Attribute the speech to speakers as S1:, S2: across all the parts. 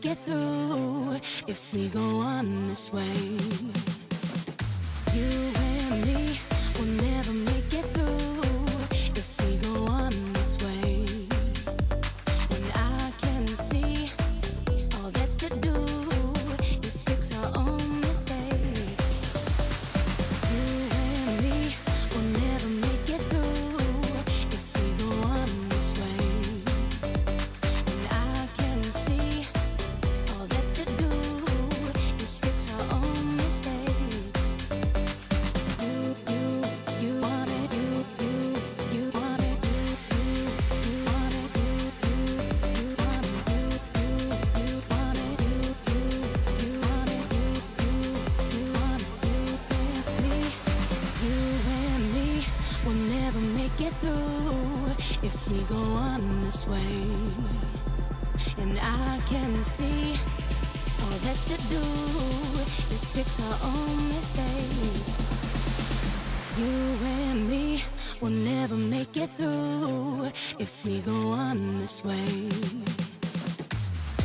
S1: make it through if we go on this way. You and me will never make it through if we go on this way. And I can see all that's to do is fix our own mistakes. You and me will never make it through if we go on this way. And I can see all that's to do is fix our own mistakes. You want it, you want it, you want it, you want it, you want it, you want it, you and me will never make it through if we go on this way. And I can see all that's to do is fix our own mistakes. You and me will never make it through if we go on this way.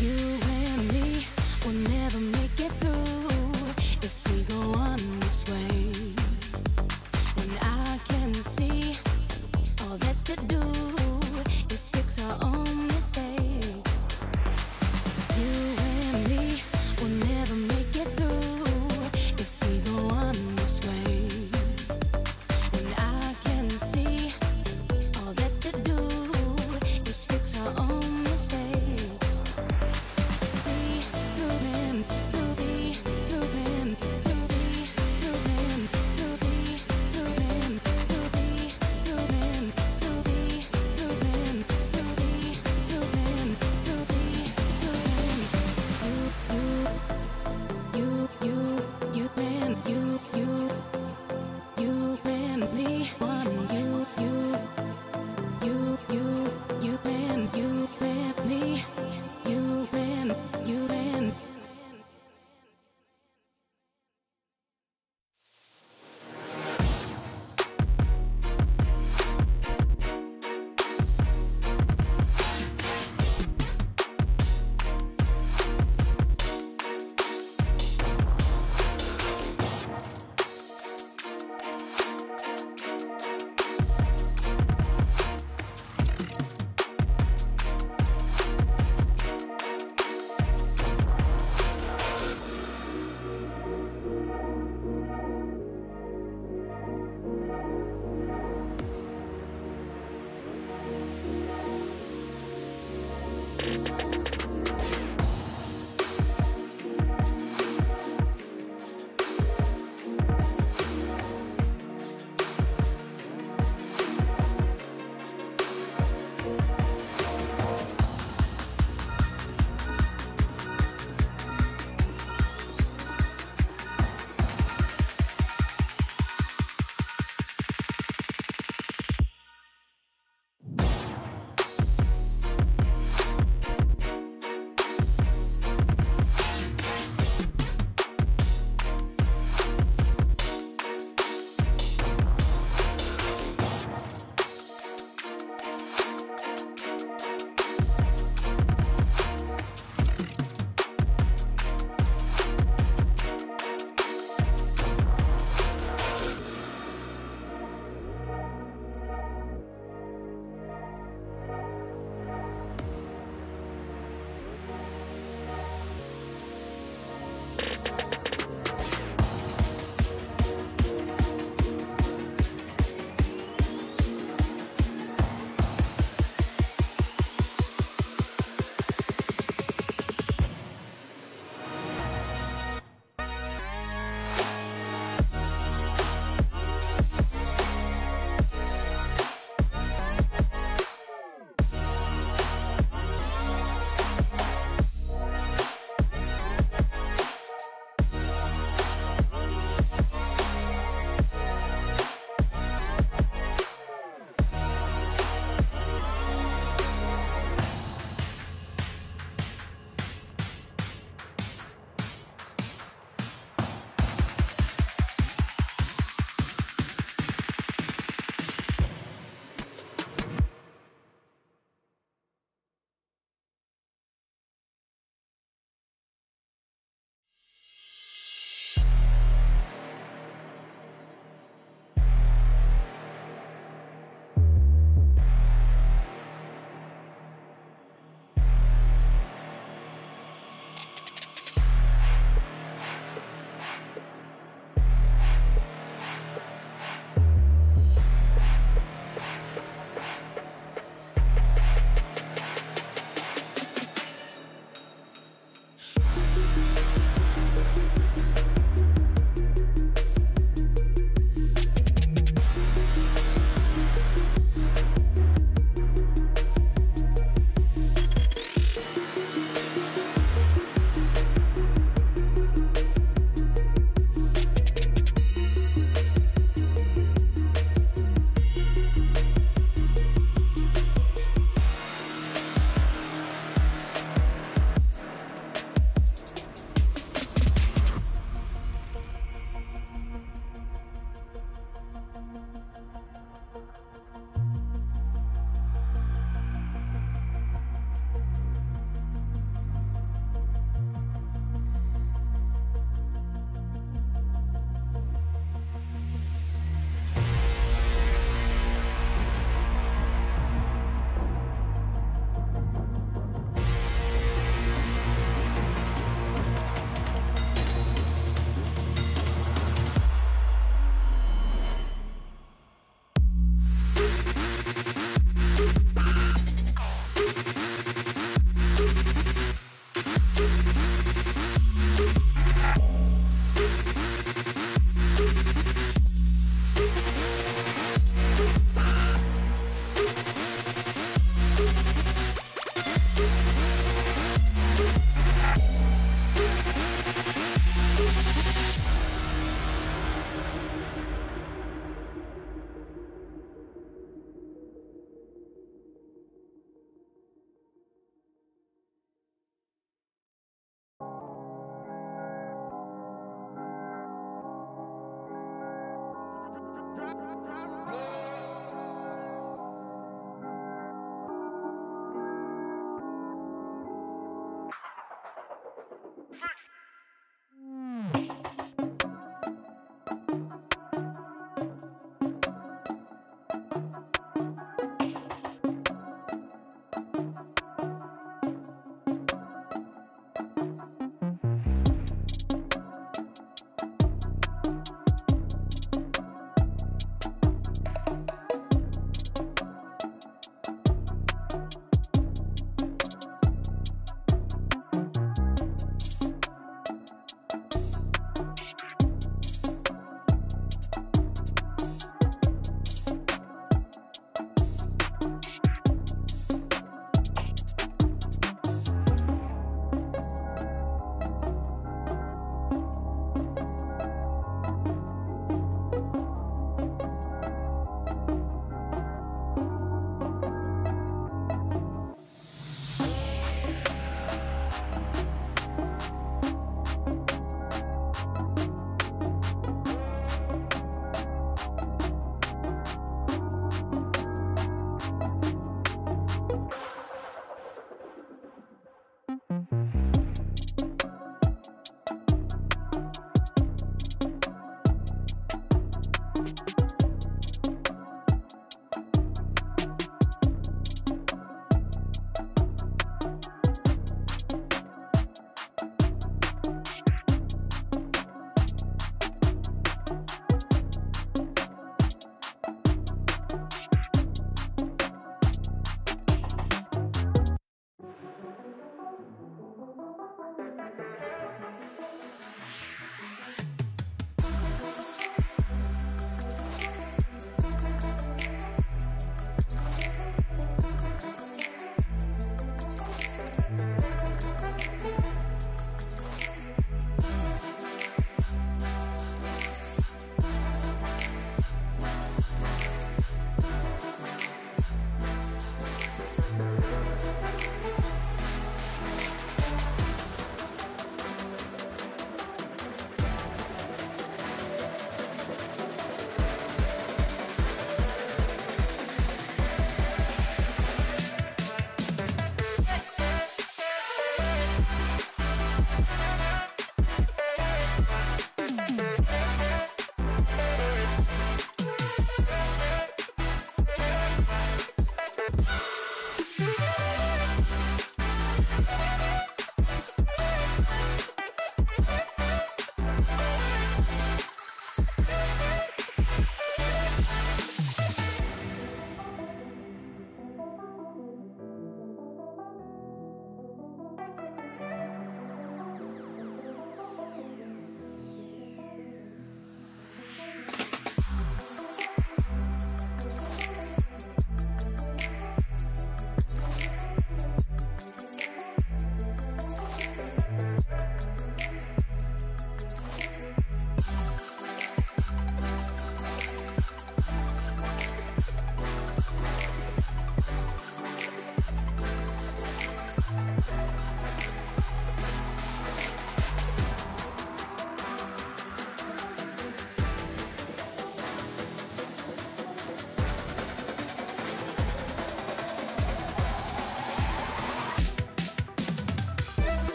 S1: You and me will never make it through if we go on this way. And I can see all that's to do is fix our own mistakes. You and me will never make it through if we go on this way. And I can see all that's to do is fix our own mistakes.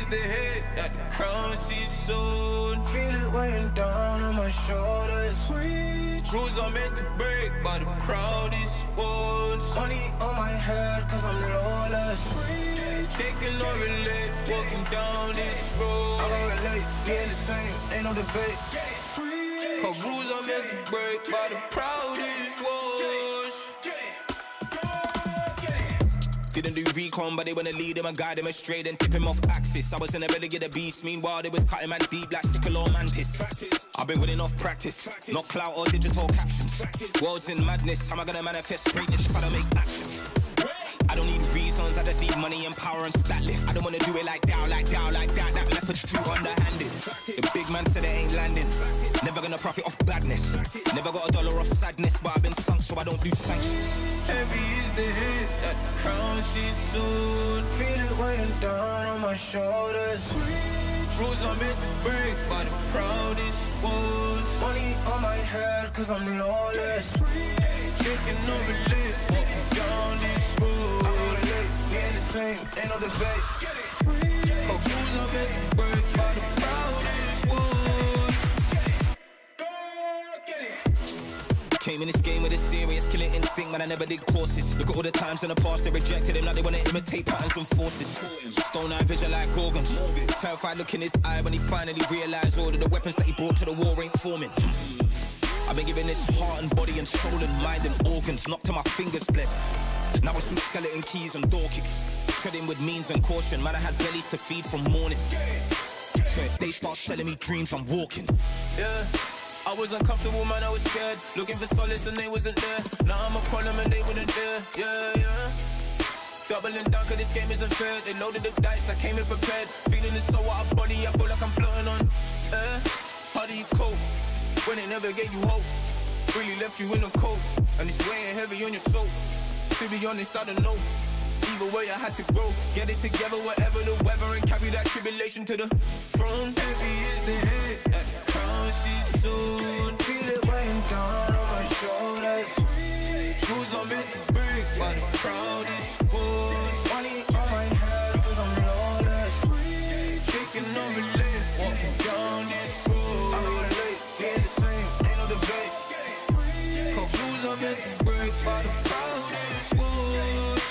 S2: is the head that the crown seats soon. Feel it weighing down on my shoulders. Rules are meant to break by the proudest ones. Money on my head cause I'm lawless. Taking no relate, walking down this road. I don't relate, being the same, ain't no debate. Cause rules are meant to break by the proudest ones. Didn't do recon, but they wanna lead him and guide him straight and tip him off axis. I was in the belly of the beast, meanwhile they was cutting man deep like sickle or mantis. I've been winning off practice, not clout or digital captions. World's in madness, how am I gonna manifest greatness if I don't make actions? I don't need reasons, I just need money and power and stat lift. I don't wanna do it like that, that method's too underhanded. The big man said it ain't landing, never gonna profit off badness. Never got a dollar off sadness, but I've been sunk so I don't do sanctions. Heavy is the head that the crown seats soon. Feel it weighing down on my shoulders. Rules are meant to break by the proudest ones. Money on my head cause I'm lawless. Taking no relate, walking down this road. I don't relate, being the same, ain't no debate. Cause rules are meant to break by the proudest ones. Came in this game with a serious killing instinct, man, I never did courses. Look at all the times in the past they rejected him, now they wanna imitate patterns and forces. Stone eye vision like Gorgons. Terrified look in his eye when he finally realised all of the weapons that he brought to the war ain't forming. I've been giving this heart and body and soul and mind and organs, knocked to my fingers bled. Now it's through skeleton keys and door kicks. Treading with means and caution, man, I had bellies to feed from morning. So if they start selling me dreams, I'm walking. Yeah. I was uncomfortable, man, I was scared. Looking for solace and they wasn't there. Now I'm a problem and they wouldn't dare. Yeah. Doubling down cause this game isn't fair. They loaded the dice, I came in prepared. Feeling it so out of body, I feel like I'm floating on air. How do you cope when they never gave you hope? Really left you in a coat, and it's weighing heavy on your soul. To be honest, I don't know. Either way, I had to grow. Get it together, whatever the weather, and carry that tribulation to the throne. Heavy is the head that the crown seats soon. Feel it weighing down on my shoulders. Rules are meant to break by the proudest ones. Money on my head cause I'm lawless. Taking no relate, walking down this road. I don't relate, being the same, ain't no debate. Cause rules are meant to break by the proudest ones.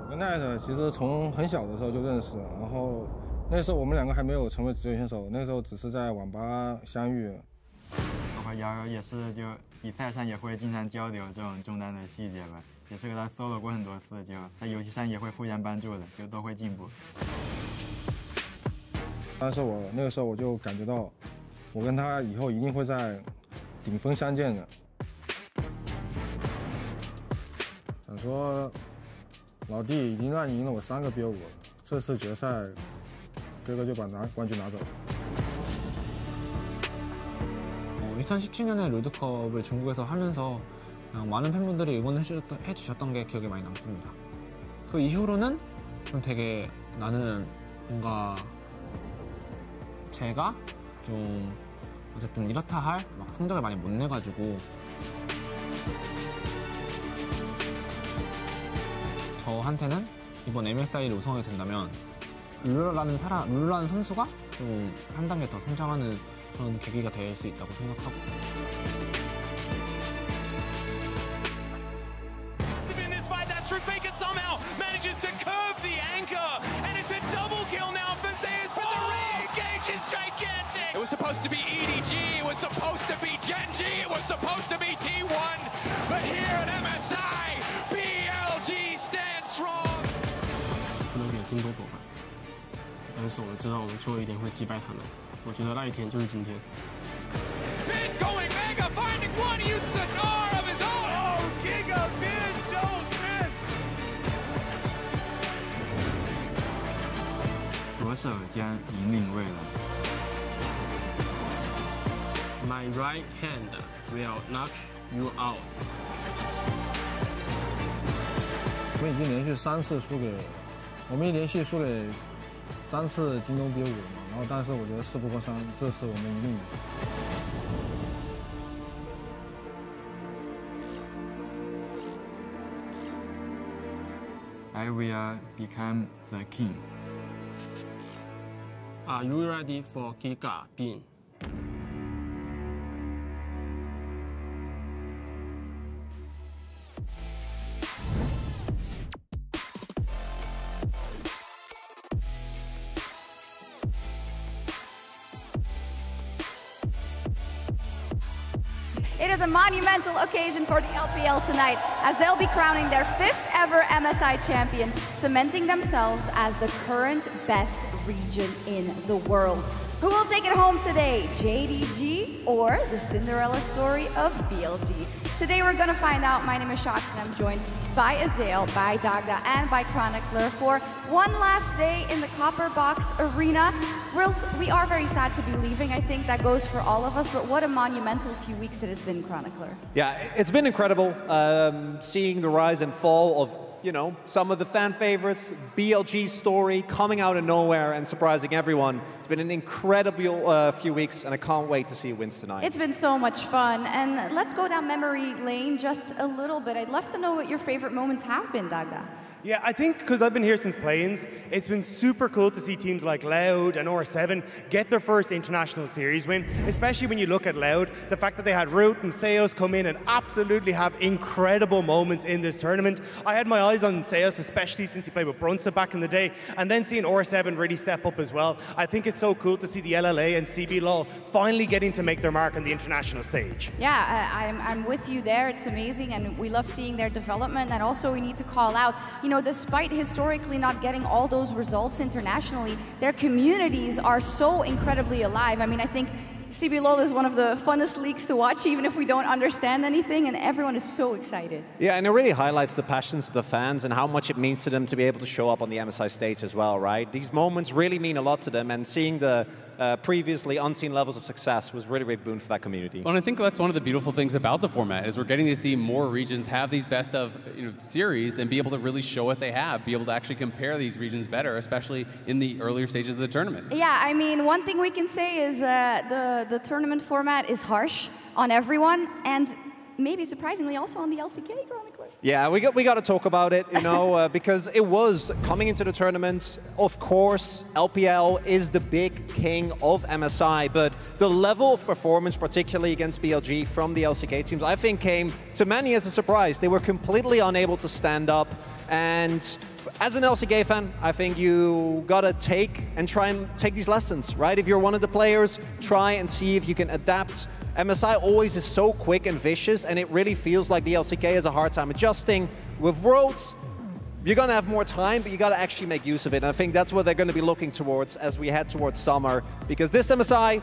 S3: 跟奈特其实从很小的时候就认识了，然后那时候我们两个还没有成为职业选手，那时候只是在网吧相遇。
S4: 我和瑶瑶也是就比赛上也会经常交流这种中单的细节吧，也是给他solo过很多次，就在游戏上也会互相帮助的，就都会进步。
S3: 但是那个时候我就感觉到，我跟他以后一定会在顶峰相见的。想说。老弟已经让你赢了我3个 BO5了，这次决赛，哥哥就把冠军拿走了。
S5: 2017년에 롤드컵을 중국에서 하면서 많은 팬분들이 응원을 해주셨던 게 기억에 많이 남습니다. 그 이후로는 좀 되게 나는 뭔가 제가 좀 어쨌든 이렇다 할 막 성적을 많이 못 내가지고 저한테는 이번 MSI를 우승하게 된다면 룰러라는 선수가 좀 한 단계 더 성장하는 그런 계기가 될 수 있다고 생각하고.
S6: through Faker somehow manages to curve the anchor, and it's a double kill now for Zeus, but the re-engage is gigantic!
S7: It was supposed to be EDG, it was supposed to be Gen G, it was supposed to be T1, but here at MSI, BLG stands strong!
S8: 不能给金多多吧，但是我知道我们最后一天会击败他们。我觉得那一天就是今天。
S7: Bid going mega, finding one, he uses an R of his own!
S6: Oh, Giga Bid, don't miss!
S8: 左手将引领未来。My right hand will knock you out.
S3: 我们已经连续3次输给，我们连续输给3次京东 B5嘛，然后但是我觉得4不过3，这次我们一定赢。
S4: I will become the king.
S8: Are you ready for Giga Bin?
S9: It is a monumental occasion for the LPL tonight, as they'll be crowning their 5th ever MSI champion, cementing themselves as the current best region in the world. Who will take it home today, JDG or the Cinderella story of BLG? Today we're gonna find out. My name is Shox and I'm joined by Azael, by Dagda, and by Chronicler for one last day in the Copper Box Arena. We are very sad to be leaving. I think that goes for all of us, but what a monumental few weeks it has been, Chronicler.
S10: Yeah, it's been incredible seeing the rise and fall of, you know, some of the fan favorites, BLG's story coming out of nowhere and surprising everyone. It's been an incredible few weeks, and I can't wait to see wins tonight.
S9: It's been so much fun, and let's go down memory lane just a little bit. I'd love to know what your favorite moments have been, Dagda.
S11: Yeah, I think because I've been here since play-ins, it's been super cool to see teams like Loud and R7 get their first international series win, especially when you look at Loud, the fact that they had Root and Seos come in and absolutely have incredible moments in this tournament. I had my eyes on Seos, especially since he played with Brunsa back in the day, and then seeing R7 really step up as well. I think it's so cool to see the LLA and CBLOL finally getting to make their mark on the international stage.
S9: Yeah, I'm with you there. It's amazing, and we love seeing their development, and also we need to call out, you know, despite historically not getting all those results internationally, their communities are so incredibly alive. I mean, I think CBLOL is one of the funnest leagues to watch, even if we don't understand anything, and everyone is so excited.
S10: Yeah, and it really highlights the passions of the fans and how much it means to them to be able to show up on the MSI stage as well, right? These moments really mean a lot to them, and seeing the previously unseen levels of success was really, really boon for that community.
S12: Well, and I think that's one of the beautiful things about the format is we're getting to see more regions have these best of series and be able to really show what they have, be able to actually compare these regions better, especially in the earlier stages of the tournament.
S9: Yeah, I mean, one thing we can say is the tournament format is harsh on everyone, and maybe surprisingly also on the LCK, Chronicler.
S10: Yeah, we got to talk about it, you know, because it was coming into the tournament. Of course, LPL is the big king of MSI, but the level of performance, particularly against BLG from the LCK teams, I think came to many as a surprise. They were completely unable to stand up, and as an LCK fan, I think you gotta try and take these lessons, right? If you're one of the players, try and see if you can adapt. MSI always is so quick and vicious, and it really feels like the LCK has a hard time adjusting. With Worlds, you're gonna have more time, but you gotta actually make use of it. And I think that's what they're gonna be looking towards as we head towards summer, because this MSI,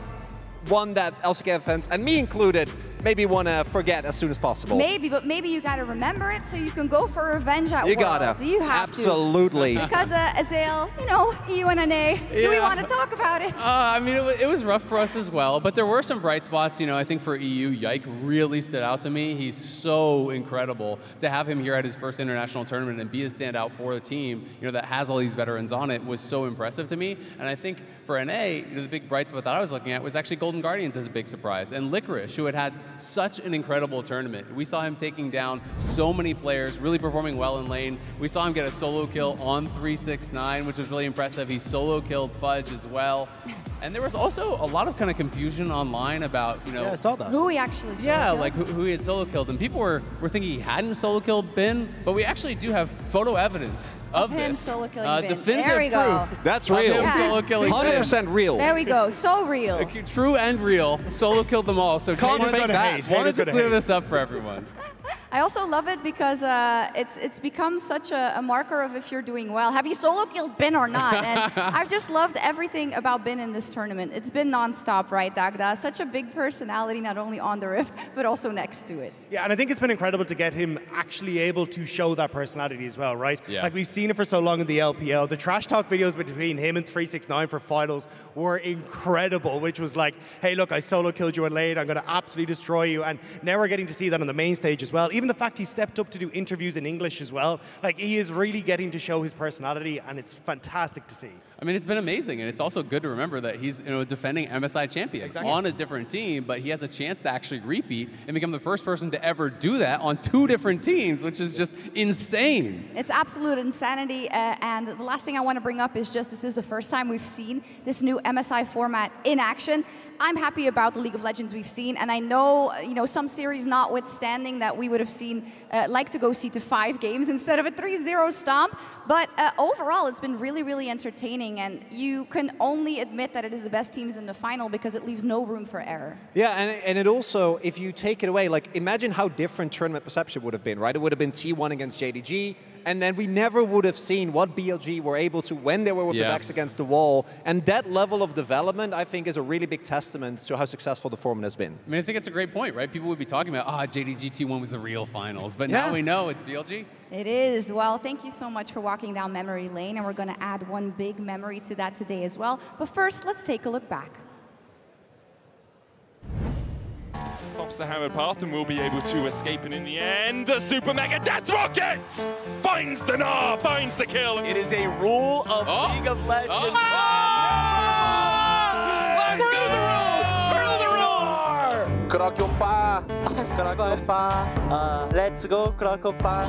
S10: one that LCK fans, and me included, maybe want to forget as soon as possible.
S9: Maybe, but maybe you gotta remember it so you can go for revenge at
S10: You
S9: Worlds.
S10: gotta.
S9: You have
S10: Absolutely.
S9: to. Because Azael, you know, UNNA, do we want to talk about it?
S12: I mean, it was rough for us as well, but there were some bright spots. You know, I think for EU, Yike really stood out to me. He's so incredible. To have him here at his first international tournament and be a standout for the team, you know, that has all these veterans on it was so impressive to me. And I think for NA, you know, the big bright spot that I was looking at was actually Golden Guardians as a big surprise. And FLICKR, who had such an incredible tournament. We saw him taking down so many players, really performing well in lane. We saw him get a solo kill on 369, which was really impressive. He solo killed Fudge as well. And there was also a lot of kind of confusion online about, you know...
S11: Yeah, I saw that.
S9: Who he actually solo
S12: killed.
S9: like
S12: who he had solo killed. And people were thinking he hadn't solo killed Bin, but we actually do have photo evidence of
S9: him
S12: this.
S9: solo killing Bin.
S12: Definitive
S9: there we go.
S12: proof.
S10: That's real.
S12: Him solo killing
S10: 100% real.
S9: There we go. So real.
S12: True and real. Solo killed them all. So
S10: Can't fake that.
S12: Wanted to clear this up for everyone.
S9: I also love it because it's become such a marker of if you're doing well. Have you solo killed Bin or not? And I've just loved everything about Bin in this tournament. It's been non-stop, right, Dagda? Such a big personality, not only on the Rift, but also next to it.
S11: Yeah, and I think it's been incredible to get him actually able to show that personality as well, right?
S12: Yeah.
S11: Like, we've seen it for so long in the LPL. The trash talk videos between him and 369 for finals were incredible, which was like, hey, look, I solo killed you in lane. I'm going to absolutely destroy you. And now we're getting to see that on the main stage as well. Even the fact he stepped up to do interviews in English as well. Like, he is really getting to show his personality, and it's fantastic to see.
S12: I mean, it's been amazing, and it's also good to remember that he's defending MSI champion on a different team, but he has a chance to actually repeat and become the first person to ever do that on 2 different teams, which is just insane.
S9: It's absolute insanity, and the last thing I want to bring up is just this is the first time we've seen this new MSI format in action. I'm happy about the League of Legends we've seen, and I know, some series notwithstanding that we would have seen, like to go see to 5 games instead of a 3-0 stomp, but overall it's been really, really entertaining, and you can only admit that it is the best teams in the final because it leaves no room for error.
S10: Yeah, and it also, if you take it away, like, imagine how different tournament perception would have been, right? It would have been T1 against JDG, and then we never would have seen what BLG were able to when they were with their backs against the wall. And that level of development, I think, is a really big testament to how successful the format has been.
S12: I mean, I think it's a great point, right? People would be talking about, JDG T1 was the real finals, but now we know it's BLG.
S9: It is. Well, thank you so much for walking down memory lane, and we're going to add one big memory to that today as well. But first, let's take a look back.
S13: Pops the hammered path and will be able to escape, and in the end, the Super Mega Death Rocket finds the Gnar, finds the kill.
S14: It is a rule of League of Legends.
S13: Let's go the rules!
S14: Krokopa! Let's go, Krokopa!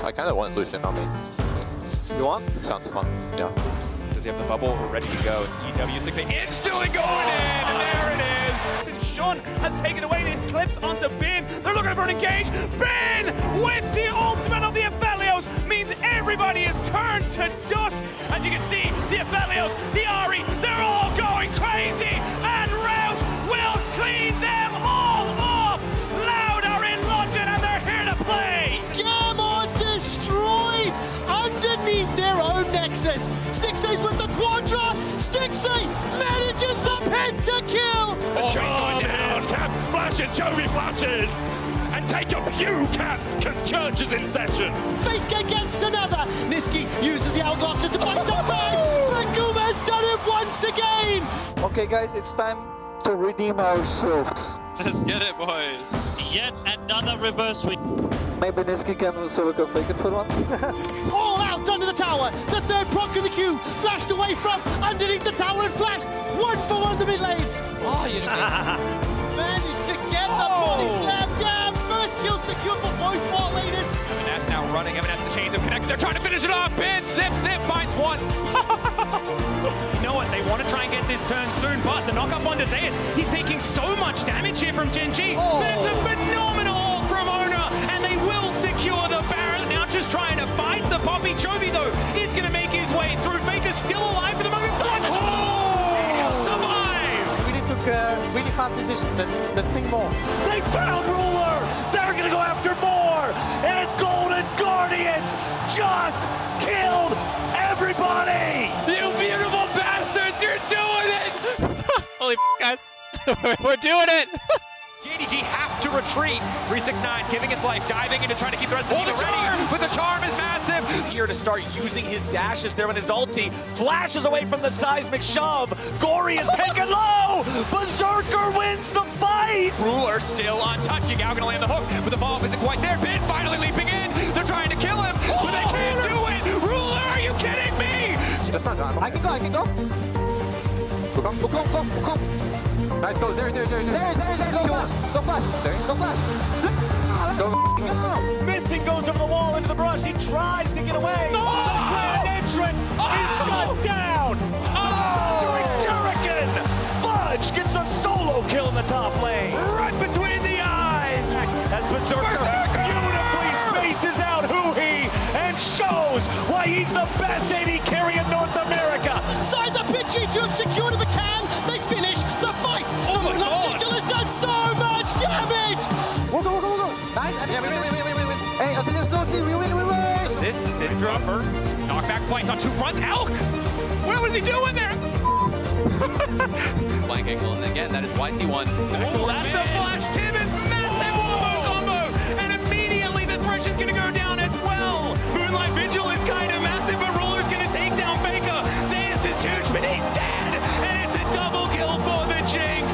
S15: I kind of want Lucian on me.
S14: You want?
S15: Sounds fun, yeah.
S13: Does he have the bubble ready to go? It's EW sticks it instantly going in, and there it is.
S6: Sean has taken away these clips onto Bin. They're looking for an engage. Bin with the ultimate of the Aphelios means everybody is turned to dust. As you can see, the Aphelios, the Ari, they're all going crazy, and Rout will clean them all off. Loud are in London, and they're here to play.
S16: Gamma destroyed underneath their own nexus. Stixie with the Quadra. Stixie manages the pentakill.
S13: The chase going down. Caps flashes, Chovy flashes. And take a few caps, because Church is in session.
S16: FLICKR gets another. Niski uses the hourglasses to buy some time. But Guma has done it once again.
S14: Okay, guys, it's time to redeem ourselves.
S17: Let's get it, boys. Yet another reverse sweep.
S14: Maybe Niski can solo kill FLICKR for once.
S16: All out under the tower. The third proc in the queue. Flashed away from underneath the tower and flashed. 1-for-1 the mid lane.
S17: Oh, you
S16: managed to get the body slam down. First kill secured for both bot laners.
S13: M&S now running. M&S the chains have connected. They're trying to finish it off. Bin, snip, finds one.
S6: You know what? They want to try and get this turn soon, but the knock-up on Zeus, he's taking so much damage here from JDG. But it's a phenomenal ult from Ona, and they will secure the Baron. Now just trying to fight the Poppy. Chovy, though, is going to make his way through. Baker's still alive for the moment. He'll survive.
S14: We took really fast decisions. Let's think more.
S16: They found Ruler. They're going to go after more. And Golden Guardians just killed everybody.
S13: You beautiful bastards, you're doing it. Holy guys, we're doing it. JDG have to retreat. 369 giving his life, diving into trying to keep the rest of the team ready. But the charm is massive. Here to start using his dashes there on his ulti. Flashes away from the seismic shove. Gory is taken low. Berserker wins the fight. Ruler still untouching. Now gonna land the hook, but the ball isn't quite there. Bin finally leaping in. They're trying to kill him, but they can't do it. Ruler, are you kidding me?
S15: Just run.
S14: I can go. Go.
S15: Nice, go. There.
S14: Go flash. Go.
S16: Missing goes over the wall into the brush. He tries to get away.
S13: No!
S16: The grand entrance is shut down.
S13: Oh!
S16: Sludge gets a solo kill in the top lane. Right between the eyes. As Berserker beautifully spaces out Huhi and shows why he's the best AD carry in North America.
S18: Side the pit, G2 have secured a McCann. They finish the fight.
S16: Oh my God.
S18: Vigil has done so much damage.
S14: We'll go. Nice.
S13: Yeah, we win.
S14: Hey, Affiliates no team, we win.
S13: This is rougher. Knockback flights on two fronts. Elk! What was he doing there?
S12: Flank angle, and again, that is YT1.
S6: Oh, that's a flash. Tim is massive wombo combo, and immediately the Thresh is going to go down as well. Moonlight Vigil is kind of massive, but Roller's going to take down Faker. Zeus is huge, but he's dead, and it's a double kill for the Jinx.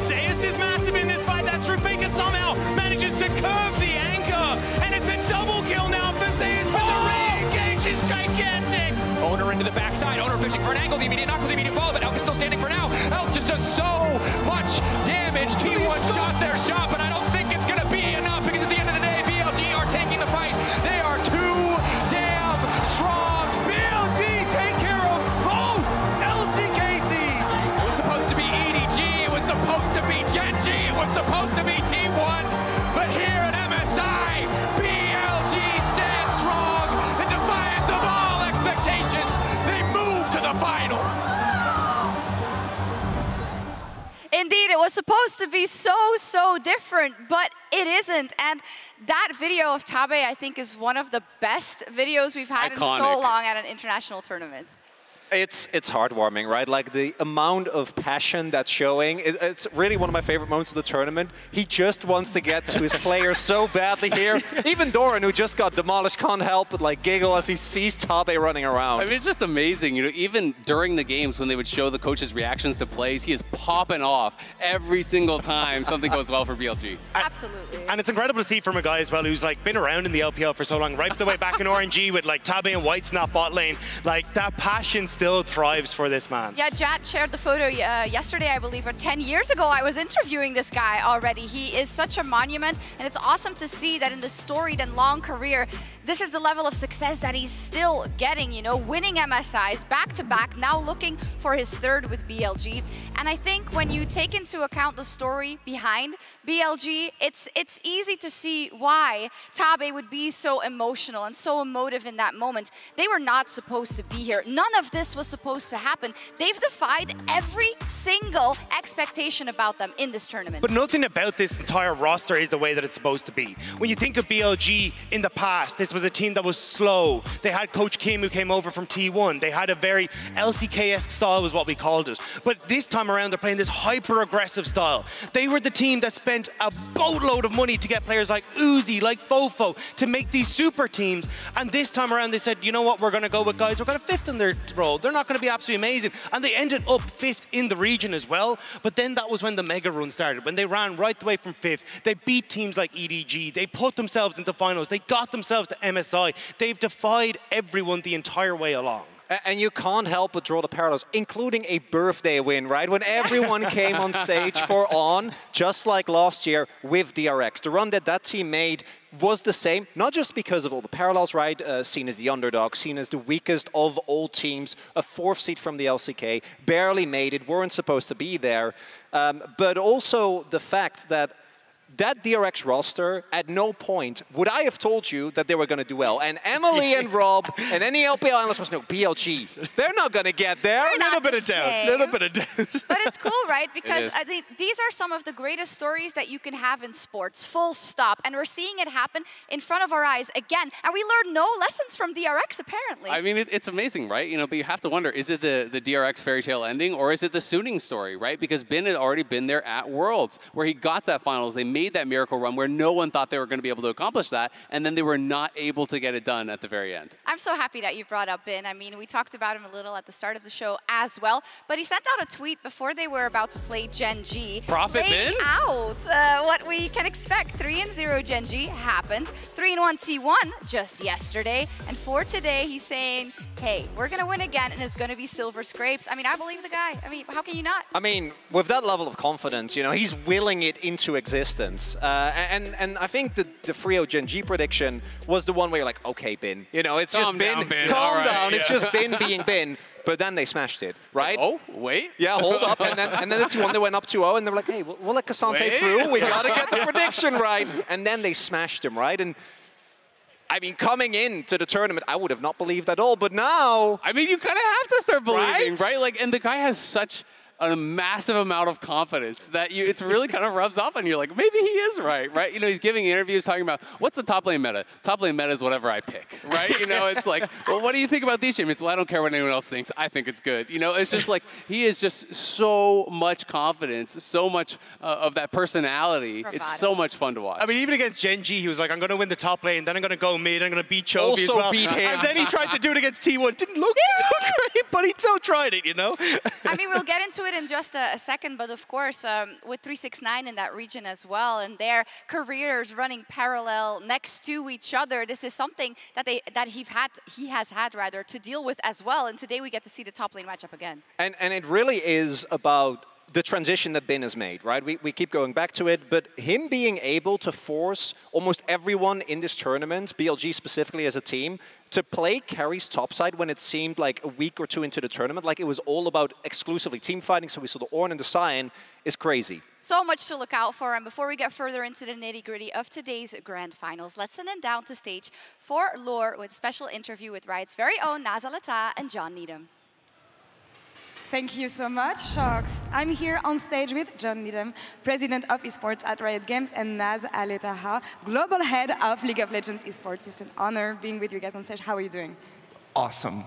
S6: Zeus is massive in this fight. That's true. Faker somehow manages to curve the anchor, and it's a double kill now for Zeus, but the re-engage is gigantic.
S13: Owner into the backside. Owner fishing for an angle. The immediate knock with the immediate follow, but Elk is still standing for now. Elk just does so much damage. T1 shot their shot, but I don't think it's going to be enough because at the end of the day, BLG are taking the fight. They are too damn strong.
S6: BLG take care of both. LCKC.
S13: It was supposed to be EDG. It was supposed to be Gen G. It was supposed to be T1. But here at MSI, BLG stands strong in defiance of all expectations. They move to the final.
S9: Indeed, it was supposed to be so different, but it isn't. And that video of Tabe, I think, is one of the best videos we've had in so long at an international tournament.
S10: It's heartwarming, right? Like the amount of passion that's showing, it's really one of my favorite moments of the tournament. He just wants to get to his players so badly here. Even Doran, who just got demolished, can't help but like giggle as he sees Tabe running around.
S12: I mean, it's just amazing. You know, even during the games when they would show the coaches' reactions to plays, he is popping off every single time something goes well for BLG.
S9: Absolutely.
S11: And it's incredible to see from a guy as well who's like been around in the LPL for so long, right the way back in RNG with like Tabe and White's not bot lane. Like that passion still thrives for this man.
S9: Yeah, Jat shared the photo yesterday, I believe, or 10 years ago. I was interviewing this guy already. He is such a monument, and it's awesome to see that in this storied and long career, this is the level of success that he's still getting, you know, winning MSIs back-to-back, now looking for his third with BLG. And I think when you take into account the story behind BLG, it's easy to see why Tabe would be so emotional and so emotive in that moment. They were not supposed to be here. None of this was supposed to happen. They've defied every single expectation about them in this tournament.
S11: But nothing about this entire roster is the way that it's supposed to be. When you think of BLG in the past, this was a team that was slow. They had Coach Kim who came over from T1. They had a very LCK-esque style was what we called it. But this time around, they're playing this hyper-aggressive style. They were the team that spent a boatload of money to get players like Uzi, like Fofo, to make these super teams. And this time around, they said, you know what, we're going to go with guys who got a fifth in their role. They're not going to be absolutely amazing. And they ended up fifth in the region as well. But then that was when the mega run started, when they ran right the way from fifth. They beat teams like EDG. They put themselves into finals. They got themselves to MSI. They've defied everyone the entire way along.
S10: And you can't help but draw the parallels, including a birthday win, right? When everyone came on stage for On, just like last year with DRX. The run that team made was the same, not just because of all the parallels, right? Seen as the underdog, seen as the weakest of all teams, a fourth seed from the LCK, barely made it, weren't supposed to be there. But also the fact that DRX roster, at no point would I have told you that they were going to do well. And Emily and Rob and any LPL analyst must know, BLG, they're not going to get there.
S11: A little bit of doubt.
S9: But it's cool, right? Because I think these are some of the greatest stories that you can have in sports, full stop. And we're seeing it happen in front of our eyes again. And we learned no lessons from DRX, apparently.
S12: I mean, it's amazing, right? You know, but you have to wonder, is it the DRX fairy tale ending, or is it the Suning story, right? Because Ben had already been there at Worlds, where he got that finals. They made that miracle run where no one thought they were going to be able to accomplish that, and then they were not able to get it done at the very end.
S9: I'm so happy that you brought up Ben. I mean, we talked about him a little at the start of the show as well, but he sent out a tweet before they were about to play Gen G.
S12: Profit Ben?
S9: Out what we can expect. 3-0 Gen G happened. 3-1 T1 just yesterday, and for today, he's saying, hey, we're going to win again, and it's going to be Silver Scrapes. I mean, I believe the guy. I mean, how can you not?
S10: I mean, with that level of confidence, you know, he's willing it into existence. And I think the Frio Gen G prediction was the one where you're like, okay, Bin. You know, it's just Bin. Calm down. It's just Bin being Bin. but then they smashed it, right?
S12: Oh, wait.
S10: Yeah, hold up. And then the 2-1, they went up 2-0, and they were like, hey, we'll let Cassante through. We got to get the prediction right. And then they smashed him, right? And I mean, coming into the tournament, I would have not believed at all, but now...
S12: I mean, you kind of have to start believing, right? Like, and the guy has such a massive amount of confidence that it's really kind of rubs off on you. Like, maybe he is right? You know, he's giving interviews talking about, what's the top lane meta? Top lane meta is whatever I pick, right? You know, it's like, well, what do you think about these champions? Well, I don't care what anyone else thinks. I think it's good. You know, it's just like, he is just so much confidence, so much of that personality. Bravado. It's so much fun to watch.
S11: I mean, even against Gen G, he was like, I'm going to win the top lane, then I'm going to go mid, I'm going to beat Chovy as well.
S10: Beat him.
S11: And then he tried to do it against T1. Didn't look so great, but he still tried it, you know?
S9: I mean, we'll get into it in just a second, but of course, with 369 in that region as well, and their careers running parallel next to each other, this is something that he has had to deal with as well. And today we get to see the top lane matchup again.
S10: And it really is about the transition that Bin has made, right? We keep going back to it, but him being able to force almost everyone in this tournament, BLG specifically as a team, to play carries topside when it seemed like a week or two into the tournament, like it was all about exclusively team fighting, so we saw the Ornn and the Sion, is crazy.
S9: So much to look out for, and before we get further into the nitty-gritty of today's grand finals, let's send them down to stage for Lore with a special interview with Riot's very own Naza Lata and John Needham.
S19: Thank you so much, Sharks. I'm here on stage with John Needham, President of Esports at Riot Games, and Naz Aletaha, Global Head of League of Legends Esports. It's an honor being with you guys on stage. How are you doing?
S20: Awesome.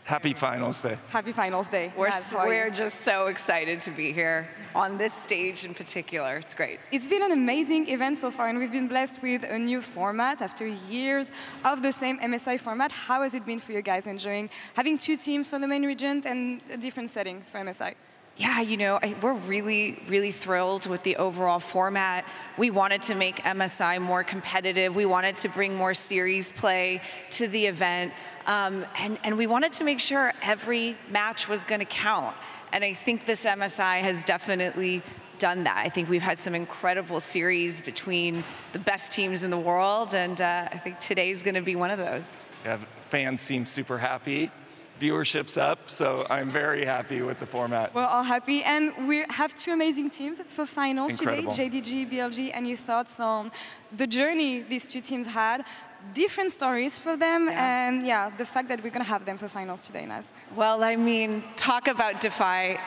S20: Happy Finals Day.
S19: Happy Finals Day.
S21: We're just so excited to be here on this stage in particular. It's great.
S19: It's been an amazing event so far, and we've been blessed with a new format after years of the same MSI format. How has it been for you guys enjoying having two teams for the main region and a different setting for MSI?
S21: Yeah, you know, we're really, really thrilled with the overall format. We wanted to make MSI more competitive. We wanted to bring more series play to the event. And we wanted to make sure every match was going to count. And I think this MSI has definitely done that. I think we've had some incredible series between the best teams in the world, and I think today's going to be one of those.
S20: Yeah, fans seem super happy. Viewership's up, so I'm very happy with the format.
S19: We're all happy, and we have two amazing teams for finals
S20: Incredible.
S19: today, JDG, BLG, and your thoughts on the journey these two teams had, different stories for them, and yeah, the fact that we're going to have them for finals today, Naz.
S21: Well, I mean, talk about defy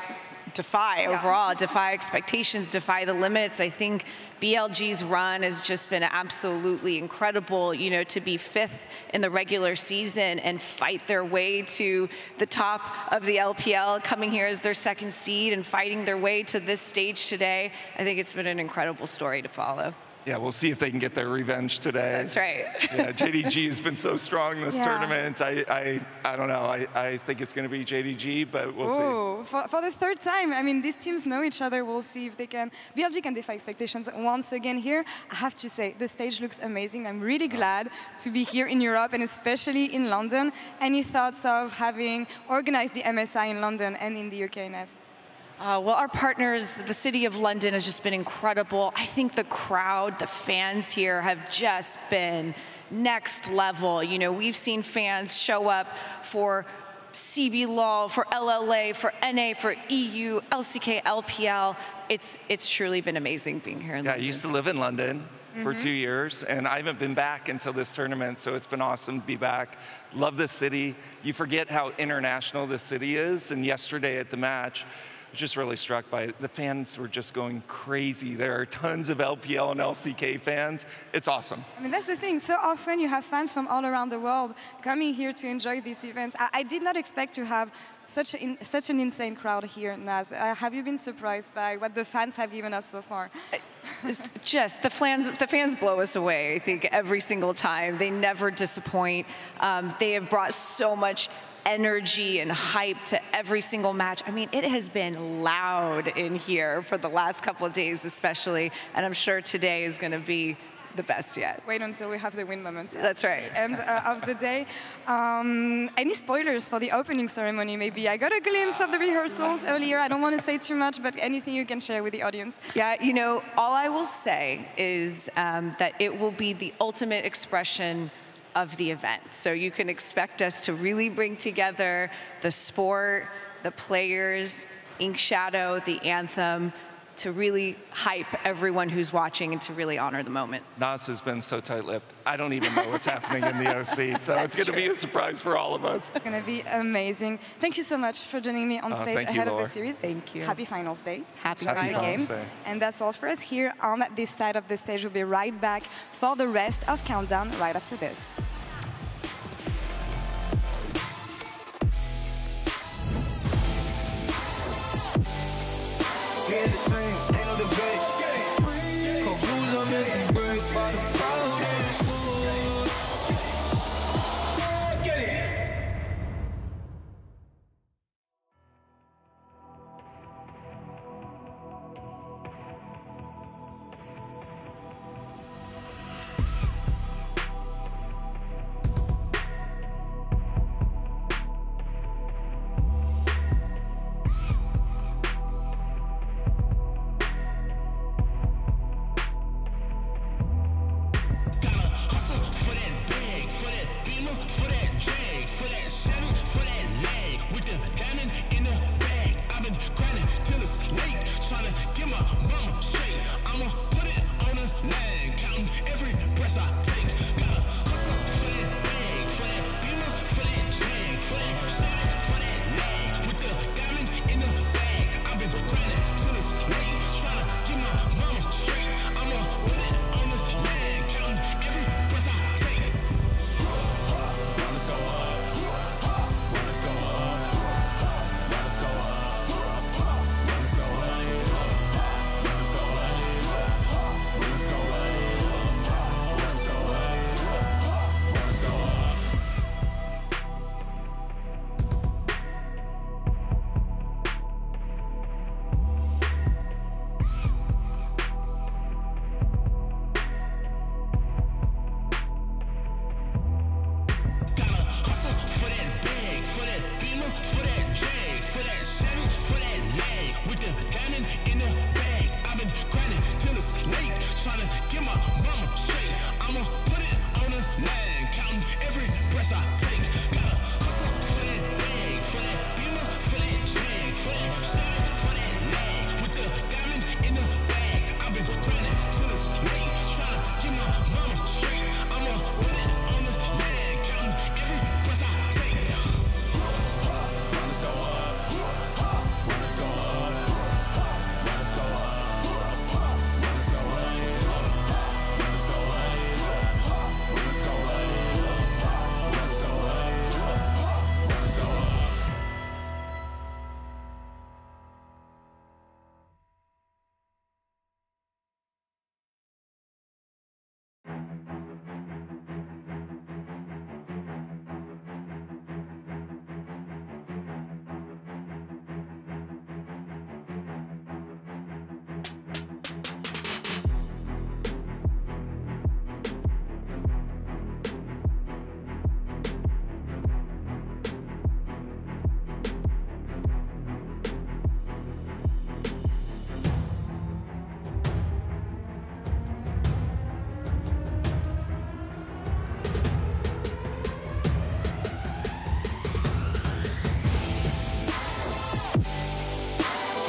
S21: overall, defy expectations, defy the limits. I think BLG's run has just been absolutely incredible, you know, to be 5th in the regular season and fight their way to the top of the LPL, coming here as their 2nd seed and fighting their way to this stage today. I think it's been an incredible story to follow.
S20: Yeah, we'll see if they can get their revenge today.
S21: That's right.
S20: Yeah, JDG has been so strong this tournament. I don't know. I think it's going to be JDG, but we'll see.
S19: For the 3rd time, I mean, these teams know each other. We'll see if they can. BLG can defy expectations once again here. I have to say, the stage looks amazing. I'm really glad to be here in Europe and especially in London. Any thoughts of having organized the MSI in London and in the UK, Naz?
S21: Well, our partners, the City of London has just been incredible. I think the crowd, the fans here have just been next level. You know, we've seen fans show up for CBLOL, for LLA, for NA, for EU, LCK, LPL. It's truly been amazing being here in London.
S20: I used to live in London for 2 years, and I haven't been back until this tournament, so it's been awesome to be back. Love this city. You forget how international this city is, and yesterday at the match, I was just really struck by it. The fans were just going crazy. There are tons of LPL and LCK fans. It's awesome.
S19: I mean, that's the thing. So often you have fans from all around the world coming here to enjoy these events. I did not expect to have such an insane crowd here, Naz. Have you been surprised by what the fans have given us so far?
S21: It's just the fans blow us away, I think, every single time. They never disappoint. They have brought so much energy and hype to every single match. I mean, it has been loud in here for the last couple of days especially, and I'm sure today is going to be the best yet.
S19: Wait until we have the win moments.
S21: That's right.
S19: End of the day. Any spoilers for the opening ceremony, maybe? I got a glimpse of the rehearsals earlier. I don't want to say too much, but anything you can share with the audience?
S21: Yeah, you know, all I will say is that it will be the ultimate expression of the event. So you can expect us to really bring together the sport, the players, Ink Shadow, the anthem, to really hype everyone who's watching and to really honor the moment.
S20: Nas has been so tight-lipped. I don't even know what's happening in the OC, so it's going to be a surprise for all of us.
S19: It's going to be amazing. Thank you so much for joining me on stage ahead of the series.
S21: Thank you.
S19: Happy Finals Day.
S21: Happy
S19: Finals Day. And that's all for us here on this side of the stage. We'll be right back for the rest of Countdown right after this.
S2: Can't sing, ain't no debate. Conclusions are meant to break by the proudest. Get it.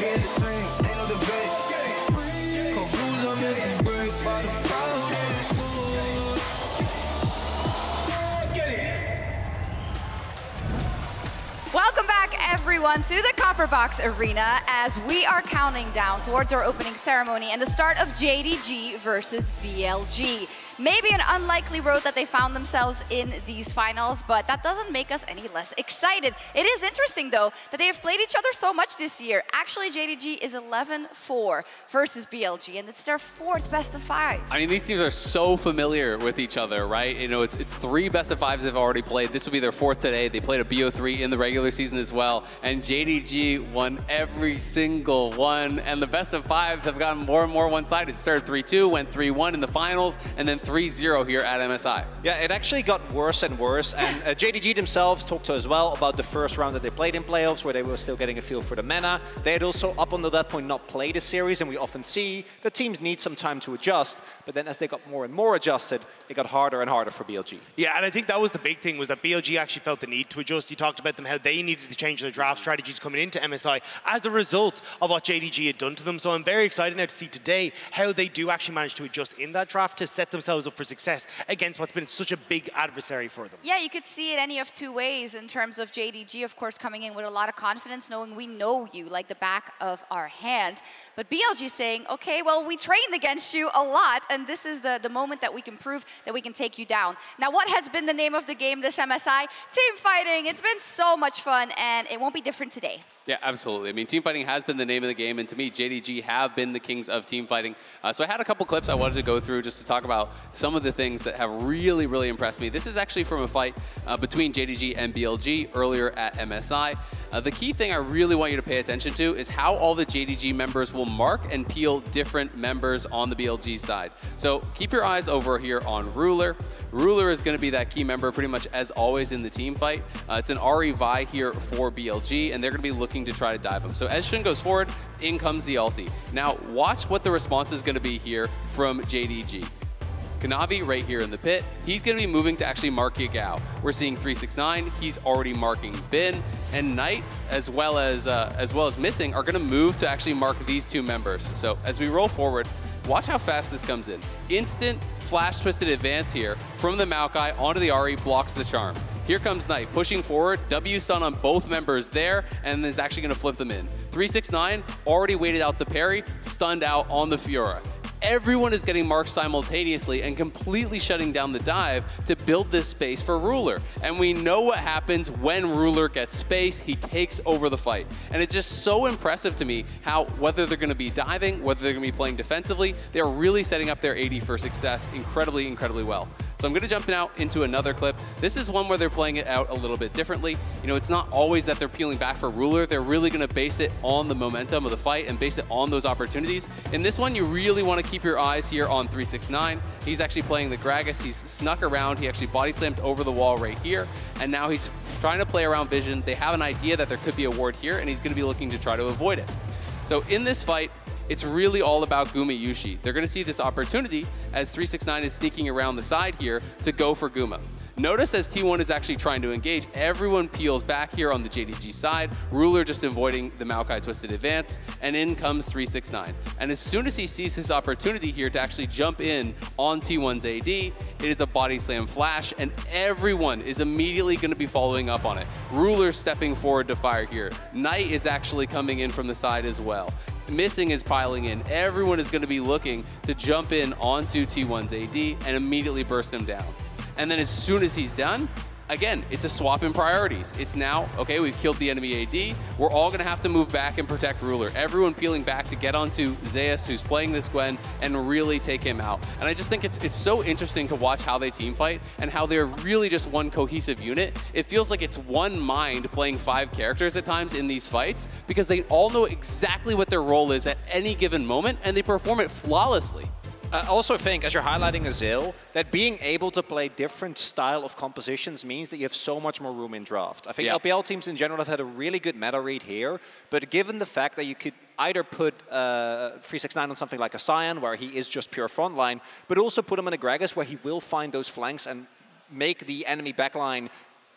S2: Can't sing, ain't no debate. Conclusions are meant to break by the proudest. Get it.
S9: Welcome back, everyone, to the Copper Box Arena as we are counting down towards our opening ceremony and the start of JDG versus BLG. Maybe an unlikely road that they found themselves in these finals, but that doesn't make us any less excited. It is interesting, though, that they have played each other so much this year. Actually, JDG is 11-4 versus BLG, and it's their 4th best of 5.
S12: I mean, these teams are so familiar with each other, right? You know, it's 3 best of 5s they've already played. This will be their 4th today. They played a BO3 in the regular season as well, and JDG won every single one, and the best of 5s have gotten more and more one-sided. Started 3-2, went 3-1 in the finals, and then 3-1 3-0 here at MSI.
S10: Yeah, it actually got worse and worse, and JDG themselves talked to us well about the first round that they played in playoffs, where they were still getting a feel for the meta. They had also, up until that point, not played a series, and we often see that teams need some time to adjust, but then as they got more and more adjusted, it got harder and harder for BLG.
S11: Yeah, and I think that was the big thing, was that BLG actually felt the need to adjust. You talked about them, how they needed to change their draft strategies coming into MSI as a result of what JDG had done to them. So I'm very excited now to see today how they do actually manage to adjust in that draft to set themselves up for success against what's been such a big adversary for them.
S9: Yeah, you could see it any of two ways in terms of JDG, of course, coming in with a lot of confidence, knowing we know you like the back of our hand. But BLG saying, okay, well, we trained against you a lot, and this is the moment that we can prove that we can take you down. Now, what has been the name of the game this MSI? Team fighting. It's been so much fun, and it won't be different today.
S12: Yeah, absolutely. I mean, team fighting has been the name of the game, and to me, JDG have been the kings of team fighting. So I had a couple clips I wanted to go through just to talk about some of the things that have really, really impressed me. This is actually from a fight between JDG and BLG earlier at MSI. The key thing I really want you to pay attention to is how all the JDG members will mark and peel different members on the BLG side. So keep your eyes over here on Ruler. Ruler is going to be that key member pretty much as always in the team fight. It's an RE Vi here for BLG, and they're going to be looking to try to dive him. So as Shun goes forward, in comes the ulti. Now watch what the response is going to be here from JDG. Kanavi right here in the pit, he's going to be moving to actually mark Yagao. We're seeing 369, he's already marking Bin, and Knight, as well as Missing, are going to move to actually mark these two members. So as we roll forward, watch how fast this comes in. Instant flash twisted advance here from the Maokai onto the RE, blocks the charm. Here comes Knight, pushing forward, W stun on both members there, and is actually going to flip them in. 369 already waited out the parry, stunned out on the Fiora. Everyone is getting marked simultaneously and completely shutting down the dive to build this space for Ruler. And we know what happens when Ruler gets space, he takes over the fight. And it's just so impressive to me how, whether they're going to be diving, whether they're going to be playing defensively, they're really setting up their AD for success incredibly, incredibly well. So I'm going to jump now into another clip. This is one where they're playing it out a little bit differently. You know, it's not always that they're peeling back for Ruler. They're really going to base it on the momentum of the fight and base it on those opportunities. In this one, you really want to keep your eyes here on 369. He's actually playing the Gragas. He's snuck around. He actually body slammed over the wall right here. And now he's trying to play around vision. They have an idea that there could be a ward here, and he's going to be looking to try to avoid it. So in this fight, it's really all about Guma Yushi. They're going to see this opportunity as 369 is sneaking around the side here to go for Guma. Notice as T1 is actually trying to engage, everyone peels back here on the JDG side, Ruler just avoiding the Maokai twisted advance, and in comes 369. And as soon as he sees his opportunity here to actually jump in on T1's AD, it is a body slam flash, and everyone is immediately going to be following up on it. Ruler stepping forward to fire here. Knight is actually coming in from the side as well. Missing is piling in. Everyone is going to be looking to jump in onto T1's AD and immediately burst him down. And then as soon as he's done, again, it's a swap in priorities. It's now, okay, we've killed the enemy AD. We're all going to have to move back and protect Ruler. Everyone peeling back to get onto Zeus, who's playing this Gwen, and really take him out. And I just think it's so interesting to watch how they team fight and how they're really just one cohesive unit. It feels like it's one mind playing 5 characters at times in these fights because they all know exactly what their role is at any given moment, and they perform it flawlessly.
S10: I also think, as you're highlighting Azil, that being able to play different style of compositions means that you have so much more room in draft. I think LPL teams in general have had a really good meta read here, but given the fact that you could either put 369 on something like a Sion, where he is just pure frontline, but also put him in a Gragas, where he will find those flanks and make the enemy backline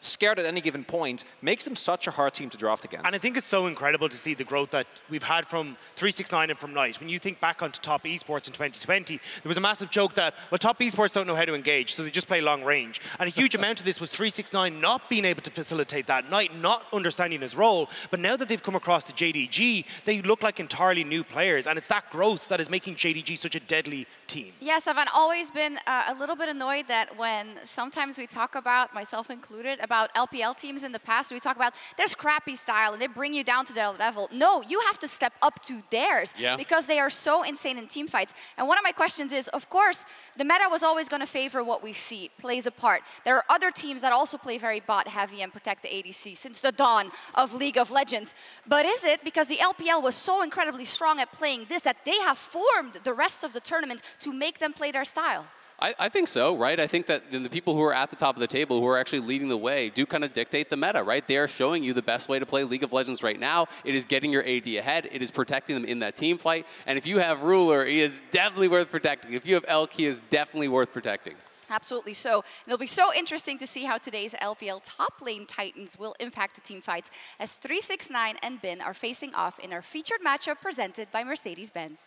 S10: scared at any given point, makes them such a hard team to draft against.
S11: And I think it's so incredible to see the growth that we've had from 369 and from Knight. When you think back onto top esports in 2020, there was a massive joke that, well, top esports don't know how to engage, so they just play long range. And a huge amount of this was 369 not being able to facilitate that, Knight not understanding his role. But now that they've come across the JDG, they look like entirely new players. And it's that growth that is making JDG such a deadly team.
S9: Yes, I've always been a little bit annoyed that when sometimes we talk about, myself included, about LPL teams in the past, we talk about their scrappy style and they bring you down to their level. No, you have to step up to theirs because they are so insane in team fights. And one of my questions is, of course, the meta was always going to favor what we see, plays a part. There are other teams that also play very bot heavy and protect the ADC since the dawn of League of Legends. But is it because the LPL was so incredibly strong at playing this that they have formed the rest of the tournament to make them play their style?
S12: I think so, right? I think that the people who are at the top of the table, who are actually leading the way, do kind of dictate the meta, right? They are showing you the best way to play League of Legends right now. It is getting your AD ahead. It is protecting them in that team fight. And if you have Ruler, he is definitely worth protecting. If you have Elk, he is definitely worth protecting.
S9: Absolutely so. It'll be so interesting to see how today's LPL top lane titans will impact the team fights as 369 and Bin are facing off in our featured matchup presented by Mercedes-Benz.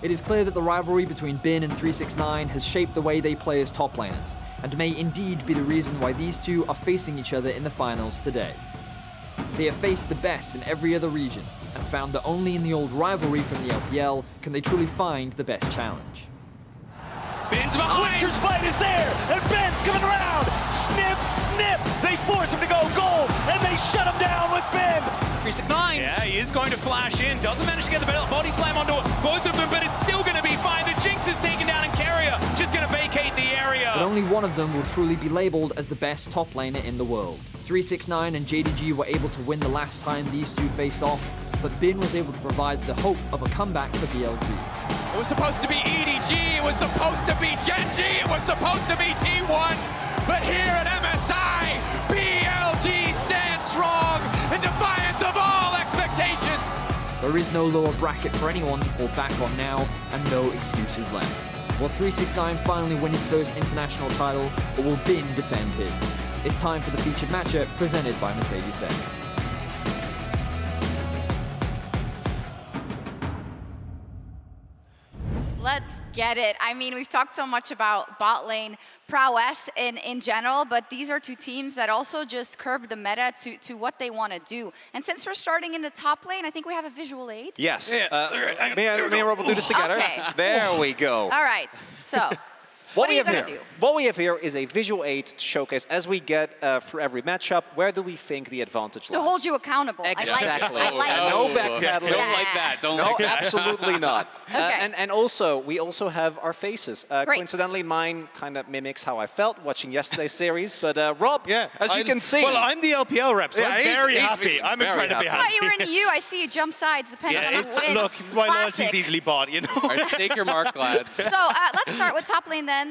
S1: It is clear that the rivalry between Bin and 369 has shaped the way they play as top laners, and may indeed be the reason why these two are facing each other in the finals today. They have faced the best in every other region, and found that only in the old rivalry from the LPL can they truly find the best challenge.
S16: Bin's behind! Winter's Bite is there, and Ben's coming around! Snip, snip! They force him to go gold, and they shut him down with Ben!
S6: 369. Yeah, he is going to flash in. Doesn't manage to get the body slam onto both of them, but it's still going to be fine. The Jinx is taken down, and Carrier just going to vacate the area.
S1: But only one of them will truly be labelled as the best top laner in the world. 369 and JDG were able to win the last time these two faced off, but Bin was able to provide the hope of a comeback for BLG.
S13: It was supposed to be EDG, it was supposed to be Genji, it was supposed to be T1, but here at MSI, BLG stands strong in defiance of all expectations.
S1: There is no lower bracket for anyone to fall back on now, and no excuses left. Will 369 finally win his first international title, or will Bin defend his? It's time for the featured matchup presented by Mercedes-Benz.
S9: Let's get it. I mean, we've talked so much about bot lane prowess in general, but these are two teams that also just curb the meta to what they want to do. And since we're starting in the top lane, I think we have a visual aid.
S10: Yes. Me and Rob will do this together.
S9: Okay.
S10: There we go.
S9: All right. So, what are you going to do?
S10: What we have here is a visual aid to showcase as we get through every matchup, where do we think the advantage lies?
S9: To hold you accountable.
S10: Exactly.
S9: I like it.
S10: No backpedaling.
S12: Don't like that. Don't like that.
S10: Absolutely not.
S9: Okay.
S10: And also, we also have our faces.
S9: Great.
S10: Coincidentally, mine kind of mimics how I felt watching yesterday's series. But Rob, as you can see.
S11: Well, I'm the LPL rep, so I'm very happy. I'm incredibly happy.
S9: I thought you were in EU. I see you jump sides depending on who wins.
S11: Look, my loyalty's easily bought, you know.
S12: All right, stake your mark, lads.
S9: So let's start with top lane then.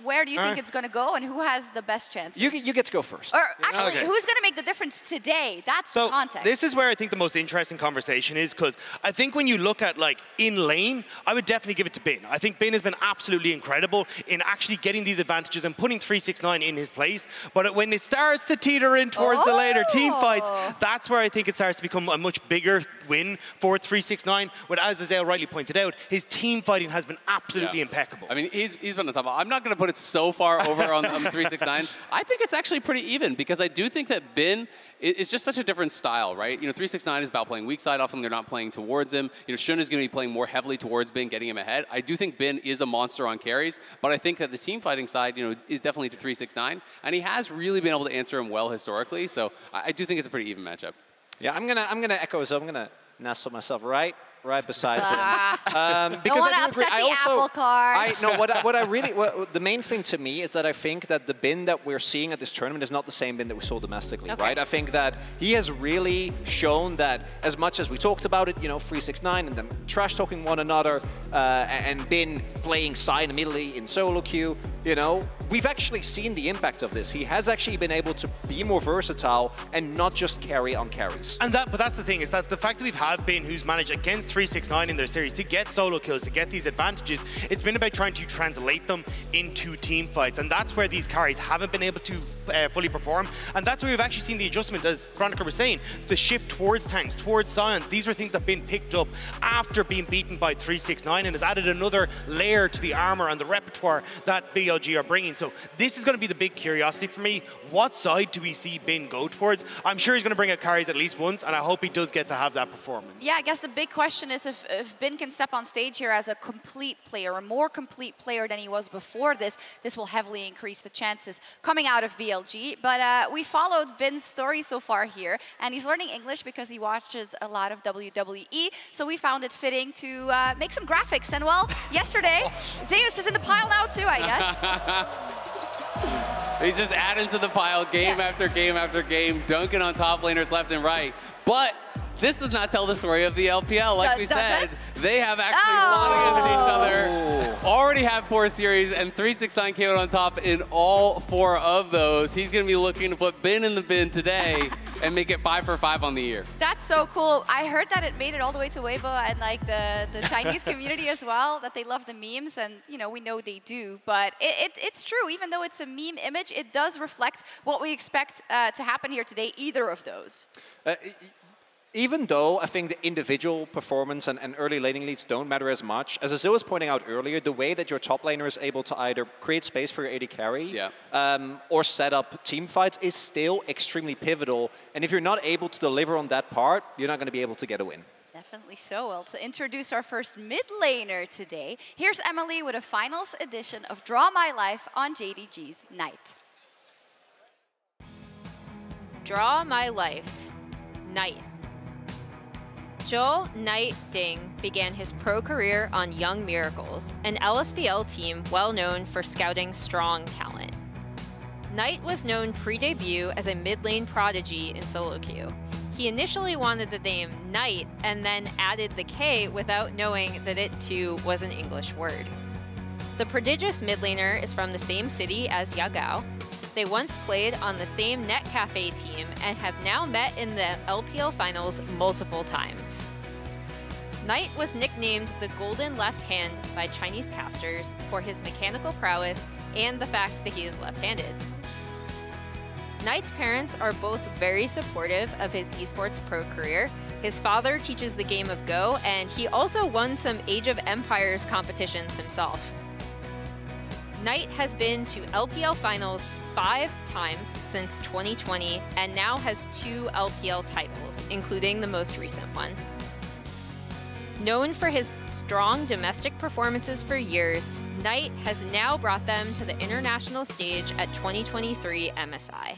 S9: Where do you think it's going to go, and who has the best chances?
S10: You get to go first.
S9: Or actually, who's going to make the difference today? That's the context.
S11: This is where I think the most interesting conversation is, because I think when you look at like in lane, I would definitely give it to Bin. I think Bin has been absolutely incredible in actually getting these advantages and putting 369 in his place. But when it starts to teeter in towards the later team fights, that's where I think it starts to become a much bigger win for 369. But as Azale rightly pointed out, his team fighting has been absolutely impeccable.
S12: I mean, he's been on top. I'm not going to put it so far over on 369. I think it's actually pretty even, because I do think that Bin is just such a different style, right? You know, 369 is about playing weak side. Often they're not playing towards him. You know, Shun is going to be playing more heavily towards Bin, getting him ahead. I do think Bin is a monster on carries, but I think that the team fighting side, you know, is definitely to 369, and he has really been able to answer him well historically. So I do think it's a pretty even matchup.
S10: Yeah, I'm gonna echo. So I'm gonna nestle myself right beside him.
S9: Because I do agree. I also,
S10: the main thing to me is that I think that the Bin that we're seeing at this tournament is not the same Bin that we saw domestically, right? I think that he has really shown that, as much as we talked about it, you know, 369 and them trash talking one another, and Bin playing side immediately in solo queue, you know, we've actually seen the impact of this. He has actually been able to be more versatile and not just carry on carries.
S11: And but that's the thing, is that the fact that we've had Bin who's managed against 369 in their series to get solo kills, to get these advantages, it's been about trying to translate them into team fights, and that's where these carries haven't been able to fully perform, and that's where we've actually seen the adjustment, as Chronicler was saying, the shift towards tanks, towards Scions. These are things that have been picked up after being beaten by 369 and has added another layer to the armor and the repertoire that BLG are bringing. So this is going to be the big curiosity for me. What side do we see Bin go towards? I'm sure he's going to bring out carries at least once, and I hope he does get to have that performance.
S9: Yeah, I guess the big question is if Bin can step on stage here as a complete player, a more complete player than he was before this will heavily increase the chances coming out of BLG. But we followed Bin's story so far here, and he's learning English because he watches a lot of WWE, so we found it fitting to make some graphics. And well, yesterday, Zeus is in the pile now too, I
S12: guess. He's just adding to the pile game after game after game, dunking on top laners left and right. But This does not tell the story of the LPL. Like we said, they have actually fought against each other. Already have 4 series, and 369 came out on top in all 4 of those. He's going to be looking to put Bin in the bin today and make it 5 for 5 on the year.
S9: That's so cool. I heard that it made it all the way to Weibo and like the Chinese community as well, that they love the memes, and you know, we know they do, but it's true. Even though it's a meme image, it does reflect what we expect to happen here today, either of those.
S10: Even though I think the individual performance and early laning leads don't matter as much, as Azil was pointing out earlier, the way that your top laner is able to either create space for your AD carry or set up team fights is still extremely pivotal. And if you're not able to deliver on that part, you're not going to be able to get a win.
S9: Definitely so. Well, to introduce our first mid laner today, here's Emily with a finals edition of Draw My Life on JDG's Night.
S5: Draw My Life, Night. Zhou Knight Ding began his pro career on Young Miracles, an LSBL team well known for scouting strong talent. Knight was known pre-debut as a mid-lane prodigy in solo queue. He initially wanted the name Knight and then added the K without knowing that it too was an English word. The prodigious mid laner is from the same city as Yagao. They once played on the same Net Cafe team and have now met in the LPL finals multiple times. Knight was nicknamed the Golden Left Hand by Chinese casters for his mechanical prowess and the fact that he is left-handed. Knight's parents are both very supportive of his esports pro career. His father teaches the game of Go, and he also won some Age of Empires competitions himself. Knight has been to LPL finals 5 times since 2020 and now has 2 LPL titles, including the most recent one. Known for his strong domestic performances for years, Knight has now brought them to the international stage at 2023 MSI.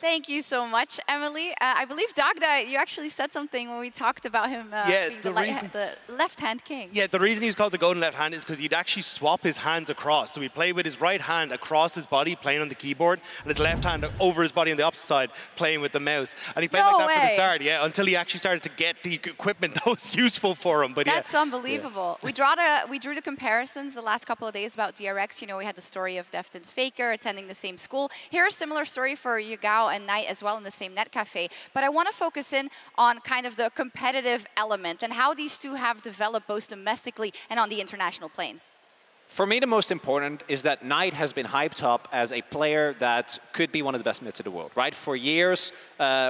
S9: Thank you so much, Emily. I believe, Dagda, you actually said something when we talked about him being the left-hand king.
S11: Yeah, the reason he was called the golden left hand is because he'd actually swap his hands across. So he'd play with his right hand across his body, playing on the keyboard, and his left hand over his body on the opposite side, playing with the mouse. And he played like that from the start, yeah, until he actually started to get the equipment that was useful for him. But
S9: that's unbelievable. Yeah. We drew the comparisons the last couple of days about DRX. You know, we had the story of Deft and FLICKR attending the same school. Here's a similar story for Yagao and Knight as well in the same Net Cafe. But I want to focus in on kind of the competitive element and how these two have developed both domestically and on the international plane.
S10: For me, the most important is that Knight has been hyped up as a player that could be one of the best mids in the world, right? For years,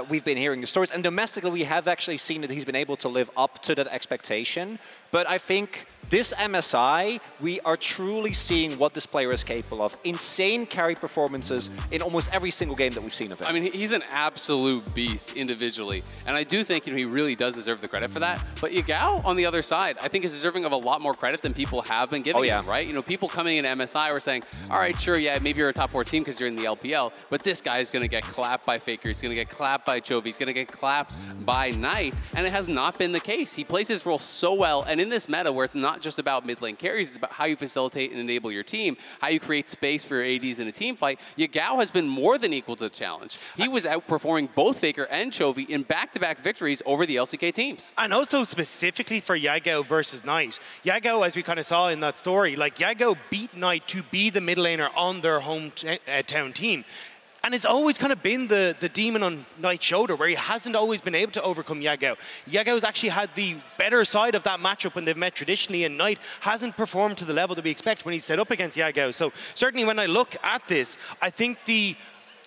S10: we've been hearing the stories, and domestically, we have actually seen that he's been able to live up to that expectation. But I think this MSI, we are truly seeing what this player is capable of. Insane carry performances in almost every single game that we've seen of him.
S12: I mean, he's an absolute beast individually. And I do think he really does deserve the credit for that. But Yagao, on the other side, I think is deserving of a lot more credit than people have been giving him, right? You know, people coming in MSI were saying, all right, sure, yeah, maybe you're a top 4 team because you're in the LPL, but this guy is going to get clapped by FLICKR, he's going to get clapped by Chovy, he's going to get clapped by Knight, and it has not been the case. He plays his role so well, and in this meta where it's not just about mid lane carries, it's about how you facilitate and enable your team, how you create space for your ADs in a team fight. Yagao has been more than equal to the challenge. He was outperforming both FLICKR and Chovy in back-to-back victories over the LCK teams.
S11: And also specifically for Yagao versus Knight. Yagao, as we kind of saw in that story, like Yagao beat Knight to be the mid laner on their hometown team. And it's always kind of been the demon on Knight's shoulder, where he hasn't always been able to overcome Yagao. Yagao's actually had the better side of that matchup when they've met traditionally, and Knight hasn't performed to the level that we expect when he's set up against Yagao. So certainly when I look at this, I think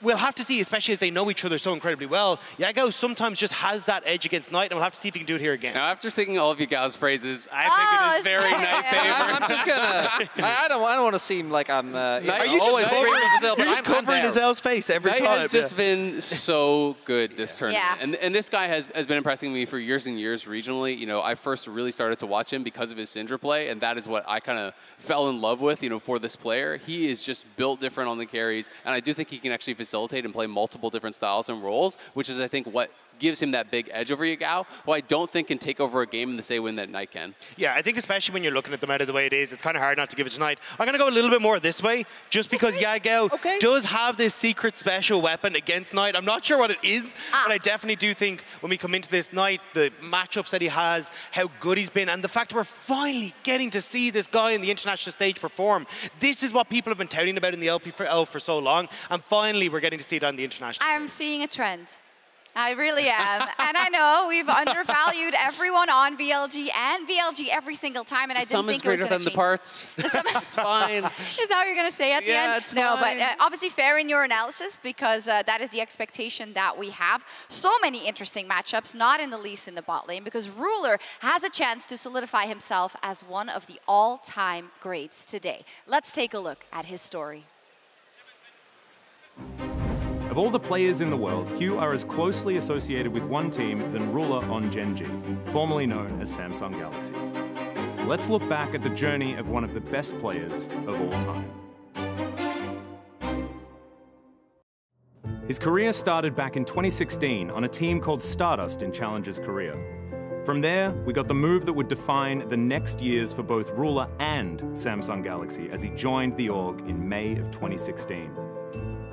S11: we'll have to see, especially as they know each other so incredibly well. Yagao sometimes just has that edge against Knight, and we'll have to see if he can do it here again.
S12: Now, after singing all of Yagao's praises, I think it is very Knight favorite.
S10: I'm just gonna. I don't want to seem like I'm.
S11: Are you just covering Azel's face every time?
S12: Knight has just been so good this tournament, and this guy has been impressing me for years and years regionally. You know, I first really started to watch him because of his Syndra play, and that is what I kind of fell in love with. You know, for this player, he is just built different on the carries, and I do think he can actually facilitate and play multiple different styles and roles, which is, I think, what gives him that big edge over Yagao, who I don't think can take over a game in the same way that Knight can.
S11: Yeah, I think especially when you're looking at the meta the way it is, it's kind of hard not to give it to Knight. I'm going to go a little bit more this way, just because Yagao does have this secret special weapon against Knight. I'm not sure what it is, but I definitely do think when we come into this Knight, the matchups that he has, how good he's been, and the fact we're finally getting to see this guy in the international stage perform. This is what people have been touting about in the LPL for so long, and finally we're getting to see it on the international
S9: I'm seeing a trend. I really am. And I know we've undervalued everyone on BLG and BLG every single time, and I didn't think it was going to change.
S12: The sum is greater than the parts. It's fine.
S9: Is that what you're going to say at the end?
S12: Yeah, it's fine.
S9: No, but obviously fair in your analysis, because that is the expectation that we have. So many interesting matchups, not in the least in the bot lane, because Ruler has a chance to solidify himself as one of the all-time greats today. Let's take a look at his story.
S7: Of all the players in the world, few are as closely associated with one team than Ruler on Gen G, formerly known as Samsung Galaxy. Let's look back at the journey of one of the best players of all time. His career started back in 2016 on a team called Stardust in Challengers Korea. From there, we got the move that would define the next years for both Ruler and Samsung Galaxy as he joined the org in May of 2016.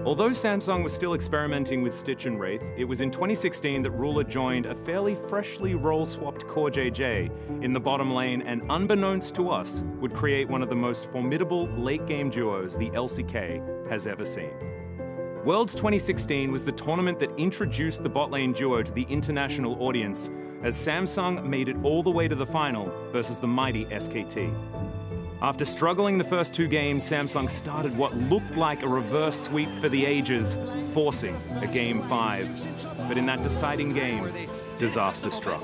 S7: Although Samsung was still experimenting with Stitch and Wraith, it was in 2016 that Ruler joined a fairly freshly role-swapped Core JJ in the bottom lane, and unbeknownst to us, would create one of the most formidable late-game duos the LCK has ever seen. Worlds 2016 was the tournament that introduced the bot lane duo to the international audience, as Samsung made it all the way to the final versus the mighty SKT. After struggling the first 2 games, Samsung started what looked like a reverse sweep for the ages, forcing a Game 5. But in that deciding game, disaster struck.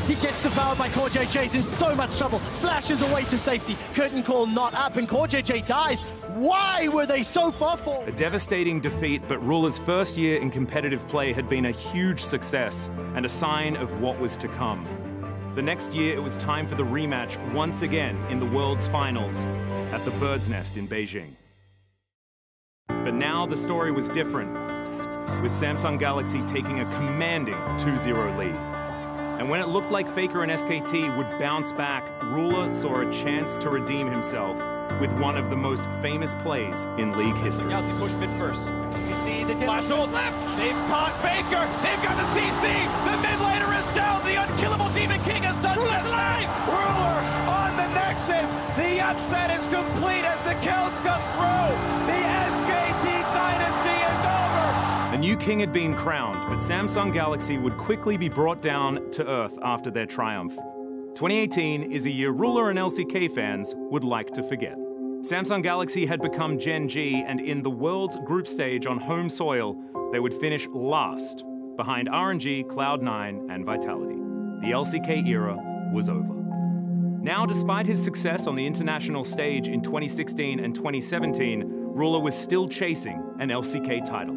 S18: He gets devoured by Core JJ, he's in so much trouble, flashes away to safety, curtain call not up, and Core JJ dies. Why were they so far forward?
S7: A devastating defeat, but Ruler's first year in competitive play had been a huge success and a sign of what was to come. The next year, it was time for the rematch once again in the World's Finals at the Bird's Nest in Beijing. But now the story was different, with Samsung Galaxy taking a commanding 2-0 lead. And when it looked like FLICKR and SKT would bounce back, Ruler saw a chance to redeem himself with one of the most famous plays in league history.
S6: Galaxy push mid first. Flash hold left. They've caught Faker. They've got the CC. The mid laner is down. The unkillable Demon King has done his line. Ruler on the Nexus. The upset is complete as the kills come through. The SKT dynasty is over.
S7: The new king had been crowned, but Samsung Galaxy would quickly be brought down to earth after their triumph. 2018 is a year Ruler and LCK fans would like to forget. Samsung Galaxy had become Gen G, and in the world's group stage on home soil, they would finish last, behind RNG, Cloud9, and Vitality. The LCK era was over. Now, despite his success on the international stage in 2016 and 2017, Ruler was still chasing an LCK title.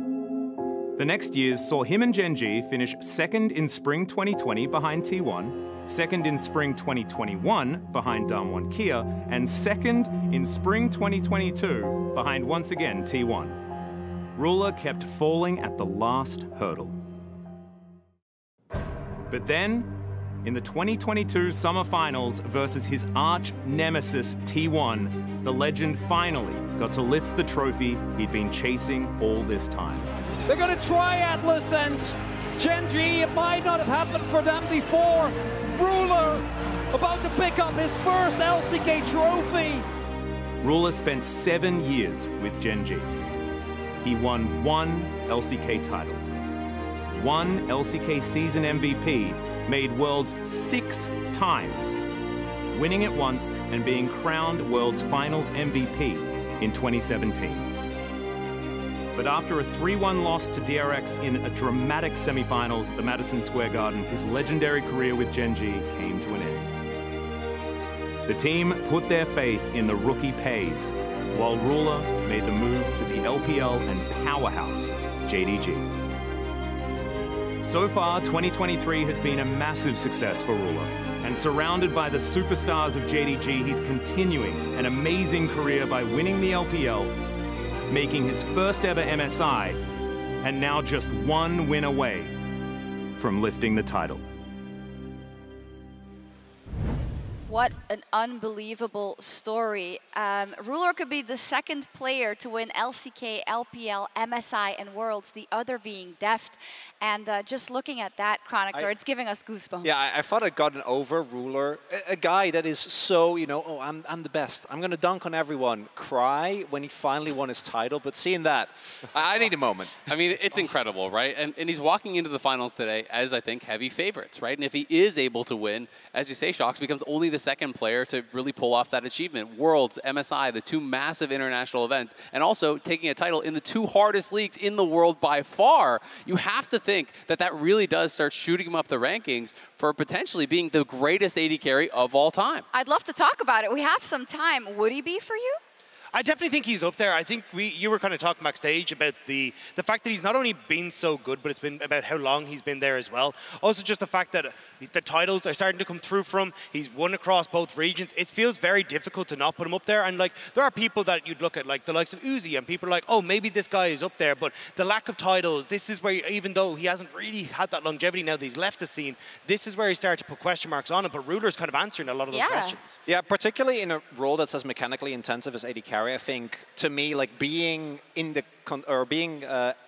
S7: The next years saw him and Gen G finish second in Spring 2020 behind T1, second in Spring 2021 behind Damwon Kia, and second in Spring 2022 behind once again T1. Ruler kept falling at the last hurdle. But then, in the 2022 Summer Finals versus his arch nemesis T1, the legend finally got to lift the trophy he'd been chasing all this time.
S22: They're going to try Atlas and Gen G. It might not have happened for them before. Ruler about to pick up his first LCK trophy.
S7: Ruler spent 7 years with Gen G. He won 1 LCK title, 1 LCK season MVP, made Worlds 6 times, winning it once and being crowned Worlds Finals MVP in 2017. But after a 3-1 loss to DRX in a dramatic semifinals at the Madison Square Garden, his legendary career with Gen G came to an end. The team put their faith in the rookie Pays, while Ruler made the move to the LPL and powerhouse JDG. So far, 2023 has been a massive success for Ruler, and surrounded by the superstars of JDG, he's continuing an amazing career by winning the LPL, making his first ever MSI, and now just one win away from lifting the title.
S9: What an unbelievable story. Ruler could be the second player to win LCK, LPL, MSI, and Worlds, the other being Deft. And just looking at that, Chronicler, it's giving us goosebumps.
S10: Yeah, I thought I'd gotten over Ruler. A guy that is so, you know, oh, I'm the best. I'm going to dunk on everyone. Cry when he finally won his title. But seeing that, I need a moment.
S12: I mean, it's incredible, right? And he's walking into the finals today as, I think, heavy favorites, right? And if he is able to win, as you say, Shox becomes only the second player to really pull off that achievement. Worlds, MSI, the two massive international events, and also taking a title in the two hardest leagues in the world by far. You have to think that that really does start shooting him up the rankings for potentially being the greatest AD carry of all time.
S9: I'd love to talk about it. We have some time. Would he be for you?
S11: I definitely think he's up there. I think you were kind of talking backstage about the fact that he's not only been so good, but it's been about how long he's been there as well. Also just the fact that the titles are starting to come through from. He's won across both regions. It feels very difficult to not put him up there. And like there are people that you'd look at, like the likes of Uzi, and people are like, oh, maybe this guy is up there. But the lack of titles, this is where, even though he hasn't really had that longevity now that he's left the scene, this is where he started to put question marks on it. But Ruler's kind of answering a lot of those questions.
S10: Yeah, particularly in a role that's as mechanically intensive as AD carry. I think, to me, like being in the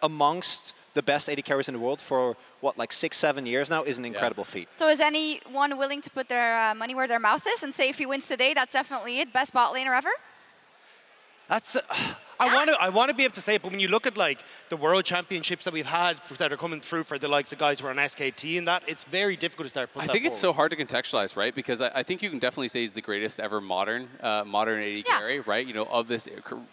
S10: amongst the best AD carries in the world for what, like 6-7 years now is an incredible feat.
S9: So is anyone willing to put their money where their mouth is and say if he wins today, that's definitely it, best bot laner ever?
S11: That's I want to be able to say it, but when you look at like the world championships that we've had that are coming through for the likes of guys who are on SKT and that, it's very difficult to start putting that
S12: I think it's
S11: forward.
S12: so hard to contextualize, right? Because I think you can definitely say he's the greatest ever modern AD carry, right? You know, of this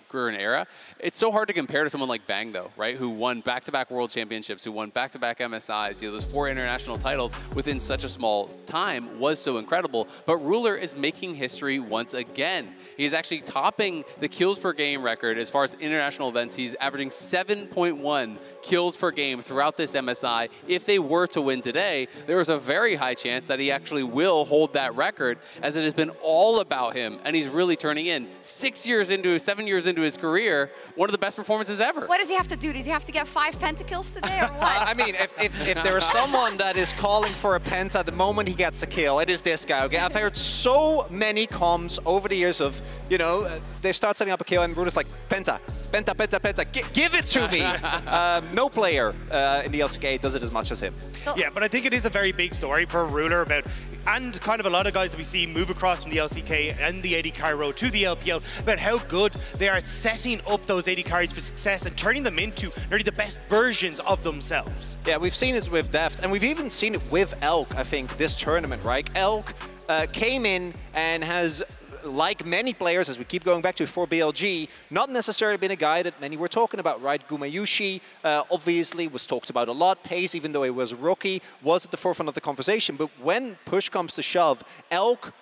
S12: current era. It's so hard to compare to someone like Bang, though, right? Who won back-to-back world championships, who won back-to-back MSIs. You know, those 4 international titles within such a small time was so incredible. But Ruler is making history once again. He's actually topping the kills per game record as far as international events. He's averaging 7.1 kills per game throughout this MSI. If they were to win today, there is a very high chance that he actually will hold that record, as it has been all about him, and he's really turning in 7 years into his career, one of the best performances ever.
S9: What does he have to do? Does he have to get 5 pentakills today or what?
S10: I mean, if there is someone that is calling for a penta the moment he gets a kill, it is this guy. Okay, I've heard so many comms over the years of, you know, they start setting up a kill and Ruler's like, penta, penta, penta, penta, give it to me. No player in the LCK does it as much as him.
S11: Yeah, but I think it is a very big story for Ruler about, and kind of a lot of guys that we see move across from the LCK and the AD carry road to the LPL, about how good they are at setting up those AD carries for success and turning them into nearly the best versions of themselves.
S10: Yeah, we've seen it with Deft, and we've even seen it with Elk, I think, this tournament, right? Elk came in and has, like many players, as we keep going back to for BLG, not necessarily been a guy that many were talking about, right? Gumayushi obviously was talked about a lot. Pace, even though he was a rookie, was at the forefront of the conversation. But when push comes to shove, Elk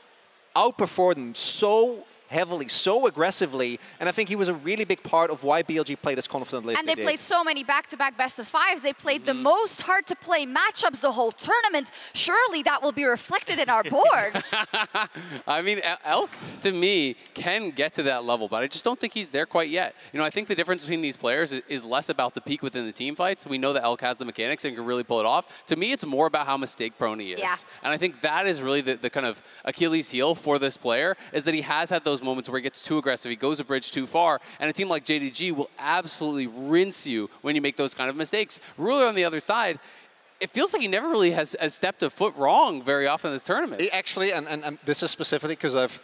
S10: outperformed him so heavily, so aggressively, and I think he was a really big part of why BLG played as confidently as
S9: they played so many back-to-back best-of-5s. They played the most hard-to-play matchups the whole tournament. Surely that will be reflected in our board.
S12: I mean, Elk, to me, can get to that level, but I just don't think he's there quite yet. You know, I think the difference between these players is less about the peak within the team fights. We know that Elk has the mechanics and can really pull it off. To me, it's more about how mistake-prone he is.
S9: Yeah.
S12: And I think that is really the kind of Achilles heel for this player, is that he has had those moments where he gets too aggressive, he goes a bridge too far, and a team like JDG will absolutely rinse you when you make those kind of mistakes. Ruler on the other side, it feels like he never really has stepped a foot wrong very often in this tournament.
S10: He actually, and this is specifically because I've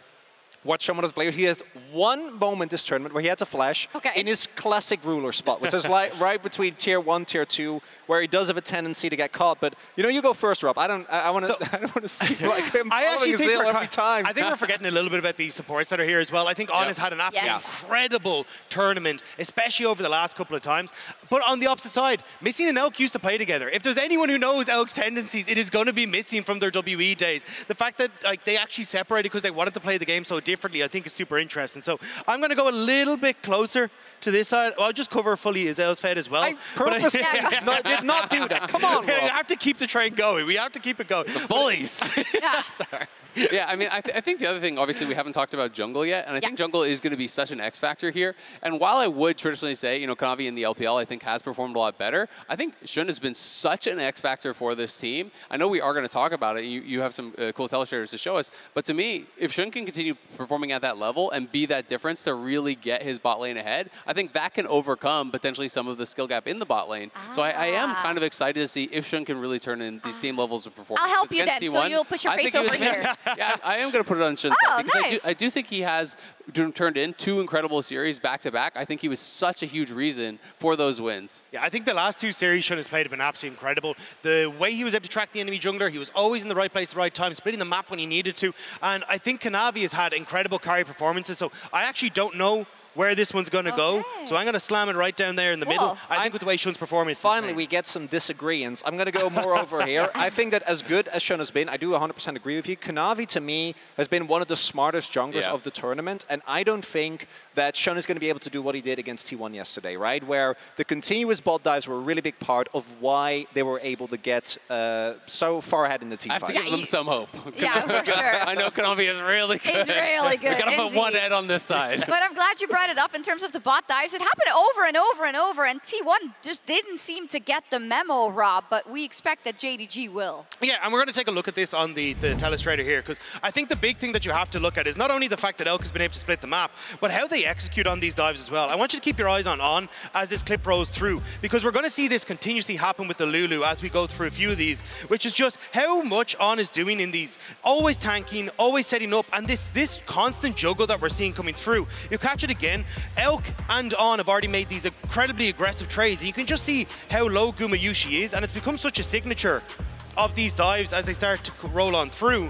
S10: watched some of those players, he has one moment this tournament where he had to flash in his classic Ruler spot, which is like right between tier 1, tier 2, where he does have a tendency to get caught. But you know, you go first, Rob. I don't want to see like him following his ill every time.
S11: I think we're forgetting a little bit about these supports that are here as well. I think Honest had an absolutely incredible tournament, especially over the last couple of times. But on the opposite side, Missing and Elk used to play together. If there's anyone who knows Elk's tendencies, it is going to be Missing from their WE days. The fact that like they actually separated because they wanted to play the game so differently, I think is super interesting. So I'm going to go a little bit closer to this side. I'll just cover fully Azel's Fed as well.
S10: I purposely did not do that. Come on,
S11: We have to keep the train going. We have to keep it going.
S12: The bullies.
S9: Yeah.
S11: Sorry.
S12: Yeah, I mean, I think the other thing, obviously, we haven't talked about jungle yet, and I think jungle is going to be such an X factor here. And while I would traditionally say, you know, Kanavi in the LPL, I think, has performed a lot better, I think Shun has been such an X factor for this team. I know we are going to talk about it. You have some cool telestrators to show us, but to me, if Shun can continue performing at that level and be that difference to really get his bot lane ahead, I think that can overcome potentially some of the skill gap in the bot lane. So I am kind of excited to see if Shun can really turn in these same levels of performance.
S9: I'll help you then, so you'll push your face over here.
S12: Yeah, I am going to put it on Shun's side because I do think he has turned in 2 incredible series back-to-back. I think he was such a huge reason for those wins.
S11: Yeah, I think the last 2 series Shun has played have been absolutely incredible. The way he was able to track the enemy jungler, he was always in the right place at the right time, splitting the map when he needed to. And I think Kanavi has had incredible carry performances, so I actually don't know where this one's going to go. So I'm going to slam it right down there in the middle. I think with the way Shun's performing, it's
S10: finally we get some disagreements. I'm going to go more over here. I think that as good as Shun has been, I do 100% agree with you. Kanavi, to me, has been one of the smartest junglers of the tournament, and I don't think that Shun is going to be able to do what he did against T1 yesterday, right? Where the continuous bot dives were a really big part of why they were able to get so far ahead in the team
S12: I have
S10: fight.
S12: to give them some hope.
S9: Yeah, for sure.
S12: I know Kanavi is really good.
S9: He's really good.
S12: We got to put one head on this side.
S9: But I'm glad you brought it up in terms of the bot dives. It happened over and over and over, and T1 just didn't seem to get the memo, Rob, but we expect that JDG will.
S11: Yeah, and we're going to take a look at this on the telestrator here, because I think the big thing that you have to look at is not only the fact that Elk has been able to split the map, but how they execute on these dives as well. I want you to keep your eyes on as this clip rolls through, because we're going to see this continuously happen with the Lulu as we go through a few of these, which is just how much On is doing in these. Always tanking, always setting up, and this constant juggle that we're seeing coming through. You catch it again, Elk and On have already made these incredibly aggressive trades. And you can just see how low Gumayushi is, and it's become such a signature of these dives as they start to roll on through,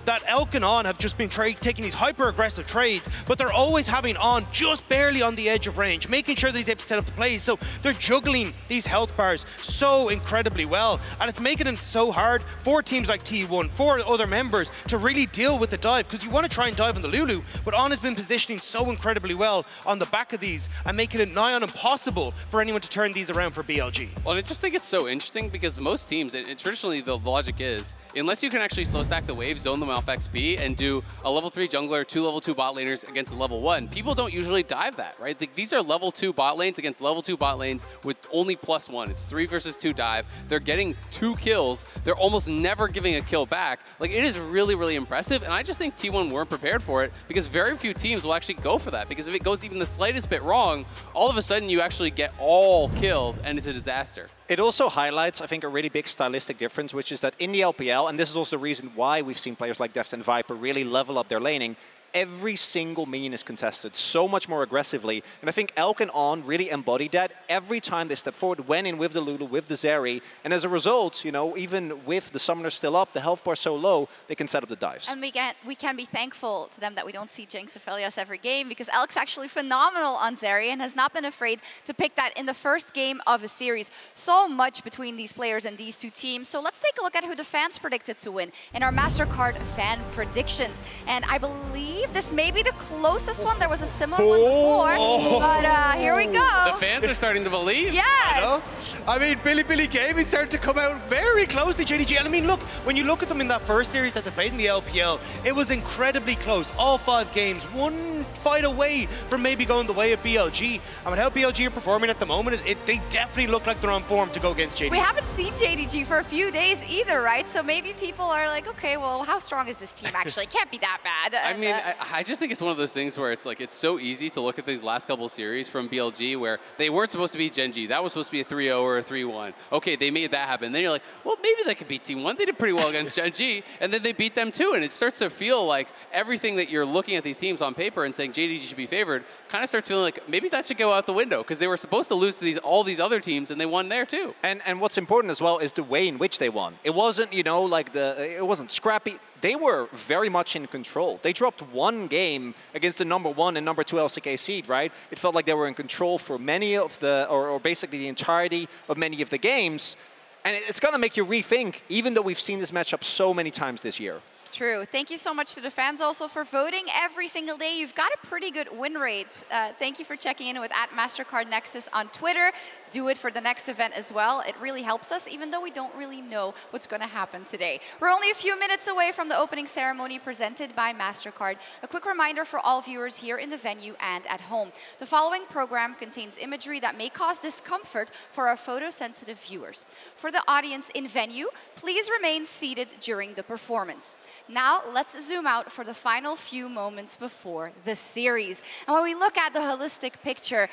S11: that Elk and On have just been taking these hyper-aggressive trades, but they're always having On just barely on the edge of range, making sure that he's able to set up the plays. So they're juggling these health bars so incredibly well, and it's making it so hard for teams like T1, for other members, to really deal with the dive, because you want to try and dive on the Lulu, but On has been positioning so incredibly well on the back of these and making it nigh on impossible for anyone to turn these around for BLG.
S12: Well, I just think it's so interesting because most teams, traditionally the logic is, unless you can actually slow stack the waves, zone them off XP, and do a level 3 jungler, 2 level 2 bot laners against a level 1, people don't usually dive that, right? These are level 2 bot lanes against level 2 bot lanes with only +1. It's 3 versus 2 dive. They're getting 2 kills. They're almost never giving a kill back. Like, it is really, really impressive, and I just think T1 weren't prepared for it because very few teams will actually go for that, because if it goes even the slightest bit wrong, all of a sudden you actually get all killed, and it's a disaster.
S10: It also highlights, I think, a really big stylistic difference, which is that in the LPL, and this is also the reason why we've seen players like Deft and Viper really level up their laning, every single minion is contested so much more aggressively. And I think Elk and On really embodied that every time they step forward, went in with the Lulu, with the Zeri. And as a result, you know, even with the summoners still up, the health bar so low, they can set up the dives.
S9: And we can be thankful to them that we don't see Jinx Aphelios every game, because Elk's actually phenomenal on Zeri and has not been afraid to pick that in the first game of a series. So much between these players and these two teams. So let's take a look at who the fans predicted to win in our MasterCard fan predictions. And I believe this may be the closest one. There was a similar one before, but here we go.
S12: The fans are starting to believe.
S9: Yes.
S11: I mean, Billy Gaming started to come out very close to JDG. And I mean, look, when you look at them in that first series that they played in the LPL, it was incredibly close. All 5 games, one fight away from maybe going the way of BLG. And with how BLG are performing at the moment, they definitely look like they're on form to go against JDG.
S9: We haven't seen JDG for a few days either, right? So maybe people are like, okay, well, how strong is this team actually? It can't be that bad.
S12: I mean, I just think it's one of those things where it's like, it's so easy to look at these last couple series from BLG where they weren't supposed to beat Gen G. That was supposed to be a 3-0 or a 3-1. Okay, they made that happen. Then you're like, well, maybe they could beat Team 1. They did pretty well against Gen G, and then they beat them too. And it starts to feel like everything that you're looking at these teams on paper and saying JDG should be favored kind of starts feeling like maybe that should go out the window, because they were supposed to lose to all these other teams, and they won there too.
S10: And what's important as well is the way in which they won. It wasn't, you know, like it wasn't scrappy. They were very much in control. They dropped one game against the #1 and #2 LCK seed, right? It felt like they were in control for many of or basically the entirety of many of the games. And it's going to make you rethink, even though we've seen this matchup so many times this year.
S9: True. Thank you so much to the fans also for voting every single day. You've got a pretty good win rate. Thank you for checking in with @MastercardNexus on Twitter. Do it for the next event as well. It really helps us, even though we don't really know what's going to happen today. We're only a few minutes away from the opening ceremony presented by MasterCard. A quick reminder for all viewers here in the venue and at home. The following program contains imagery that may cause discomfort for our photosensitive viewers. For the audience in venue, please remain seated during the performance. Now, let's zoom out for the final few moments before the series. And when we look at the holistic picture,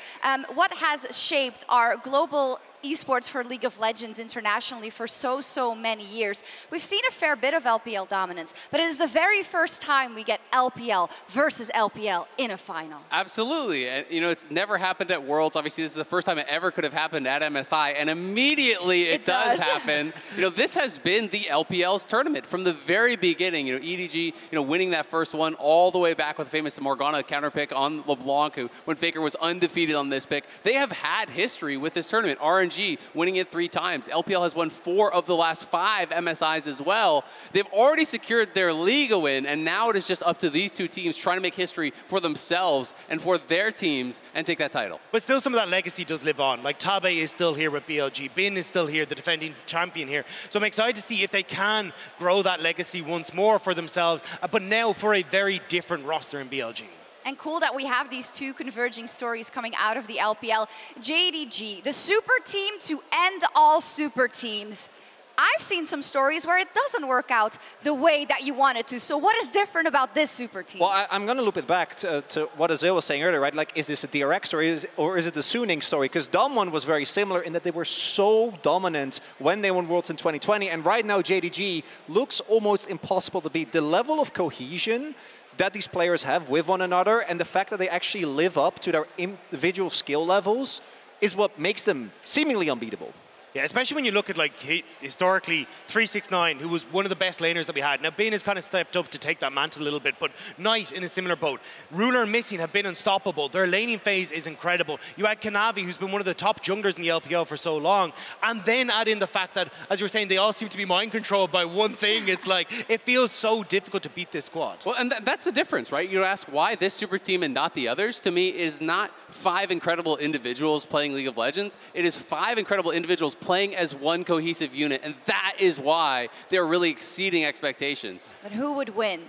S9: what has shaped our global esports for League of Legends internationally for so many years. We've seen a fair bit of LPL dominance, but it is the very first time we get LPL versus LPL in a final.
S12: Absolutely, and you know, it's never happened at Worlds. Obviously, this is the first time it ever could have happened at MSI, and immediately it does happen. You know, this has been the LPL's tournament from the very beginning. You know, EDG, you know, winning that first one all the way back with the famous Morgana counterpick on LeBlanc, who, when FLICKR was undefeated on this pick. They have had history with this tournament. RNG winning it 3 times. LPL has won 4 of the last 5 MSIs as well. They've already secured their Liga win, and now it is just up to these 2 teams trying to make history for themselves and for their teams and take that title.
S11: But still, some of that legacy does live on. Like, Tabe is still here with BLG. Bin is still here, the defending champion here. So I'm excited to see if they can grow that legacy once more for themselves, but now for a very different roster in BLG.
S9: And cool that we have these 2 converging stories coming out of the LPL. JDG, the super team to end all super teams. I've seen some stories where it doesn't work out the way that you want it to. So what is different about this super team?
S10: Well, I'm going to loop it back to what Azil was saying earlier, right? Like, is this a DRX story or is it the Suning story? Because Dom1 was very similar in that they were so dominant when they won Worlds in 2020. And right now, JDG looks almost impossible to beat. The level of cohesion that these players have with one another and the fact that they actually live up to their individual skill levels is what makes them seemingly unbeatable.
S11: Yeah, especially when you look at, like, historically, 369, who was one of the best laners that we had. Now, Bin has kind of stepped up to take that mantle a little bit, but Knight in a similar boat. Ruler and Missing have been unstoppable. Their laning phase is incredible. You had Kanavi, who's been one of the top junglers in the LPL for so long, and then add in the fact that, as you were saying, they all seem to be mind controlled by one thing. It's like, it feels so difficult to beat this squad.
S12: Well, and that's the difference, right? You ask why this super team and not the others, to me, is not 5 incredible individuals playing League of Legends. It is 5 incredible individuals playing as one cohesive unit, and that is why they're really exceeding expectations.
S9: But who would win?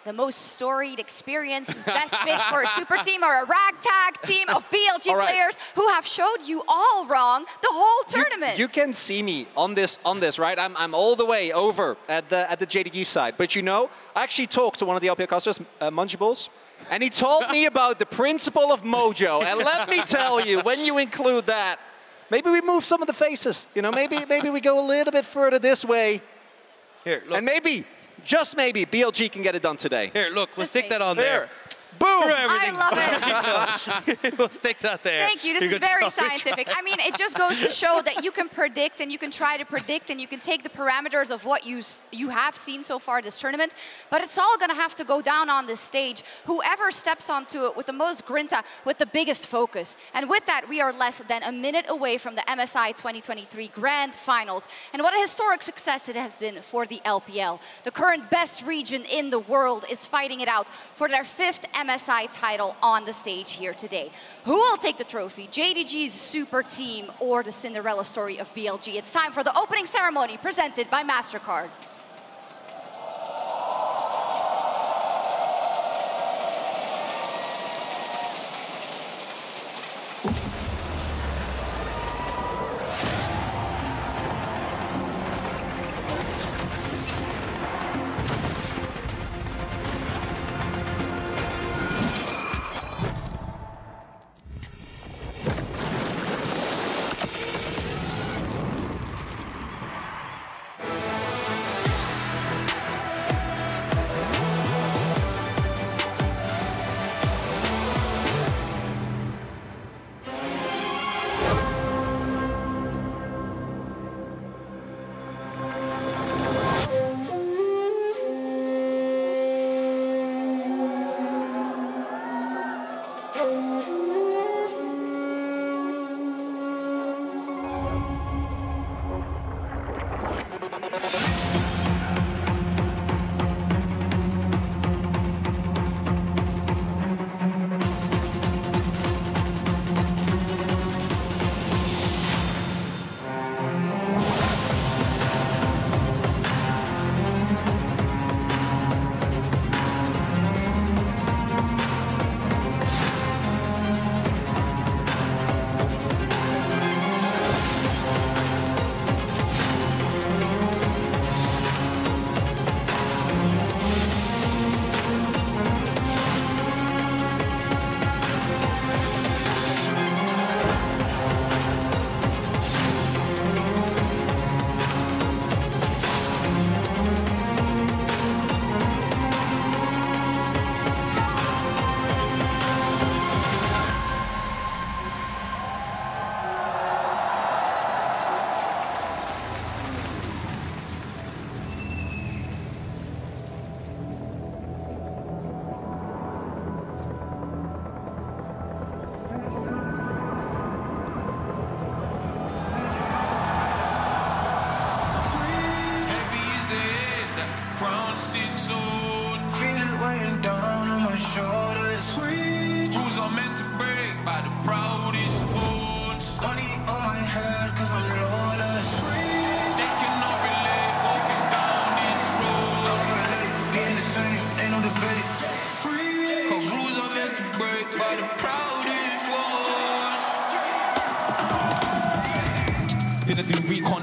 S9: The most storied, experienced, best fit for a super team or a ragtag team of BLG players who have showed you all wrong the whole tournament?
S10: You can see me on this, right? I'm all the way over at the JDG side. But you know, I actually talked to one of the LPL casters, Munchables, and he told me about the principle of mojo. And let me tell you, when you include that, maybe we move some of the faces. You know, maybe we go a little bit further this way.
S11: Here, look.
S10: And maybe, just maybe, BLG can get it done today.
S11: Here, look, we'll stick that on there.
S10: Boom!
S9: I love
S11: it. We'll stick that there.
S9: Thank you. This is very scientific. I mean, it just goes to show that you can predict and you can try to predict and you can take the parameters of what you have seen so far this tournament, but it's all going to have to go down on this stage. Whoever steps onto it with the most grinta, with the biggest focus. And with that, we are less than a minute away from the MSI 2023 Grand Finals. And what a historic success it has been for the LPL. The current best region in the world is fighting it out for their 5th MSI title on the stage here today. Who will take the trophy? JDG's super team or the Cinderella story of BLG? It's time for the opening ceremony presented by MasterCard.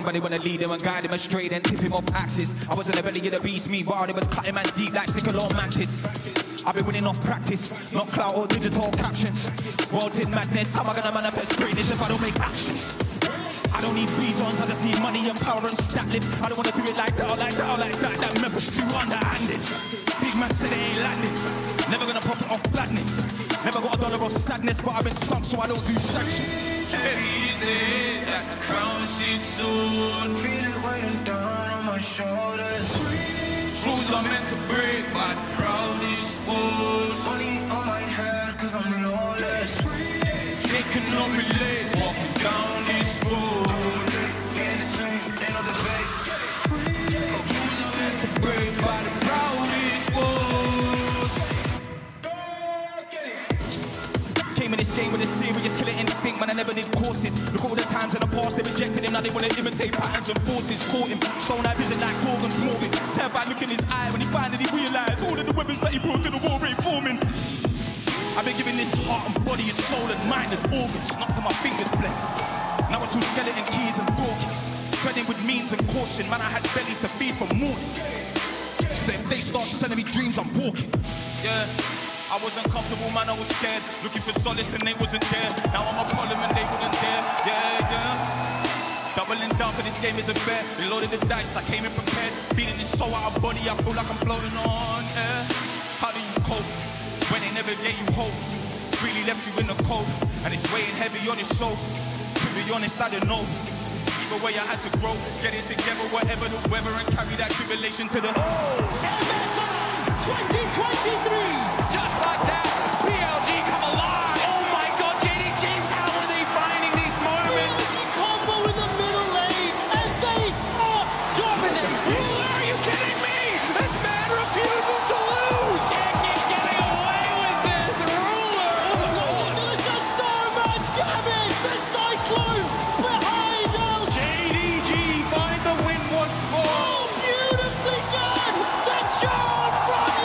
S2: Everybody wanna lead him and guide him astray, then tip him off axis. I was in the belly of the beast, meanwhile it was cutting man deep like sickle or mantis. I've been winning off practice, not clout or digital captions. World's in madness, how am I gonna manifest greatness if I don't make actions? I don't need reasons, I just need money and power and stat lift. I don't wanna do it like that or like that or like that, that method's too underhanded. Big man said it ain't landing, never gonna profit off badness. Never got a dollar of sadness, but I've been sunk so I don't do sanctions.
S3: Everything that the crown sees soon. Feel it weighing down on my shoulders. Rules are meant to break, but proudest wood. Money on my head, cause I'm lawless. They cannot relate, walking down this road. Getting the same, ain't no debate. Rules are meant to break, by the proudest wood.
S2: Came in this game with a serious killer instinct, man, I never did courses. Look at all the times in the past they rejected him, now they wanna imitate patterns and forces. Caught him, stone eye vision like Gorgon's moving. Terrified look in his eye when he finally realised all of the weapons that he brought to the war ain't forming. I've been giving this heart and body and soul and mind and organs, not to my fingers bled. Now it's all skeleton keys and brokies. Treading with means and caution, man, I had bellies to feed for morning. So if they start sending me dreams, I'm walking. Yeah. I wasn't comfortable, man, I was scared. Looking for solace and they wasn't there. Now I'm a problem and they wouldn't dare. Yeah, yeah. Doubling down for this game isn't fair. They loaded the dice, I came in prepared. Beating this soul out of body, I feel like I'm floating on air. How do you cope when they never gave you hope? Really left you in the cold, and it's weighing heavy on your soul. To be honest, I don't know. Either way I had to grow, get it together, whatever the weather, and carry that tribulation to the...
S3: MSI 2023!
S13: Just like that, BLG come alive!
S3: Oh my god, JDG, how are they finding these moments?
S18: BLG combo in the middle lane, and they are dominating!
S3: Are you kidding me? This man refuses to lose!
S13: Can't keep getting away with this, Ruler!
S18: There's got so much damage! The Cyclone behind them!
S6: JDG find the win once more!
S18: Oh, beautifully done! The charm from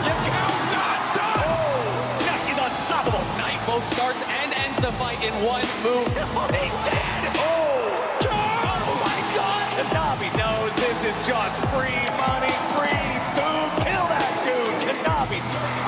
S13: Yakau's not done!
S6: Oh, now he's unstoppable!
S13: Knight both starts and ends the fight in one move.
S6: He's dead! Oh! Oh my god! Kanabi knows this is just free money, free food! Kill that dude! Kanabi!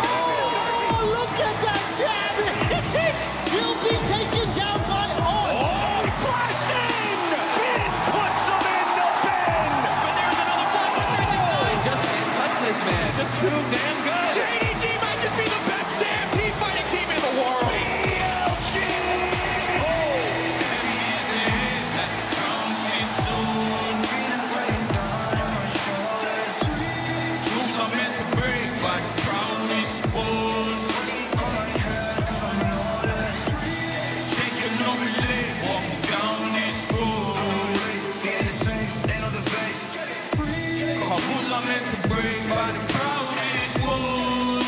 S18: Oh, look at that damage! He'll be taken down by all!
S6: Oh, he flashed in! Ben puts him in the bin!
S13: But there's another fight with 369! Just can't touch this man. Just too damn good. JDG might just be the best damn team fighting team in the world.
S3: BLG!
S2: Rules are meant to break, but proudest wood. They cannot relate, walking down this road. Rules are meant to break, by the proudest wood.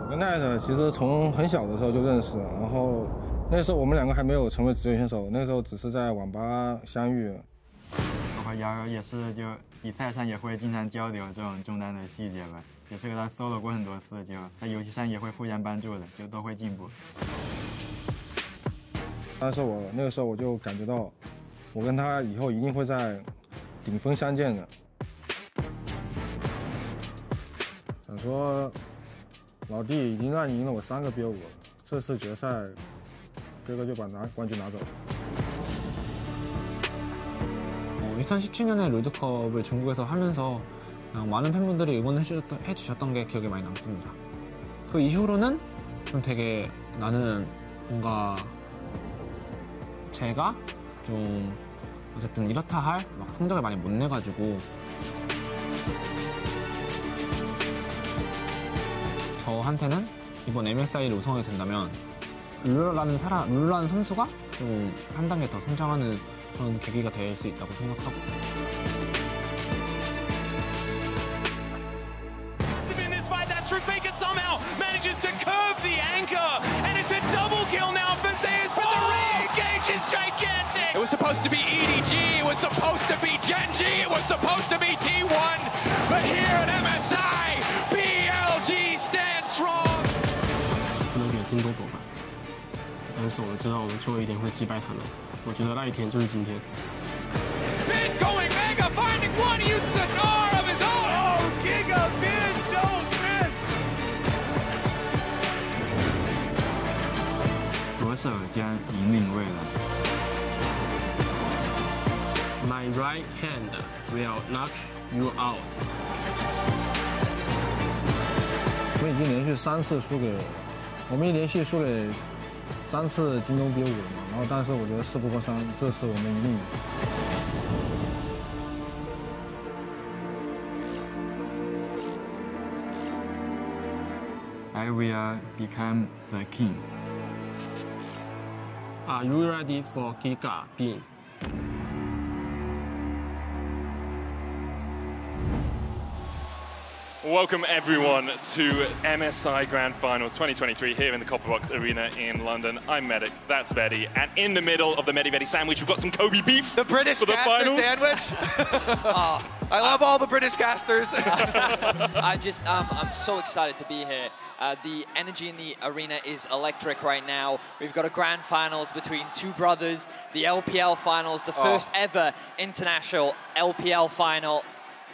S4: 跟奈特其实从很小的时候就认识了，然后那时候我们两个还没有成为职业选手，那时候只是在网吧相遇。
S23: 我和瑶瑶也是，就比赛上也会经常交流这种中单的细节吧，也是给他搜了过很多次，就在游戏上也会互相帮助的，就都会进步。
S4: 但是那个时候我就感觉到，我跟他以后一定会在顶峰相见的。想说，老弟已經讓你贏了我3個 BO5了，這次決賽，哥哥就把冠軍拿走了。
S8: 2017년에 롤드컵을 중국에서 하면서 많은 팬분들이 응원을 해주셨던 게 기억에 많이 남습니다. 그 이후로는 좀 되게 나는 뭔가 제가 좀 어쨌든 이렇다 할 막 성적을 많이 못 내가지고 저한테는 이번 MSI를 우승하게 된다면 룰러라는 선수가 좀 한 단계 더 성장하는 그런 계기가 될 수 있다고 생각하고.
S6: In this fight, that's Rafika somehow manages to curve the anchor, and it's a double kill now for Zeus, but the re-engage is gigantic. It was
S13: supposed to be EDG, it was supposed to be Gen G, it was supposed to be T1, but here at MSI, BLG stands strong.
S14: 可能有点争夺狗吧，但是我们知道我们最后一天会击败他们。我觉得那一天就是今天。
S13: Bin going mega, finding one, he uses an R of his own.
S6: Oh, Giga Bin, don't miss.
S23: 左手将引领未来。
S14: My right hand will knock you out。
S4: 我们已经连续3次输给，我们连续输给3次京东 B5了嘛，然后但是我觉得4不过3，这次我们一定赢。
S23: I will become the king.
S14: Are you ready for Giga Bin?
S15: Welcome everyone to MSI Grand Finals 2023 here in the Copperbox Arena in London. I'm Medic, that's Betty, and in the middle of the Medi sandwich, we've got some Kobe beef.
S17: The British
S15: for the
S17: caster
S15: finals.
S17: sandwich. I love all the British casters.
S1: I'm so excited to be here. The energy in the arena is electric right now. We've got a grand finals between two brothers, the LPL finals, the first ever international LPL final.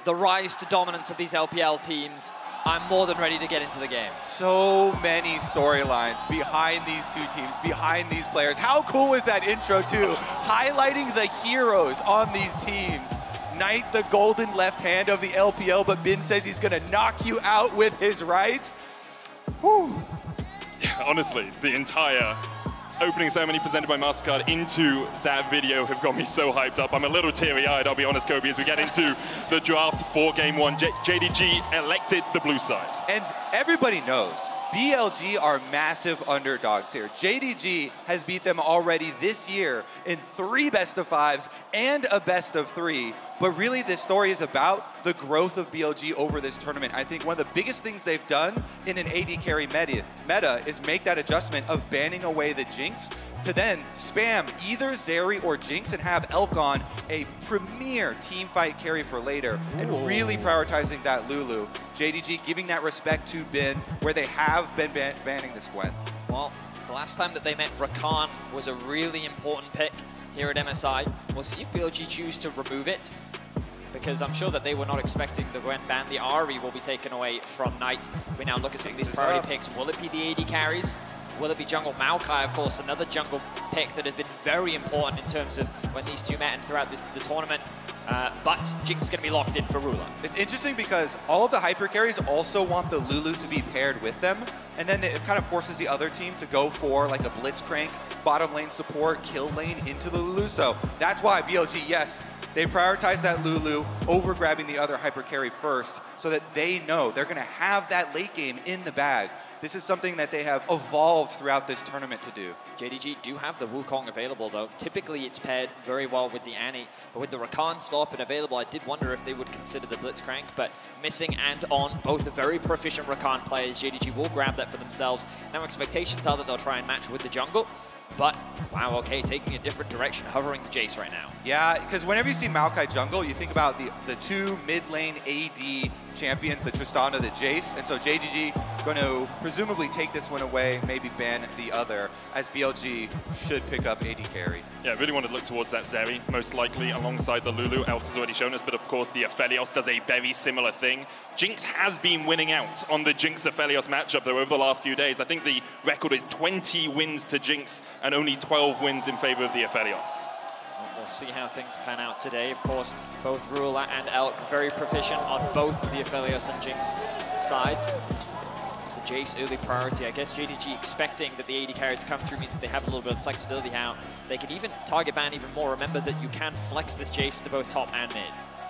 S1: The rise to dominance of these LPL teams. I'm more than ready to get into the game.
S17: So many storylines behind these two teams, behind these players. How cool was that intro too? Highlighting the heroes on these teams. Knight, the golden left hand of the LPL, but Bin says he's gonna knock you out with his right. Whew.
S15: Yeah, honestly, the entire opening ceremony presented by MasterCard into that video have got me so hyped up. I'm a little teary-eyed, I'll be honest, Kobe, as we get into the draft for Game 1. JDG elected the blue side.
S17: And everybody knows, BLG are massive underdogs here. JDG has beat them already this year in 3 best-of-5s and a best-of-3. But really, this story is about the growth of BLG over this tournament. I think one of the biggest things they've done in an AD carry meta is make that adjustment of banning away the Jinx to then spam either Zeri or Jinx and have Elkon a premier team fight carry for later, and really prioritizing that Lulu. JDG giving that respect to Bin, where they have been banning this Gwen.
S1: Well, the last time that they met, Rakan was a really important pick here at MSI. We'll see if BLG choose to remove it, because I'm sure that they were not expecting the Gwen ban. The Ahri will be taken away from Knight. We now look at some of these priority picks. Will it be the AD carries? Will it be jungle? Maokai, of course, another jungle pick that has been very important in terms of when these two met and throughout the tournament. But Jinx is going to be locked in for Ruler.
S17: It's interesting because all of the hyper carries also want the Lulu to be paired with them, and then it kind of forces the other team to go for like a Blitzcrank, bottom lane support, kill lane into the Lulu. So that's why BLG, yes, they prioritize that Lulu over grabbing the other hyper carry first, so that they know they're going to have that late game in the bag. This is something that they have evolved throughout this tournament to do.
S1: JDG do have the Wukong available, though. Typically, it's paired very well with the Annie, but with the Rakan stop and available, I did wonder if they would consider the Blitzcrank, but missing and on, both are very proficient Rakan players. JDG will grab that for themselves. Now, expectations are that they'll try and match with the jungle, but wow, okay, taking a different direction, hovering the Jace right now.
S17: Yeah, because whenever you see Maokai jungle, you think about the 2 mid lane AD champions, the Tristana, the Jace, and so JDG going to presumably take this one away, maybe ban the other, as BLG should pick up AD carry.
S15: Yeah, I really want to look towards that Zeri, most likely alongside the Lulu. Elk has already shown us, but of course the Aphelios does a very similar thing. Jinx has been winning out on the Jinx-Aphelios matchup, though, over the last few days. I think the record is 20 wins to Jinx and only 12 wins in favor of the Aphelios.
S1: We'll see how things pan out today. Of course, both Ruler and Elk very proficient on both of the Aphelios and Jinx sides. The Jace early priority. I guess JDG expecting that the AD carry to come through means that they have a little bit of flexibility how they can even target ban even more. Remember that you can flex this Jace to both top and mid.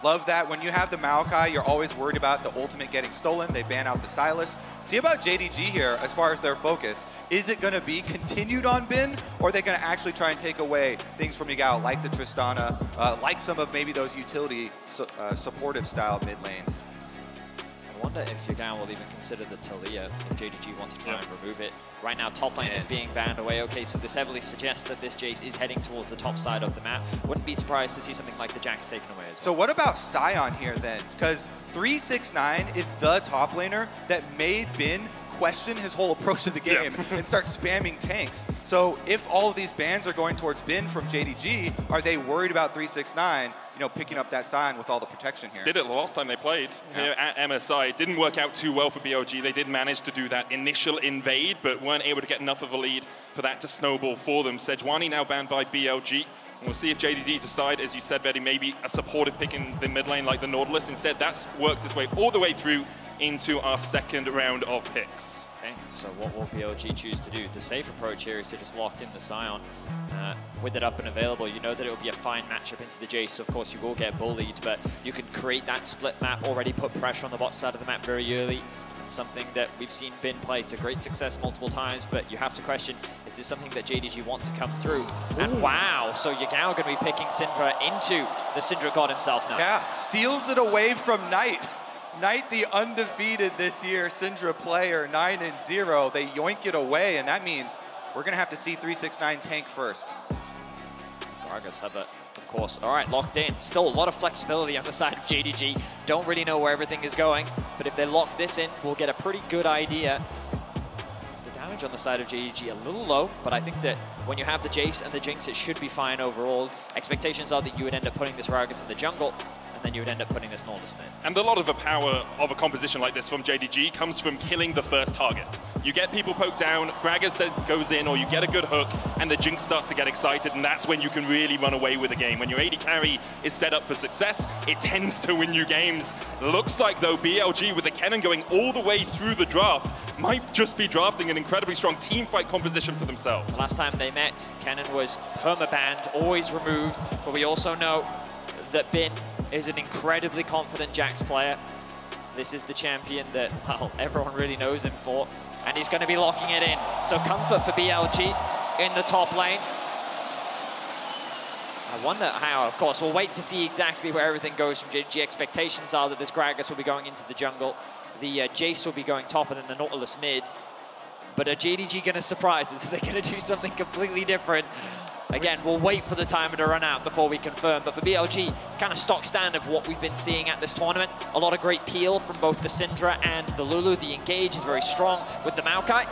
S17: Love that. When you have the Maokai, you're always worried about the ultimate getting stolen. They ban out the Sylas. See about JDG here as far as their focus. Is it going to be continued on Bin, or are they going to actually try and take away things from Yagao, like the Tristana, like some of maybe those utility supportive style mid lanes?
S1: I wonder wonder if Yagao will even consider the Talia if JDG want to try and remove it. Right now, top lane is being banned away. Okay, so this heavily suggests that this Jace is heading towards the top side of the map. Wouldn't be surprised to see something like the Jax taken away as well.
S17: So what about Sion here then? Because 369 is the top laner that made Bin question his whole approach to the game and start spamming tanks. So if all of these bans are going towards Bin from JDG, are they worried about 369, you know, picking up that sign with all the protection here?
S15: Did it the last time they played here at MSI. It didn't work out too well for BLG. They did manage to do that initial invade, but weren't able to get enough of a lead for that to snowball for them. Sejuani now banned by BLG. And we'll see if JDG decide, as you said, Veddy, maybe a supportive pick in the mid lane like the Nautilus. Instead, that's worked its way all the way through into our second round of picks.
S1: Okay, so what will BLG choose to do? The safe approach here is to just lock in the Sion. With it up and available, you know that it will be a fine matchup into the Jace, so of course you will get bullied, but you can create that split map, already put pressure on the bot side of the map very early. It's something that we've seen Bin play to great success multiple times, but you have to question, is this something that JDG want to come through? And wow, so Yagao going to be picking Syndra into the Syndra god himself now.
S17: Yeah, steals it away from Knight. Knight, the undefeated this year, Syndra player, 9-0. They yoink it away, and that means we're going to have to see 369 tank first.
S1: Gragas have it, of course. All right, locked in. Still a lot of flexibility on the side of JDG. Don't really know where everything is going, but if they lock this in, we'll get a pretty good idea. The damage on the side of JDG a little low, but I think that when you have the Jace and the Jinx, it should be fine overall. Expectations are that you would end up putting this Gragas in the jungle, and then you would end up putting this Nautilus mid.
S15: And a lot of the power of a composition like this from JDG comes from killing the first target. You get people poked down, Gragas goes in, or you get a good hook, and the Jinx starts to get excited, and that's when you can really run away with the game. When your AD carry is set up for success, it tends to win you games. Looks like, though, BLG with the Kennen going all the way through the draft might just be drafting an incredibly strong team fight composition for themselves.
S1: Last time they met, Kennen was perma-banned, always removed, but we also know that Bin is an incredibly confident Jax player. This is the champion that, well, everyone really knows him for, and he's going to be locking it in. So comfort for BLG in the top lane. I wonder how, of course, we'll wait to see exactly where everything goes from JDG. Expectations are that this Gragas will be going into the jungle, the Jace will be going top, and then the Nautilus mid. But are JDG going to surprise us? Are they going to do something completely different? Again, we'll wait for the timer to run out before we confirm. But for BLG, kind of stock stand of what we've been seeing at this tournament. A lot of great peel from both the Syndra and the Lulu. The engage is very strong with the Maokai.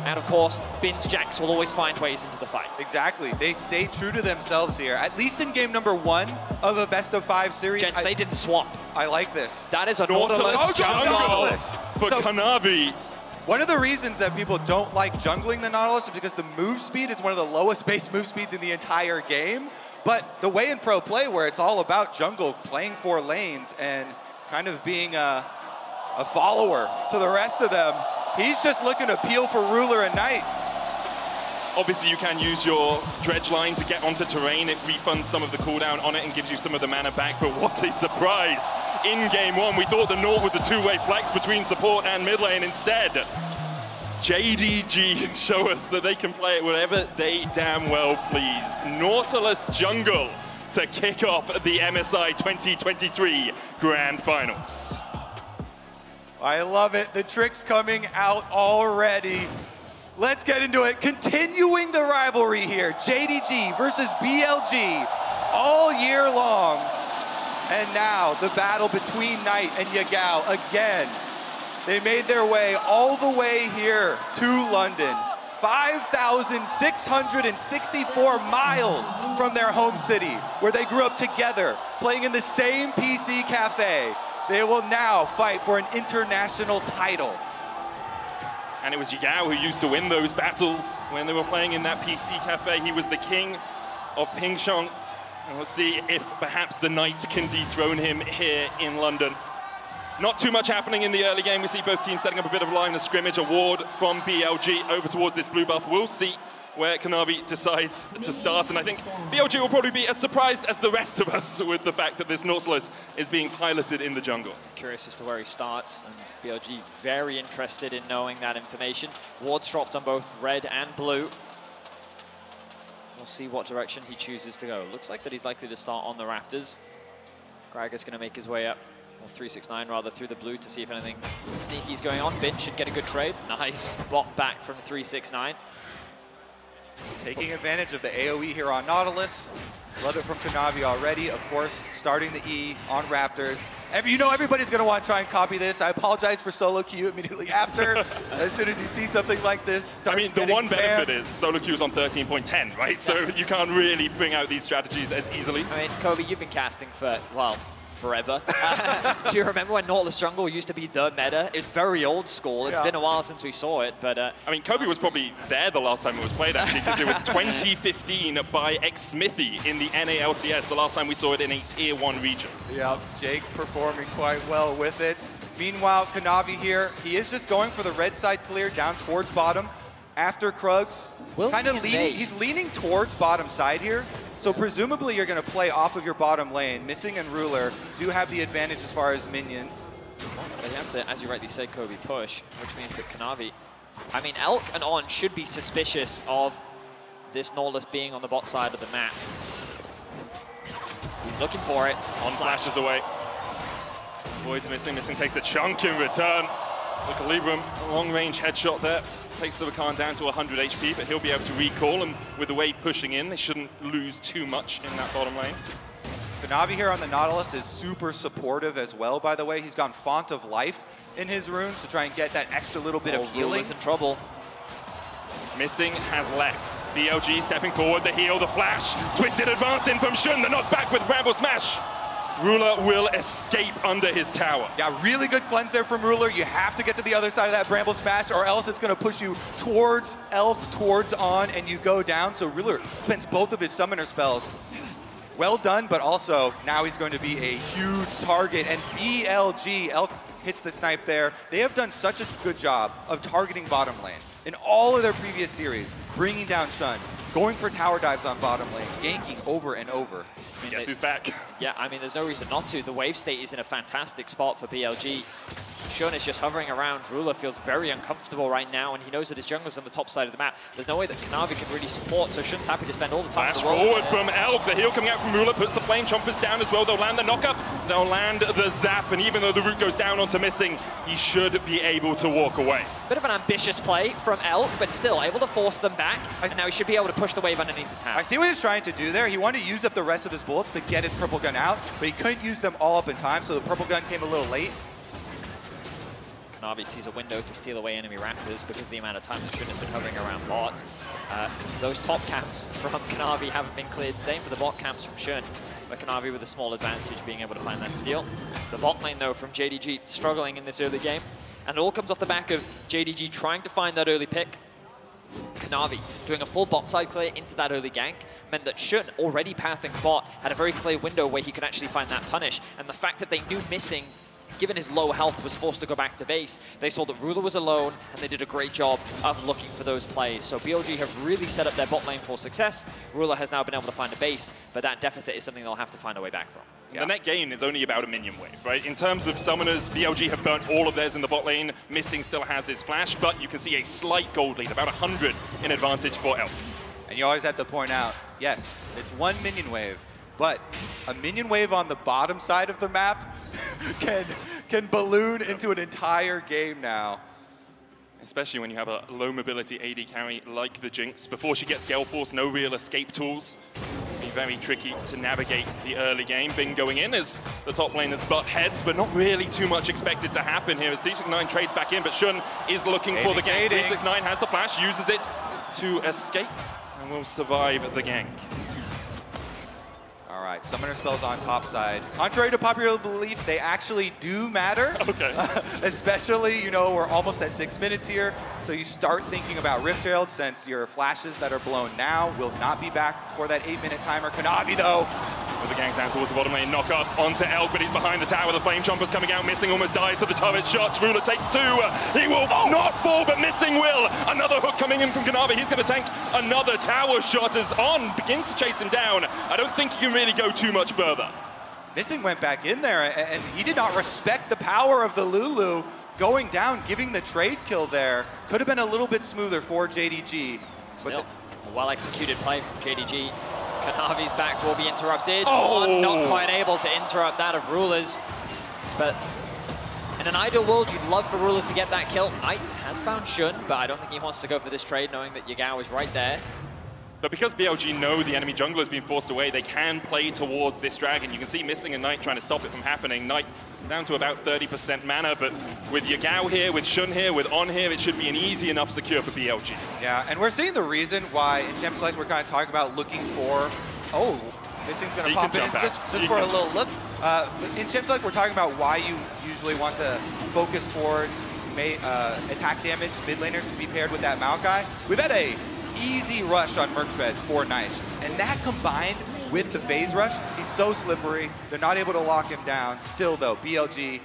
S1: And of course, Bin's Jax will always find ways into the fight.
S17: Exactly. They stay true to themselves here. At least in game number 1 of a best-of-5 series.
S1: Gents, they didn't swap.
S17: I like this.
S1: That is a Nautilus jungle
S15: for Kanavi.
S17: One of the reasons that people don't like jungling the Nautilus is because the move speed is one of the lowest base move speeds in the entire game. But the way in pro play where it's all about jungle, playing 4 lanes and kind of being a follower to the rest of them, he's just looking to peel for Ruler and Knight.
S15: Obviously, you can use your dredge line to get onto terrain. It refunds some of the cooldown on it and gives you some of the mana back, but what a surprise. In game 1, we thought the Naut was a two-way flex between support and mid lane. Instead, JDG show us that they can play it whatever they damn well please. Nautilus jungle to kick off the MSI 2023 Grand Finals.
S17: I love it. The trick's coming out already. Let's get into it. Continuing the rivalry here. JDG versus BLG all year long. And now the battle between Knight and Yagao again. They made their way all the way here to London. 5,664 miles from their home city, where they grew up together, playing in the same PC cafe. They will now fight for an international title.
S15: And it was Yagao who used to win those battles when they were playing in that PC cafe. He was the king of Pingshong. And we'll see if perhaps the Knight can dethrone him here in London. Not too much happening in the early game. We see both teams setting up a bit of a line of scrimmage. A ward from BLG over towards this blue buff. We'll see where Kanavi decides to start. And I think BLG will probably be as surprised as the rest of us with the fact that this Nautilus is being piloted in the jungle.
S1: Curious as to where he starts, and BLG very interested in knowing that information. Wards dropped on both red and blue. We'll see what direction he chooses to go. Looks like that he's likely to start on the Raptors. Gragas going to make his way up or 369 rather, through the blue to see if anything sneaky is going on. Bin should get a good trade. Nice bot back from 369.
S17: Taking advantage of the AoE here on Nautilus. Love it from Kanavi already. Of course, starting the E on Raptors. You know everybody's going to want to try and copy this. I apologize for solo queue immediately after. As soon as you see something like this,
S15: I mean, the one benefit is solo queue is on 13.10, right? So you can't really bring out these strategies as easily.
S1: I mean, Kobe, you've been casting for, well, forever. Do you remember when Nautilus Jungle used to be the meta? It's very old school. It's been a while since we saw it, but... I
S15: mean, Kobe was probably there the last time it was played, actually, because it was 2015 by Xsmithy in the NALCS, the last time we saw it in a Tier 1 region.
S17: Yeah, Jake performing quite well with it. Meanwhile, Kanavi here, he is just going for the red side clear down towards bottom. After Krugs, kind of leaning, he's leaning towards bottom side here. So presumably you're going to play off of your bottom lane. Missing and Ruler do have the advantage as far as minions.
S1: They have the, as you rightly said, Kobe, push, which means that Kanavi, I mean, Elk and On should be suspicious of this Nautilus being on the bot side of the map. He's looking for it.
S15: On flashes away. Void's missing. Missing takes a chunk in return. Look at Libram, long-range headshot there. Takes the Rakan down to 100 HP, but he'll be able to recall, and with the wave pushing in, they shouldn't lose too much in that bottom lane.
S17: Kanavi here on the Nautilus is super supportive as well, by the way. He's gone Font of Life in his runes to try and get that extra little bit of healing.
S1: Ruler's in trouble.
S15: Missing has left. BLG stepping forward, the heal, the flash. Twisted advance in from Shun, the knock back with Bramble Smash. Ruler will escape under his tower.
S17: Yeah, really good cleanse there from Ruler. You have to get to the other side of that Bramble Smash, or else it's going to push you towards Elf, towards On, and you go down. So Ruler spends both of his summoner spells. Well done, but also now he's going to be a huge target. And BLG, Elf hits the snipe there. They have done such a good job of targeting bottom lane in all of their previous series, bringing down Shun, going for tower dives on bottom lane, ganking over and over.
S15: Guess who's back?
S1: Yeah, I mean, there's no reason not to. The wave state is in a fantastic spot for BLG. Shun is just hovering around. Ruler feels very uncomfortable right now, and he knows that his jungler's on the top side of the map. There's no way that Kanavi can really support, so Shun's happy to spend all the time
S15: Flash
S1: in the world.
S15: forward from Elk. The heal coming out from Ruler puts the Flame Chompers down as well. They'll land the knock-up, they'll land the zap, and even though the root goes down onto Missing, he should be able to walk away.
S1: Bit of an ambitious play from Elk, but still able to force them back, and now he should be able to push the wave underneath the tower.
S17: I see what he's trying to do there. He wanted to use up the rest of his bullets to get his purple gun out, but he couldn't use them all up in time, so the purple gun came a little late.
S1: Kanavi sees a window to steal away enemy Raptors because of the amount of time that Shun has been hovering around bot. Those top camps from Kanavi haven't been cleared. Same for the bot camps from Shun, but Kanavi with a small advantage being able to find that steal. The bot lane, though, from JDG struggling in this early game. And it all comes off the back of JDG trying to find that early pick. Kanavi doing a full bot side clear into that early gank meant that Shun, already pathing bot, had a very clear window where he could actually find that punish. And the fact that they knew Missing, given his low health, was forced to go back to base, they saw that Ruler was alone, and they did a great job of looking for those plays. So BLG have really set up their bot lane for success. Ruler has now been able to find a base, but that deficit is something they'll have to find a way back from.
S15: Yeah. The net gain is only about a minion wave, right? In terms of summoners, BLG have burnt all of theirs in the bot lane. Missing still has his flash, but you can see a slight gold lead, about 100 in advantage for Elk.
S17: And you always have to point out, yes, it's one minion wave, but a minion wave on the bottom side of the map can balloon into an entire game now.
S15: Especially when you have a low mobility AD carry like the Jinx. Before she gets Gale Force, no real escape tools. It'll be very tricky to navigate the early game. Bing going in as the top laners butt heads, but not really too much expected to happen here as 369 trades back in, but Shun is looking for the gank. 369 has the flash, uses it to escape, and will survive the gank.
S17: All right, summoner spells on top side. Contrary to popular belief, they actually do matter.
S15: Okay.
S17: Especially, you know, we're almost at 6 minutes here, so you start thinking about Rift Herald since your flashes that are blown now will not be back for that 8-minute timer. Kanavi, though.
S15: With the gank down towards the bottom lane, knock up onto Elk, but he's behind the tower. The Flame Chompers coming out, Missing almost dies to the turret shots. Ruler takes 2. He will not fall, but Missing will. Another hook coming in from Kanavi. He's going to tank another tower shot as On begins to chase him down. I don't think he can really go too much further.
S17: Missing went back in there, and he did not respect the power of the Lulu going down, giving the trade kill there. Could have been a little bit smoother for JDG.
S1: Still, a well-executed play from JDG. Kanavi's back will be interrupted.
S15: Oh!
S1: Not quite able to interrupt that of Rulers. But in an ideal world, you'd love for Ruler to get that kill. Knight has found Shun, but I don't think he wants to go for this trade, knowing that Yagao is right there.
S15: But because BLG know the enemy jungler has been forced away, they can play towards this dragon. You can see Missing and Knight trying to stop it from happening. Knight down to about 30% mana, but with Yagao here, with Shun here, with On here, it should be an easy enough secure for BLG.
S17: Yeah, and we're seeing the reason why in Champions League we're kind of talking about looking for, oh, Missing's going to pop in just for a little look. In Champions League we're talking about why you usually want to focus towards attack damage mid laners to be paired with that Maokai. We've had a easy rush on Mercbeds for Knight, and that combined with the phase rush, he's so slippery, they're not able to lock him down. Still though, BLG,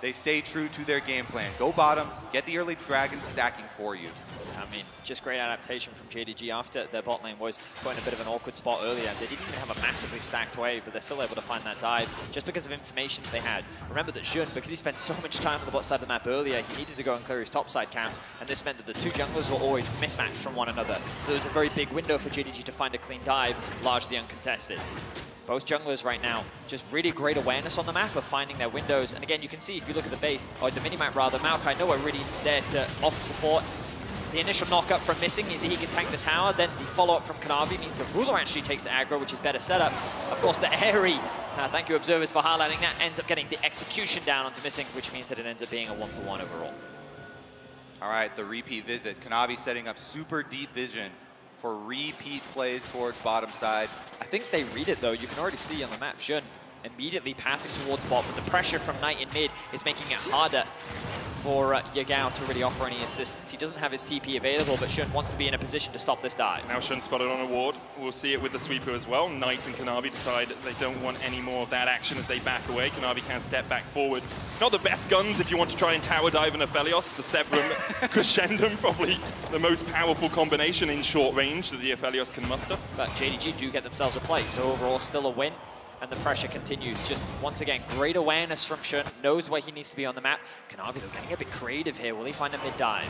S17: they stay true to their game plan. Go bottom, get the early dragon stacking for you.
S1: I mean, just great adaptation from JDG after their bot lane was put in a bit of an awkward spot earlier. They didn't even have a massively stacked wave, but they're still able to find that dive just because of information they had. Remember that Jun, because he spent so much time on the bot side of the map earlier, he needed to go and clear his topside camps, and this meant that the two junglers were always mismatched from one another. So there was a very big window for JDG to find a clean dive, largely uncontested. Both junglers right now, just really great awareness on the map of finding their windows. And again, you can see if you look at the base, or the minimap rather, Maokai nowhere really there to offer support. The initial knock-up from Missing means that he can tank the tower, then the follow-up from Kanavi means that Ruler actually takes the aggro, which is better setup. Of course, the Airy, thank you observers for highlighting that, ends up getting the execution down onto Missing, which means that it ends up being a 1-for-1 overall.
S17: All right, the repeat visit. Kanavi setting up super deep vision for repeat plays towards bottom side.
S1: I think they read it though. You can already see on the map, Shun immediately pathing towards bot, but the pressure from Knight in mid is making it harder for Yagao to really offer any assistance. He doesn't have his TP available, but Shun wants to be in a position to stop this dive.
S15: Now Shun spotted on a ward. We'll see it with the sweeper as well. Knight and Kanavi decide they don't want any more of that action as they back away. Kanavi can step back forward. Not the best guns if you want to try and tower dive an Aphelios. The Severum Crescendum, probably the most powerful combination in short range that the Aphelios can muster.
S1: But JDG do get themselves a play, so overall still a win. And the pressure continues. Just once again, great awareness from Shun, knows where he needs to be on the map. Kanavi though getting a bit creative here. Will he find a mid-dive?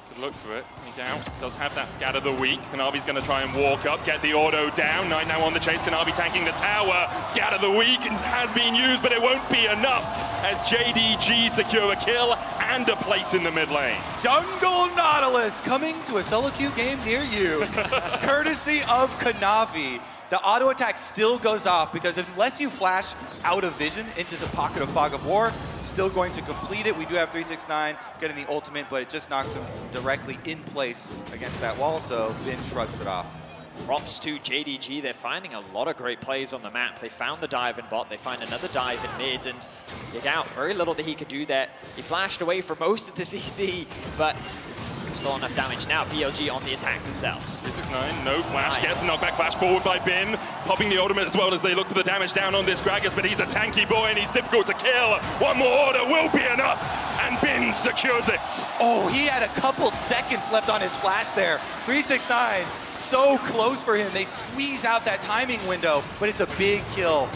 S15: Could look for it. He's out. Does have that scatter the weak. Kanavi's going to try and walk up, get the auto down. Knight now on the chase. Kanavi tanking the tower. Scatter the weak has been used, but it won't be enough as JDG secure a kill and a plate in the mid lane.
S17: Jungle Nautilus coming to a solo queue game near you, courtesy of Kanavi. The auto attack still goes off because unless you flash out of vision into the pocket of Fog of War, still going to complete it. We do have 369 getting the ultimate, but it just knocks him directly in place against that wall, so Bin shrugs it off.
S1: Props to JDG, they're finding a lot of great plays on the map. They found the dive in bot, they find another dive in mid, and Yagao, very little that he could do there. He flashed away for most of the CC, but still enough damage. Now BLG on the attack themselves.
S15: 369, no flash,
S1: Nice.
S15: gets a knockback flash forward by Bin, popping the ultimate as well as they look for the damage down on this Gragas, but he's a tanky boy and he's difficult to kill. One more order will be enough, and Bin secures it.
S17: Oh, he had a couple seconds left on his flash there. 369, so close for him. They squeeze out that timing window, but it's a big kill.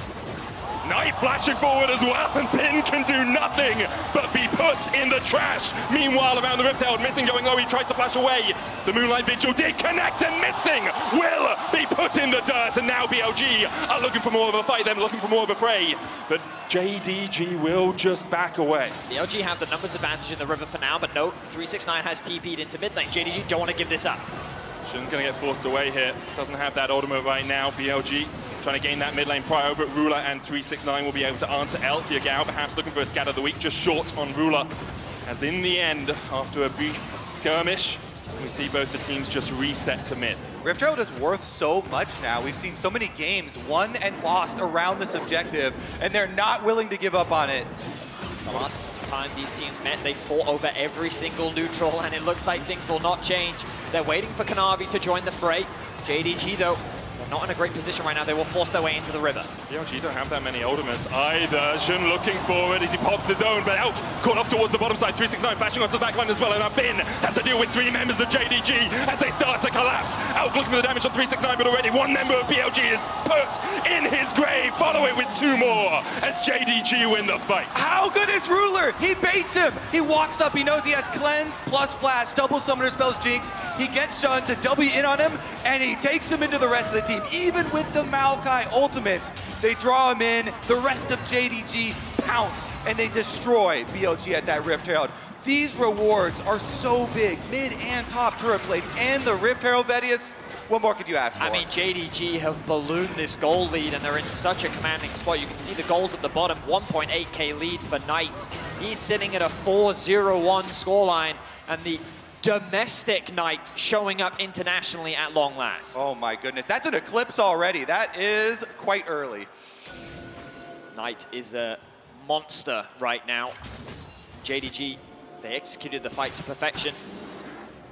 S15: Knight flashing forward as well, and Bin can do nothing but be put in the trash. Meanwhile, around the Rift Herald, Missing going low, he tries to flash away. The Moonlight Vigil did connect, and Missing will be put in the dirt, and now BLG are looking for more of a fight, they're looking for more of a fray. But JDG will just back away.
S1: BLG have the numbers advantage in the river for now, but no, 369 has TP'd into mid lane. JDG don't want to give this up.
S15: Shun's going to get forced away here. Doesn't have that ultimate right now. BLG trying to gain that mid lane prio, but Ruler and 369 will be able to answer El. Yagao perhaps looking for a scatter of the week, just short on Ruler. As in the end, after a brief skirmish, we see both the teams just reset to mid.
S17: Rift Herald is worth so much now. We've seen so many games won and lost around this objective, and they're not willing to give up on it.
S1: The last time these teams met, they fought over every single neutral, and it looks like things will not change. They're waiting for Kanavi to join the fray. JDG, though, they're not in a great position right now. They will force their way into the river.
S15: BLG don't have that many ultimates either. Jun looking forward as he pops his own, but Elk caught up towards the bottom side. 369 flashing off the back line as well, and now Bin has to deal with three members of JDG as they start to collapse. Elk looking for the damage on 369, but already one member of BLG is put in his grave. Follow it with two more as JDG win the fight.
S17: How good is Ruler? He baits him. He walks up. He knows he has Cleanse plus Flash, double Summoner spells Jinx. He gets Shun to W in on him, and he takes him into the rest of the team. Even with the Maokai ultimates, they draw him in. The rest of JDG pounce and they destroy BLG at that Rift Herald. These rewards are so big, mid and top turret plates, and the Rift Herald Vedius. What more could you ask for?
S13: I mean, JDG have ballooned this gold lead, and they're in such a commanding spot. You can see the gold at the bottom, 1.8k lead for Knight. He's sitting at a 4-0-1 scoreline, and the domestic Knight showing up internationally at long last.
S17: Oh my goodness, that's an eclipse already. That is quite early.
S13: Knight is a monster right now. JDG, they executed the fight to perfection.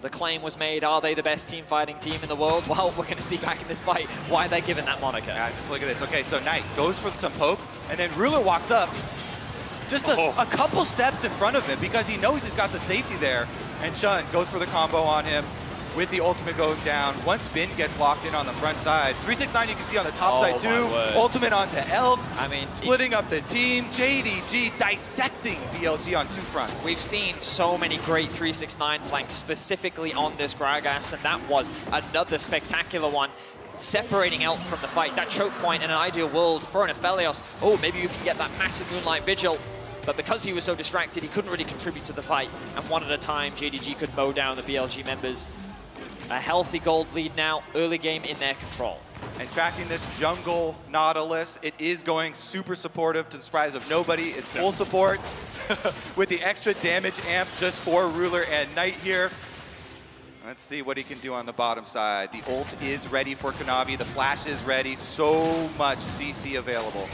S13: The claim was made, are they the best team fighting team in the world? Well, we're going to see back in this fight why they're given that moniker.
S17: Yeah, just look at this. Okay, so Knight goes for some poke, and then Ruler walks up just a couple steps in front of him because he knows he's got the safety there. And Shun goes for the combo on him with the ultimate going down. Once Bin gets locked in on the front side, 369 you can see on the top side too. Ultimate onto Elk.
S13: I mean,
S17: splitting up the team. JDG dissecting BLG on two fronts.
S13: We've seen so many great 369 flanks specifically on this Gragas, and that was another spectacular one. Separating Elk from the fight. That choke point in an ideal world for an Aphelios. Oh, maybe you can get that massive Moonlight Vigil. But because he was so distracted, he couldn't really contribute to the fight. And one at a time, JDG could mow down the BLG members. A healthy gold lead now, early game in their control.
S17: And tracking this jungle Nautilus, it is going super supportive to the surprise of nobody. It's full support with the extra damage amp just for Ruler and Knight here. Let's see what he can do on the bottom side. The ult is ready for Kanavi. The flash is ready. So much CC available.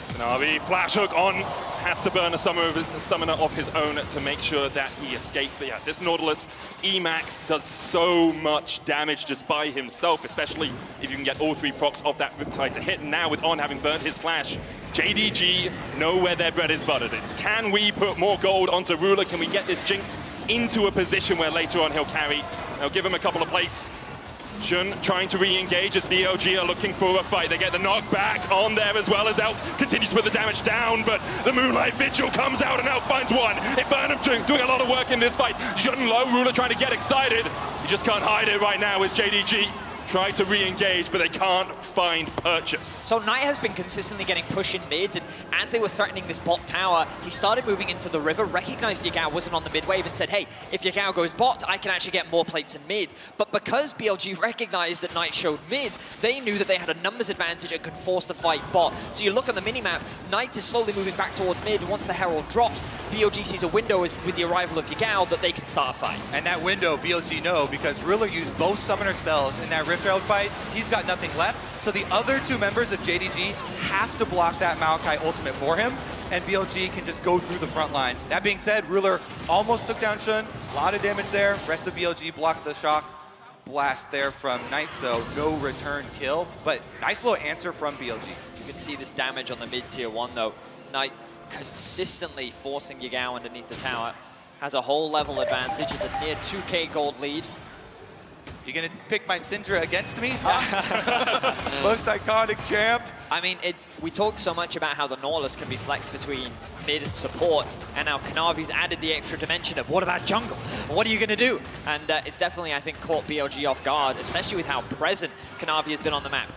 S15: Kanavi, flash hook on, has to burn a summoner of his own to make sure that he escapes. But yeah, this Nautilus Emax does so much damage just by himself, especially if you can get all three procs of that Riptide to hit. And now with On having burnt his flash, JDG know where their bread is buttered. It's can we put more gold onto Ruler? Can we get this Jinx into a position where later on he'll carry? They'll give him a couple of plates. Shun trying to re-engage as BLG are looking for a fight. They get the knockback on there as well as Elk continues to put the damage down, but the Moonlight Vigil comes out and Elk finds one. If Burnham doing a lot of work in this fight. Shun low, Ruler trying to get excited. You just can't hide it right now as JDG try to re-engage, but they can't find purchase.
S13: So Knight has been consistently getting pushed in mid, and as they were threatening this bot tower, he started moving into the river, recognized Yagao wasn't on the mid wave, and said, hey, if Yagao goes bot, I can actually get more plates in mid. But because BLG recognized that Knight showed mid, they knew that they had a numbers advantage and could force the fight bot. So you look on the minimap, Knight is slowly moving back towards mid. Once the Herald drops, BLG sees a window with the arrival of Yagao that they can start a fight.
S17: And that window, BLG know, because Ruler used both summoner spells in that Rift Herald fight. He's got nothing left. So the other two members of JDG have to block that Maokai ultimate for him, and BLG can just go through the front line. That being said, Ruler almost took down Shun. A lot of damage there. Rest of BLG blocked the shock blast there from Knight, so no return kill. But nice little answer from BLG.
S13: You can see this damage on the mid tier 1 though. Knight consistently forcing Yagao underneath the tower. Has a whole level advantage. Is a near 2k gold lead.
S17: You gonna pick my Syndra against me? Most iconic champ.
S13: I mean, we talk so much about how the Nautilus can be flexed between mid and support, and now Kanavi's added the extra dimension of what about jungle? What are you gonna do? And it's definitely, I think, caught BLG off guard, especially with how present Kanavi has been on the map.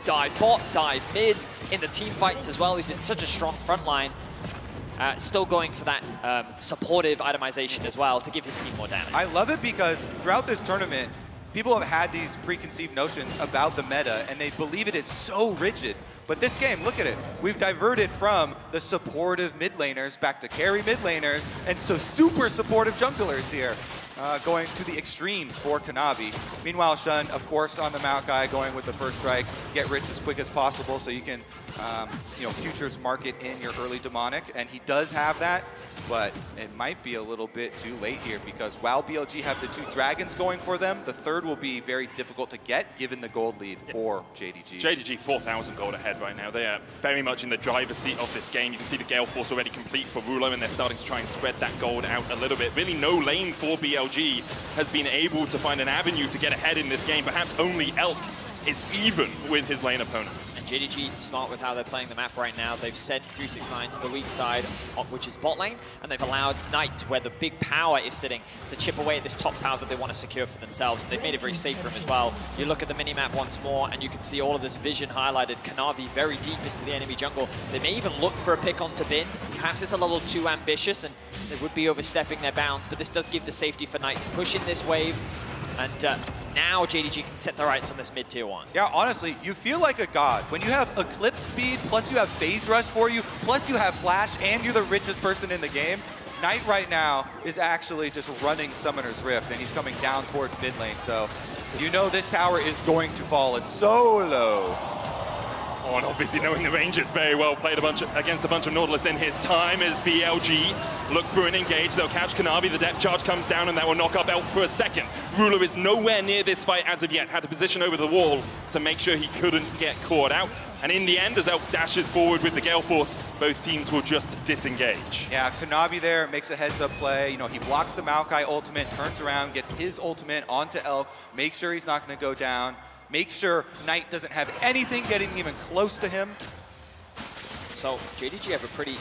S13: Dive bot, dive mid, in the team fights as well. He's been such a strong front line. Still going for that supportive itemization as well to give his team more damage.
S17: I love it because throughout this tournament, people have had these preconceived notions about the meta, and they believe it is so rigid. But this game, look at it. We've diverted from the supportive mid laners back to carry mid laners, and so super supportive junglers here. Going to the extremes for Kanavi. Meanwhile, Shun, of course, on the Maokai, going with the first strike, get rich as quick as possible so you can, futures market in your early demonic, and he does have that, but it might be a little bit too late here because while BLG have the two dragons going for them, the third will be very difficult to get given the gold lead for JDG.
S15: JDG 4,000 gold ahead right now. They are very much in the driver's seat of this game. You can see the Gale Force already complete for Rulo, and they're starting to try and spread that gold out a little bit. Really no lane for BLG has been able to find an avenue to get ahead in this game. Perhaps only Elk is even with his lane opponent.
S13: And
S1: JDG smart with how they're playing the map right now. They've sent 369 to the weak side, which is bot lane, and they've allowed Knight, where the big power is sitting, to chip away at this top tower that they want to secure for themselves. They've made it very safe for him as well. You look at the minimap once more, and you can see all of this vision highlighted. Kanavi very deep into the enemy jungle. They may even look for a pick onto Bin. Perhaps it's a little too ambitious, and they would be overstepping their bounds, but this does give the safety for Knight to push in this wave. And now JDG can set the rights on this mid-tier 1.
S17: Yeah, honestly, you feel like a god. When you have Eclipse speed, plus you have phase rush for you, plus you have flash, and you're the richest person in the game, Knight right now is actually just running Summoner's Rift, and he's coming down towards mid lane. So you know this tower is going to fall. It's so low.
S15: Oh, and obviously knowing the Rangers very well, played against a bunch of Nautilus in his time as BLG look through and engage. They'll catch Kanavi, the depth charge comes down, and that will knock up Elk for a second. Ruler is nowhere near this fight as of yet, had to position over the wall to make sure he couldn't get caught out. And in the end, as Elk dashes forward with the Gale Force, both teams will just disengage.
S17: Yeah, Kanavi there makes a heads-up play. You know, he blocks the Maokai ultimate, turns around, gets his ultimate onto Elk, makes sure he's not going to go down. Make sure Knight doesn't have anything getting even close to him.
S1: So JDG have a pretty,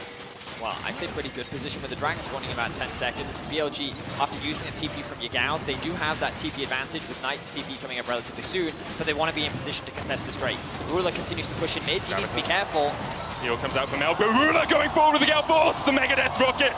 S1: well, I say pretty good position with the Dragons running about 10 seconds. BLG, after using a TP from Yagao, they do have that TP advantage with Knight's TP coming up relatively soon, but they want to be in position to contest this Drake. Ruler continues to push in mid, he needs to be careful.
S15: Heal comes out from Elk, but Ruler going forward with the Gale Force. The Megadeth Rocket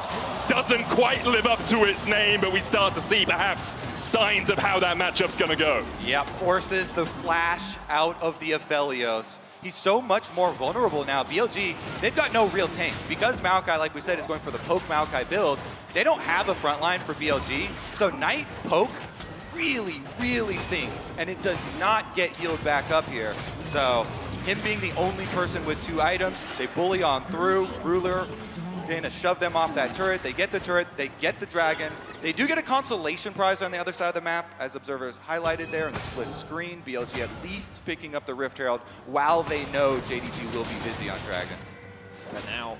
S15: doesn't quite live up to its name, but we start to see perhaps signs of how that matchup's gonna go.
S17: Yep, forces the flash out of the Aphelios. He's so much more vulnerable now. BLG, they've got no real tank. Because Maokai, like we said, is going for the poke Maokai build, they don't have a front line for BLG. So Knight poke really, really stings, and it does not get healed back up here. So him being the only person with 2 items, they bully on through. Ruler going to shove them off that turret. They get the turret, they get the dragon. They do get a consolation prize on the other side of the map, as observers highlighted there in the split screen. BLG at least picking up the Rift Herald while they know JDG will be busy on dragon.
S1: But now,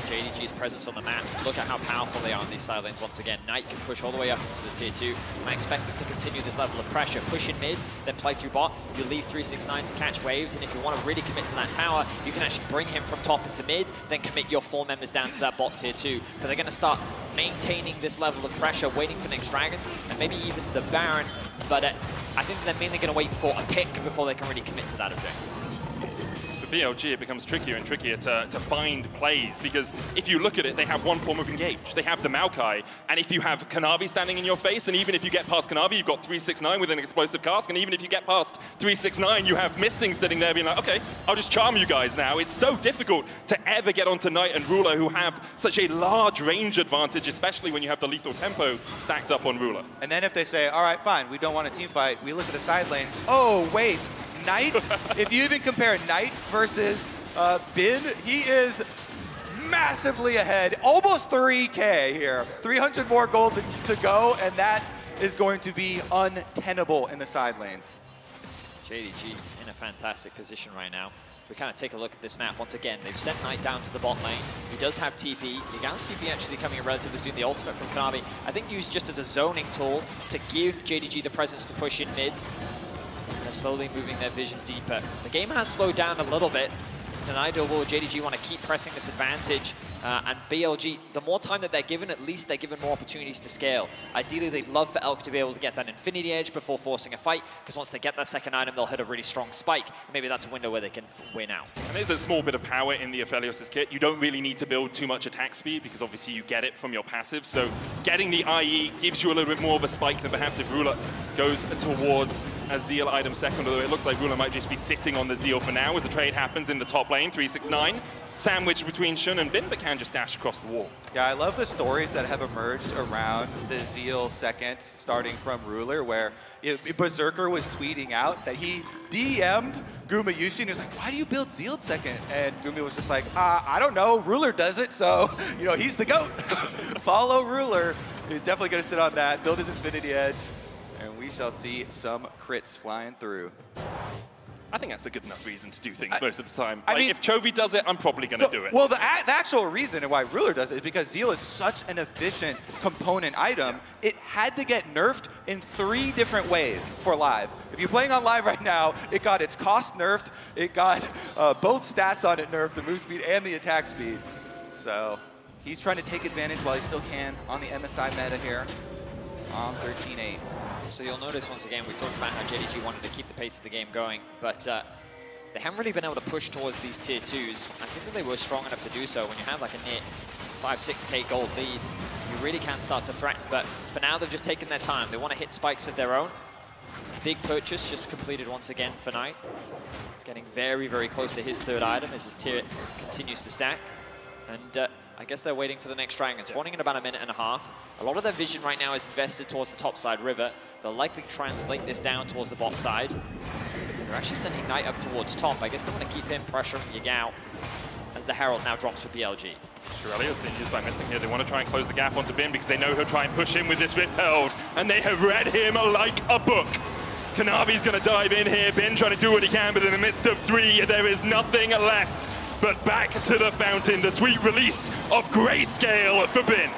S1: JDG's presence on the map, look at how powerful they are on these side lanes once again. Knight can push all the way up into the tier 2, and I expect them to continue this level of pressure. Push in mid, then play through bot. You leave 369 to catch waves, and if you want to really commit to that tower, you can actually bring him from top into mid, then commit your 4 members down to that bot tier 2. But they're going to start maintaining this level of pressure, waiting for next Dragons, and maybe even the Baron, but I think they're mainly going to wait for a pick before they can really commit to that objective.
S15: BLG, it becomes trickier and trickier to find plays, because if you look at it, they have one form of engage. They have the Maokai, and if you have Kanavi standing in your face, and even if you get past Kanavi, you've got 369 with an explosive cask, and even if you get past 369, you have Missing sitting there being like, okay, I'll just charm you guys now. It's so difficult to ever get onto Knight and Ruler, who have such a large range advantage, especially when you have the lethal tempo stacked up on Ruler.
S17: And then if they say, all right, fine, we don't want a team fight, we look at the side lanes. Oh, wait. Knight, if you even compare Knight versus Bin, he is massively ahead, almost 3K here. 300 more gold to go, and that is going to be untenable in the side lanes.
S1: JDG in a fantastic position right now. We kind of take a look at this map once again. They've sent Knight down to the bot lane, who does have TP. Yagao's TP actually coming in relatively soon, the ultimate from Kanavi. I think used just as a zoning tool to give JDG the presence to push in mid. They're slowly moving their vision deeper. The game has slowed down a little bit. In an ideal world, JDG want to keep pressing this advantage. And BLG, the more time that they're given, at least they're given more opportunities to scale. Ideally, they'd love for Elk to be able to get that Infinity Edge before forcing a fight, because once they get that second item, they'll hit a really strong spike. And maybe that's a window where they can win out.
S15: And there's a small bit of power in the Aphelios' kit. You don't really need to build too much attack speed, because obviously you get it from your passive. So getting the IE gives you a little bit more of a spike than perhaps if Ruler goes towards a Zeal item second, although it looks like Ruler might just be sitting on the Zeal for now as the trade happens in the top lane, 369. Sandwich between Shun and Bin, but can just dash across the wall.
S17: Yeah, I love the stories that have emerged around the Zeal second, starting from Ruler, where Berserker was tweeting out that he DM'd Guma Yushi, and he was like, why do you build Zeal second? And Guma was just like, I don't know, Ruler does it, so, you know, he's the GOAT. Follow Ruler. He's definitely going to sit on that, build his Infinity Edge, and we shall see some crits flying through.
S15: I think that's a good enough reason to do things most of the time. I mean, if Chovy does it, I'm probably going to do it.
S17: Well, the actual reason and why Ruler does it is because Zeal is such an efficient component item. It had to get nerfed in 3 different ways for live. If you're playing on live right now, it got its cost nerfed, it got both stats on it nerfed, the move speed and the attack speed. So he's trying to take advantage while he still can on the MSI meta here on 13-8.
S1: So you'll notice once again, we talked about how JDG wanted to keep the pace of the game going, but they haven't really been able to push towards these tier 2s. I think that they were strong enough to do so. When you have like a near 5-6k gold lead, you really can start to threaten, but for now they've just taken their time. They want to hit spikes of their own. Big purchase just completed once again for Knight. Getting very, very close to his 3rd item as his tier continues to stack. And I guess they're waiting for the next dragon. Spawning in about a minute and a half. A lot of their vision right now is invested towards the top side river. They'll likely translate this down towards the bot side. They're actually sending Knight up towards top. I guess they want to keep him pressuring Yagao as the Herald now drops for BLG.
S15: Shirelli has been used by Missing here. They want to try and close the gap onto Bin because they know he'll try and push him with this Rift Herald, and they have read him like a book. Kanavi's going to dive in here. Bin trying to do what he can, but in the midst of 3, there is nothing left but back to the fountain. The sweet release of Grayscale for Bin.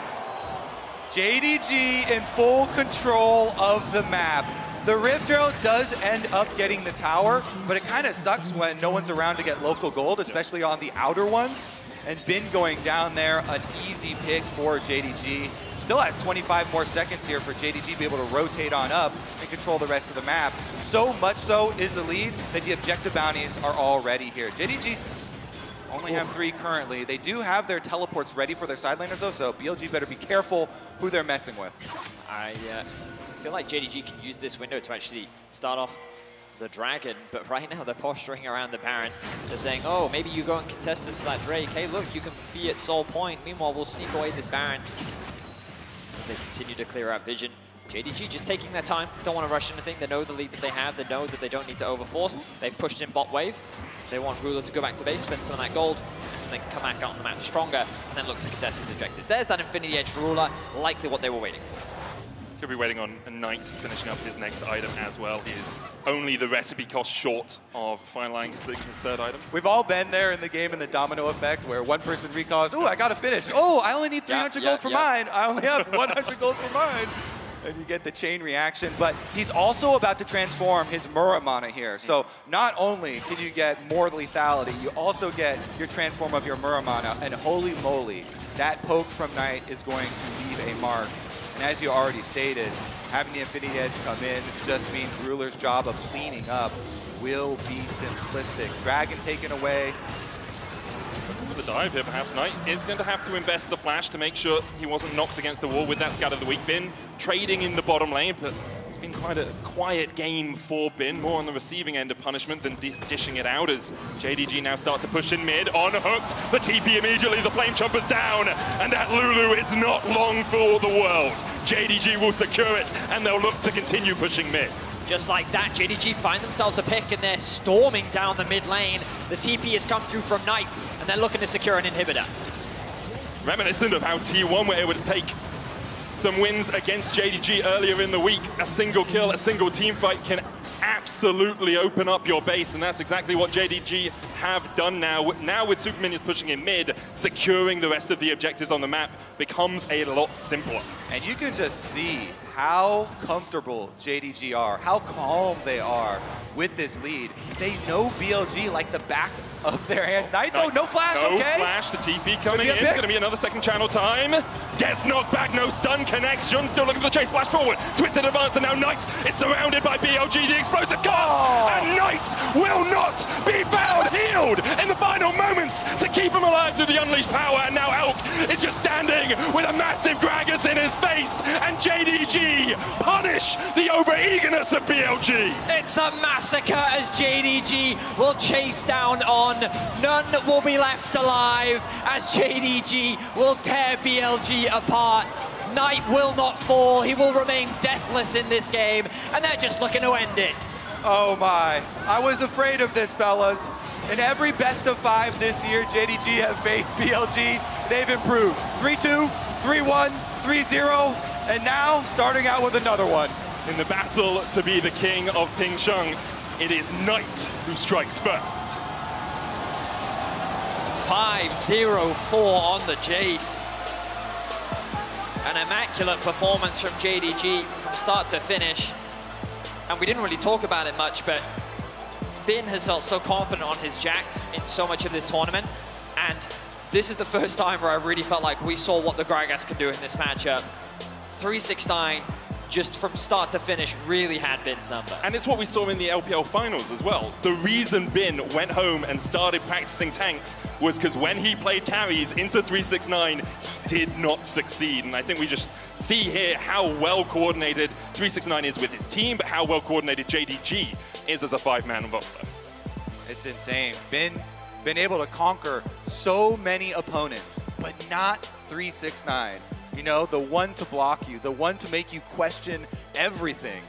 S17: JDG in full control of the map. The Rift Herald does end up getting the tower, but it kind of sucks when no one's around to get local gold, especially on the outer ones. And Bin going down there, an easy pick for JDG. Still has 25 more seconds here for JDG to be able to rotate on up and control the rest of the map. So much so is the lead that the objective bounties are already here. JDG only have 3 currently. They do have their teleports ready for their side laners though, so BLG better be careful who they're messing with.
S1: I feel like JDG can use this window to actually start off the Dragon, but right now they're posturing around the Baron. They're saying, oh, maybe you go and contest us for that Drake. Hey, look, you can be at Soul Point. Meanwhile, we'll sneak away this Baron. As they continue to clear out vision. JDG just taking their time, don't want to rush anything. They know the lead that they have, they know that they don't need to overforce. They've pushed in bot wave. They want Ruler to go back to base, spend some of that gold, and then come back out on the map stronger, and then look to contest his objectives. There's that Infinity Edge for Ruler, likely what they were waiting for.
S15: Could be waiting on a Knight finishing up his next item as well. He is only the recipe cost short of finalizing his 3rd item.
S17: We've all been there in the game in the domino effect where one person recalls, oh, I got to finish. Oh, I only need 300 gold for mine. I only have 100 gold for mine. And you get the chain reaction, but he's also about to transform his Muramana here. So not only can you get more lethality, you also get your transform of your Muramana, and holy moly, that poke from Knight is going to leave a mark. And as you already stated, having the Infinity Edge come in just means Ruler's job of cleaning up will be simplistic. Dragon taken away.
S15: With the dive here, perhaps Knight is going to have to invest the flash to make sure he wasn't knocked against the wall with that Scatter the Weak. Bin trading in the bottom lane, but it's been quite a quiet game for Bin, more on the receiving end of punishment than dishing it out as JDG now start to push in mid, unhooked, the TP immediately, the Flame Chomper's down, and that Lulu is not long for the world. JDG will secure it, and they'll look to continue pushing mid.
S1: Just like that, JDG find themselves a pick and they're storming down the mid lane. The TP has come through from Knight and they're looking to secure an inhibitor.
S15: Reminiscent of how T1 were able to take some wins against JDG earlier in the week. A single kill, a single team fight can absolutely open up your base, and that's exactly what JDG have done now. Now with Super Minions pushing in mid, securing the rest of the objectives on the map becomes a lot simpler.
S17: And you can just see how comfortable JDG are, how calm they are with this lead. They know BLG like the back of their hands. Knight though, no flash,
S15: no
S17: okay?
S15: Flash, the TP coming in, gonna be another second channel time. Gets knocked back, no stun connects. Jun still looking for the chase, flash forward, twisted advance, and now Knight is surrounded by BLG, the explosive cast, and Knight will not be found healed in the final moments to keep him alive through the unleashed power, and now Elk is just standing with a massive Gragas in his face, and JDG punish the over-eagerness of BLG.
S1: It's a massacre as JDG will chase down on. None will be left alive as JDG will tear BLG apart. Knight will not fall. He will remain deathless in this game, and they're just looking to end it.
S17: Oh my, I was afraid of this, fellas. In every best of 5 this year, JDG have faced BLG. They've improved. 3-2, 3-1, 3-0, and now starting out with another one.
S15: In the battle to be the king of Ping Sheng, it is Knight who strikes first.
S1: 5-0-4 on the Jace. An immaculate performance from JDG from start to finish. And we didn't really talk about it much, but Bin has felt so confident on his jacks in so much of this tournament. And this is the first time where I really felt like we saw what the Gragas can do in this matchup. 369, just from start to finish, really had Bin's number.
S15: And it's what we saw in the LPL finals as well. The reason Bin went home and started practicing tanks was because when he played carries into 369, he did not succeed. And I think we just see here how well coordinated 369 is with his team, but how well coordinated JDG is as a 5-man roster.
S17: It's insane. Been able to conquer so many opponents, but not 369. You know, the one to block you, the one to make you question everything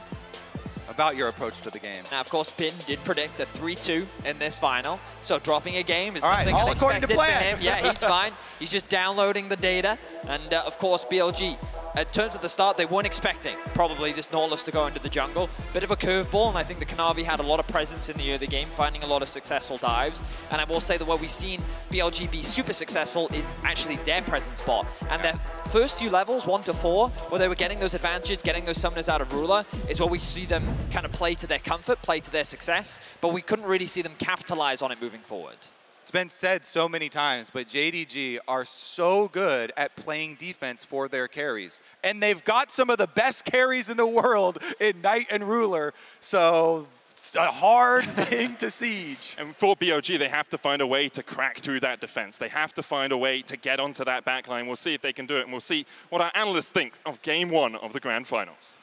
S17: about your approach to the game.
S1: Now, of course, Bin did predict a 3-2 in this final, so dropping a game is
S17: all
S1: nothing
S17: right, all
S1: unexpected
S17: according to plan.
S1: for him. Yeah, he's fine. He's just downloading the data. And, of course, BLG. In terms of the start, they weren't expecting probably this Nautilus to go into the jungle. Bit of a curveball, and I think the Kanavi had a lot of presence in the early game, finding a lot of successful dives. And I will say that what we've seen BLG be super successful is actually their presence bot. And their first few levels, 1 to 4, where they were getting those advantages, getting those summoners out of Ruler, is where we see them kind of play to their comfort, play to their success, but we couldn't really see them capitalize on it moving forward.
S17: It's been said so many times, but JDG are so good at playing defense for their carries. And they've got some of the best carries in the world in Knight and Ruler, so it's a hard thing to siege.
S15: And for BLG, they have to find a way to crack through that defense. They have to find a way to get onto that backline. We'll see if they can do it, and we'll see what our analysts think of Game 1 of the Grand Finals.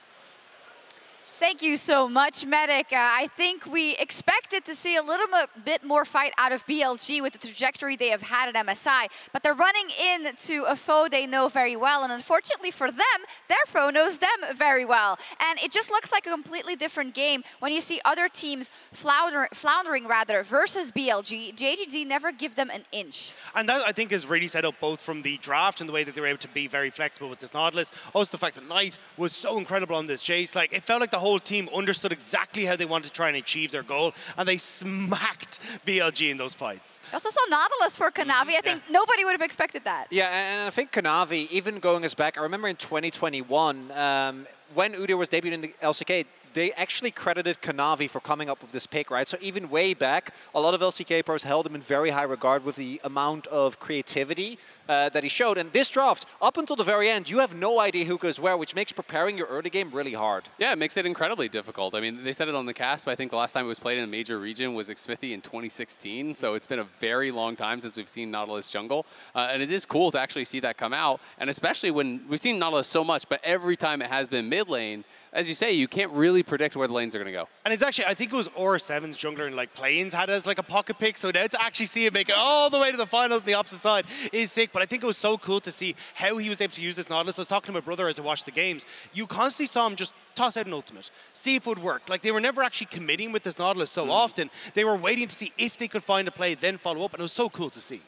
S9: Thank you so much, Medic. I think we expected to see a little bit more fight out of BLG with the trajectory they have had at MSI, but they're running into a foe they know very well, and unfortunately for them, their foe knows them very well. And it just looks like a completely different game when you see other teams floundering versus BLG. JDG never give them an inch.
S11: And that, I think, is really set up both from the draft and the way that they were able to be very flexible with this Nautilus. Also, the fact that Knight was so incredible on this chase. Like, it felt like the whole team understood exactly how they wanted to try and achieve their goal, and they smacked BLG in those fights.
S9: I also saw Nautilus for Kanavi. I think nobody would have expected that.
S10: Yeah, and I think Kanavi, even going us back, I remember in 2021, when Udyr was debuting in the LCK, they actually credited Kanavi for coming up with this pick, right? So even way back, a lot of LCK pros held him in very high regard with the amount of creativity that he showed. And this draft, up until the very end, you have no idea who goes where, which makes preparing your early game really hard.
S12: Yeah, it makes it incredibly difficult. I mean, they said it on the cast, but I think the last time it was played in a major region was Xmithie in 2016. So it's been a very long time since we've seen Nautilus jungle. And it is cool to actually see that come out. And especially when we've seen Nautilus so much, but every time it has been mid lane, as you say, you can't really predict where the lanes are going to go.
S11: And it's actually, I think it was Aura7's jungler in like Plains had it as like a pocket pick, so now to actually see him make it all the way to the finals on the opposite side is sick. But I think it was so cool to see how he was able to use this Nautilus. I was talking to my brother as I watched the games. You constantly saw him just toss out an ultimate, see if it would work. Like, they were never actually committing with this Nautilus so often. They were waiting to see if they could find a play, then follow up, and it was so cool to see.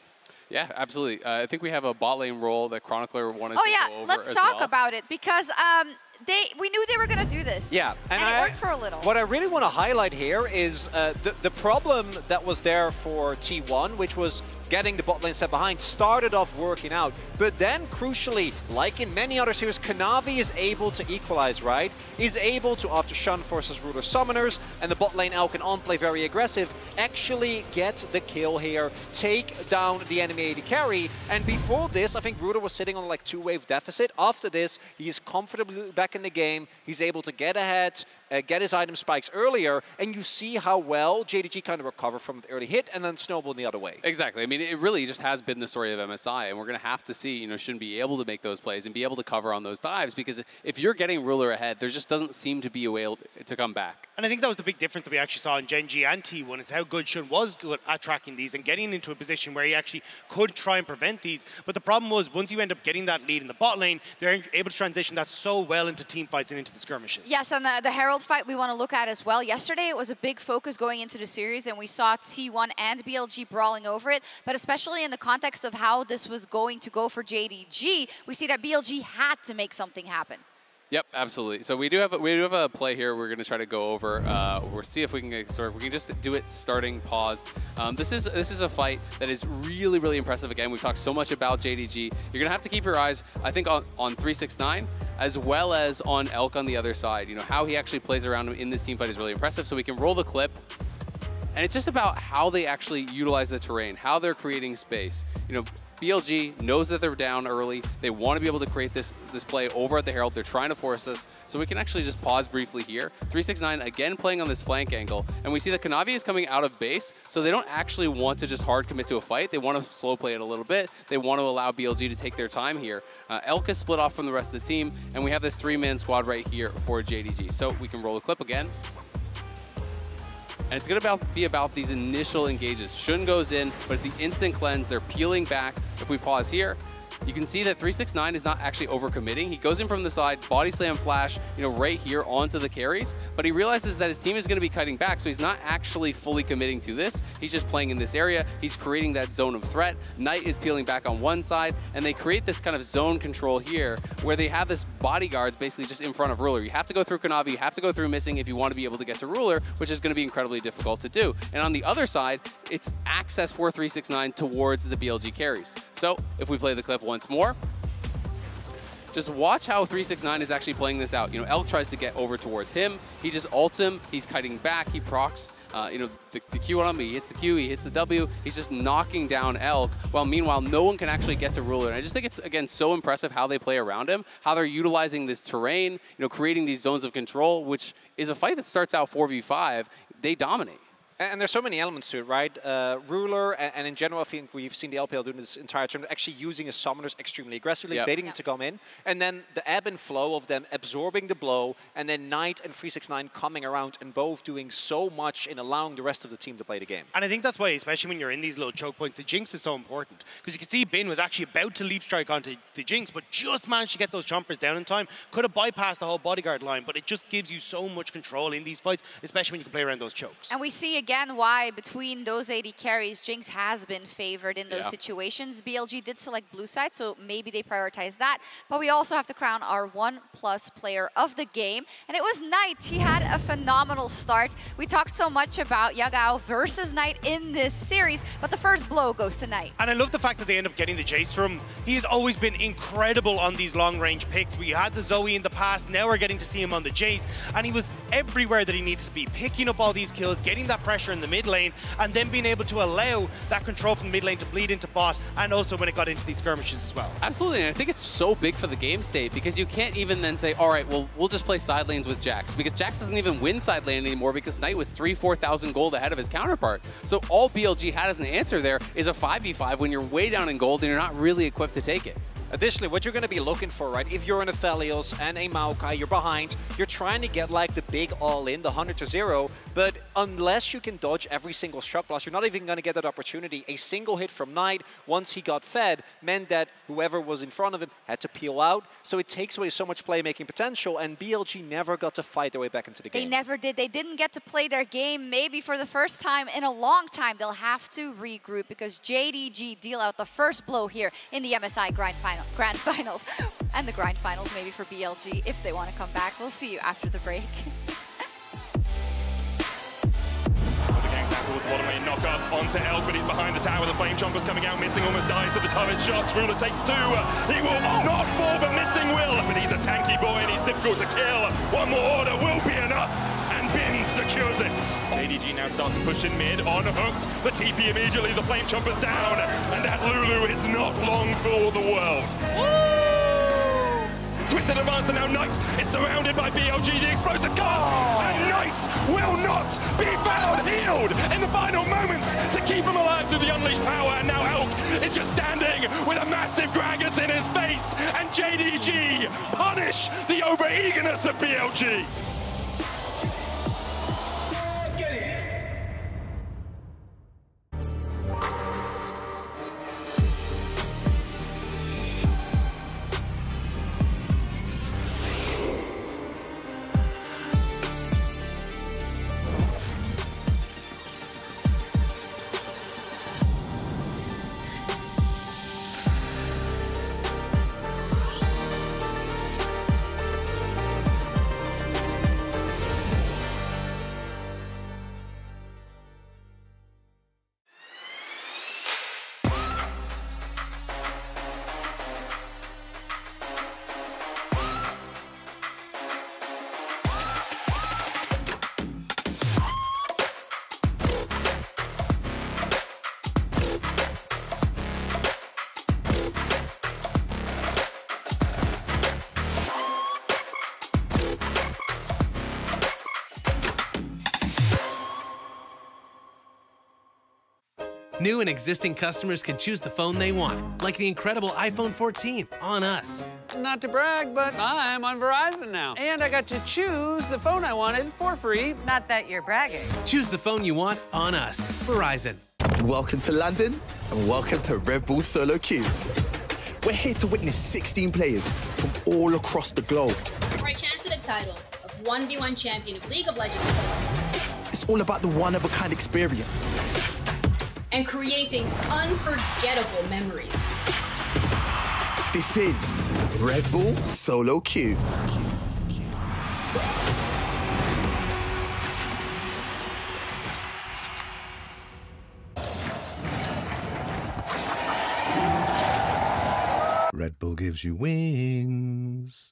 S12: Yeah, absolutely. I think we have a bot lane role that Chronicler wanted to go over
S9: let's talk about it, because we knew they were going to do this.
S10: Yeah,
S9: and it worked for a little.
S10: What I really want to highlight here is the problem that was there for T1, which was getting the bot lane set behind, started off working out. But then, crucially, like in many other series, Kanavi is able to equalize, right? Is able to, after Shun forces Ruler Summoners, and the bot lane Elk and On play very aggressive, actually get the kill here, take down the enemy AD carry. And before this, I think Ruler was sitting on like 2-wave deficit. After this, he's comfortably back in the game. He's able to get ahead, get his item spikes earlier, and you see how well JDG kind of recovered from the early hit and then snowballed the other way.
S12: Exactly. I mean, it really just has been the story of MSI, and we're going to have to see, shouldn't be able to make those plays and be able to cover on those dives, because if you're getting Ruler ahead, there just doesn't seem to be a way to come back.
S11: And I think that was the big difference that we actually saw in Gen G and T1, is how good Shun was good at tracking these and getting into a position where he actually could try and prevent these. But the problem was, once you end up getting that lead in the bot lane, they're able to transition that so well into team fights and into the skirmishes.
S9: Yes, and the Herald fight we want to look at as well. Yesterday it was a big focus going into the series, and we saw T1 and BLG brawling over it, but especially in the context of how this was going to go for JDG, we see that BLG had to make something happen.
S12: Yep, absolutely. So we do have a play here. We're going to try to go over. We'll see if we can get started. We can just do it starting, pause. This is a fight that is really, really impressive. Again, we've talked so much about JDG. You're going to have to keep your eyes, I think, on 369 as well as on Elk on the other side. You know, how he actually plays around him in this team fight is really impressive. So we can roll the clip. And it's just about how they actually utilize the terrain, how they're creating space. You know, BLG knows that they're down early. They want to be able to create this play over at the Herald. They're trying to force us. So we can actually just pause briefly here. 369 again playing on this flank angle. And we see that Kanavi is coming out of base. So they don't actually want to just hard commit to a fight. They want to slow play it a little bit. They want to allow BLG to take their time here. Elk is split off from the rest of the team. And we have this 3-man squad right here for JDG. So we can roll the clip again. And it's going to be about these initial engages. Shun goes in, but it's the instant cleanse. They're peeling back. If we pause here, you can see that 369 is not actually overcommitting. He goes in from the side, body slam flash, you know, right here onto the carries, but he realizes that his team is going to be cutting back, so he's not actually fully committing to this. He's just playing in this area. He's creating that zone of threat. Knight is peeling back on one side, and they create this kind of zone control here where they have this bodyguards basically just in front of Ruler. You have to go through Kanavi, you have to go through Missing if you want to be able to get to Ruler, which is going to be incredibly difficult to do. And on the other side, it's access for 369 towards the BLG carries. So if we play the clip once more, just watch how 369 is actually playing this out. You know, Elk tries to get over towards him. He just ults him. He's kiting back. He procs. You know, the Q on him. He hits the Q. He hits the W. He's just knocking down Elk. While meanwhile, no one can actually get to Ruler. And I just think it's, again, so impressive how they play around him, how they're utilizing this terrain, you know, creating these zones of control, which is a fight that starts out 4v5. They dominate.
S10: And there's so many elements to it, right? Ruler, and in general, I think we've seen the LPL doing this entire tournament, actually using his summoners extremely aggressively, baiting them to come in, and then the ebb and flow of them absorbing the blow, and then Knight and 369 coming around and both doing so much in allowing the rest of the team to play the game.
S11: And I think that's why, especially when you're in these little choke points, the Jinx is so important. Because you can see Bin was actually about to leap strike onto the Jinx, but just managed to get those chompers down in time. Could have bypassed the whole bodyguard line, but it just gives you so much control in these fights, especially when you can play around those chokes.
S9: And we see again why between those AD carries, Jinx has been favored in those situations. BLG did select blue side, so maybe they prioritize that. But we also have to crown our 1+ player of the game, and it was Knight. He had a phenomenal start. We talked so much about Yagao versus Knight in this series, but the first blow goes to Knight.
S11: And I love the fact that they end up getting the Jace from him. He has always been incredible on these long-range picks. We had the Zoe in the past, now we're getting to see him on the Jace, and he was everywhere that he needed to be, picking up all these kills, getting that pressure in the mid lane, and then being able to allow that control from the mid lane to bleed into bot, and also when it got into these skirmishes as well.
S12: Absolutely, and I think it's so big for the game state because you can't even then say, all right, well, we'll just play side lanes with Jax, because Jax doesn't even win side lane anymore because Knight was 3,000-4,000 gold ahead of his counterpart. So all BLG had as an answer there is a 5v5 when you're way down in gold and you're not really equipped to take it.
S10: Additionally, what you're going to be looking for, right, if you're an Aphelios and a Maokai, you're behind, you're trying to get like the big all-in, the 100-0, but unless you can dodge every single shot blast, you're not even going to get that opportunity. A single hit from Knight, once he got fed, meant that whoever was in front of him had to peel out, so it takes away so much playmaking potential, and BLG never got to fight their way back into the game.
S9: They never did. They didn't get to play their game maybe for the first time in a long time. They'll have to regroup because JDG deal out the first blow here in the MSI Grand Finals. And the Grind Finals maybe for BLG if they want to come back. We'll see you after the break.
S15: Bottom lane knock up onto Elk, but he's behind the tower. The Flame Chomper's coming out, Missing almost dies to the turret shots. Ruler takes 2. He will not fall, but Missing will. But he's a tanky boy and he's difficult to kill. One more order will be enough, and Bin secures it. JDG now starts to push in mid, unhooked. The TP immediately, the Flame Chomper's down, and that Lulu is not long for the world. Twisted advance, and now Knight is surrounded by BLG, the explosive cast, and Knight will not be found healed in the final moments to keep him alive through the unleashed power, and now Elk is just standing with a massive Gragas in his face, and JDG punish the over-eagerness of BLG.
S19: New and existing customers can choose the phone they want, like the incredible iPhone 14 on us.
S20: Not to brag, but I'm on Verizon now. And I got to choose the phone I wanted for free. Not that you're bragging.
S19: Choose the phone you want on us. Verizon.
S21: Welcome to London, and welcome to Red Bull Solo Queue. We're here to witness 16 players from all across the globe.
S24: For a chance at a title of 1v1 champion of League of Legends.
S21: It's all about the one-of-a-kind experience.
S24: And creating unforgettable memories.
S21: This is Red Bull Solo Queue.
S25: Red Bull gives you wings.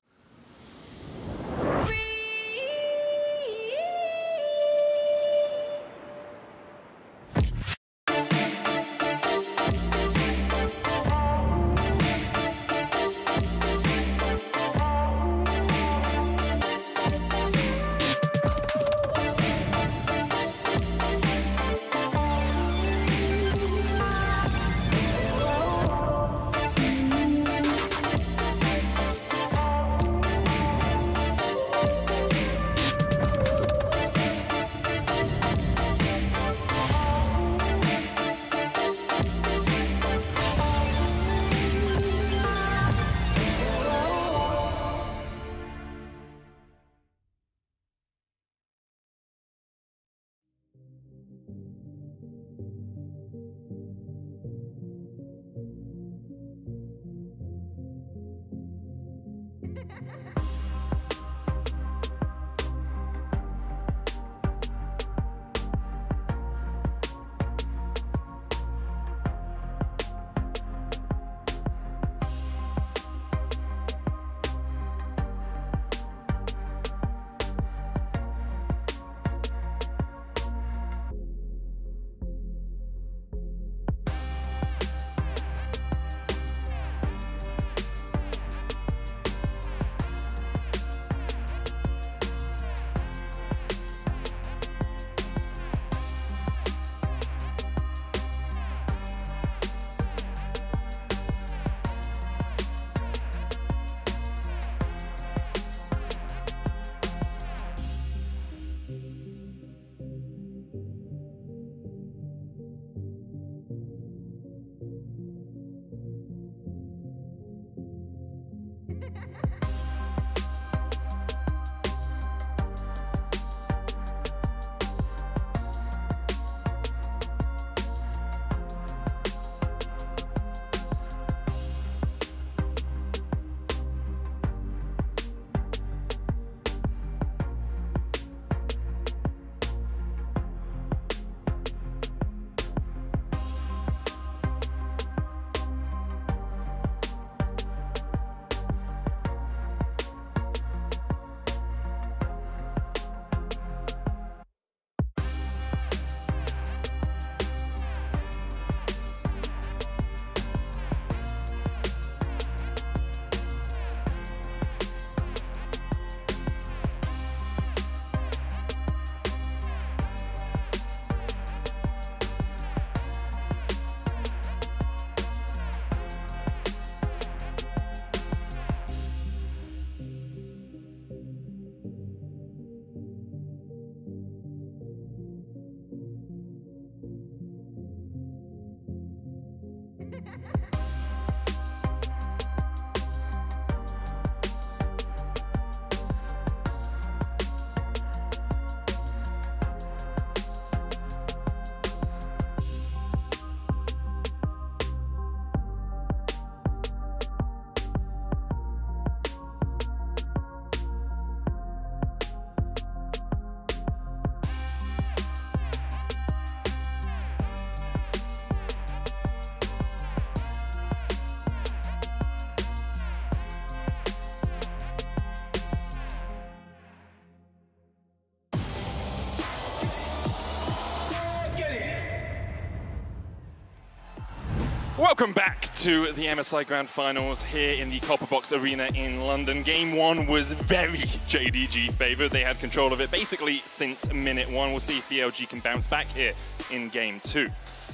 S15: Welcome back to the MSI Grand Finals here in the Copper Box Arena in London. Game 1 was very JDG favored. They had control of it basically since minute 1. We'll see if BLG can bounce back here in Game 2.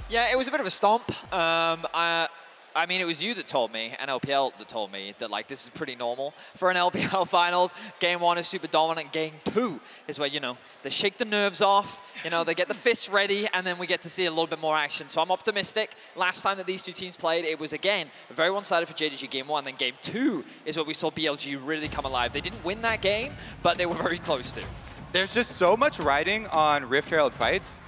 S1: Yeah, it was a bit of a stomp. I mean, it was you that told me, and LPL that told me, that like this is pretty normal for an LPL finals. Game 1 is super dominant. Game 2 is where, you know, they shake the nerves off, you know, they get the fists ready, and then we get to see a little bit more action. So I'm optimistic. Last time that these two teams played, it was, again, very one-sided for JDG Game 1. Then Game 2 is where we saw BLG really come alive. They didn't win that game, but they were very close to.
S17: There's just so much riding on Rift Herald fights.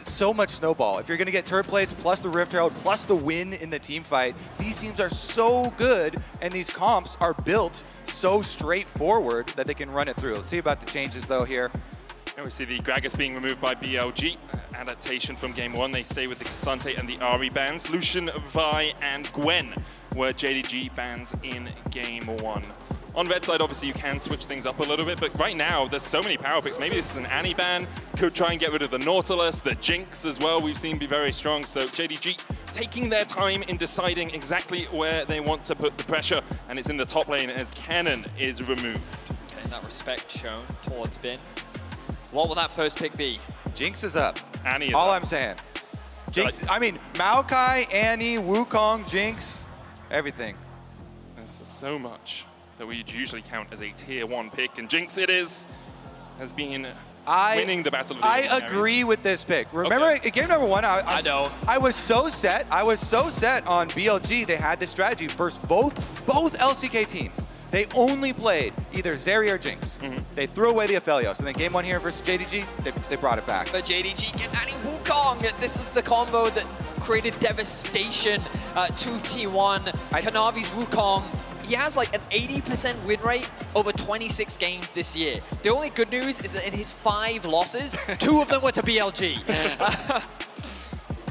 S17: So much snowball. If you're going to get turret plates plus the Rift Herald plus the win in the team fight, these teams are so good and these comps are built so straightforward that they can run it through. Let's see about the changes though here.
S15: And we see the Gragas being removed by BLG. Adaptation from Game 1. They stay with the Cassante and the Ahri bans. Lucian, Vi, and Gwen were JDG bans in Game 1. On red side, obviously, you can switch things up a little bit, but right now, there's so many power picks. Maybe this is an Annie ban. Could try and get rid of the Nautilus, the Jinx as well. We've seen be very strong. So JDG taking their time in deciding exactly where they want to put the pressure, and it's in the top lane as Cannon is removed.
S1: Okay, that respect shown towards Bin. What will that first pick be?
S17: Jinx is up.
S15: Annie is
S17: all
S15: up.
S17: I'm saying. Jinx, I mean, Maokai, Annie, Wukong, Jinx, everything.
S15: There's so much that we usually count as a tier 1 pick, and Jinx it is, has been winning the battle of the
S17: I agree with this pick. Remember, in game number 1, I was so set. I was so set on BLG. They had this strategy versus both LCK teams. They only played either Zeri or Jinx. They threw away the Aphelios, and then game 1 here versus JDG, they brought it back.
S1: But JDG get Annie Wukong. This was the combo that created devastation to T1. Kanavi's Wukong. He has like an 80% win rate over 26 games this year. The only good news is that in his 5 losses, 2 of them were to BLG.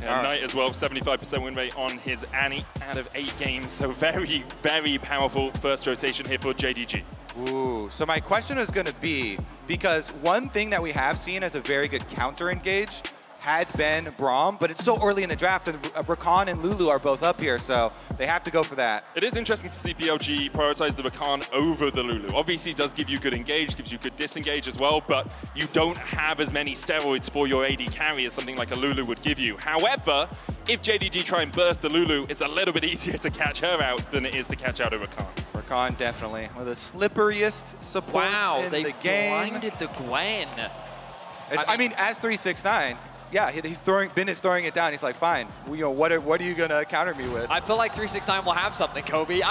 S15: Knight as well, 75% win rate on his Annie out of 8 games. So very, very powerful first rotation here for JDG.
S17: Ooh, so my question is going to be, because one thing that we have seen as a very good counter engage had been Braum, but it's so early in the draft, and Rakan and Lulu are both up here, so they have to go for that.
S15: It is interesting to see BLG prioritize the Rakan over the Lulu. Obviously, it does give you good engage, gives you good disengage as well, but you don't have as many steroids for your AD carry as something like a Lulu would give you. However, if JDG try and burst the Lulu, it's a little bit easier to catch her out than it is to catch out a Rakan.
S17: Rakan definitely one of the slipperiest supports in the game.
S1: Wow, they blinded the Gwen.
S17: I mean, as 369, yeah, Bin is throwing it down. He's like, fine. You know, what are you gonna counter me with?
S1: I feel like 369 will have something, Kobe.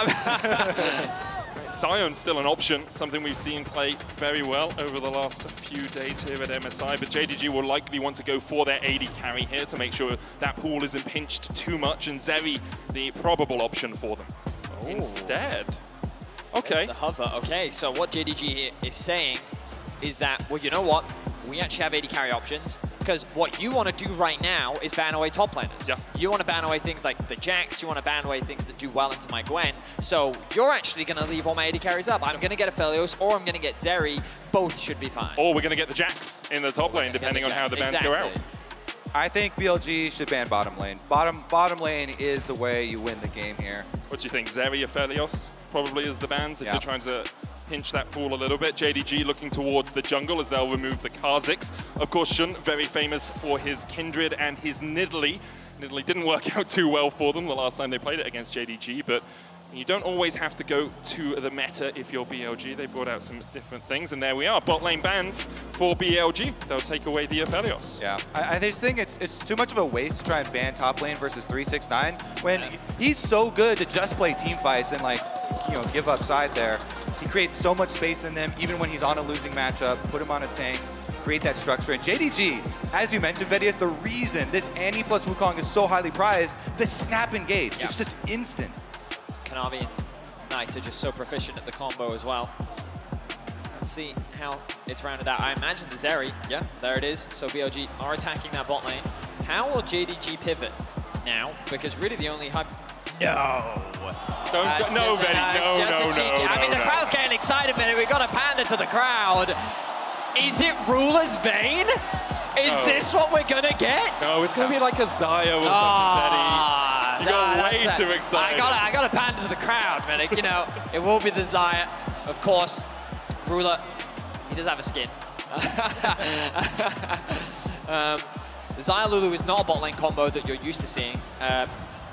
S15: Sion's still an option, something we've seen play very well over the last few days here at MSI, but JDG will likely want to go for their AD carry here to make sure that pool isn't pinched too much, and Zeri, the probable option for them.
S1: Oh.
S15: Instead. Okay.
S1: The hover. Okay, so what JDG is saying is that, well, you know what? We actually have AD carry options, because what you want to do right now is ban away top laners.
S15: Yeah.
S1: You want to ban away things like the Jax, you want to ban away things that do well into my Gwen, so you're actually going to leave all my AD carries up. I'm going to get Aphelios, or I'm going to get Zeri. Both should be fine.
S15: Or we're going to get the Jax in the top lane, depending on how the bans go out.
S17: I think BLG should ban bottom lane. Bottom lane is the way you win the game here.
S15: What do you think? Zeri, Aphelios probably is the bans if you're trying to pinch that pool a little bit. JDG looking towards the jungle as they'll remove the Kha'Zix. Of course, Shun, very famous for his Kindred and his Nidalee. Nidalee didn't work out too well for them the last time they played it against JDG, but you don't always have to go to the meta if you're BLG. They brought out some different things, and there we are. Bot lane bans for BLG. They'll take away the Aphelios.
S17: Yeah, I just think it's too much of a waste to try and ban top lane versus 369 when he's so good to just play team fights and, like, you know, give up side there. He creates so much space in them, even when he's on a losing matchup. Put him on a tank, create that structure. And JDG, as you mentioned, Vedius, the reason this Annie plus Wukong is so highly prized, the snap engage. It's just instant.
S1: Kanavi and Knight are just so proficient at the combo as well. Let's see how it's rounded out. I imagine the Zeri, yeah, there it is. So BLG are attacking that bot lane. How will JDG pivot now? Because really the only hub... No!
S15: No, Vedi, no.
S1: I mean, the crowd's getting excited, man. We've got to pander to the crowd. Is it Ruler's Vein? Is this what we're going to get?
S15: No, it's going to be like a Zaya or something, Vedi. You got way too excited.
S1: I got to pander to the crowd, man. You know, it will be the Zaya. Of course, Ruler, he does have a skin. The Xayah Lulu is not a bot lane combo that you're used to seeing.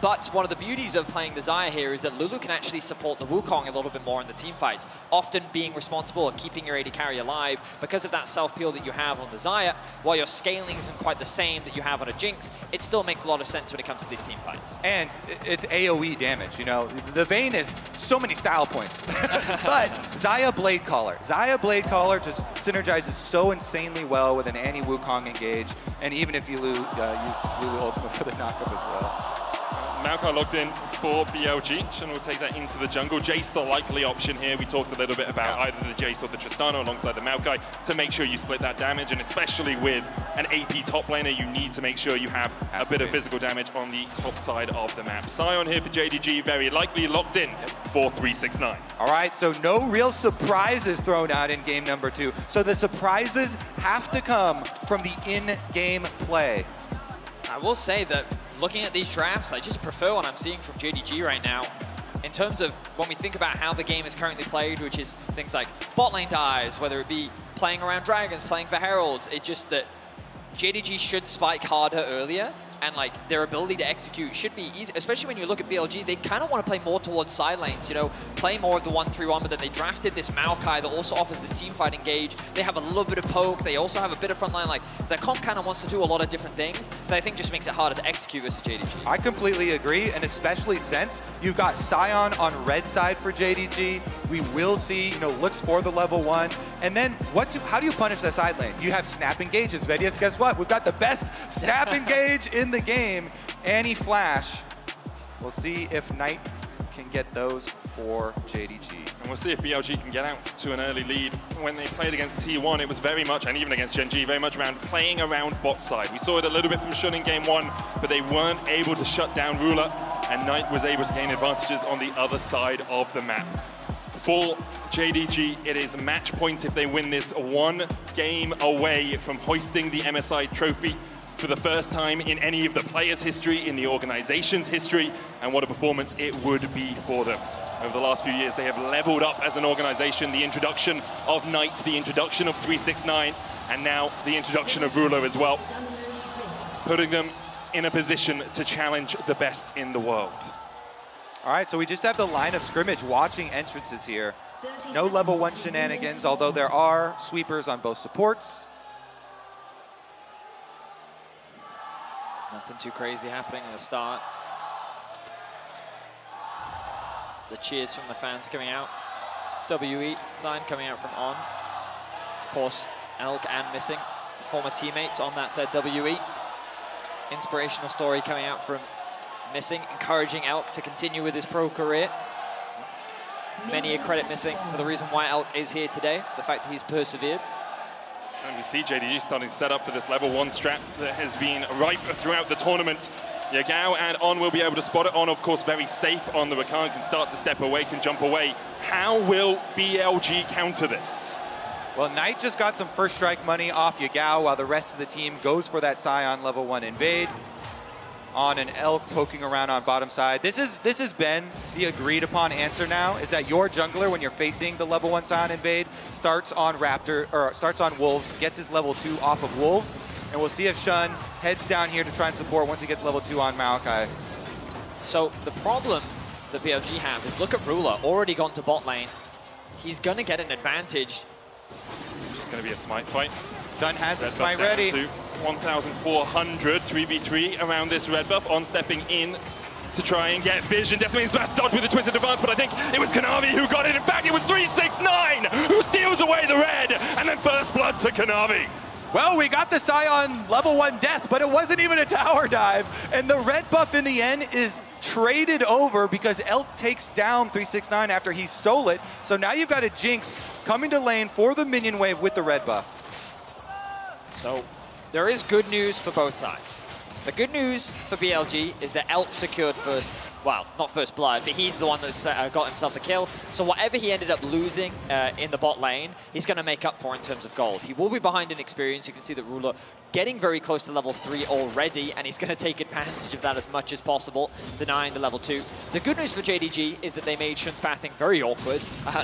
S1: But one of the beauties of playing the Xayah here is that Lulu can actually support the Wukong a little bit more in the team fights, often being responsible for keeping your AD carry alive because of that self-peel that you have on the Xayah. While your scaling isn't quite the same that you have on a Jinx, it still makes a lot of sense when it comes to these team fights.
S17: And it's AoE damage, you know. The Vayne is so many style points. But Xayah Blade Caller. Xayah Blade Caller just synergizes so insanely well with an anti-Wukong engage, and even if you use Lulu Ultimate for the knockup as well.
S15: Maokai logged in for BLG. Shen will take that into the jungle. Jace the likely option here. We talked a little bit about either the Jace or the Tristana alongside the Maokai to make sure you split that damage, and especially with an AP top laner, you need to make sure you have a bit of physical damage on the top side of the map. Sion here for JDG, very likely locked in for 369.
S17: All right, so no real surprises thrown out in game number 2. So the surprises have to come from the in-game play.
S1: I will say that looking at these drafts, I just prefer what I'm seeing from JDG right now. In terms of when we think about how the game is currently played, which is things like bot lane dives, whether it be playing around dragons, playing for heralds, it's just that JDG should spike harder earlier, and like their ability to execute should be easy, especially when you look at BLG. They kind of want to play more towards side lanes, you know, play more of the 1-3-1, but then they drafted this Maokai that also offers this team fight engage. They have a little bit of poke, they also have a bit of frontline. Like, their comp kind of wants to do a lot of different things that I think just makes it harder to execute versus JDG.
S17: I completely agree, and especially since you've got Sion on red side for JDG, we will see, you know, looks for the level 1, and then how do you punish that side lane? You have snap engages. Vedius, guess what? We've got the best snap engage in the game. Annie Flash. We'll see if Knight can get those for JDG.
S15: And we'll see if BLG can get out to an early lead. When they played against T1, it was very much, and even against Gen G, very much around playing around bot side. We saw it a little bit from Shun in game 1, but they weren't able to shut down Ruler, and Knight was able to gain advantages on the other side of the map. For JDG, it is match point if they win this, one game away from hoisting the MSI trophy for the first time in any of the players' history, in the organization's history, and what a performance it would be for them. Over the last few years, they have leveled up as an organization. The introduction of Knight, the introduction of 369, and now the introduction of Ruler as well, putting them in a position to challenge the best in the world.
S17: All right, so we just have the line of scrimmage watching entrances here. No level 1 shenanigans, although there are sweepers on both supports.
S1: Nothing too crazy happening at the start. The cheers from the fans coming out. WE sign coming out from On. Of course, Elk and Missing, former teammates on that said WE. Inspirational story coming out from Missing, encouraging Elk to continue with his pro career. Many a credit Missing for the reason why Elk is here today, the fact that he's persevered.
S15: And we see JDG starting to set up for this level 1 strat that has been rife throughout the tournament. Yagao and On will be able to spot it. On, of course, very safe on the Rakan, can start to step away, can jump away. How will BLG counter this?
S17: Well, Knight just got some first strike money off Yagao while the rest of the team goes for that Sion level 1 invade. On and Elk poking around on bottom side. This has been the agreed upon answer now, is that your jungler, when you're facing the level 1 Sion invade, starts on Wolves, gets his level 2 off of Wolves, and we'll see if Shun heads down here to try and support once he gets level 2 on Maokai.
S1: So the problem that BLG have is, look at Ruler, already gone to bot lane. He's gonna get an advantage.
S15: It's just gonna be a smite fight.
S17: Shun has the smite ready.
S15: 1,400 3v3 around this red buff. On stepping in to try and get vision. Decimating Smash dodge with a twisted advance, but I think it was Kanavi who got it. In fact, it was 369 who steals away the red, and then first blood to Kanavi.
S17: Well, we got the Sion level 1 death, but it wasn't even a tower dive, and the red buff in the end is traded over because Elk takes down 369 after he stole it. So now you've got a Jinx coming to lane for the minion wave with the red buff.
S1: So there is good news for both sides. The good news for BLG is that Elk secured first well, not first blood, but he's the one that's got himself the kill. So whatever he ended up losing in the bot lane, he's going to make up for in terms of gold. He will be behind in experience. You can see that Ruler getting very close to level 3 already, and he's going to take advantage of that as much as possible, denying the level 2. The good news for JDG is that they made Shun's pathing very awkward.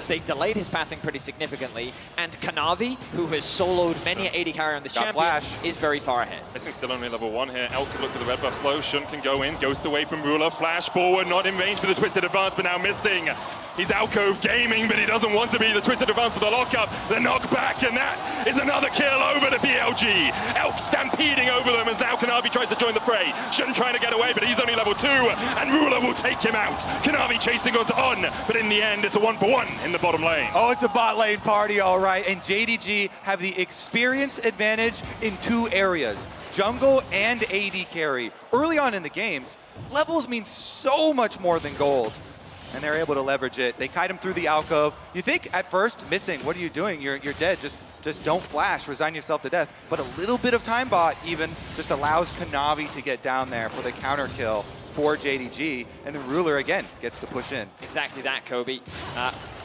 S1: They delayed his pathing pretty significantly, and Kanavi, who has soloed many AD carry on this champion, is very far ahead.
S15: Missing still only level 1 here. Elk can look at the red buff slow. Shun can go in, ghost away from Ruler, flash forward, not in range for the Twisted Advance, but now missing. He's Alcove gaming, but he doesn't want to be. The Twisted Advance for the lockup, the knockback, and that is another kill over to BLG. Elk stampeding over them as now Kanavi tries to join the fray. Shun trying to get away, but he's only level 2, and Ruler will take him out. Kanavi chasing onto On, but in the end, it's a 1-for-1 in the bottom lane.
S17: Oh, it's a bot lane party, all right. And JDG have the experience advantage in 2 areas, jungle and AD carry. Early on in the games, levels mean so much more than gold, and they're able to leverage it. They kite him through the alcove. You think at first, missing, what are you doing? You're dead, just don't flash, resign yourself to death. But a little bit of time bot even just allows Kanavi to get down there for the counter kill for JDG, and the Ruler again gets to push in.
S1: Exactly that, Kobe.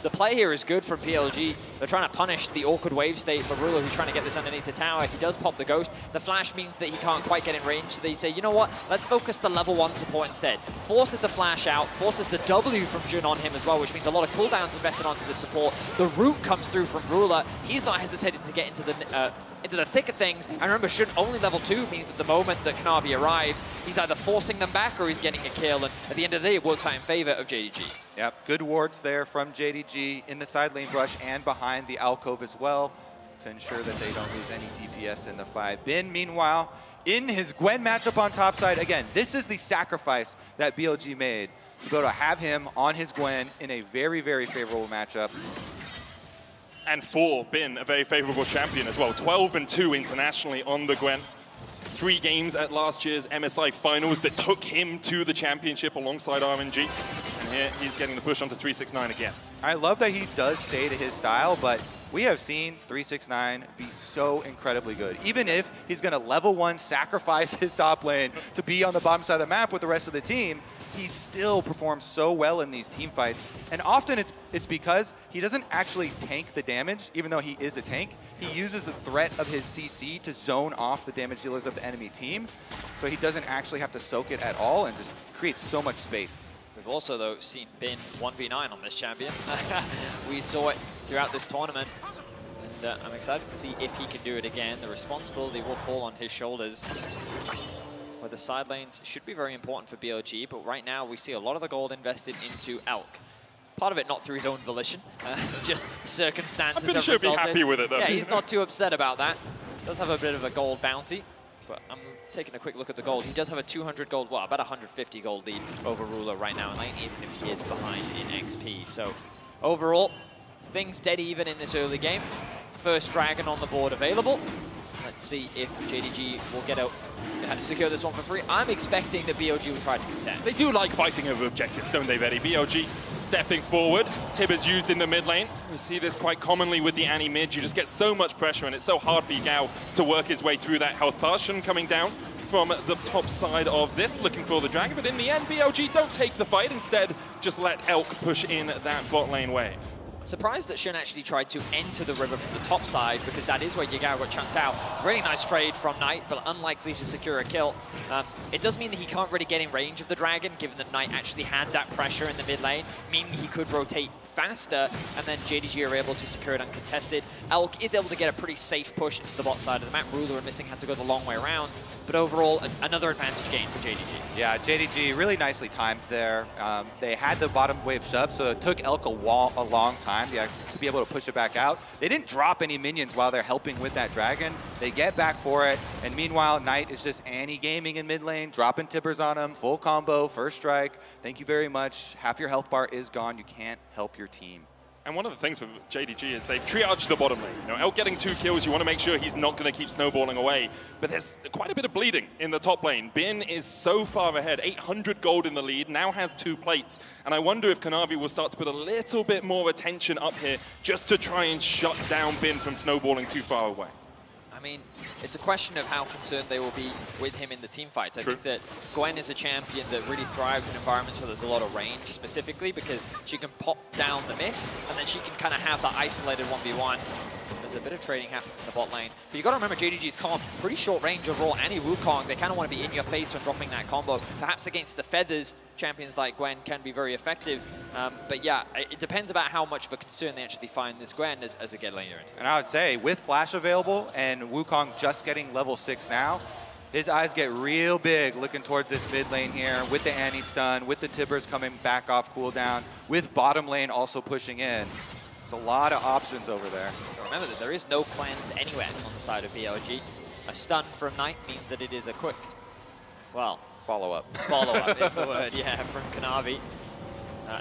S1: The play here is good from BLG. They're trying to punish the awkward wave state for Ruler, who's trying to get this underneath the tower. He does pop the ghost. The flash means that he can't quite get in range, so they say, you know what, let's focus the level 1 support instead. Forces the flash out, forces the W from Jun on him as well, which means a lot of cooldowns invested onto the support. The root comes through from Ruler. He's not hesitating to get into the thick of things. And remember, Shun only level 2 means that the moment that Kanavi arrives, he's either forcing them back or he's getting a kill. And at the end of the day, it works out in favor of JDG.
S17: Yep, good wards there from JDG in the side lane brush and behind the alcove as well to ensure that they don't lose any DPS in the fight. Bin, meanwhile, in his Gwen matchup on top side, again, this is the sacrifice that BLG made to go to have him on his Gwen in a very, very favorable matchup.
S15: And for Bin, a very favorable champion as well. 12-2 internationally on the Gwen. 3 games at last year's MSI finals that took him to the championship alongside RNG. And here he's getting the push onto 369 again.
S17: I love that he does stay to his style, but we have seen 369 be so incredibly good. Even if he's going to level 1 sacrifice his top lane to be on the bottom side of the map with the rest of the team, he still performs so well in these team fights. And often it's because he doesn't actually tank the damage, even though he is a tank. He uses the threat of his CC to zone off the damage dealers of the enemy team, so he doesn't actually have to soak it at all and just creates so much space.
S1: We've also, though, seen Bin 1v9 on this champion. We saw it throughout this tournament, and I'm excited to see if he can do it again. The responsibility will fall on his shoulders, where the side lanes should be very important for BLG, but right now we see a lot of the gold invested into Elk. Part of it not through his own volition, just circumstances.
S15: I'm pretty sure he'll be happy with it, though.
S1: Yeah, he's not too upset about that. Does have a bit of a gold bounty, but I'm taking a quick look at the gold. He does have a 200 gold, well, about 150 gold lead over Ruler right now, and even if he is behind in XP. So overall, things dead even in this early game. First dragon on the board available. Let's see if JDG will get out and secure this one for free. I'm expecting that BLG will try to contest.
S15: They do like fighting over objectives, don't they, Vetti? BLG stepping forward. Tibber's used in the mid lane. We see this quite commonly with the Annie mid. You just get so much pressure, and it's so hard for Yagao to work his way through that health pass. Shun coming down from the top side of this, looking for the dragon. But in the end, BLG don't take the fight. Instead, just let Elk push in that bot lane wave.
S1: Surprised that Shun actually tried to enter the river from the top side, because that is where Yagao got chunked out. Really nice trade from Knight, but unlikely to secure a kill. It does mean that he can't really get in range of the dragon, given that Knight actually had that pressure in the mid lane, meaning he could rotate faster, and then JDG are able to secure it uncontested. Elk is able to get a pretty safe push into the bot side of the map. Ruler and Missing had to go the long way around, but overall, another advantage gain for JDG.
S17: Yeah, JDG really nicely timed there. They had the bottom wave shove, so it took Elk a long time to be able to push it back out. They didn't drop any minions while they're helping with that dragon. They get back for it, and meanwhile, Knight is just Annie gaming in mid lane, dropping Tibbers on him, full combo, first strike. Thank you very much. Half your health bar is gone. You can't help your team.
S15: And one of the things with JDG is they've triaged the bottom lane. You know, Elk getting 2 kills, you want to make sure he's not going to keep snowballing away. But there's quite a bit of bleeding in the top lane. Bin is so far ahead, 800 gold in the lead, now has 2 plates. And I wonder if Kanavi will start to put a little bit more attention up here just to try and shut down Bin from snowballing too far away.
S1: I'm mean, it's a question of how concerned they will be with him in the team fights. I think that Gwen is a champion that really thrives in environments where there's a lot of range, specifically because she can pop down the mist, and then she can kind of have that isolated 1v1. There's a bit of trading happens in the bot lane. But you got to remember JDG's comp, pretty short range overall. Any Wukong, they kind of want to be in your face when dropping that combo. Perhaps against the feathers, champions like Gwen can be very effective. But yeah, it depends about how much of a concern they actually find this Gwen as a get laner into.
S17: And I would say, with Flash available and Wukong just getting level 6 now, his eyes get real big looking towards this mid lane here with the Annie stun, with the Tibbers coming back off cooldown, with bottom lane also pushing in. There's a lot of options over there.
S1: Remember that there is no cleanse anywhere on the side of BLG. A stun from Knight means that it is a quick, well,
S17: follow-up.
S1: Follow-up is the word, yeah, from Kanavi.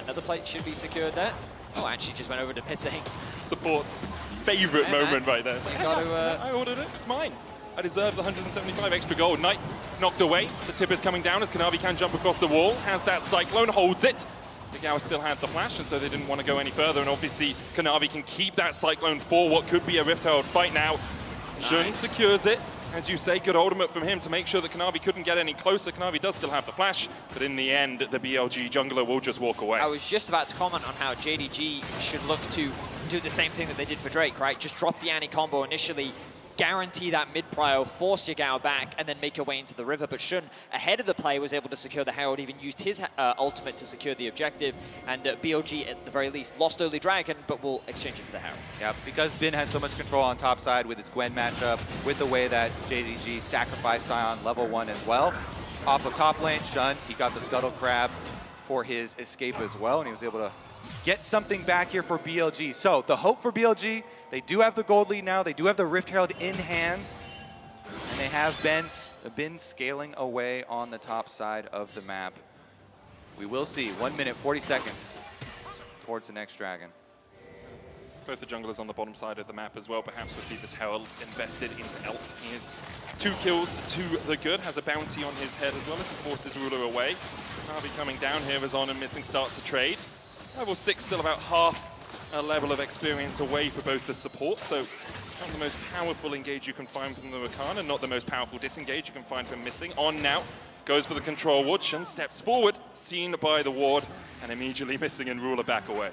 S1: Another plate should be secured there. Oh, actually just went over to missing.
S15: Support's favorite moment right there.
S1: So you got to,
S15: I ordered it, it's mine. I deserve the 175 extra gold. Knight knocked away. The tip is coming down as Kanavi can jump across the wall. Has that Cyclone, holds it. The Gao still had the flash, and so they didn't want to go any further. And obviously, Kanavi can keep that Cyclone for what could be a Rift Herald fight now. Jun secures it. As you say, good ultimate from him to make sure that Kanavi couldn't get any closer. Kanavi does still have the flash, but in the end, the BLG jungler will just walk away.
S1: I was just about to comment on how JDG should look to do the same thing that they did for Drake, right? Just drop the Annie combo initially, guarantee that mid-prio, force your Gao back, and then make your way into the river. But Shun, ahead of the play, was able to secure the Herald, even used his ultimate to secure the objective. And BLG, at the very least, lost early Dragon, but will exchange it for the Herald.
S17: Yeah, because Bin has so much control on top side with his Gwen matchup, with the way that JDG sacrificed Sion level 1 as well. Off of top lane, Shun, he got the Scuttle Crab for his escape as well, and he was able to get something back here for BLG. So the hope for BLG, they do have the gold lead now, they do have the Rift Herald in hand, and they have been scaling away on the top side of the map. We will see 1 minute, 40 seconds towards the next Dragon.
S15: Both the junglers on the bottom side of the map as well. Perhaps we'll see this Herald invested into Elk. He is 2 kills to the good, has a bounty on his head as well as he forces Ruler away. Harvey coming down here is on and missing start to trade. Level 6 still about half a level of experience away for both the supports, so not the most powerful engage you can find from the Rakan, and not the most powerful disengage you can find from missing. On now, goes for the control ward. Shun steps forward, seen by the ward, and immediately missing and Ruler back away.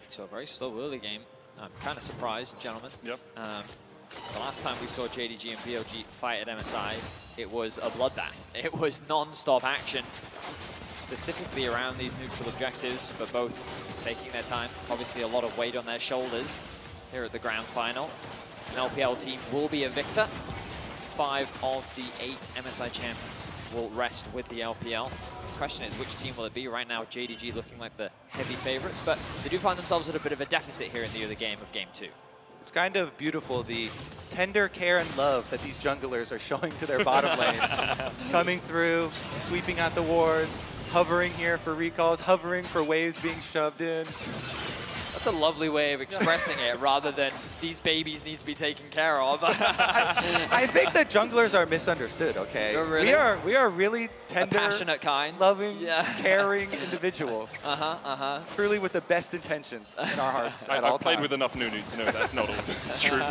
S1: So a very slow early game. I'm kind of surprised, gentlemen.
S15: Yep.
S1: The last time we saw JDG and BLG fight at MSI, it was a bloodbath. It was non-stop action, specifically around these neutral objectives, but both taking their time. Obviously a lot of weight on their shoulders here at the grand final. An LPL team will be a victor. 5 of the 8 MSI champions will rest with the LPL. The question is, which team will it be? Right now, JDG looking like the heavy favorites, but they do find themselves at a bit of a deficit here in the other game of Game 2.
S17: It's kind of beautiful, the tender care and love that these junglers are showing to their bottom lanes. Coming through, sweeping out the wards, hovering here for recalls, hovering for waves being shoved in.
S1: That's a lovely way of expressing it, rather than these babies need to be taken care of.
S17: I think that junglers are misunderstood, okay?
S1: Oh, really?
S17: We are really tender,
S1: passionate kind,
S17: loving, caring individuals. Truly with the best intentions in our hearts at all
S15: I've played
S17: times.
S15: with enough Nunus to know that's not always true.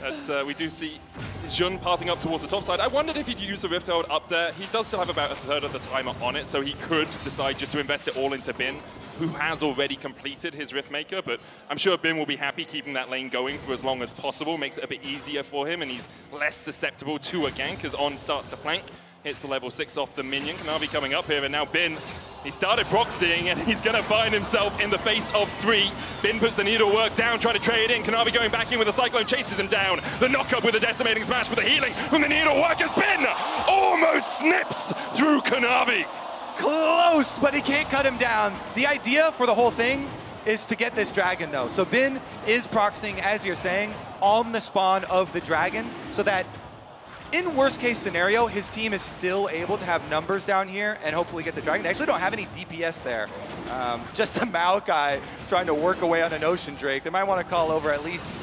S15: But we do see Jun pathing up towards the top side. I wondered if he'd use the Rift Herald up there. He does still have about a third of the timer on it, so he could decide just to invest it all into Bin, who has already completed his Riftmaker, but I'm sure Bin will be happy keeping that lane going for as long as possible. Makes it a bit easier for him, and he's less susceptible to a gank as On starts to flank. Hits the level 6 off the minion. Kanavi coming up here, and now Bin, he started proxying, and he's going to find himself in the face of 3. Bin puts the needle work down, trying to trade in. Kanavi going back in with a Cyclone, chases him down. The knock-up with a decimating smash with the healing from the needle work as Bin almost snips through Kanavi.
S17: Close, but he can't cut him down. The idea for the whole thing is to get this dragon, though. So Bin is proxying, as you're saying, on the spawn of the dragon, so that in worst case scenario, his team is still able to have numbers down here and hopefully get the dragon. They actually don't have any DPS there. Just a Maokai trying to work away on an Ocean Drake. They might want to call over at least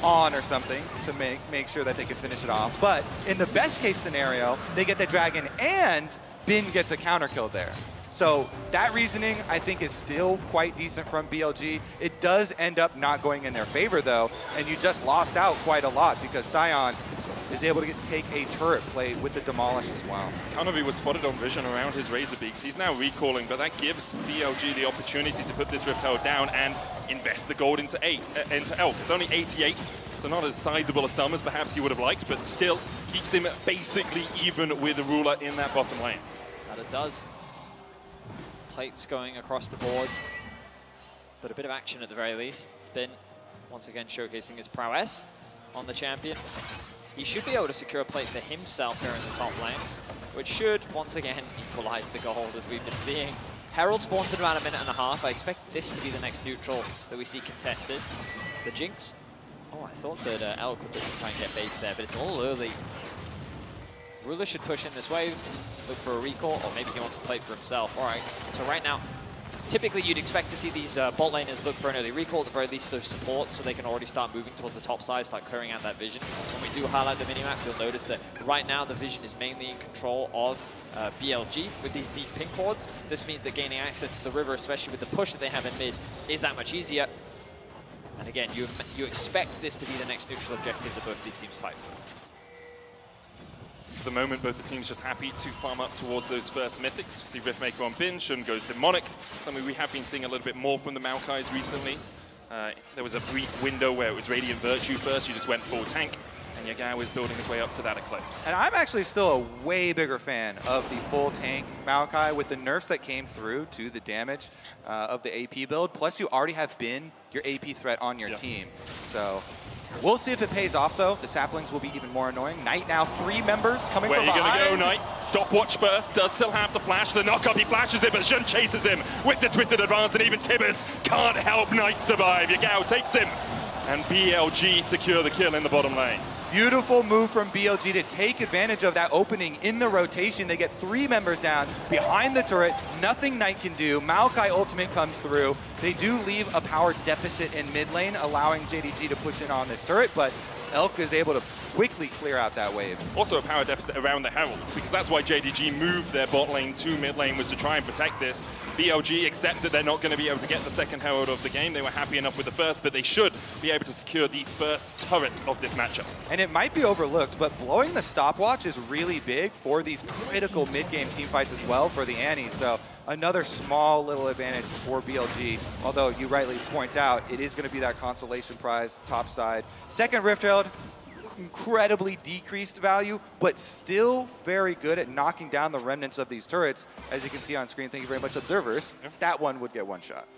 S17: On or something to make sure that they can finish it off. But in the best case scenario, they get the dragon and Bin gets a counter kill there. So that reasoning, I think, is still quite decent from BLG. It does end up not going in their favor, though, and you just lost out quite a lot because Sion is able to take a turret play with the Demolish as well.
S15: Kanavi was spotted on vision around his Razor Beaks. He's now recalling, but that gives BLG the opportunity to put this Rift Herald down and invest the gold into Elk. It's only 88, so not as sizable a sum as perhaps he would have liked, but still keeps him basically even with the Ruler in that bottom lane.
S1: That it does. Plates going across the board, but a bit of action at the very least. Bin once again showcasing his prowess on the champion. He should be able to secure a plate for himself here in the top lane, which should once again equalize the gold as we've been seeing. Herald spawns in about a minute and a half. I expect this to be the next neutral that we see contested. The Jinx. Oh, I thought that Elk would try and get base there, but it's a little early. Ruler should push in this wave, look for a recall, or maybe he wants a plate for himself. All right, so right now, typically you'd expect to see these bot laners look for an early recall, at the very least of support, so they can already start moving towards the top side, start clearing out that vision. When we do highlight the minimap, you'll notice that right now the vision is mainly in control of BLG with these deep pink cords. This means that gaining access to the river, especially with the push that they have in mid, is that much easier. And again, you expect this to be the next neutral objective that both these teams fight for.
S15: For the moment, both the teams just happy to farm up towards those first mythics. See Riftmaker on bin, Shun goes Demonic, something we have been seeing a little bit more from the Maokais recently. There was a brief window where it was Radiant Virtue first, you just went full tank, and Yagao is building his way up to that Eclipse.
S17: And I'm actually still a way bigger fan of the full tank Maokai with the nerfs that came through to the damage of the AP build. Plus, you already have been your AP threat on your team. So we'll see if it pays off, though. The saplings will be even more annoying. Knight now 3 members coming from behind.
S15: Where are you going to go, Knight? Stopwatch burst, does still have the flash. The knock-up, he flashes it, but Shun chases him with the twisted advance, and even Tibbers can't help Knight survive. Yagao takes him, and BLG secure the kill in the bottom lane.
S17: Beautiful move from BLG to take advantage of that opening in the rotation. They get 3 members down behind the turret. Nothing Knight can do. Maokai ultimate comes through. They do leave a power deficit in mid lane, allowing JDG to push in on this turret, but Elk is able to quickly clear out that wave.
S15: Also a power deficit around the Herald, because that's why JDG moved their bot lane to mid lane, was to try and protect this. BLG accept that they're not going to be able to get the second Herald of the game. They were happy enough with the first, but they should be able to secure the first turret of this matchup.
S17: And it might be overlooked, but blowing the stopwatch is really big for these critical mid-game team fights as well for the Annies. So another small little advantage for BLG, although you rightly point out, it is going to be that consolation prize top side. Second Rift Herald, incredibly decreased value, but still very good at knocking down the remnants of these turrets. As you can see on screen, thank you very much, observers. That one would get one shot.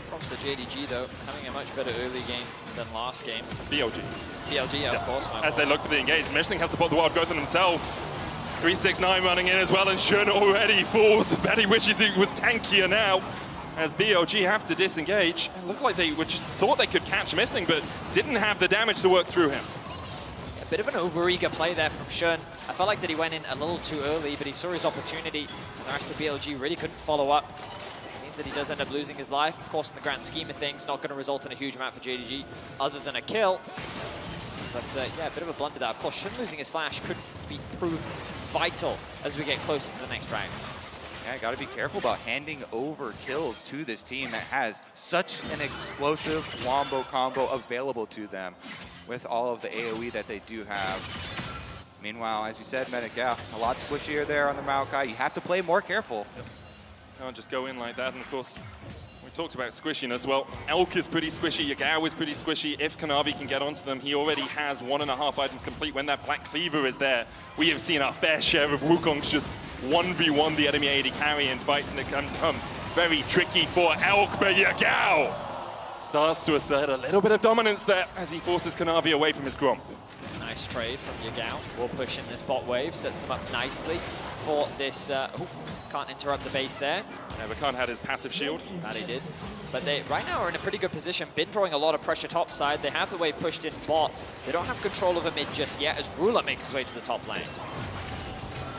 S1: Props to JDG, though, having a much better early game than last game.
S15: BLG.
S1: BLG, yeah, of course.
S15: As they look to the engage, Meshling has to put the wild growth on himself. 369 running in as well, and Shun already falls. Bet he wishes he was tankier now, as BLG have to disengage. It looked like they just thought they could catch Missing, but didn't have the damage to work through him.
S1: A bit of an overeager play there from Shun. I felt like that he went in a little too early, but he saw his opportunity, and the rest of BLG really couldn't follow up. It means that he does end up losing his life. Of course, in the grand scheme of things, not going to result in a huge amount for JDG, other than a kill. But yeah, a bit of a blunder there. Of course, Shun losing his flash could prove vital as we get closer to the next dragon.
S17: Yeah, got to be careful about handing over kills to this team that has such an explosive wombo combo available to them with all of the AoE that they do have. Meanwhile, as you said, Medic, yeah, a lot squishier there on the Maokai. You have to play more careful.
S15: Can't just go in like that, and of course, we talked about squishiness. Well, Elk is pretty squishy, Yagao is pretty squishy. If Kanavi can get onto them, he already has 1.5 items complete. When that Black Cleaver is there, we have seen our fair share of Wukongs just 1v1 the enemy AD carry in fights, and it can become very tricky for Elk, but Yagao starts to assert a little bit of dominance there as he forces Kanavi away from his Grom.
S1: Nice trade from Yagao. We'll push in this bot wave, sets them up nicely for this. Can't interrupt the base there.
S15: Nevercon had his passive shield.
S1: That he did. But they right now are in a pretty good position. Been drawing a lot of pressure top side. They have the wave pushed in bot. They don't have control over mid just yet as Ruler makes his way to the top lane.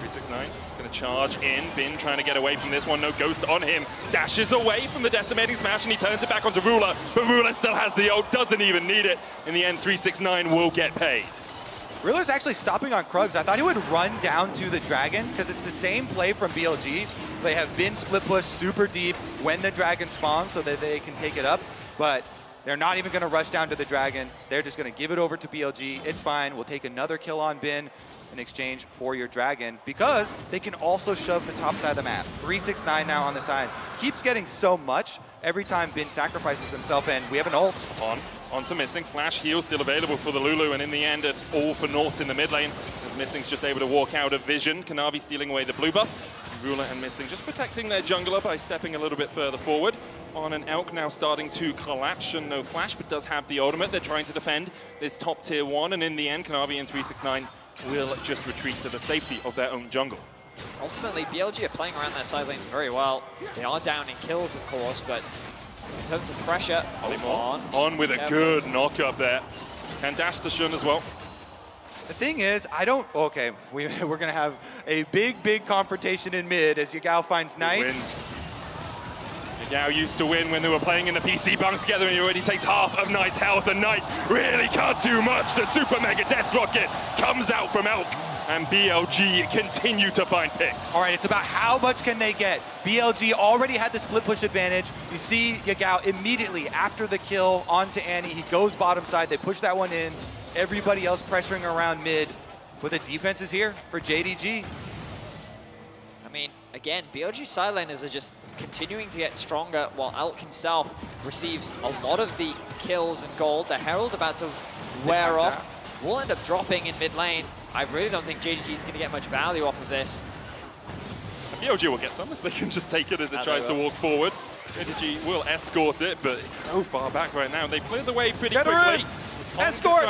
S15: 369 going to charge in. Bin trying to get away from this one. No ghost on him. Dashes away from the decimating smash and he turns it back onto Ruler. But Ruler still has the ult. Doesn't even need it. In the end, 369 will get paid.
S17: Riddler's actually stopping on Krugs. I thought he would run down to the Dragon because it's the same play from BLG. They have been split push super deep when the Dragon spawns so that they can take it up, but they're not even going to rush down to the Dragon. They're just going to give it over to BLG. It's fine. We'll take another kill on Bin in exchange for your Dragon because they can also shove the top side of the map. 369 now on the side. Keeps getting so much every time Bin sacrifices himself, and we have an ult.
S15: Onto Missing. Flash heal still available for the Lulu, and in the end, it's all for naught in the mid lane, as Missing's just able to walk out of vision. Kanavi stealing away the blue buff. Ruler and Missing just protecting their jungler by stepping a little bit further forward. On an Elk now starting to collapse, and no Flash, but does have the ultimate. They're trying to defend this top tier 1, and in the end, Kanavi and 369 will just retreat to the safety of their own jungle.
S1: Ultimately, BLG are playing around their side lanes very well. They are down in kills, of course, but in terms of pressure,
S15: on with a good knock up there. And dash to Shun as well.
S17: The thing is, okay, we're going to have a big confrontation in mid as Yagao finds Knight.
S15: Wins. Yagao used to win when they were playing in the PC bunk together, and he already takes half of Knight's health, and Knight really can't do much. The super mega death rocket comes out from Elk, and BLG continue to find picks.
S17: All right, it's about how much can they get. BLG already had the split push advantage. You see Yagao immediately after the kill onto Annie. He goes bottom side. They push that one in. Everybody else pressuring around mid. But the defense is here for JDG.
S1: I mean, again, BLG side laners are just continuing to get stronger while Elk himself receives a lot of the kills and gold. The Herald about to wear off. Will end up dropping in mid lane. I really don't think JDG is going to get much value off of this.
S15: BLG will get some as they can just take it as it tries to walk forward. JDG will escort it, but it's so far back right now. They clear the way pretty quickly.
S17: Escort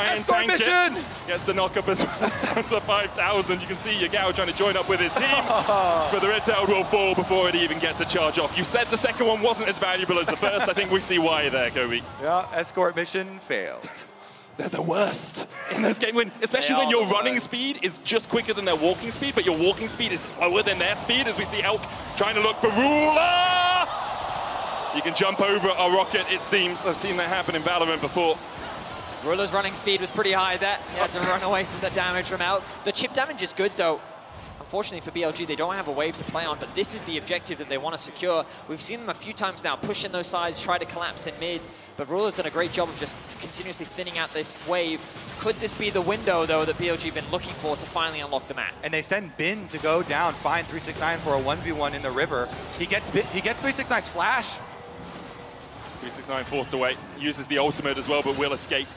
S17: mission!
S15: Gets the knock-up as well. It's down to 5,000. You can see Yagao trying to join up with his team. But the red tail will fall before it even gets a charge off. You said the second one wasn't as valuable as the first. I think we see why there, Kobe.
S17: Yeah, escort mission failed.
S15: They're the worst in this game, especially when your running speed is just quicker than their walking speed, but your walking speed is slower than their speed, as we see Elk trying to look for Ruler! You can jump over a rocket, it seems. I've seen that happen in Valorant before.
S1: Ruler's running speed was pretty high there. He had to run away from the damage from Elk. The chip damage is good, though. Unfortunately for BLG, they don't have a wave to play on, but this is the objective that they want to secure. We've seen them a few times now push in those sides, try to collapse in mid, but Ruler's done a great job of just continuously thinning out this wave. Could this be the window, though, that BLG have been looking for to finally unlock the map?
S17: And they send Bin to go down, find 369 for a 1v1 in the river. He gets 369's flash.
S15: 369 forced away, uses the ultimate as well, but will escape.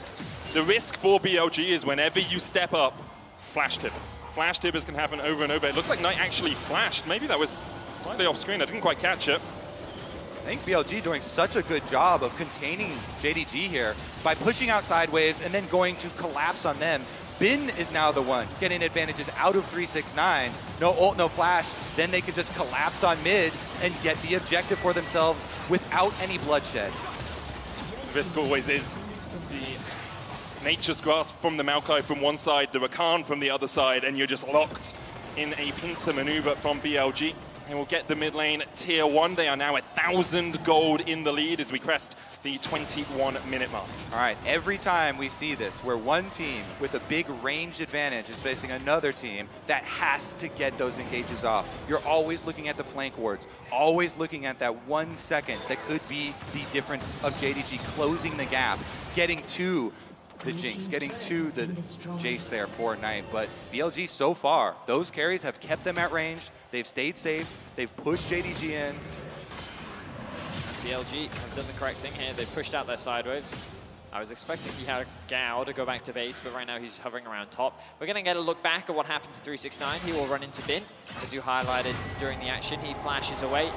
S15: The risk for BLG is whenever you step up, flash tippers. Flash tippers can happen over and over. It looks like Knight actually flashed. Maybe that was slightly off screen. I didn't quite catch it.
S17: I think BLG doing such a good job of containing JDG here by pushing out side waves and then going to collapse on them. Bin is now the one getting advantages out of 369. No ult, no flash. Then they can just collapse on mid and get the objective for themselves without any bloodshed.
S15: The risk always is the Nature's Grasp from the Maokai from one side, the Rakan from the other side, and you're just locked in a pincer maneuver from BLG. And we'll get the mid lane tier 1. They are now 1,000 gold in the lead as we crest the 21-minute mark.
S17: All right, every time we see this, where one team with a big range advantage is facing another team that has to get those engages off. You're always looking at the flank wards, always looking at that 1 second that could be the difference of JDG closing the gap, getting to the Jinx, getting to the Jace there for Knight. But BLG so far, those carries have kept them at range. They've stayed safe. They've pushed JDG in.
S1: BLG have done the correct thing here. They've pushed out their sideways. I was expecting he had Gao to go back to base, but right now he's hovering around top. We're going to get a look back at what happened to 369. He will run into Bin, as you highlighted during the action. He flashes away.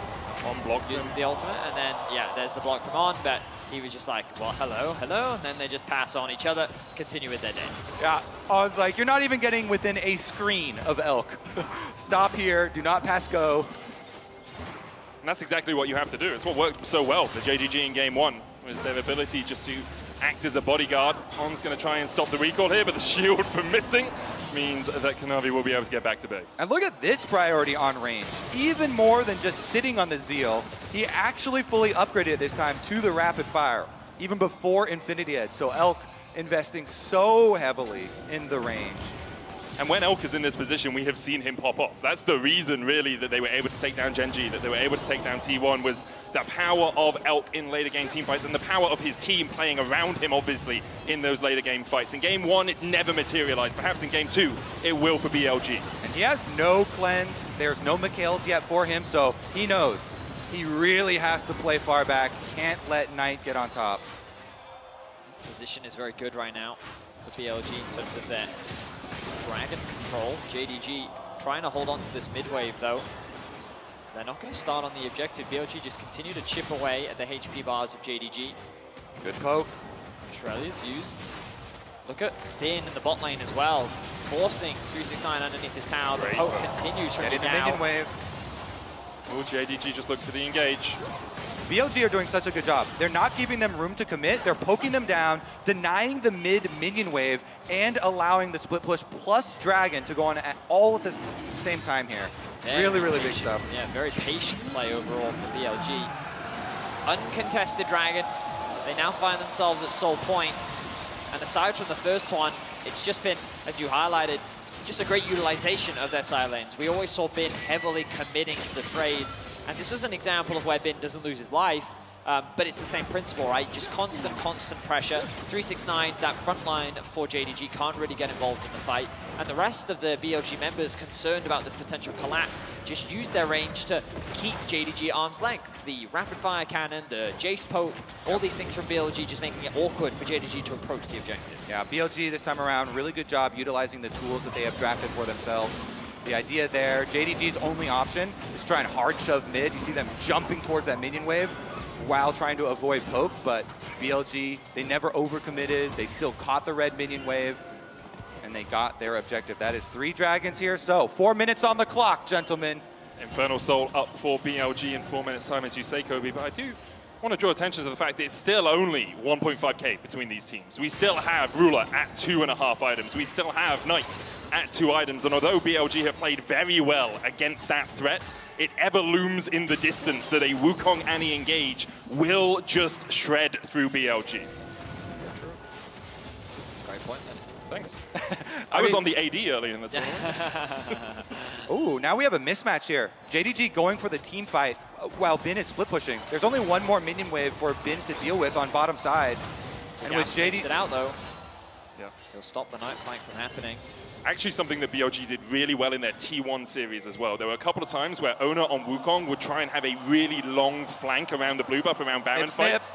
S15: On blocks
S1: uses the ultimate, and then, yeah, there's the block from On, but he was just like, well, hello, and then they just pass on each other, continue with their day.
S17: Yeah, I was like, you're not even getting within a screen of Elk. Stop here, do not pass go.
S15: And that's exactly what you have to do. It's what worked so well for JDG in game 1, was their ability just to act as a bodyguard. On's going to try and stop the recall here, but the shield from Missing means that Kanavi will be able to get back to base.
S17: And look at this priority on range. Even more than just sitting on the Zeal, he actually fully upgraded this time to the rapid fire, even before Infinity Edge. So Elk investing so heavily in the range.
S15: And when Elk is in this position, we have seen him pop off. That's the reason, really, that they were able to take down Gen G, that they were able to take down T1, was the power of Elk in later game team fights and the power of his team playing around him, obviously, in those later game fights. In game 1, it never materialized. Perhaps in game 2, it will for BLG.
S17: And he has no cleanse. There's no Mikhails yet for him, so he knows he really has to play far back. Can't let Knight get on top.
S1: Position is very good right now for BLG in terms of their Dragon control. JDG trying to hold on to this mid-wave, though. They're not going to start on the objective. BLG just continue to chip away at the HP bars of JDG.
S17: Good poke.
S1: Shrelly's used. Look at Bin in the bot lane as well, forcing 369 underneath his tower. The poke continues from
S17: Getting the
S1: now.
S17: minion wave.
S15: Oh, JDG just looked for the engage.
S17: BLG are doing such a good job. They're not giving them room to commit. They're poking them down, denying the mid minion wave, and allowing the split push plus Dragon to go on all at the same time here. Really, really big stuff.
S1: Yeah, very patient play overall for BLG. Uncontested Dragon. They now find themselves at Soul Point. And aside from the first one, it's just been, as you highlighted, just a great utilization of their side lanes. We always saw Bin heavily committing to the trades, and this was an example of where Bin doesn't lose his life, but it's the same principle, right? Just constant pressure. 369, that front line for JDG can't really get involved in the fight, and the rest of the BLG members concerned about this potential collapse just use their range to keep JDG arm's length. The rapid fire cannon, the Jace poke, all these things from BLG just making it awkward for JDG to approach the objective.
S17: Yeah, BLG this time around, really good job utilizing the tools that they have drafted for themselves. The idea there, JDG's only option is to try and hard shove mid. You see them jumping towards that minion wave while trying to avoid poke, but BLG, they never overcommitted. They still caught the red minion wave, and they got their objective. That is 3 dragons here, so 4 minutes on the clock, gentlemen.
S15: Infernal Soul up for BLG in 4 minutes time, as you say, Kobe, but I do want to draw attention to the fact that it's still only 1.5k between these teams. We still have Ruler at 2.5 items. We still have Knight at 2 items. And although BLG have played very well against that threat, it ever looms in the distance that a Wukong Annie engage will just shred through BLG.
S1: True. Great point, then.
S15: Thanks. I was on the AD earlier in the tournament.
S17: Ooh, now we have a mismatch here. JDG going for the team fight while Bin is split pushing. There's only one more minion wave for Bin to deal with on bottom side. And with JD
S1: it out though.
S15: Yeah.
S1: He'll stop the Night Flank from happening.
S15: It's actually something that BLG did really well in their T1 series as well. There were a couple of times where Owner on Wukong would try and have a really long flank around the blue buff around Baron fights.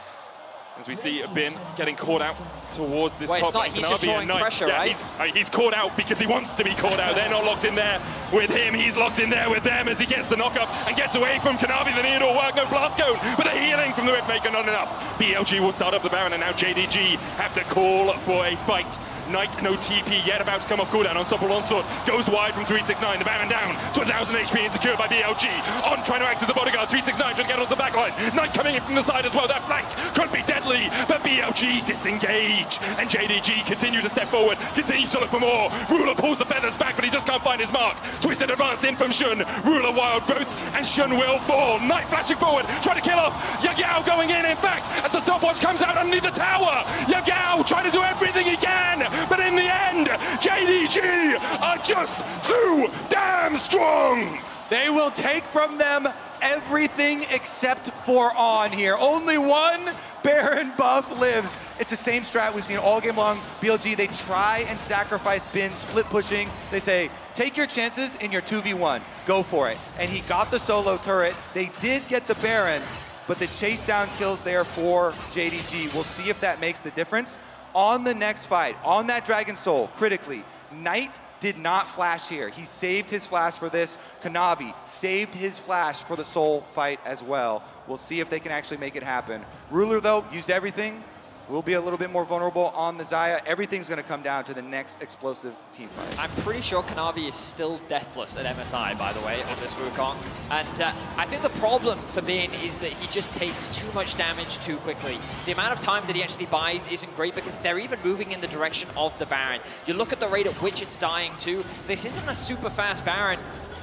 S15: As we see Bin getting caught out towards this top lane.
S1: He's just drawing pressure,
S15: yeah,
S1: right?
S15: He's caught out because he wants to be caught out. They're not locked in there with him. He's locked in there with them as he gets the knockup and gets away from Kanavi. The Neodor work, no blast cone, but the healing from the Riftmaker not enough. BLG will start up the Baron, and now JDG have to call for a fight. Knight, no TP yet, about to come off cooldown. Unstoppable Onslaught goes wide from 369. The Baron down to 1,000 HP, insecure by BLG. On trying to act as the bodyguard. 369 trying to get on the back line. Knight coming in from the side as well. That flank could be deadly, but BLG disengage. And JDG continue to step forward, continue to look for more. Ruler pulls the feathers back, but he just can't find his mark. Twisted advance in from Shun. Ruler wild growth, and Shun will fall. Knight flashing forward, trying to kill off. Yagao going in fact, as the stopwatch comes out underneath the tower. Yagao trying to do everything he can. But in the end, JDG are just too damn strong.
S17: They will take from them everything except for on here. Only one Baron buff lives. It's the same strat we've seen all game long. BLG, they try and sacrifice Bin, split pushing. They say, take your chances in your 2v1. Go for it. And he got the solo turret. They did get the Baron, but the chase down kills there for JDG. We'll see if that makes the difference. On the next fight, on that Dragon Soul, critically, Knight did not flash here. He saved his flash for this. Kanavi saved his flash for the Soul fight as well. We'll see if they can actually make it happen. Ruler, though, used everything. We'll be a little bit more vulnerable on the Xayah. Everything's going to come down to the next explosive team fight.
S1: I'm pretty sure Kanavi is still deathless at MSI, by the way, on this Wukong. And I think the problem for Bin is that he just takes too much damage too quickly. The amount of time that he actually buys isn't great because they're even moving in the direction of the Baron. You look at the rate at which it's dying too. This isn't a super fast Baron.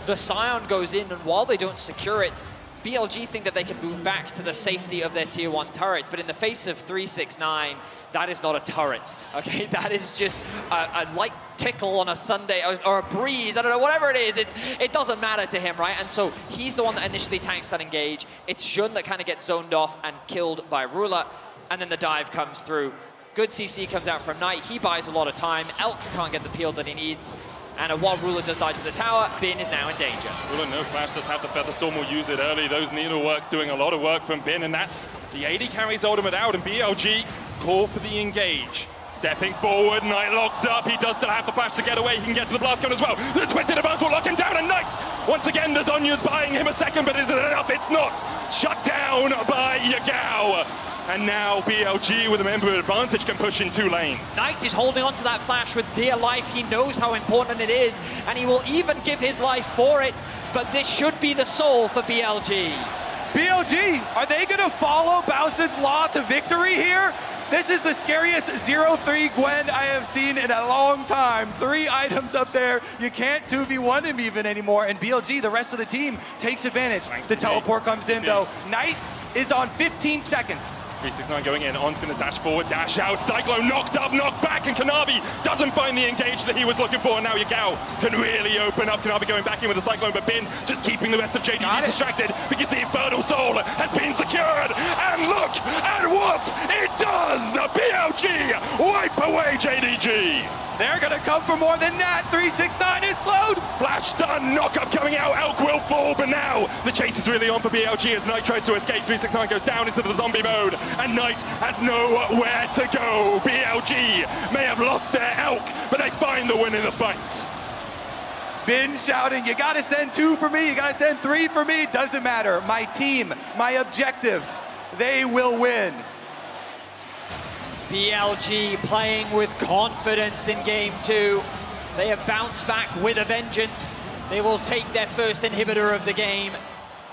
S1: The Scion goes in, and while they don't secure it, BLG think that they can move back to the safety of their tier 1 turrets, but in the face of 369, that is not a turret, okay? That is just a light tickle on a Sunday, or a breeze, I don't know, whatever it is, it doesn't matter to him, right? And so he's the one that initially tanks that engage. It's Jun that kind of gets zoned off and killed by Ruler, and then the dive comes through. Good CC comes out from Knight, he buys a lot of time. Elk can't get the peel that he needs. And while Ruler does die to the tower, Bin is now in danger.
S15: Ruler, no flash, does have the Featherstorm, will use it early. Those needleworks doing a lot of work from Bin, and that's the AD carries ultimate out, and BLG call for the engage. Stepping forward, Knight locked up. He does still have the flash to get away. He can get to the blast cone as well. The twisted advance will lock him down, and Knight, once again, the Zonya's buying him a second, but is it enough? It's not. Shut down by Yagao. And now BLG with a member advantage can push in 2 lanes.
S1: Knight is holding on to that flash with dear life. He knows how important it is, and he will even give his life for it. But this should be the soul for BLG.
S17: BLG, are they going to follow Bowson's law to victory here? This is the scariest 0-3 Gwen I have seen in a long time. 3 items up there. You can't 2v1 him even anymore. And BLG, the rest of the team, takes advantage. The teleport comes in, though. Knight is on 15 seconds.
S15: 369 going in, On's gonna dash forward, dash out, Cyclone knocked up, knocked back, and Kanavi doesn't find the engage that he was looking for, and now Yagao can really open up. Kanavi going back in with the Cyclone, but Bin just keeping the rest of JDG distracted because the Infernal Soul has been secured, and look at what it does! BLG wipe away JDG!
S17: They're gonna come for more than that. 369 is slowed.
S15: Flash stun, knock-up coming out, Elk will fall, but now the chase is really on for BLG as Knight tries to escape. 369 goes down into the zombie mode, and Knight has nowhere to go. BLG may have lost their Elk, but they find the win in the fight.
S17: Bin shouting, you gotta send 2 for me, you gotta send 3 for me. Doesn't matter, my team, my objectives, they will win.
S1: BLG playing with confidence in game 2. They have bounced back with a vengeance. They will take their first inhibitor of the game.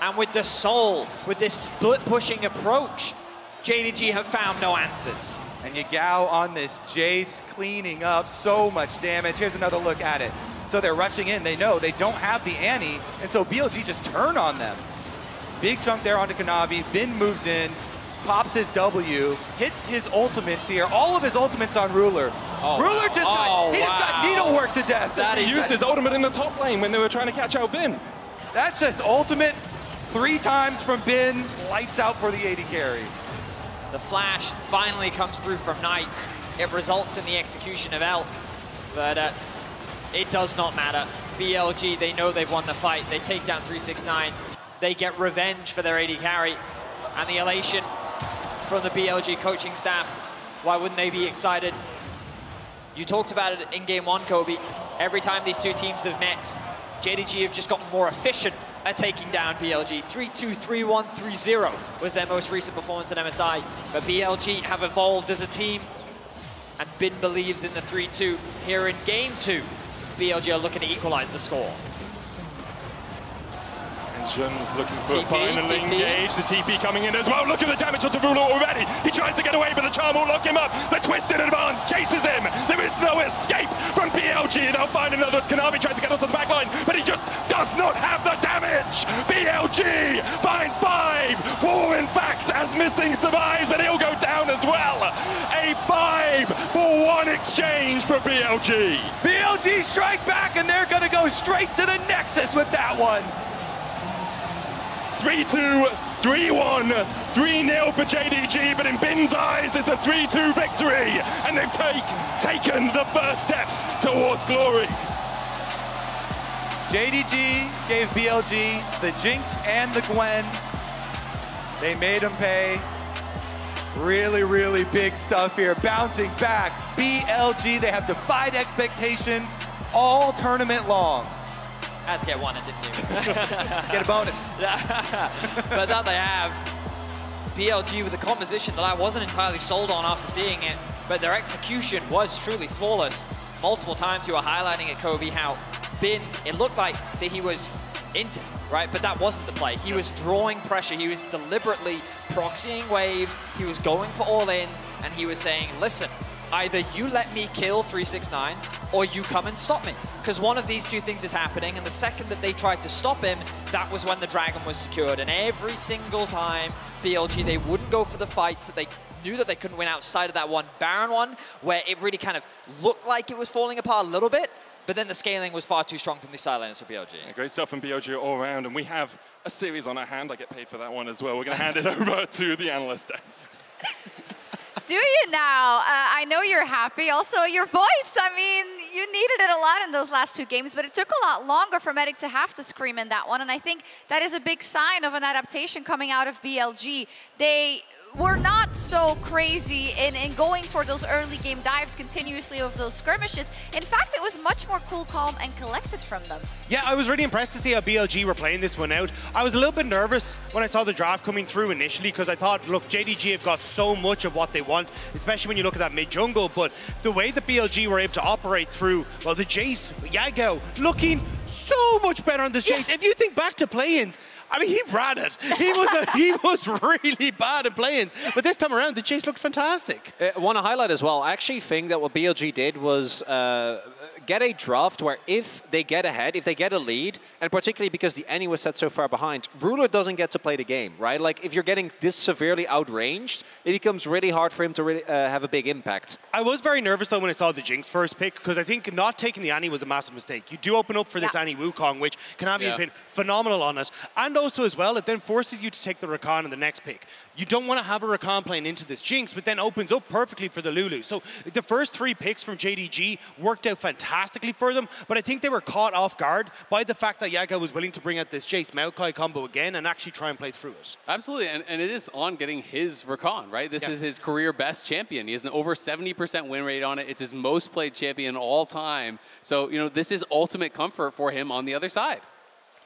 S1: And with the soul, with this split-pushing approach, JDG have found no answers.
S17: And Yagao on this Jace, cleaning up so much damage. Here's another look at it. So they're rushing in, they know they don't have the Annie, and so BLG just turn on them. Big chunk there onto Kanavi, Bin moves in, pops his W, hits his ultimates here. All of his ultimates on Ruler. Ruler just got needlework to death.
S15: He used his ultimate in the top lane when they were trying to catch out Bin.
S17: That's just ultimate 3 times from Bin, lights out for the AD carry.
S1: The flash finally comes through from Knight. It results in the execution of Elk, but it does not matter. BLG, they know they've won the fight. They take down 369. They get revenge for their AD carry, and the elation from the BLG coaching staff. Why wouldn't they be excited? You talked about it in game 1, Kobe. Every time these 2 teams have met, JDG have just gotten more efficient at taking down BLG. 3-2, 3-1, 3-0 was their most recent performance at MSI. But BLG have evolved as a team, and Bin believes in the 3-2. Here in game 2, BLG are looking to equalize the score.
S15: Jun's looking for a final engage. The TP coming in as well. Look at the damage onto Ruler already. He tries to get away, but the charm will lock him up. The twisted advance chases him. There is no escape from BLG. They'll find another. Kanavi tries to get onto the back line, but he just does not have the damage. BLG find 5. 4, in fact, as Missing survives, but he'll go down as well. A 5-for-1 exchange for BLG.
S17: BLG strike back, and they're going to go straight to the Nexus with that one.
S15: 3-2, 3-1, 3-0 for JDG, but in Bin's eyes, it's a 3-2 victory, and they've taken the first step towards glory.
S17: JDG gave BLG the Jinx and the Gwen. They made them pay. Really, really big stuff here. Bouncing back. BLG, they have defied expectations all tournament long.
S1: Had to get one, didn't you?
S17: Get a bonus.
S1: But that they have. BLG with a composition that I wasn't entirely sold on after seeing it, but their execution was truly flawless. Multiple times you were highlighting it, Kobe, how Bin, it looked like that he was into, right? But that wasn't the play. He was drawing pressure. He was deliberately proxying waves. He was going for all ins, and he was saying, listen, either you let me kill 369 or you come and stop me. Because one of these two things is happening, and the second that they tried to stop him, that was when the dragon was secured. And every single time, BLG, they wouldn't go for the fights that they knew that they couldn't win outside of that one Baron one, where it really kind of looked like it was falling apart a little bit, but then the scaling was far too strong from the side laners for BLG.
S15: Yeah, great stuff from BLG all around, and we have a series on our hand. I get paid for that one as well. We're going to hand it over to the analyst desk.
S9: Do you now? I know you're happy. Also, your voice, I mean, you needed it a lot in those last two games, but it took a lot longer for Medic to have to scream in that one, and I think that is a big sign of an adaptation coming out of BLG. They were not so crazy in going for those early game dives continuously of those skirmishes. In fact, it was much more cool, calm, and collected from them.
S11: Yeah, I was really impressed to see how BLG were playing this one out. I was a little bit nervous when I saw the draft coming through initially because I thought, look, JDG have got so much of what they want, especially when you look at that mid-jungle, but the way that BLG were able to operate through, well, the Jace, Yago, looking so much better on this Jace. If you think back to play-ins, I mean, he ran it. He was really bad at play-ins. But this time around, the Chase looked fantastic.
S10: I want to highlight as well, I actually think that what BLG did was get a draft where if they get ahead, if they get a lead, and particularly because the Annie was set so far behind, Ruler doesn't get to play the game, right? Like, if you're getting this severely outranged, it becomes really hard for him to really have a big impact.
S11: I was very nervous, though, when I saw the Jinx first pick, because I think not taking the Annie was a massive mistake. You do open up for this Annie Wukong, which Kanavi has been phenomenal on it. And also, as well, it then forces you to take the Rakan in the next pick. You don't want to have a Rakan playing into this Jinx, but then opens up perfectly for the Lulu. So the first three picks from JDG worked out fantastically for them, but I think they were caught off guard by the fact that Yaga was willing to bring out this Jace Maokai combo again and actually try and play through it.
S12: Absolutely, and it is on getting his Rakan, right? This is his career best champion. He has an over 70% win rate on it. It's his most played champion all time. So, you know, this is ultimate comfort for him on the other side.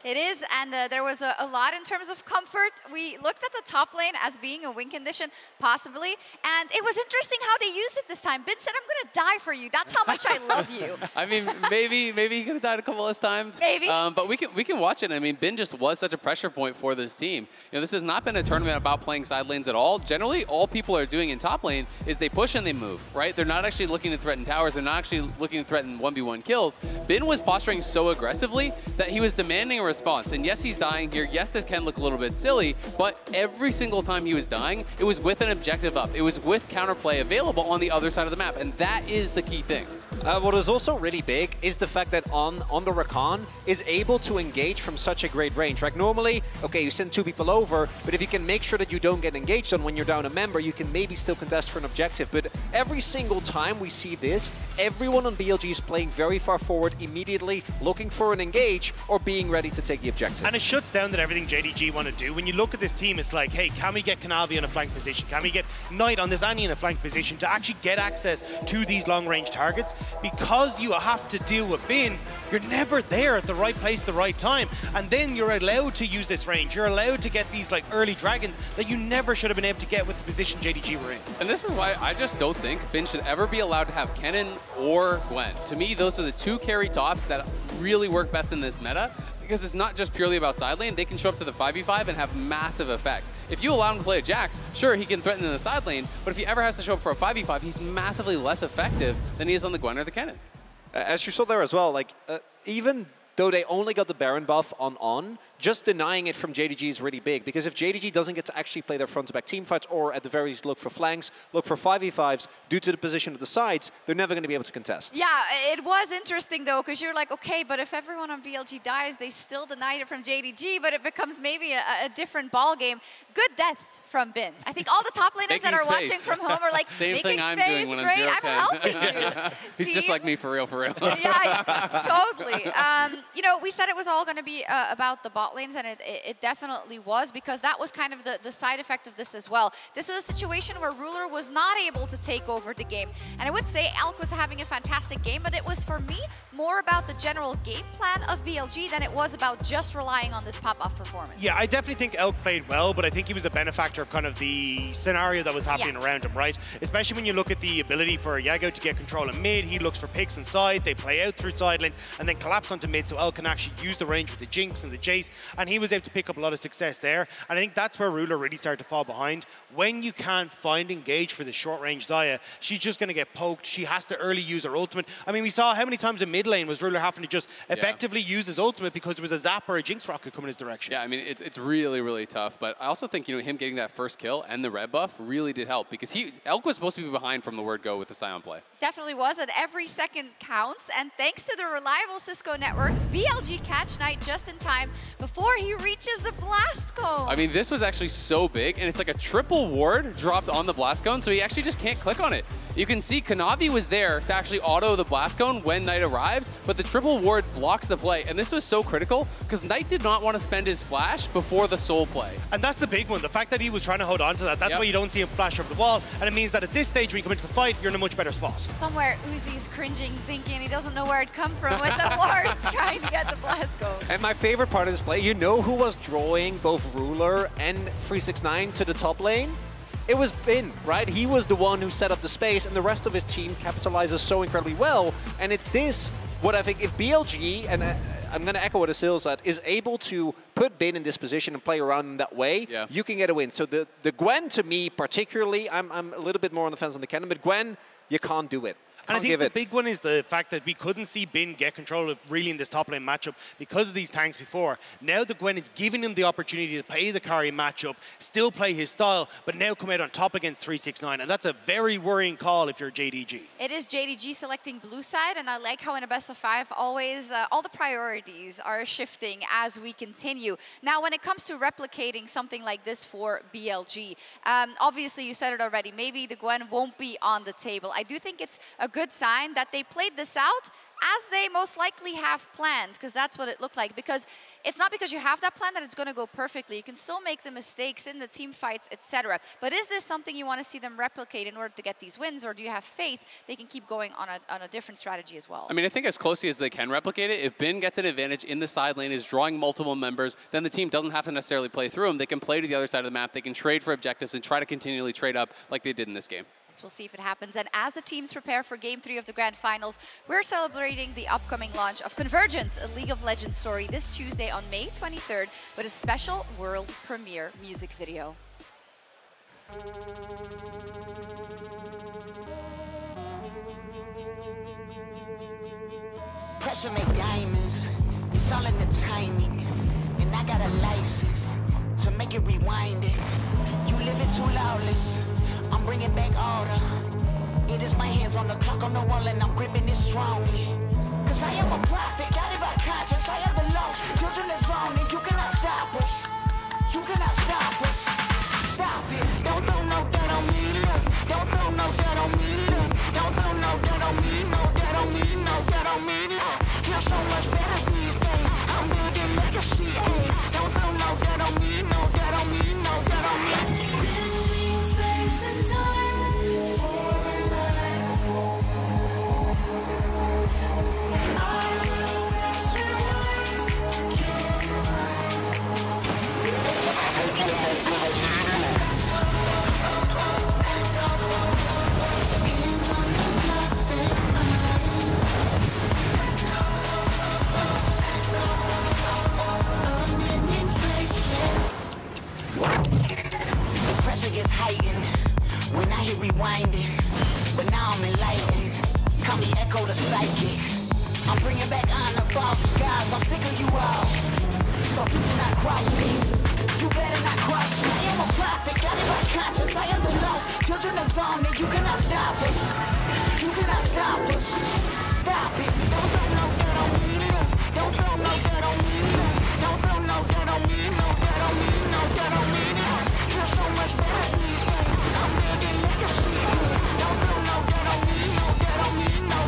S9: It is, and there was a lot in terms of comfort. We looked at the top lane as being a win condition, possibly, and it was interesting how they used it this time. Bin said, I'm going to die for you. That's how much I love you.
S12: I mean, maybe he could have died a couple of times.
S9: Maybe.
S12: But we can watch it. I mean, Bin just was such a pressure point for this team. You know, this has not been a tournament about playing side lanes at all. Generally, all people are doing in top lane is they push and they move, right? They're not actually looking to threaten towers. They're not actually looking to threaten 1v1 kills. Bin was posturing so aggressively that he was demanding a response. And yes, he's dying here. Yes, this can look a little bit silly, but every single time he was dying, it was with an objective up. It was with counterplay available on the other side of the map, and that is the key thing.
S10: What is also really big is the fact that on the Rakan is able to engage from such a great range. Like normally, okay, you send two people over, but if you can make sure that you don't get engaged on when you're down a member, you can maybe still contest for an objective. But every single time we see this, everyone on BLG is playing very far forward immediately, looking for an engage or being ready to take the objective.
S11: And it shuts down that everything JDG want to do. When you look at this team, it's like, hey, can we get Kanavi in a flank position? Can we get Knight on this Annie in a flank position to actually get access to these long-range targets? Because you have to deal with Bin, you're never there at the right place, the right time. And then you're allowed to use this range. You're allowed to get these like early dragons that you never should have been able to get with the position JDG were in.
S12: And this is why I just don't think Bin should ever be allowed to have Kennen or Gwen. To me, those are the two carry tops that really work best in this meta, because it's not just purely about side lane. They can show up to the 5v5 and have massive effect. If you allow him to play a Jax, sure, he can threaten in the side lane, but if he ever has to show up for a 5v5, he's massively less effective than he is on the Gwen or the Kennen.
S10: As you saw there as well, like even though they only got the Baron buff on, just denying it from JDG is really big, because if JDG doesn't get to actually play their front-to-back team fights, or at the very least look for flanks, look for 5v5s, due to the position of the sides, they're never going to be able to contest.
S9: Yeah, it was interesting though, because you're like, okay, but if everyone on BLG dies, they still denied it from JDG, but it becomes maybe a different ball game. Good deaths from Bin. I think all the top laners that are watching from home are like,
S12: same thing I'm
S9: space,
S12: doing when
S9: great,
S12: I'm 0-10.
S9: I'm helping you.
S12: He's just like me, for real, for real.
S9: Yeah, totally. You know, we said it was all going to be about the bot lanes, and it definitely was, because that was kind of the side effect of this as well. This was a situation where Ruler was not able to take over the game. And I would say Elk was having a fantastic game, but it was, for me, more about the general game plan of BLG than it was about just relying on this pop-off performance.
S11: Yeah, I definitely think Elk played well, but I think he was a benefactor of kind of the scenario that was happening around him, right? Especially when you look at the ability for Yago to get control of mid, he looks for picks inside, they play out through side lanes, and then collapse onto mid. So well can actually use the range with the Jinx and the Jace, and he was able to pick up a lot of success there. And I think that's where Ruler really started to fall behind. When you can't find engage for the short range Xayah, she's just going to get poked. She has to early use her ultimate. I mean, we saw how many times in mid lane was Ruler having to just effectively use his ultimate because there was a Zap or a Jinx rocket coming his direction.
S12: Yeah, I mean, it's really, really tough. But I also think, him getting that first kill and the red buff really did help, because Elk was supposed to be behind from the word go with the Sion play.
S9: Definitely was, and every second counts. And thanks to the reliable Cisco network, BLG catch Knight just in time before he reaches the blast cone.
S12: I mean, this was actually so big, and it's like a triple ward dropped on the blast cone, so he actually just can't click on it. You can see Kanavi was there to actually auto the blast cone when Knight arrived, but the triple ward blocks the play. And this was so critical because Knight did not want to spend his flash before the soul play.
S11: And that's the big one. The fact that he was trying to hold on to that, that's why you don't see him flash over the wall. And it means that at this stage, when you come into the fight, you're in a much better spot.
S9: Somewhere Uzi's cringing, thinking he doesn't know where it come from with the wards trying to get the blast cone.
S10: And my favorite part of this play, who was drawing both Ruler and 369 to the top lane? It was Bin, right? He was the one who set up the space, and the rest of his team capitalizes so incredibly well. And it's this, what I think, if BLG, and I'm going to echo what Asil said, is able to put Bin in this position and play around him that way, you can get a win. So the Gwen, to me particularly, I'm a little bit more on the fence on the Kennen, but Gwen, you can't do it.
S11: And I think the big one is the fact that we couldn't see Bin get control of really in this top lane matchup because of these tanks before. Now the Gwen is giving him the opportunity to play the carry matchup, still play his style, but now come out on top against 369. And that's a very worrying call if you're JDG.
S9: It is JDG selecting blue side, and I like how in a best of 5, always all the priorities are shifting as we continue. Now, when it comes to replicating something like this for BLG, obviously you said it already, maybe the Gwen won't be on the table. I do think it's a good sign that they played this out as they most likely have planned, because that's what it looked like. Because it's not because you have that plan that it's going to go perfectly. You can still make the mistakes in the team fights, etc. But is this something you want to see them replicate in order to get these wins, or do you have faith they can keep going on a different strategy as well?
S12: I mean, I think as closely as they can replicate it, if Bin gets an advantage in the side lane, is drawing multiple members, then the team doesn't have to necessarily play through them. They can play to the other side of the map. They can trade for objectives and try to continually trade up like they did in this game.
S9: We'll see if it happens. And as the teams prepare for Game 3 of the Grand Finals, we're celebrating the upcoming launch of Convergence, a League of Legends story, this Tuesday on May 23rd with a special world premiere music video.
S5: Pressure make diamonds, it's all in the timing. And I got a license to make it rewind it. You live it too lawless, I'm bringing back order. It is my hands on the clock on the wall and I'm gripping it strongly. Cause I am a prophet, guided by conscience. I am the lost, children is on and you cannot stop us. You cannot stop us. Stop it. Don't throw no dirt on me, look. Don't throw no dirt on me, look. Don't throw no dirt on me, no dirt on me, no dirt on me, look. Feel so much better these days. I'm building legacy, hey. Don't throw no dirt on me, no dirt on me, no dirt on me. Space and time for life. I will rest rewind to kill you The pressure gets heightened when I hit rewinding, but now I'm enlightened. Call me Echo the Psychic. I'm bringing back honor, boss guys. I'm sick of you all, so you cannot cross me. You better not cross me. I am a prophet, guided by conscience. I am the lost, children of zone, and you cannot stop us. You cannot stop us. Stop it. Don't throw no dirt on me, look. Don't throw no dirt on me, look. Don't throw no dirt on me, no dirt on me, no dirt on me, look. Feel so much better these days. I'm building legacy. Don't throw no dirt on me, no dirt on me, no.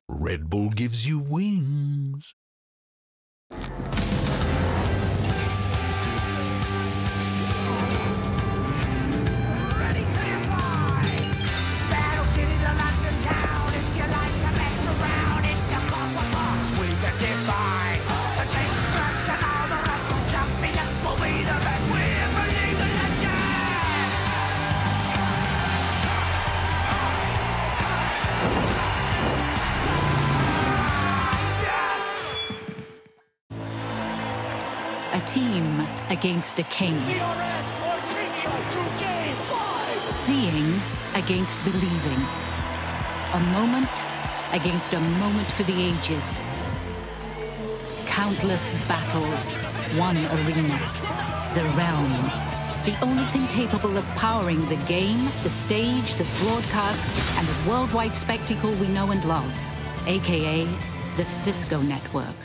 S25: Red Bull gives you wings.
S3: A team against a king. Seeing against believing. A moment against a moment for the ages. Countless battles, one arena, the realm. The only thing capable of powering the game, the stage, the broadcast, and the worldwide spectacle we know and love, aka the Cisco Network.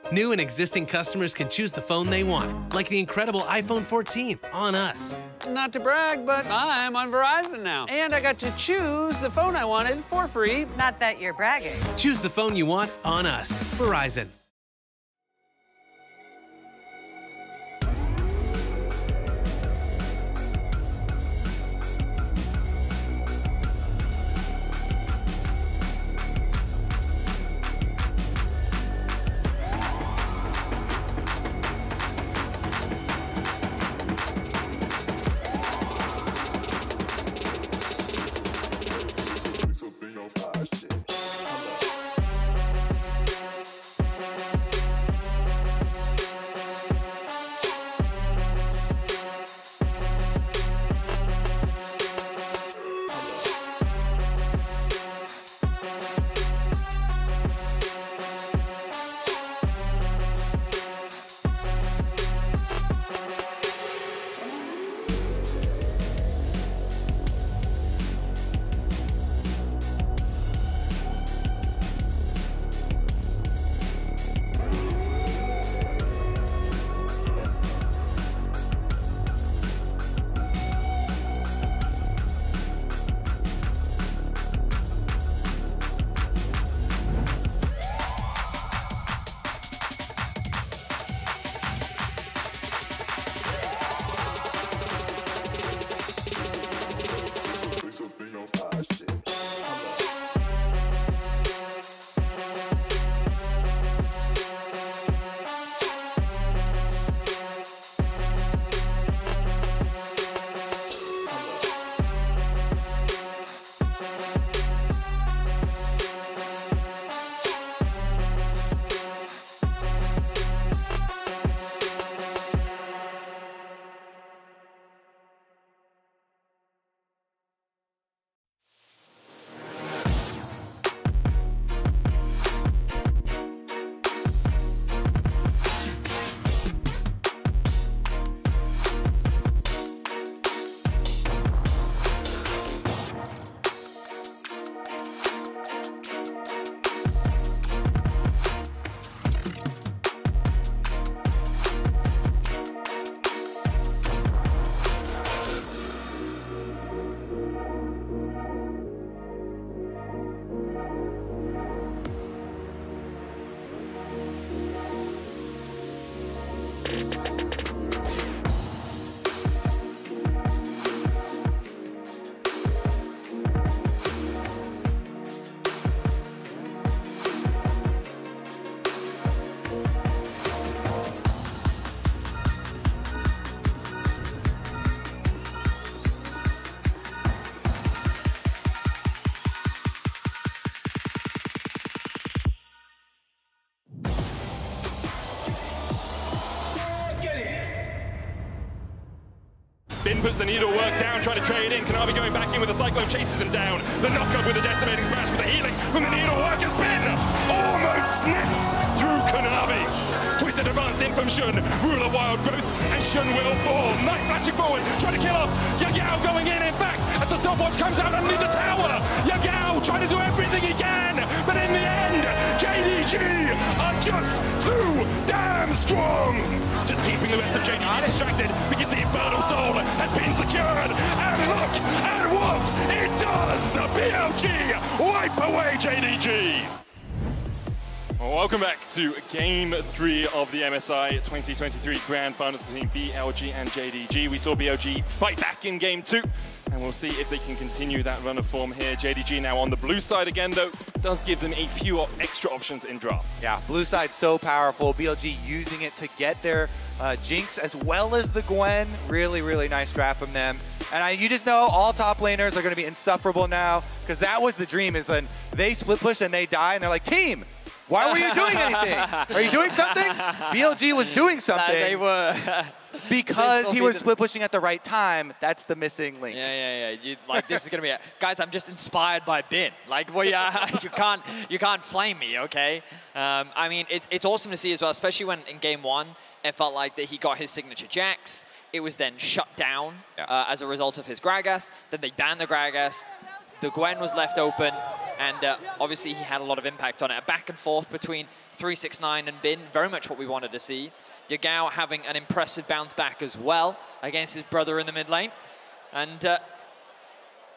S19: New and existing customers can choose the phone they want, like the incredible iPhone 14 on us.
S20: Not to brag, but I'm on Verizon now. And I got to choose the phone I wanted for free.
S7: Not that you're bragging.
S19: Choose the phone you want on us. Verizon.
S15: Bin puts the needle work down, trying to trade in. Kanavi going back in with the Cyclone, chases him down. The knock-up with the decimating smash with the healing from the needle work is Bin. nets through Kanabi. Twisted advance in from Shun, Ruler Wild Growth, and Shun will fall. Knight flashing forward, trying to kill off. Yagao going in fact, as the stopwatch comes out underneath the tower. Yagao trying to do everything he can, but in the end, JDG are just too damn strong. Just keeping the rest of JDG distracted because the Infernal Soul has been secured. And look at what it does! BLG wipe away JDG. Welcome back to Game 3 of the MSI 2023 Grand Finals between BLG and JDG. We saw BLG fight back in Game 2, and we'll see if they can continue that run of form here. JDG now on the blue side again, though, does give them a few extra options in draft.
S17: Yeah, blue side's so powerful. BLG using it to get their Jinx as well as the Gwen. Really, really nice draft from them. And you just know all top laners are going to be insufferable now, because that was the dream, is when they split push and they die, and they're like, team, why were you doing anything? Are you doing something? BLG was doing something.
S1: They were.
S17: Because he was split pushing at the right time. That's the missing link.
S1: Yeah. Like, this is gonna be guys, I'm just inspired by Bin. Like, well, you can't flame me, okay? I mean, it's awesome to see as well, especially when in Game 1 it felt like that he got his signature Jax. It was then shut down as a result of his Gragas. Then they banned the Gragas. The Gwen was left open. And obviously, he had a lot of impact on it. A back and forth between 369 and Bin, very much what we wanted to see. Yagao having an impressive bounce back as well against his brother in the mid lane. And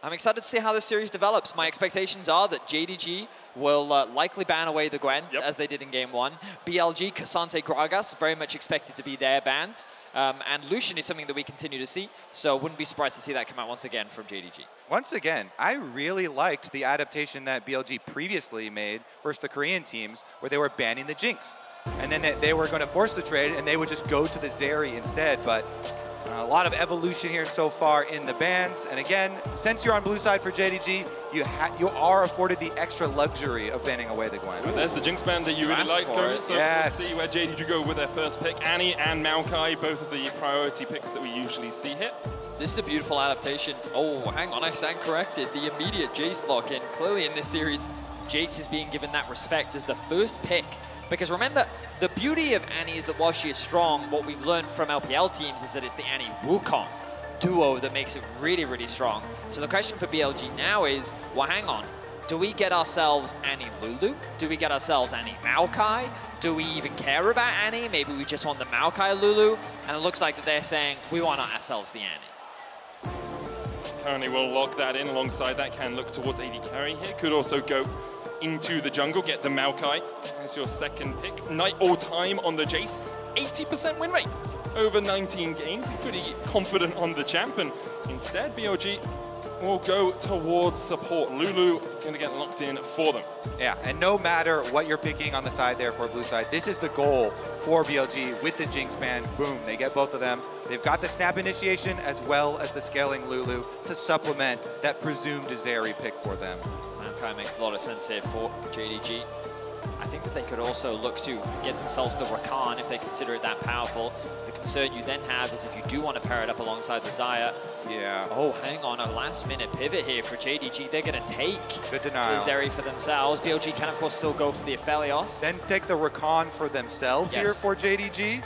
S1: I'm excited to see how this series develops. My expectations are that JDG will likely ban away the Gwen, as they did in Game 1. BLG, Cassante, Gragas, very much expected to be their bans. And Lucian is something that we continue to see, so wouldn't be surprised to see that come out once again from JDG.
S17: Once again, I really liked the adaptation that BLG previously made versus the Korean teams, where they were banning the Jinx. And then they were going to force the trade, and they would just go to the Zeri instead. But a lot of evolution here so far in the bans. And again, since you're on blue side for JDG, you are afforded the extra luxury of banning away the Gwen.
S15: Well, there's the Jinx ban that you really like, Kermit. So we'll see where JDG go with their first pick. Annie and Maokai, both of the priority picks that we usually see here.
S1: This is a beautiful adaptation. Oh, hang on, I stand corrected. The immediate Jace lock-in. Clearly in this series, Jace is being given that respect as the first pick. Because remember, the beauty of Annie is that while she is strong, what we've learned from LPL teams is that it's the Annie-Wukong duo that makes it really, really strong. So the question for BLG now is, well, hang on. Do we get ourselves Annie Lulu? Do we get ourselves Annie Maokai? Do we even care about Annie? Maybe we just want the Maokai Lulu? And it looks like that they're saying, we want ourselves the Annie.
S15: Currently we'll lock that in. Alongside that, can look towards AD carry here. Could also go into the jungle, get the Maokai as your second pick. Knight all time on the Jace, 80% win rate over 19 games. He's pretty confident on the champ, and instead BLG will go towards support. Lulu going to get locked in for them.
S17: Yeah, and no matter what you're picking on the side there for blue side, this is the goal for BLG with the Jinx ban. Boom, they get both of them. They've got the snap initiation as well as the scaling Lulu to supplement that presumed Zeri pick for them.
S1: Maokai makes a lot of sense here for JDG. I think that they could also look to get themselves the Rakan if they consider it that powerful. The concern you then have is if you do want to pair it up alongside the Xayah.
S17: Yeah.
S1: Oh, hang on, a last-minute pivot here for JDG. They're going to take
S17: Good denial.
S1: the Zeri for themselves. BLG can, of course, still go for the Aphelios.
S17: Then take the Rakan for themselves here for JDG.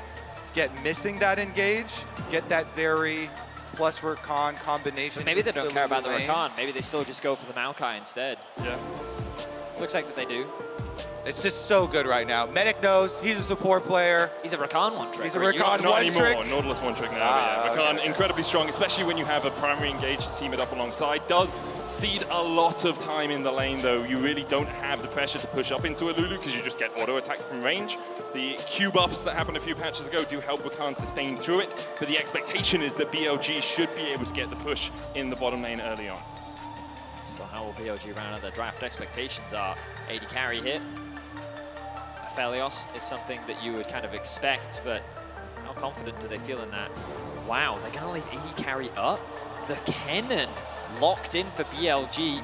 S17: Get missing that engage. Get that Zeri plus Rakan combination.
S1: But maybe they don't care about the Rakan. Maybe they still just go for the Maokai instead.
S15: Yeah.
S1: Looks like that they do.
S17: It's just so good right now. Medic knows he's a support player.
S1: He's a Rakan one trick.
S17: He's a Rakan
S15: Not
S17: one
S15: anymore.
S17: trick.
S15: Nautilus one trick now. Yeah. Rakan incredibly strong, especially when you have a primary engage to team it up alongside. Does cede a lot of time in the lane, though. You really don't have the pressure to push up into a Lulu because you just get auto attack from range. The Q buffs that happened a few patches ago do help Rakan sustain through it, but the expectation is that BLG should be able to get the push in the bottom lane early on.
S1: So how will BLG round out their draft? Expectations are AD carry hit. Aphelios is something that you would kind of expect, but how confident do they feel in that? Wow, they're going to leave AD carry up? The Kennen locked in for BLG.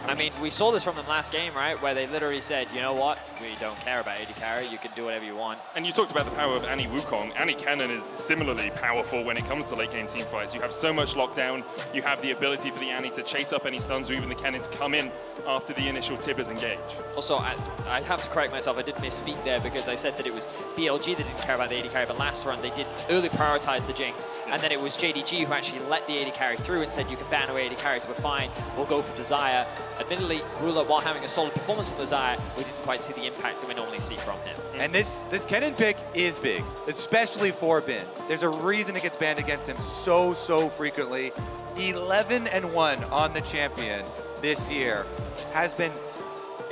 S1: I mean, we saw this from them last game, right? Where they literally said, you know what? We don't care about AD carry. You can do whatever you want.
S15: And you talked about the power of Annie Wukong. Annie Cannon is similarly powerful when it comes to late game team fights. You have so much lockdown. You have the ability for the Annie to chase up any stuns or even the Cannon to come in after the initial tibbers engage.
S1: Also, I have to correct myself. I did misspeak there because I said that it was BLG that didn't care about the AD carry, but last run they did early prioritize the Jinx. And then it was JDG who actually let the AD carry through and said, you can ban away AD carries, we're fine. We'll go for the Xayah. Admittedly, Ruler, while having a solid performance on the Xayah, we didn't quite see the impact that we normally see from him.
S17: And this Kennen pick is big, especially for Bin. There's a reason it gets banned against him so frequently. 11-1 on the champion this year. Has been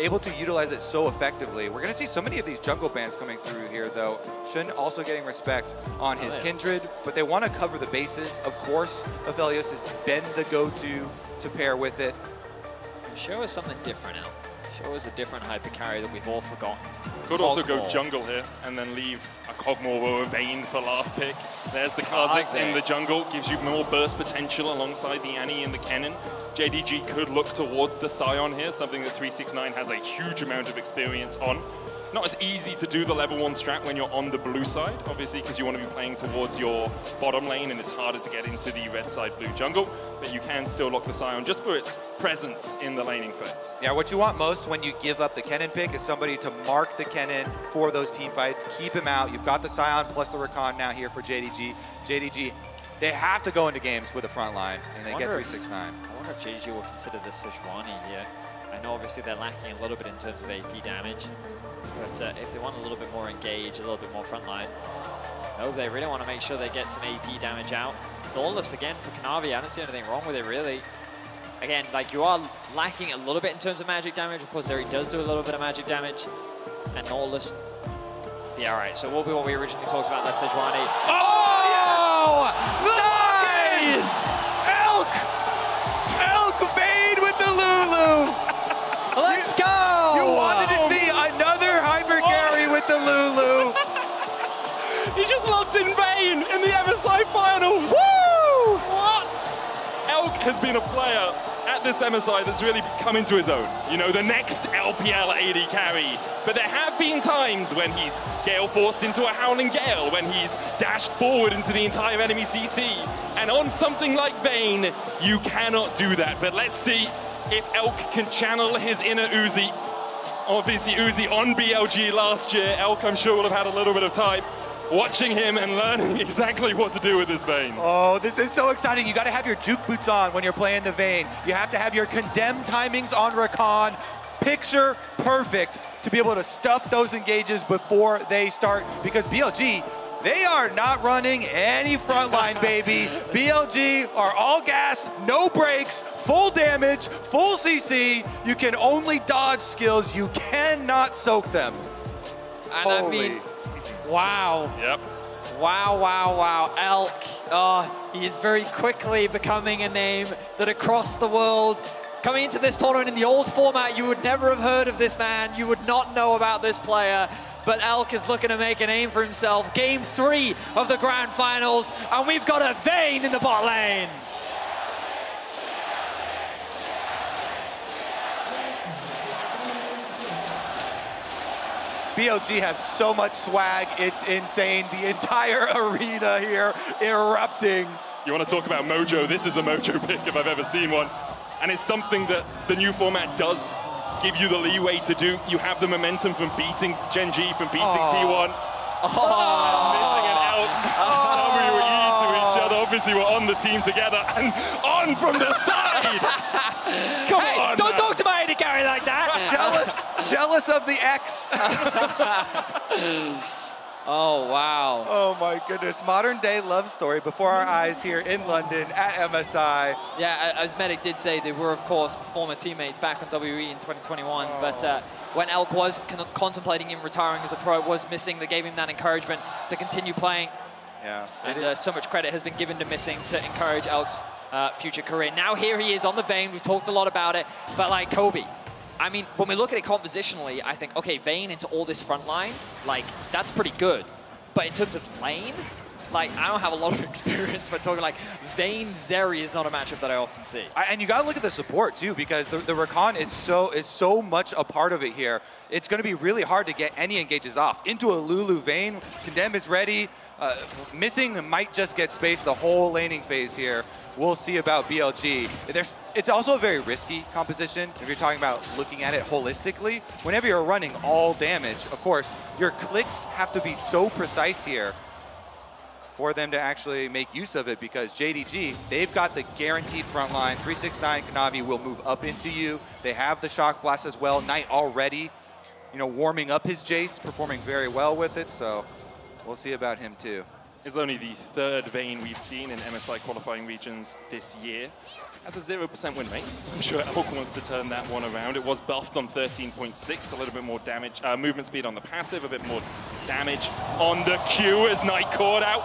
S17: able to utilize it so effectively. We're going to see so many of these jungle bans coming through here, though. Shen also getting respect on his Kindred, but they want to cover the bases. Of course, Aphelios has been the go-to to pair with it.
S1: Show us something different, Al. Show us a different hyper carry that we've all forgotten.
S15: Could also go jungle here and then leave a Kog'Maw or a Vayne for last pick. There's the Kha'Zix in the jungle, gives you more burst potential alongside the Annie and the Kennen. JDG could look towards the Sion here, something that 369 has a huge amount of experience on. Not as easy to do the level 1 strat when you're on the blue side, obviously, because you want to be playing towards your bottom lane and it's harder to get into the red side blue jungle, but you can still lock the Sion just for its presence in the laning phase.
S17: Yeah, what you want most when you give up the Kennen pick is somebody to mark the Kennen for those team fights, keep him out. You've got the Sion plus the Rakan now here for JDG. JDG, they have to go into games with a front line, and they get 369.
S1: I wonder if JDG will consider this Sejuani here. I know obviously they're lacking a little bit in terms of AP damage, but if they want a little bit more engage, a little bit more frontline, no, they really want to make sure they get some AP damage out. Lawless again for Kanavi, I don't see anything wrong with it really. Again, like you are lacking a little bit in terms of magic damage. Of course, Zeri does do a little bit of magic damage, and Lawless, yeah, all right. So it will be what we originally talked about, less Sejuani.
S17: Oh, nice! Elk Vayne with the Lulu!
S1: Let's go!
S17: You wanted to see another hyper carry with the Lulu.
S15: He just locked in Vayne in the MSI finals. Woo! What? Elk has been a player at this MSI that's really come into his own. You know, the next LPL AD carry. But there have been times when he's Gale forced into a Howling Gale, when he's dashed forward into the entire enemy CC. And on something like Vayne, you cannot do that. But let's see if Elk can channel his inner Uzi. Obviously Uzi on BLG last year. Elk, I'm sure, will have had a little bit of time watching him and learning exactly what to do with this Vayne.
S17: Oh, this is so exciting. You got to have your juke boots on when you're playing the Vayne. You have to have your condemned timings on Rakan. Picture perfect to be able to stuff those engages before they start, because BLG, they are not running any frontline, baby. BLG are all gas, no brakes, full damage, full CC. You can only dodge skills. You cannot soak them.
S1: And I mean, wow.
S15: Yep.
S1: Wow. Elk. Oh, he is very quickly becoming a name that across the world, coming into this tournament in the old format, you would never have heard of this man. You would not know about this player. But Elk is looking to make a name for himself. Game 3 of the Grand Finals, and we've got a Vayne in the bot lane.
S17: BLG has so much swag, it's insane. The entire arena here erupting.
S15: You want to talk about mojo? This is a mojo pick if I've ever seen one. And it's something that the new format does give you the leeway to do. You have the momentum from beating Gen G, from beating T1. Missing an Elk. We were to each other. Obviously, we're on the team together and on from the side. Come on.
S1: Don't talk to my AD carry like that.
S17: Jealous of the X.
S1: Oh, wow.
S17: Oh, my goodness. Modern day love story before our eyes here in London at MSI.
S1: Yeah, as Medic did say, they were, of course, former teammates back on WE in 2021. But when Elk was contemplating him retiring as a pro, was missing, they gave him that encouragement to continue playing.
S17: Yeah.
S1: And so much credit has been given to Missing to encourage Elk's future career. Now here he is on the Vayne. We've talked a lot about it. But like Kobe, I mean, when we look at it compositionally, I think, okay, Vayne into all this front line, like, that's pretty good. But in terms of lane, like, I don't have a lot of experience, but talking like Vayne Zeri is not a matchup that I often see.
S17: And you gotta look at the support too, because the Rakan is so much a part of it here. It's gonna be really hard to get any engages off. Into a Lulu Vayne, Condemn is ready. Missing might just get spaced the whole laning phase here. We'll see about BLG. It's also a very risky composition if you're talking about looking at it holistically. Whenever you're running all damage, of course, your clicks have to be so precise here for them to actually make use of it, because JDG, they've got the guaranteed front line. 369 Kanavi will move up into you. They have the Shock Blast as well. Knight already, you know, warming up his Jace, performing very well with it, so we'll see about him too.
S15: It's only the third Vayne we've seen in MSI qualifying regions this year. Has a 0% win rate, so I'm sure Elk wants to turn that one around. It was buffed on 13.6, a little bit more damage, movement speed on the passive, a bit more damage on the Q as Knight caught out.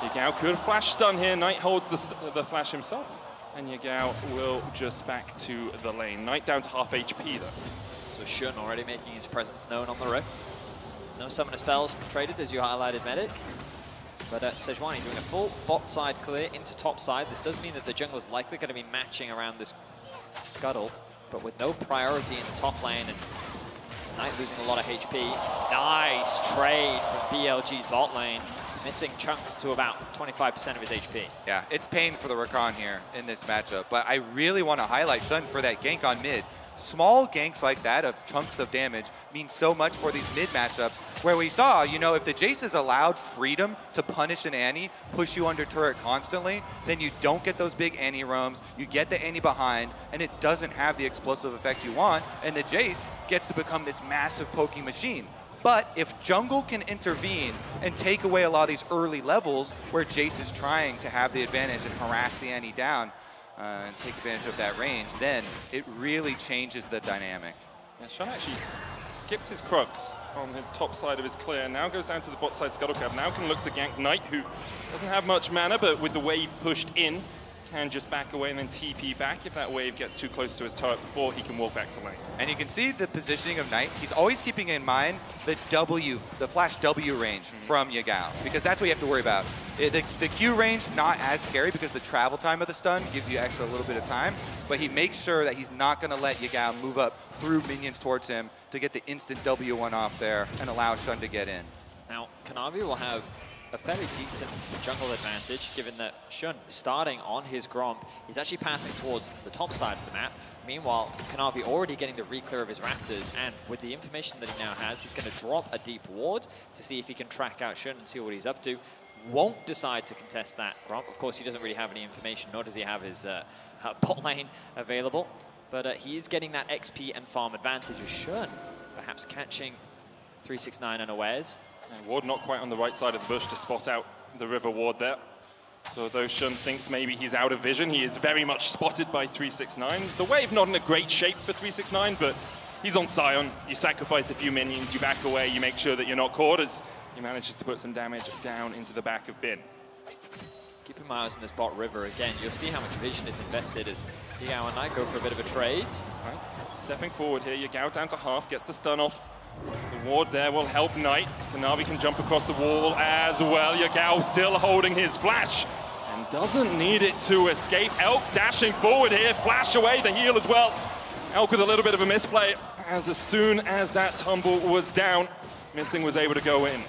S15: Yagao could flash stun here. Knight holds the flash himself, and Yagao will just back to the lane. Knight down to half HP though.
S1: So Shun already making his presence known on the Rift. No summoner spells traded, as you highlighted, Medic. But Sejuani doing a full bot side clear into top side. This does mean that the jungle is likely going to be matching around this scuttle, but with no priority in the top lane, and Knight losing a lot of HP. Nice trade from BLG's bot lane, missing chunks to about 25% of his HP.
S17: Yeah, it's pain for the Rakan here in this matchup, but I really want to highlight Shun for that gank on mid. Small ganks like that of chunks of damage mean so much for these mid matchups, where we saw, you know, if the Jace is allowed freedom to punish an Annie, push you under turret constantly, then you don't get those big Annie roams, you get the Annie behind, and it doesn't have the explosive effect you want, and the Jace gets to become this massive poking machine. But if jungle can intervene and take away a lot of these early levels where Jace is trying to have the advantage and harass the Annie down, and take advantage of that range, then it really changes the dynamic.
S15: Yeah, Shun actually skipped his Crux on his top side of his clear, now goes down to the bot side scuttle cap, now can look to gank Knight, who doesn't have much mana, but with the wave pushed in, can just back away and then TP back if that wave gets too close to his turret before he can walk back to lane.
S17: And you can see the positioning of Knight. He's always keeping in mind the W, the flash W range from Yagao, because that's what you have to worry about. The Q range, not as scary because the travel time of the stun gives you extra a little bit of time, but he makes sure that he's not going to let Yagao move up through minions towards him to get the instant W1 off there and allow Shun to get in.
S1: Now, Kanavi will have a fairly decent jungle advantage, given that Shun, starting on his Gromp, is actually pathing towards the top side of the map. Meanwhile, Kanavi already getting the re-clear of his Raptors, and with the information that he now has, he's going to drop a deep ward to see if he can track out Shun and see what he's up to. Won't decide to contest that Gromp. Of course, he doesn't really have any information, nor does he have his bot lane available. But he is getting that XP and farm advantage of Shun, perhaps catching 369 unawares.
S15: And ward not quite on the right side of the bush to spot out the river ward there. So though Shun thinks maybe he's out of vision, he is very much spotted by 369. The wave not in a great shape for 369, but he's on Sion. You sacrifice a few minions, you back away, you make sure that you're not caught as he manages to put some damage down into the back of Bin.
S1: Keeping my eyes on this bot river again, you'll see how much vision is invested as Yagao and Knight go for a bit of a trade.
S15: Right. Stepping forward here, Yagao down to half, gets the stun off. The ward there will help Knight. Kanavi can jump across the wall as well. Yagao still holding his flash and doesn't need it to escape. Elk dashing forward here, flash away the heal as well. Elk with a little bit of a misplay as soon as that tumble was down, Missing was able to go in.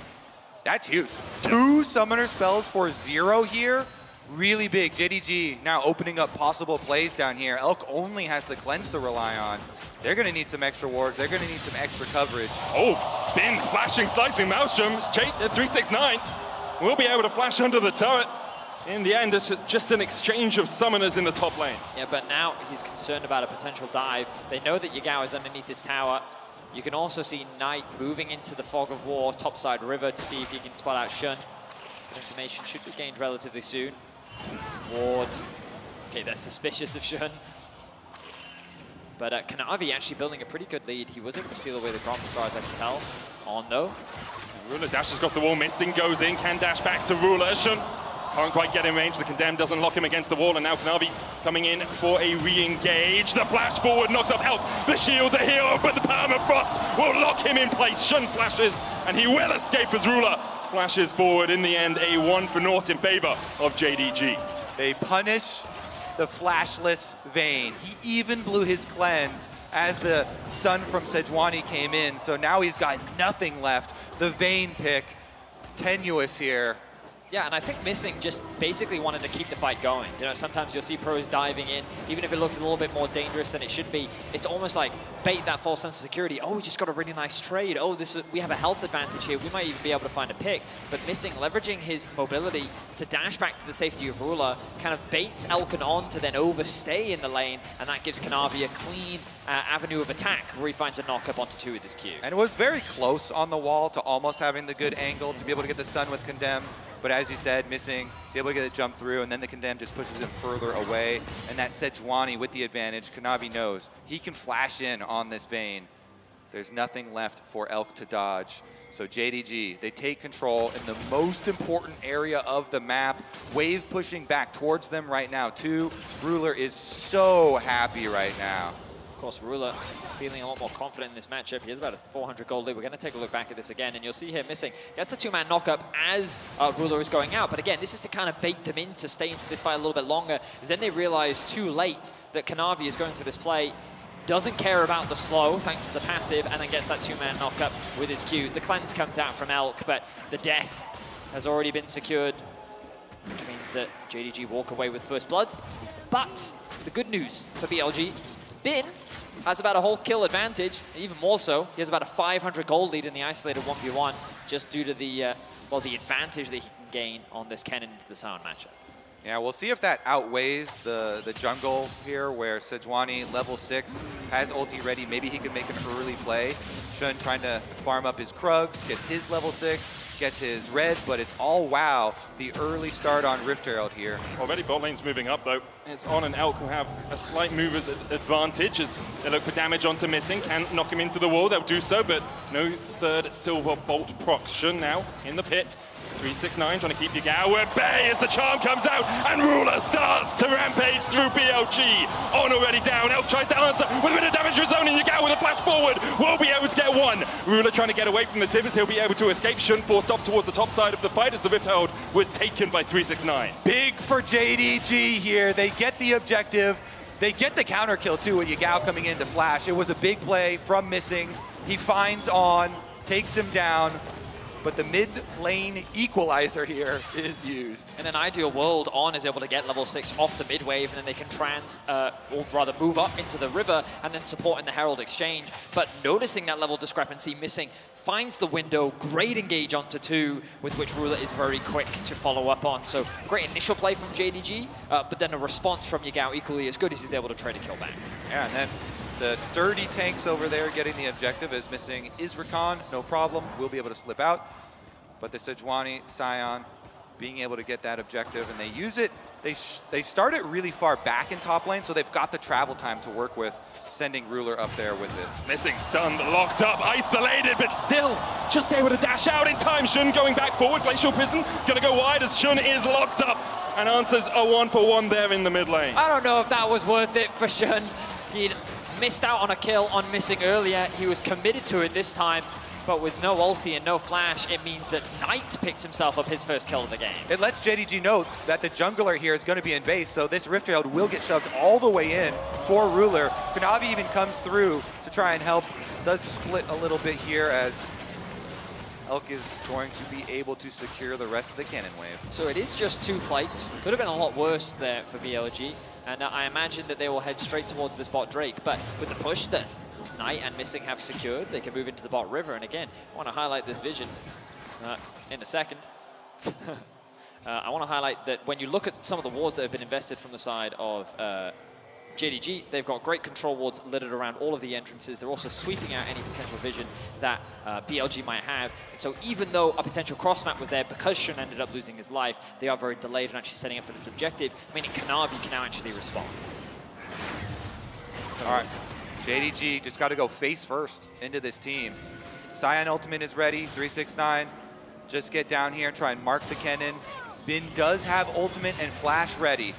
S17: That's huge. 2 summoner spells for 0 here. Really big. JDG now opening up possible plays down here. Elk only has the cleanse to rely on. They're going to need some extra wards. They're going to need some extra coverage.
S15: Oh, Bin flashing, slicing Maelstrom. 369 will be able to flash under the turret. In the end, it's just an exchange of summoners in the top lane.
S1: Yeah, but now he's concerned about a potential dive. They know that Yagao is underneath this tower. You can also see Knight moving into the fog of war, topside river, to see if he can spot out Shun. That information should be gained relatively soon. Ward. Okay, they're suspicious of Shun. But Kanavi actually building a pretty good lead. He was able to steal away the Gromp as far as I can tell. On though.
S15: Ruler dashes across the wall, missing, goes in, can dash back to Ruler. Shun can't quite get in range. The Condemn doesn't lock him against the wall, and now Kanavi coming in for a re-engage. The flash forward knocks up Elk. The shield, the hero, but the permafrost will lock him in place. Shun flashes, and he will escape as Ruler flashes forward. In the end, a 1-0 in favor of JDG.
S17: They punish the flashless Vayne. He even blew his cleanse as the stun from Sejuani came in, so now he's got nothing left. The Vayne pick, tenuous here.
S1: Yeah, and I think Missing just basically wanted to keep the fight going. You know, sometimes you'll see pros diving in, even if it looks a little bit more dangerous than it should be. It's almost like bait that false sense of security. Oh, we just got a really nice trade. Oh, we have a health advantage here. We might even be able to find a pick. But Missing, leveraging his mobility to dash back to the safety of Ruler, kind of baits Elkin on to then overstay in the lane, and that gives Kanavi a clean avenue of attack where he finds a knock-up onto 2 with his Q.
S17: And it was very close on the wall to almost having the good angle to be able to get the stun with Condemn. But as you said, Missing, he's able to get a jump through, and then the Condemn just pushes him further away. And that Sejuani with the advantage, Kanavi knows he can flash in on this Vayne. There's nothing left for Elk to dodge. So JDG, they take control in the most important area of the map. Wave pushing back towards them right now, too. Ruler is so happy right now.
S1: Of course, Ruler feeling a lot more confident in this matchup. He has about a 400 gold lead. We're going to take a look back at this again, and you'll see here Missing gets the 2-man knock-up as Ruler is going out. But again, this is to kind of bait them in to stay into this fight a little bit longer. Then they realize too late that Kanavi is going for this play, doesn't care about the slow, thanks to the passive, and then gets that 2-man knock-up with his Q. The cleanse comes out from Elk, but the death has already been secured, which means that JDG walk away with first bloods. But the good news for BLG, Bin has about a whole kill advantage, even more so. He has about a 500 gold lead in the isolated 1v1, just due to the, well, the advantage that he can gain on this Kennen into the Sion matchup.
S17: Yeah, we'll see if that outweighs the jungle here, where Sejuani, level 6, has ulti ready. Maybe he could make an early play. Shun trying to farm up his Krugs, gets his level 6, gets his red, but it's all WoW. The early start on Rift Herald here.
S15: Already bot lane's moving up, though. It's On and Elk who have a slight mover's advantage as they look for damage onto Missing. Can knock him into the wall, they'll do so, but no third silver bolt proc. Shun now in the pit. 369 trying to keep Yagao at bay as the charm comes out, and Ruler starts to rampage through BLG. On already down, Elk tries to answer with a bit of damage to his own, and Yagao with a flash forward will be able to get one. Ruler trying to get away from the Tibbers, he'll be able to escape. Shun forced off towards the top side of the fight as the Rift Herald was taken by 369.
S17: Big for JDG here. They get the objective. They get the counter kill too with Yagao coming in to flash. It was a big play from Missing. He finds On, takes him down. But the mid lane equalizer here is used.
S1: In an ideal world, On is able to get level 6 off the mid wave, and then they can or rather move up into the river and then support in the Herald exchange. But noticing that level discrepancy, Missing finds the window, great engage onto 2, with which Ruler is very quick to follow up on. So great initial play from JDG, but then a response from Yagao equally as good as he's able to trade a kill back.
S17: Yeah, and then the sturdy tanks over there getting the objective is Missing Israkhan, no problem, we'll be able to slip out. But the Sejuani Sion being able to get that objective, and they use it, they start it really far back in top lane, so they've got the travel time to work with, sending Ruler up there with this.
S15: Missing stunned, locked up, isolated, but still just able to dash out in time. Shun going back forward, Glacial Prison gonna go wide as Shun is locked up, and answers a 1-for-1 there in the mid lane.
S1: I don't know if that was worth it for Shun. He'd missed out on a kill on Missing earlier. He was committed to it this time, but with no ulti and no flash, it means that Knight picks himself up his first kill of the game.
S17: It lets JDG know that the jungler here is going to be in base, so this Rift Herald will get shoved all the way in for Ruler. Kanavi even comes through to try and help. Does split a little bit here as Elk is going to be able to secure the rest of the cannon wave.
S1: So it is just 2 plates. Could have been a lot worse there for BLG. And I imagine that they will head straight towards this bot Drake. But with the push that Knight and Missing have secured, they can move into the bot river. And again, I want to highlight this vision in a second. I want to highlight that when you look at some of the wards that have been invested from the side of JDG, they've got great control wards littered around all of the entrances. They're also sweeping out any potential vision that BLG might have. And so even though a potential cross-map was there, because Shun ended up losing his life, they are very delayed in actually setting up for this objective, meaning Kanavi can now actually respond.
S17: All right, JDG just got to go face first into this team. Sion ultimate is ready, 369. Just get down here and try and mark the cannon. Bin does have ultimate and flash ready.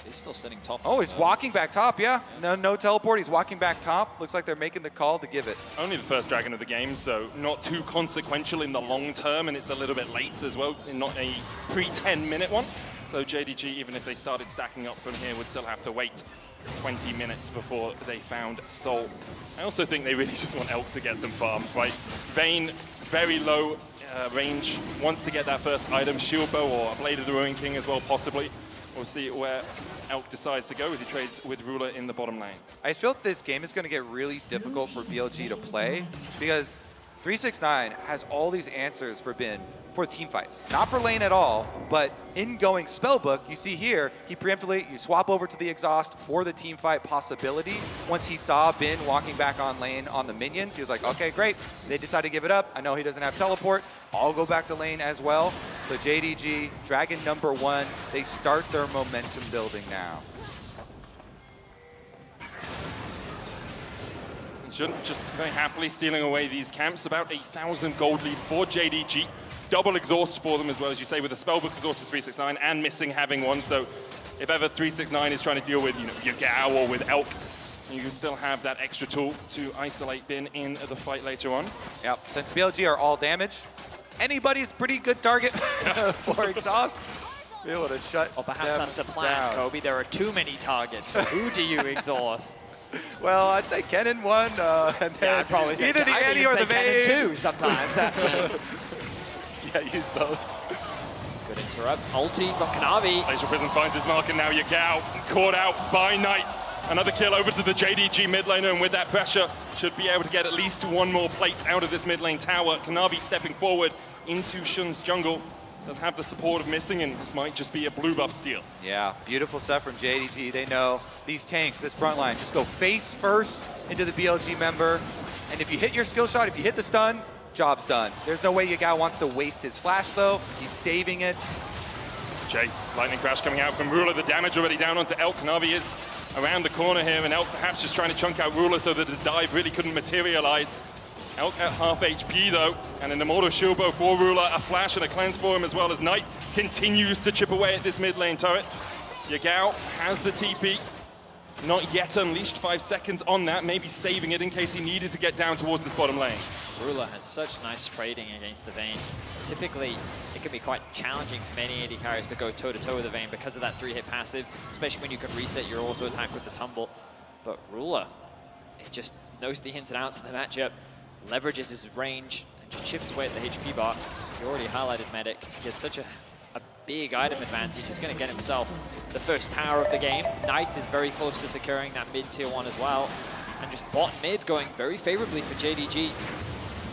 S2: He's still sitting top.
S17: Oh, he's walking back top, yeah. No teleport, he's walking back top. Looks like they're making the call to give it.
S15: Only the first dragon of the game, so not too consequential in the long term, and it's a little bit late as well, not a pre-10-minute one. So JDG, even if they started stacking up from here, would still have to wait 20 minutes before they found Soul. I also think they really just want Elk to get some farm, right? Vayne, very low range, wants to get that first item, Shield Bow or Blade of the Ruin King as well, possibly. We'll see where Elk decides to go as he trades with Ruler in the bottom lane.
S17: I just feel this game is going to get really difficult for BLG to play because 369 has all these answers for Bin for team fights. Not for lane at all, but in going spellbook, you see here, he preemptively, you swap over to the exhaust for the team fight possibility. Once he saw Bin walking back on lane on the minions, he was like, okay, great. They decided to give it up. I know he doesn't have teleport. I'll go back to lane as well. So JDG, Dragon #1, they start their momentum building now.
S15: Jun just very happily stealing away these camps. About 1,000 gold lead for JDG. Double exhaust for them as well, as you say, with a spellbook exhaust for 369 and missing having one. So if ever 369 is trying to deal with, you know, Yagao or with Elk, you can still have that extra tool to isolate Bin in the fight later on.
S17: Yep, since BLG are all damage, anybody's pretty good target for exhaust. Be able to shut
S2: Or perhaps that's the plan,
S17: down.
S2: Kobe. There are too many targets. So who do you exhaust?
S17: Well, I'd say Kennen one, and then
S2: I'd probably say
S17: either the Annie or the
S2: Kennen
S17: Vayne.
S2: two sometimes.
S17: Yeah, use both.
S2: Good interrupt. Ulti from Kanavi.
S15: Glacial Prison finds his mark, and now Yagao caught out by Knight. Another kill over to the JDG mid laner, and with that pressure, should be able to get at least one more plate out of this mid lane tower. Kanavi stepping forward into Shun's jungle. Does have the support of missing, and this might just be a blue buff steal.
S17: Yeah, beautiful stuff from JDG. They know these tanks, this front line, just go face first into the BLG member. And if you hit your skill shot, if you hit the stun, job's done. There's no way Yagao wants to waste his flash, though. He's saving it.
S15: It's a chase. Lightning Crash coming out from Ruler. The damage already down onto Elk. Kanavi is around the corner here, and Elk perhaps just trying to chunk out Ruler so that the dive really couldn't materialize. Elk at half HP though, and an Immortal Shield Bow for Ruler, a flash and a cleanse for him, as well as Knight continues to chip away at this mid lane turret. Yagao has the TP, not yet unleashed, 5 seconds on that, maybe saving it in case he needed to get down towards this bottom lane.
S2: Ruler has such nice trading against the Vayne. Typically, it can be quite challenging for many AD carries to go toe-to-toe with the Vayne because of that 3-hit passive, especially when you can reset your auto attack with the tumble. But Ruler, it just knows the ins and outs of the matchup, leverages his range, and just chips away at the HP bar. You already highlighted Medic. He has such a big item advantage. He's going to get himself the first tower of the game. Knight is very close to securing that mid-tier 1 as well. And just bot mid going very favorably for JDG.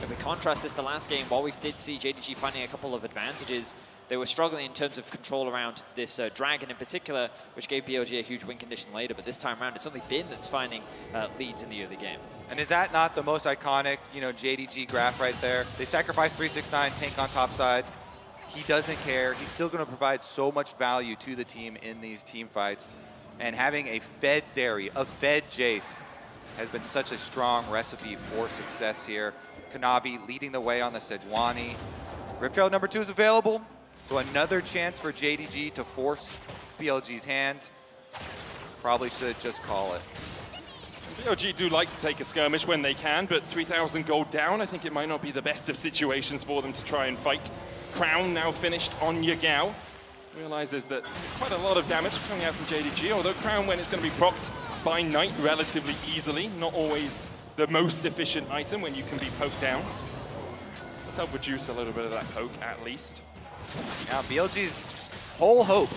S2: If we contrast this to last game, while we did see JDG finding a couple of advantages, they were struggling in terms of control around this Dragon in particular, which gave BLG a huge win condition later. But this time around, it's only Bin that's finding leads in the early game.
S17: And is that not the most iconic, you know, JDG graph right there? They sacrifice 369, tank on top side. He doesn't care. He's still going to provide so much value to the team in these team fights. And having a fed Zeri, a fed Jace, has been such a strong recipe for success here. Kanavi leading the way on the Sejuani. Rift Trail #2 is available. So another chance for JDG to force BLG's hand. Probably should just call it.
S15: BLG do like to take a skirmish when they can, but 3,000 gold down, I think it might not be the best of situations for them to try and fight. Crown now finished on Yagao. Realizes that there's quite a lot of damage coming out from JDG, although Crown, when it's going to be procced by Knight relatively easily, not always the most efficient item when you can be poked down. Let's help reduce a little bit of that poke, at least.
S17: Now, BLG's whole hope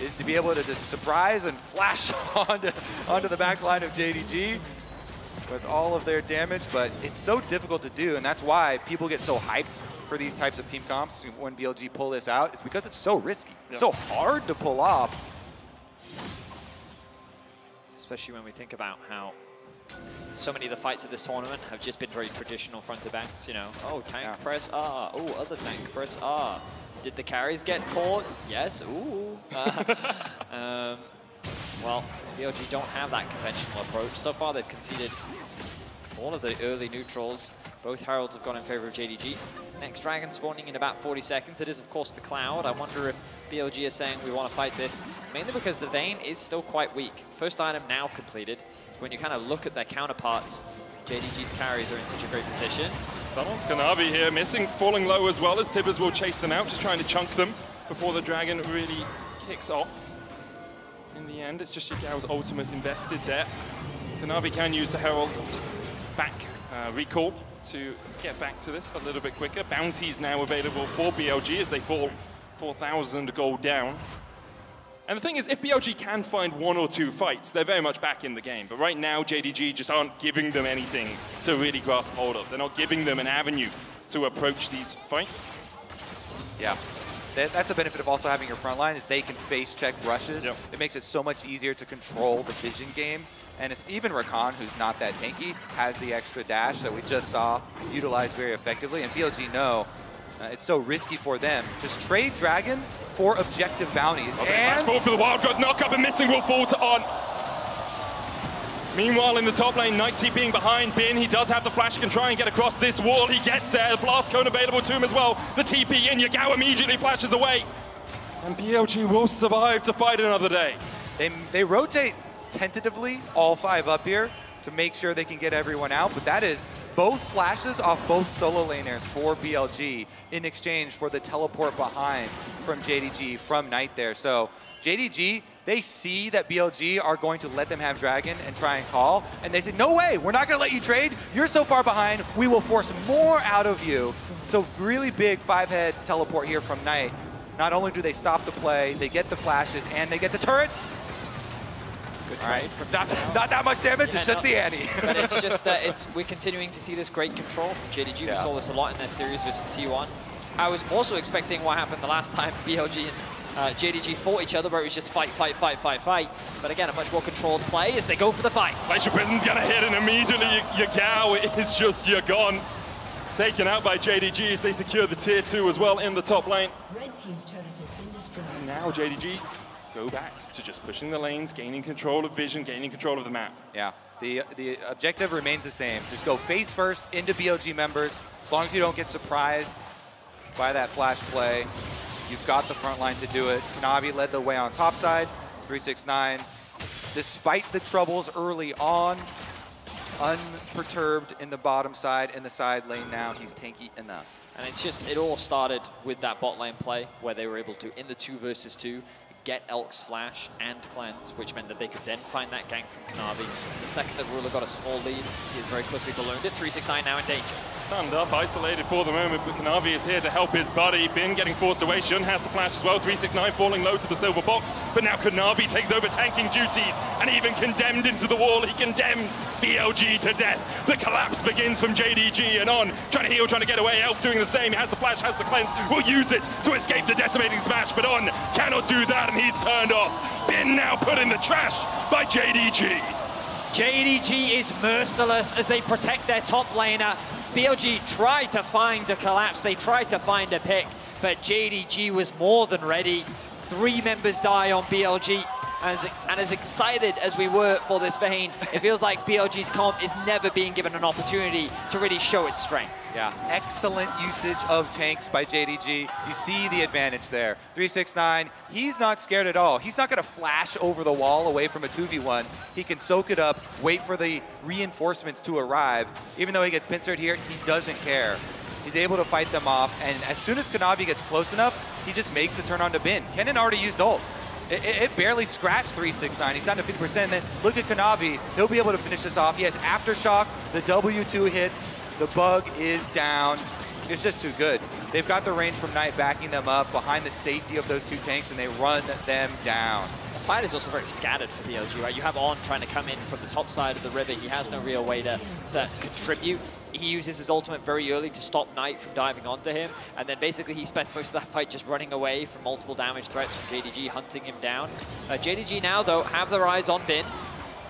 S17: is to be able to just surprise and flash onto the back line of JDG with all of their damage, but it's so difficult to do, and that's why people get so hyped for these types of team comps when BLG pull this out. It's because it's so risky. It's so hard to pull off.
S2: Especially when we think about how so many of the fights of this tournament have just been very traditional front-to-backs, you know. Oh, tank press R. Oh, other tank press R. Did the carries get caught? Yes. Ooh. Well, BLG don't have that conventional approach. So far, they've conceded all of the early neutrals. Both Heralds have gone in favor of JDG. Next Dragon spawning in about 40 seconds. It is, of course, the Cloud. I wonder if BLG is saying we want to fight this, mainly because the Vayne is still quite weak. First item now completed. When you kind of look at their counterparts, JDG's carries are in such a great position.
S15: Someone's Kanavi here, missing, falling low as well as Tibbers will chase them out, just trying to chunk them before the Dragon really kicks off. In the end, it's just Yigao's ultimate invested there. Kanavi can use the Herald back recall to get back to this a little bit quicker. Bounties now available for BLG as they fall 4,000 gold down. And the thing is, if BLG can find 1 or 2 fights, they're very much back in the game. But right now, JDG just aren't giving them anything to really grasp hold of. They're not giving them an avenue to approach these fights.
S17: Yeah. That's the benefit of also having your front line, is they can face check rushes.
S15: Yep.
S17: It makes it so much easier to control the vision game. And it's even Rakan, who's not that tanky, has the extra dash that we just saw utilized very effectively. And BLG know it's so risky for them. Just trade Dragon for objective bounties.
S15: Okay,
S17: and
S15: flash forward for the Wild God, knock up and missing will fall to On. Meanwhile, in the top lane, Knight TPing behind Bin. He does have the flash, can try and get across this wall. He gets there, the blast cone available to him as well. The TP in, Yagao immediately flashes away. And BLG will survive to fight another day.
S17: They rotate tentatively all 5 up here to make sure they can get everyone out, but that is both flashes off both solo laners for BLG in exchange for the teleport behind from JDG from Knight there. So JDG, they see that BLG are going to let them have Dragon and try and call, and they say, no way, we're not gonna let you trade. You're so far behind, we will force more out of you. So really big 5-head teleport here from Knight. Not only do they stop the play, they get the flashes, and they get the turrets.
S2: Good
S17: All
S2: trade.
S17: right. Not that much damage,
S2: Yeah,
S17: it's just the ante.
S2: But it's just, we're continuing to see this great control from JDG.
S17: Yeah.
S2: We saw this a lot in their series versus T1. I was also expecting what happened the last time BLG and JDG fought each other, where it was just fight, fight, fight, fight, fight. But again, a much more controlled play as they go for the fight.
S15: Glacial Prison's gonna hit, and immediately Yagao is just gone. Taken out by JDG as they secure the tier 2 as well in the top lane.
S7: Red team's turret has been destroyed.
S15: And now JDG go back to just pushing the lanes, gaining control of vision, gaining control of the map.
S17: Yeah, the objective remains the same. Just go face first into BLG members. As long as you don't get surprised by that flash play, you've got the front line to do it. Kanavi led the way on top side, 369. Despite the troubles early on, unperturbed in the bottom side, in the side lane now, he's tanky enough.
S2: And it's just, it all started with that bot lane play where they were able to, in the 2 versus 2, get Elk's flash and cleanse, which meant that they could then find that gank from Kanavi. The second that Ruler got a small lead, he is very quickly ballooned it. 369 now in danger.
S15: Stunned up, isolated for the moment, but Kanavi is here to help his buddy. Bin getting forced away, Shun has to flash as well. 369 falling low to the silver box, but now Kanavi takes over tanking duties, and even condemned into the wall, he condemns BLG to death. The collapse begins from JDG and On, trying to heal, trying to get away. Elk doing the same, he has the flash, has the cleanse, will use it to escape the decimating smash, but On cannot do that, and he's turned off. Bin now put in the trash by JDG.
S2: JDG is merciless as they protect their top laner. BLG tried to find a collapse, they tried to find a pick, but JDG was more than ready. 3 members die on BLG, and as excited as we were for this Vayne, it feels like BLG's comp is never being given an opportunity to really show its strength.
S17: Yeah, excellent usage of tanks by JDG. You see the advantage there. 369, he's not scared at all. He's not gonna flash over the wall away from a 2v1. He can soak it up, wait for the reinforcements to arrive. Even though he gets pincered here, he doesn't care. He's able to fight them off, and as soon as Kanavi gets close enough, he just makes the turn on to Bin. Kennen already used ult. It barely scratched 369. He's down to 50%. And then look at Kanavi. He'll be able to finish this off. He has Aftershock. The W2 hits. The bug is down. It's just too good. They've got the range from Knight backing them up behind the safety of those 2 tanks, and they run them down.
S2: The fight is also very scattered for BLG, right? You have On trying to come in from the top side of the river. He has no real way to contribute. He uses his ultimate very early to stop Knight from diving onto him, and then basically he spends most of that fight just running away from multiple damage threats from JDG, hunting him down. JDG now, though, have their eyes on Bin.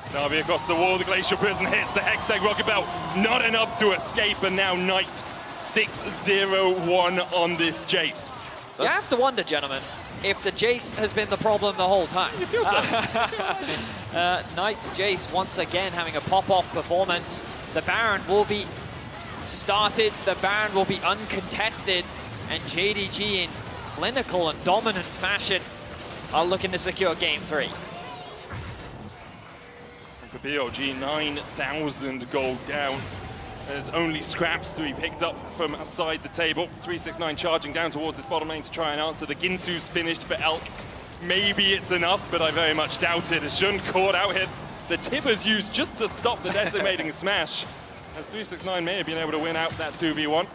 S15: Kanavi across the wall, the Glacial Prison hits the Hextech Rocket Belt, not enough to escape, and now Knight 6-0-1 on this Jace.
S2: You have to wonder, gentlemen, if the Jace has been the problem the whole time.
S15: You feel so?
S2: Knight's Jace once again having a pop-off performance. The Baron will be started, the Baron will be uncontested, and JDG in clinical and dominant fashion are looking to secure game 3.
S15: And for BLG, 9,000 gold down. There's only scraps to be picked up from aside the table. 369 charging down towards this bottom lane to try and answer. The Ginsu's finished for Elk. Maybe it's enough, but I very much doubt it. As Shun caught out hit. The Tibbers used just to stop the decimating smash. As 369 may have been able to win out that 2v1.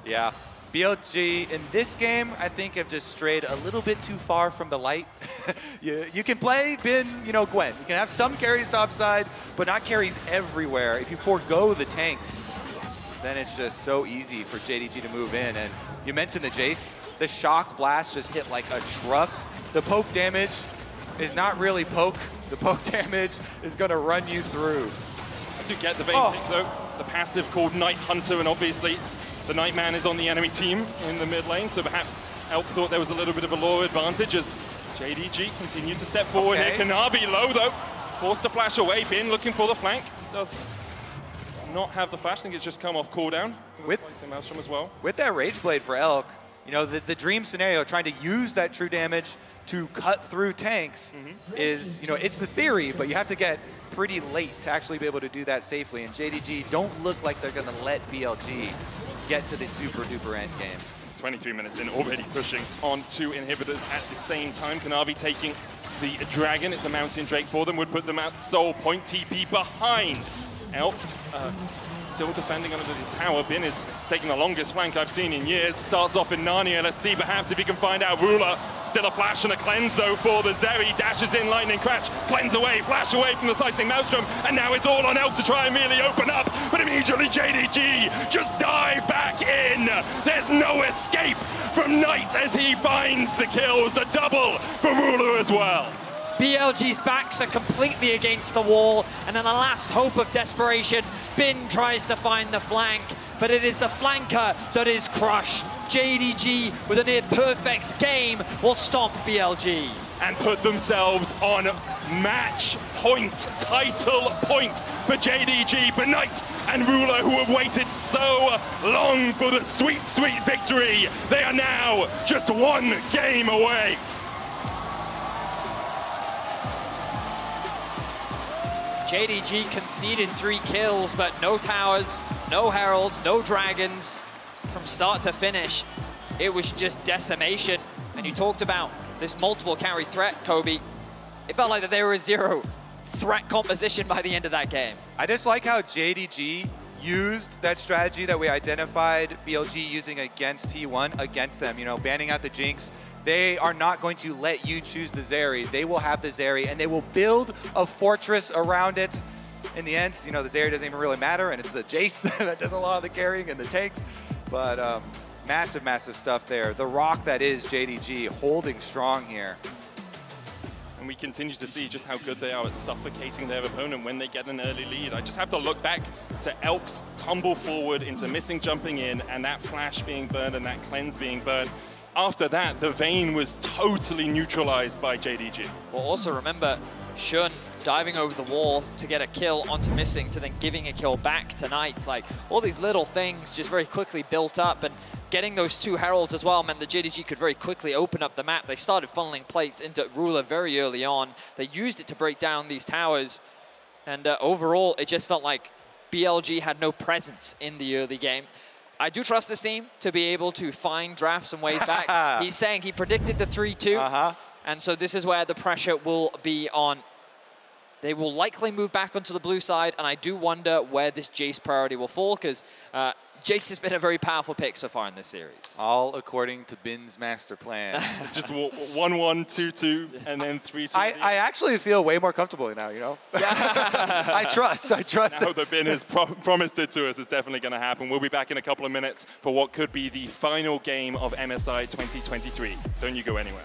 S17: Yeah. BLG in this game, I think, have just strayed a little bit too far from the light. you can play Bin, Gwen. You can have some carries topside, but not carries everywhere. If you forego the tanks, then it's just so easy for JDG to move in. And you mentioned the Jace. The shock blast just hit like a truck. The poke damage is not really poke. The poke damage is going to run you through.
S15: I do get the Vayne pick, though. The passive called Night Hunter, and obviously the Nightman is on the enemy team in the mid lane, so perhaps Elk thought there was a little bit of a lore advantage as JDG continued to step forward here. Kanabi low, though. Forced to flash away. Bin looking for the flank. Does not have the flash. I think it's just come off cooldown. With Maelstrom as well.
S17: With that Rage Blade for Elk, the dream scenario, trying to use that true damage to cut through tanks is, it's the theory, but you have to get pretty late to actually be able to do that safely. And JDG don't look like they're going to let BLG get to the super duper end game.
S15: 23 minutes in, already pushing on 2 inhibitors at the same time. Kanavi taking the Dragon. It's a Mountain Drake for them, would put them at Soul Point. TP behind Elk. Still defending under the tower. Bin is taking the longest flank I've seen in years. Starts off in Narnia. Let's see perhaps if he can find out Ruler. Still a flash and a cleanse though for the Zeri. Dashes in, lightning crash, cleanse away, flash away from the slicing Maelstrom. And now it's all on Elk to try and really open up. But immediately JDG just dive back in. There's no escape from Knight as he finds the kills. The double for Ruler as well.
S2: BLG's backs are completely against the wall, and in a last hope of desperation, Bin tries to find the flank, but it is the flanker that is crushed. JDG, with a near-perfect game, will stomp BLG.
S15: And put themselves on match point, title point for JDG, for Knight and Ruler, who have waited so long for the sweet, sweet victory. They are now just 1 game away.
S2: JDG conceded 3 kills, but no towers, no heralds, no dragons. From start to finish, it was just decimation. And you talked about this multiple carry threat, Kobe. It felt like that there was 0 threat composition by the end of that game.
S17: I just like how JDG used that strategy that we identified BLG using against T1 against them, banning out the Jinx. They are not going to let you choose the Zeri. They will have the Zeri, and they will build a fortress around it. In the end, the Zeri doesn't even really matter, and it's the Jace that does a lot of the carrying and the tanks. But massive, massive stuff there. The rock that is JDG holding strong here.
S15: And we continue to see just how good they are at suffocating their opponent when they get an early lead. I just have to look back to Elk's tumble forward into missing jumping in, and that flash being burned and that cleanse being burned. After that, the Vayne was totally neutralized by JDG.
S2: Well, also remember, Shun diving over the wall to get a kill onto missing, to then giving a kill back tonight. Like, all these little things just very quickly built up, and getting those 2 heralds as well meant that JDG could very quickly open up the map. They started funneling plates into Ruler very early on. They used it to break down these towers, and overall, it just felt like BLG had no presence in the early game. I do trust this team to be able to find drafts and ways back. He's saying he predicted the 3-2, and so this is where the pressure will be on. They will likely move back onto the blue side, and I do wonder where this Jace priority will fall, because Jace has been a very powerful pick so far in this series.
S17: All according to Bin's master plan.
S15: Just 1-1, 2-2, and then 3-2.
S17: I actually feel way more comfortable now, I trust.
S15: Now that Bin has promised it to us, it's definitely going to happen. We'll be back in a couple of minutes for what could be the final game of MSI 2023. Don't you go anywhere.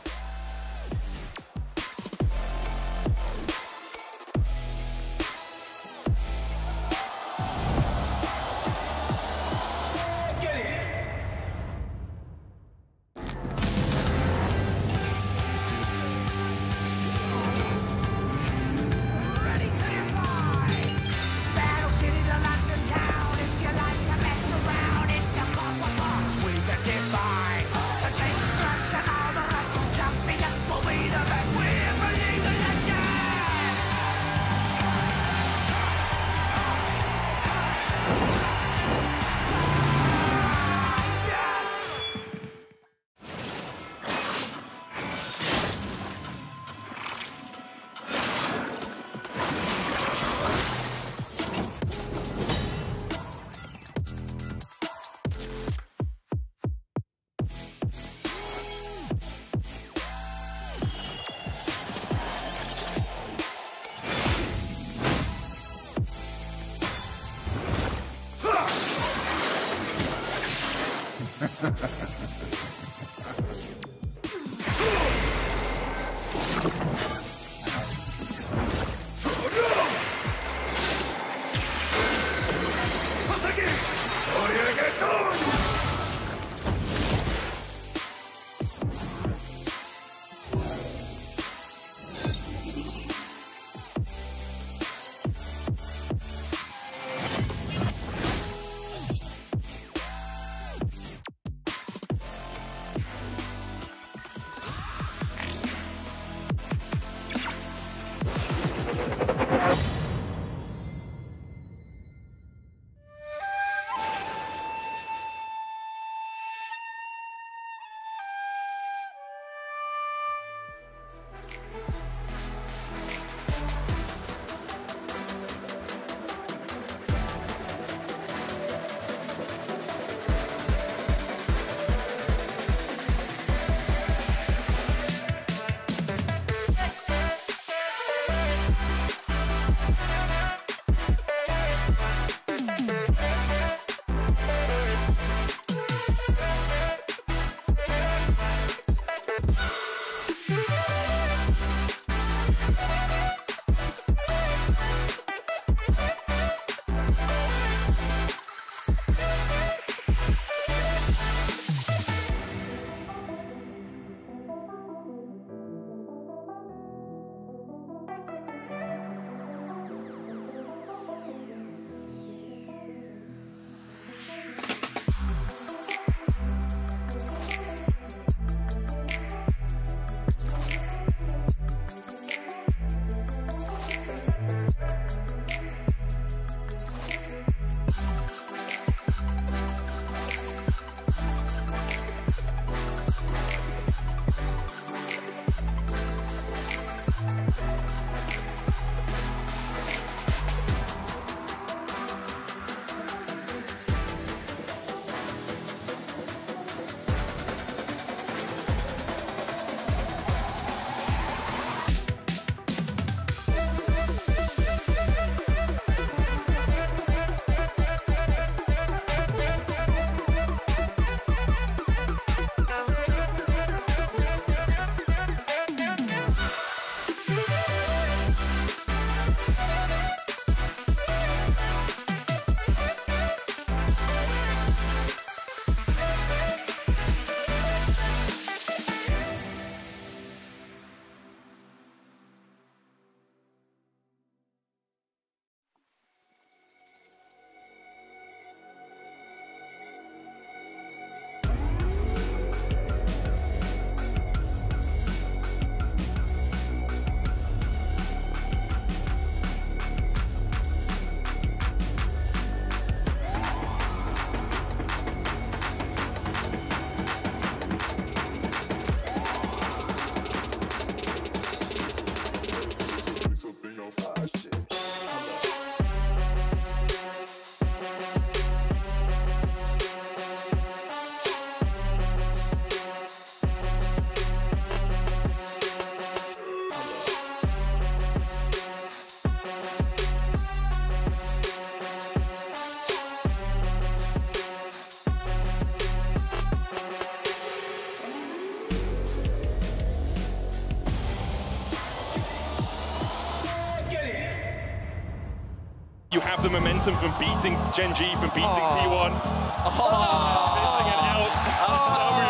S15: You have the momentum from beating Gen G, from beating T1. Missing it out.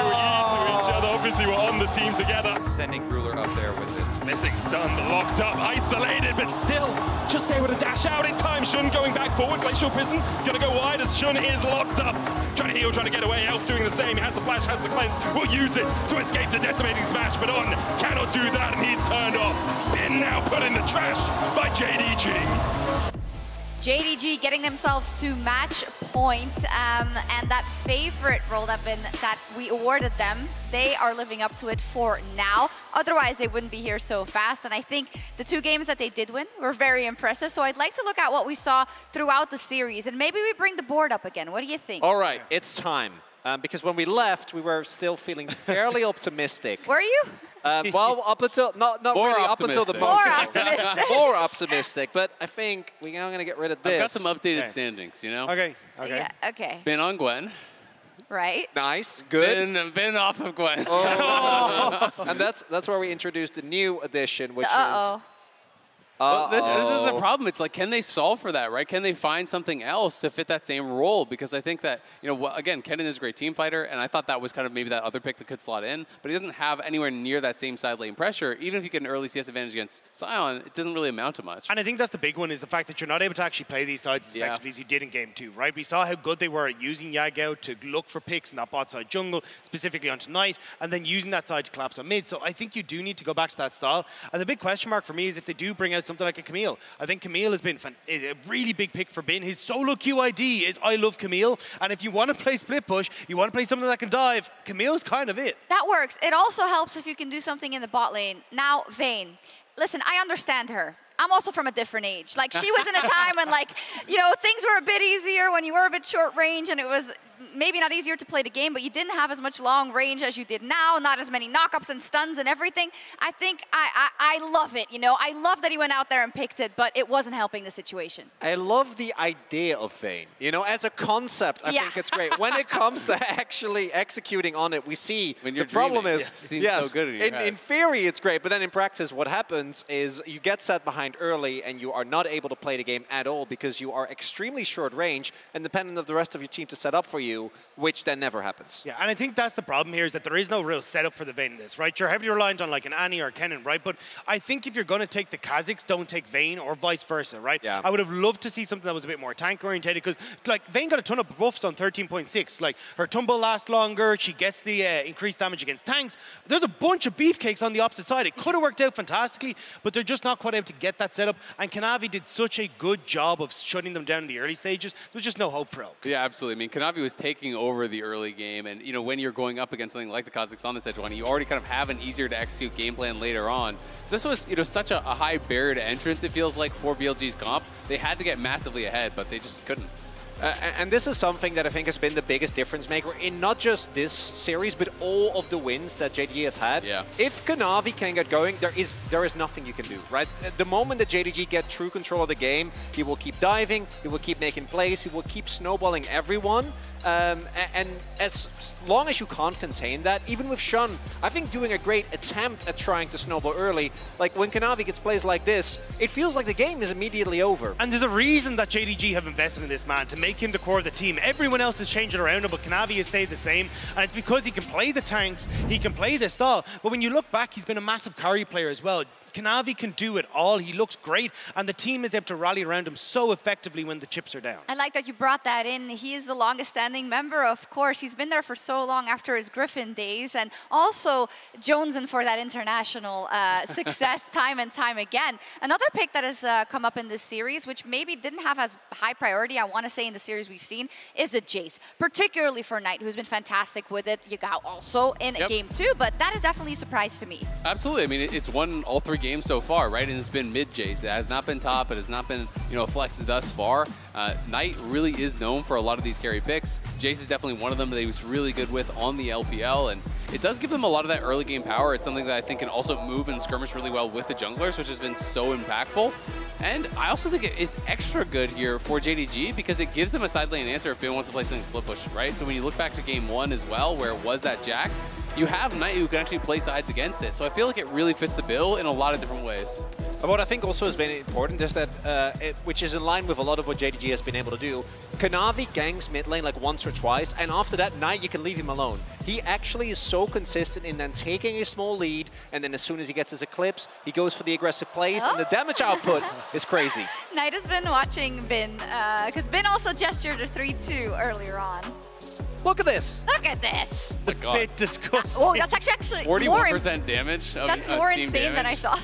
S15: WE to each other. Obviously, we're on the team together.
S17: Sending Ruler up there with it.
S15: Missing stun, locked up, isolated, but still just able to dash out in time. Shun going back forward. Glacial Prison gonna go wide as Shun is locked up. Trying to heal, trying to get away. Elf doing the same. He has the flash, has the cleanse. Will use it to escape the decimating smash, but On cannot do that, and he's turned off. Bin now put in the trash by JDG.
S9: JDG getting themselves to match point, and that favorite rolled up in that we awarded them, they are living up to it for now. Otherwise, they wouldn't be here so fast. And I think the 2 games that they did win were very impressive. So I'd like to look at what we saw throughout the series, and maybe we bring the board up again. What do you think?
S10: All right, it's time. Because when we left, we were still feeling fairly optimistic.
S9: Were you?
S10: Well, up until, not really up until the moment.
S9: More optimistic.
S10: More optimistic, but I think we're now going to get rid of this.
S12: I've got some updated standings, you know?
S11: Okay.
S9: Yeah, okay.
S12: Bin on Gwen.
S9: right?
S10: Nice, good.
S12: Bin off of Gwen.
S10: Oh. And that's where we introduced the new addition, which is...
S12: Well, this is the problem. It's like, can they solve for that, right? Can they find something else to fit that same role? Because I think that, you know, again, Kennen is a great team fighter, and I thought that was kind of maybe that other pick that could slot in, but he doesn't have anywhere near that same side lane pressure. Even if you get an early CS advantage against Sion, it doesn't really amount to much.
S11: And I think that's the big one, is the fact that you're not able to actually play these sides as effectively as you did in Game 2, right? We saw how good they were at using Yagao to look for picks in that bot side jungle, specifically on Tonight, and then using that side to collapse on mid. So I think you do need to go back to that style. And the big question mark for me is if they do bring out something like a Camille. I think Camille has been a really big pick for Bin. His solo QID is I love Camille, and if you want to play split push, you want to play something that can dive, Camille's kind of it.
S9: That works. It also helps if you can do something in the bot lane. Now, Vayne, listen, I understand her. I'm also from a different age. Like, she was in a time when, like, you know, things were a bit easier when you were a bit short range, and it was maybe not easier to play the game, but you didn't have as much long range as you did now, not as many knockups and stuns and everything. I think I love it, you know. I love that he went out there and picked it, but it wasn't helping the situation.
S10: I love the idea of Vayne. You know, as a concept, I think it's great. When it comes to actually executing on it, we see the problem is,
S12: so good
S10: in theory it's great, but then in practice what happens is you get set behind early and you are not able to play the game at all because you are extremely short range and dependent of the rest of your team to set up for you, which then never happens.
S11: Yeah, and I think that's the problem here, is that there is no real setup for the Vayne in this, right? You're heavily reliant on like an Annie or a Kennen, right? But I think if you're going to take the Kazakhs, don't take Vayne, or vice versa, right? Yeah. I would have loved to see something that was a bit more tank oriented, because like Vayne got a ton of buffs on 13.6. Like, her tumble lasts longer, she gets the increased damage against tanks. There's a bunch of beefcakes on the opposite side. It could have worked out fantastically, but they're just not quite able to get that setup. And Kanavi did such a good job of shutting them down in the early stages. There's just no hope for Elk.
S12: Yeah, absolutely. I mean, Kanavi was taking over the early game, and you know, when you're going up against something like the Kazakhs on this edge one, you already kind of have an easier to execute game plan later on. So this was, you know, such a high barrier to entrance, it feels like, for BLG's comp. They had to get massively ahead, but they just couldn't.
S10: And this is something that I think has been the biggest difference maker in not just this series, but all of the wins that JDG have had.
S12: Yeah.
S10: If Kanavi can get going, there is nothing you can do, right? The moment that JDG get true control of the game, he will keep diving, he will keep making plays, he will keep snowballing everyone. And as long as you can't contain that, even with Shun, I think doing a great attempt at trying to snowball early, like when Kanavi gets plays like this, it feels like the game is immediately over.
S11: And there's a reason that JDG have invested in this man, to make him the core of the team. Everyone else is changing around him, but Kanavi has stayed the same, and it's because he can play the tanks, he can play the stall. But when you look back, he's been a massive carry player as well. Kanavi can do it all. He looks great, and the team is able to rally around him so effectively when the chips are down.
S9: I like that you brought that in. He is the longest standing member, of course. He's been there for so long after his Griffin days, and also jonesing for that international success time and time again. Another pick that has come up in this series, which maybe didn't have as high priority, I want to say, in the series we've seen, is the Jace, particularly for Knight, who's been fantastic with it. Yagao also in game 2, but that is definitely a surprise to me.
S12: Absolutely. I mean, it's won all 3 games so far, right? And it's been mid Jace. It has not been top. It has not been, you know, flexed thus far. Knight really is known for a lot of these carry picks. Jace is definitely one of them that he was really good with on the LPL, and it does give them a lot of that early game power. It's something that I think can also move and skirmish really well with the junglers, which has been so impactful. And I also think it's extra good here for JDG because it gives them a side lane answer if they wants to play something split push, right? So when you look back to game 1 as well, where it was that Jax, you have Knight who can actually play sides against it. So I feel like it really fits the bill in a lot of different ways.
S10: What I think also has been important is that, which is in line with a lot of what JDG has been able to do, Kanavi ganks mid lane like once or twice, and after that, Knight, you can leave him alone. He actually is so consistent in then taking a small lead, and then as soon as he gets his Eclipse, he goes for the aggressive plays, and the damage output is crazy.
S9: Knight has been watching Bin, because Bin also gestured a 3-2 earlier on.
S10: Look at this.
S9: Look at this.
S11: It's a bit disgusting.
S9: Oh, that's actually
S12: 41% damage.
S9: That's more insane than I thought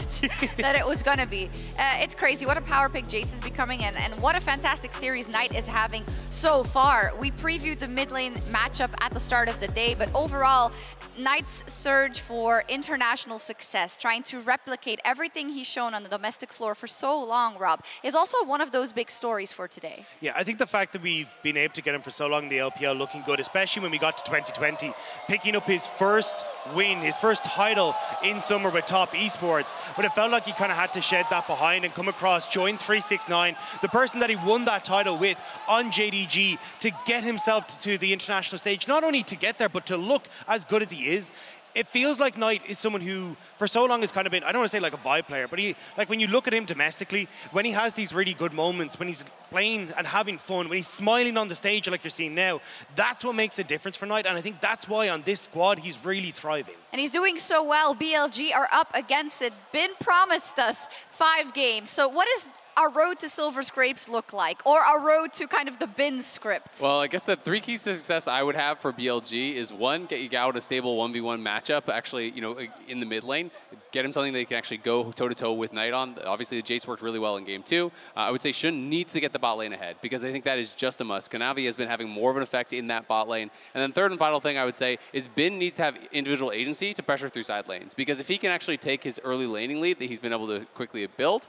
S9: that it was going to be. It's crazy. What a power pick Jace is becoming, and what a fantastic series Knight is having so far. We previewed the mid lane matchup at the start of the day, but overall, Knight's surge for international success, trying to replicate everything he's shown on the domestic floor for so long, Rob, is also one of those big stories for today.
S11: Yeah, I think the fact that we've been able to get him for so long in the LPL looking good, especially when we got to 2020, picking up his first win, his first title in summer with top Esports, but it felt like he kind of had to shed that behind and come across, join 369, the person that he won that title with on JDG JDG to get himself to the international stage, not only to get there, but to look as good as he is. It feels like Knight is someone who, for so long, has kind of been, I don't want to say like a vibe player, but he, like when you look at him domestically, when he has these really good moments, when he's playing and having fun, when he's smiling on the stage like you're seeing now, that's what makes a difference for Knight. And I think that's why on this squad, he's really thriving.
S9: And he's doing so well. BLG are up against it. Bin promised us 5 games. So what is our road to Silver Scrapes look like? Or our road to kind of the Bin script?
S12: Well, I guess the 3 keys to success I would have for BLG is 1, get you out a stable 1v1 matchup, actually, you know, in the mid lane. Get him something they can actually go toe-to-toe with Knight on. Obviously, the Jace worked really well in game 2. I would say Shun needs to get the bot lane ahead because I think that is just a must. Kanavi has been having more of an effect in that bot lane. And then third and final thing I would say is Bin needs to have individual agency to pressure through side lanes because if he can actually take his early laning lead that he's been able to quickly build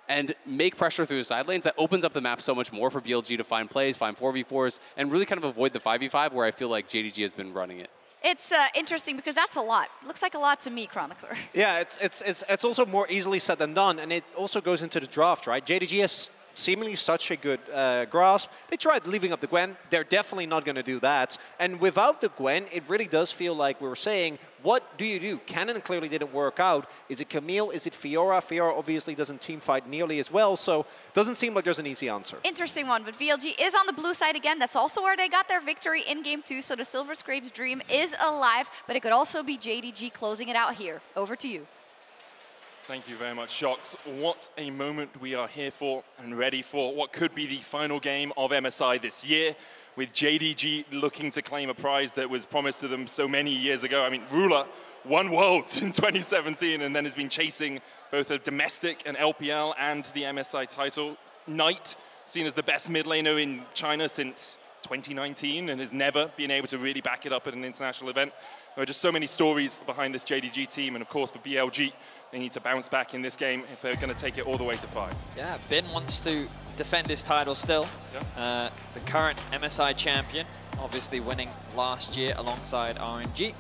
S12: and make pressure through the side lanes, that opens up the map so much more for BLG to find plays, find 4v4s, and really kind of avoid the 5v5 where I feel like JDG has been running it.
S9: It's interesting because that's a lot. Looks like a lot to me, Chronicler.
S10: Yeah, it's also more easily said than done, and it also goes into the draft, right? JDG has seemingly such a good grasp. They tried leaving up the Gwen. They're definitely not going to do that. And without the Gwen, it really does feel like we were saying, what do you do? Cannon clearly didn't work out. Is it Camille? Is it Fiora? Fiora obviously doesn't team fight nearly as well, so doesn't seem like there's an easy answer.
S9: Interesting one, but BLG is on the blue side again. That's also where they got their victory in game 2, so the Silver Scrapes dream is alive, but it could also be JDG closing it out here. Over to you.
S15: Thank you very much, Shox. What a moment we are here for and ready for what could be the final game of MSI this year, with JDG looking to claim a prize that was promised to them so many years ago. I mean, Ruler won Worlds in 2017 and then has been chasing both a domestic and LPL and the MSI title. Knight, seen as the best mid laner in China since 2019 and has never been able to really back it up at an international event. There are just so many stories behind this JDG team, and of course for BLG, they need to bounce back in this game if they're going to take it all the way to 5.
S2: Yeah, Bin wants to defend his title still. Yeah. The current MSI champion, obviously winning last year alongside RNG.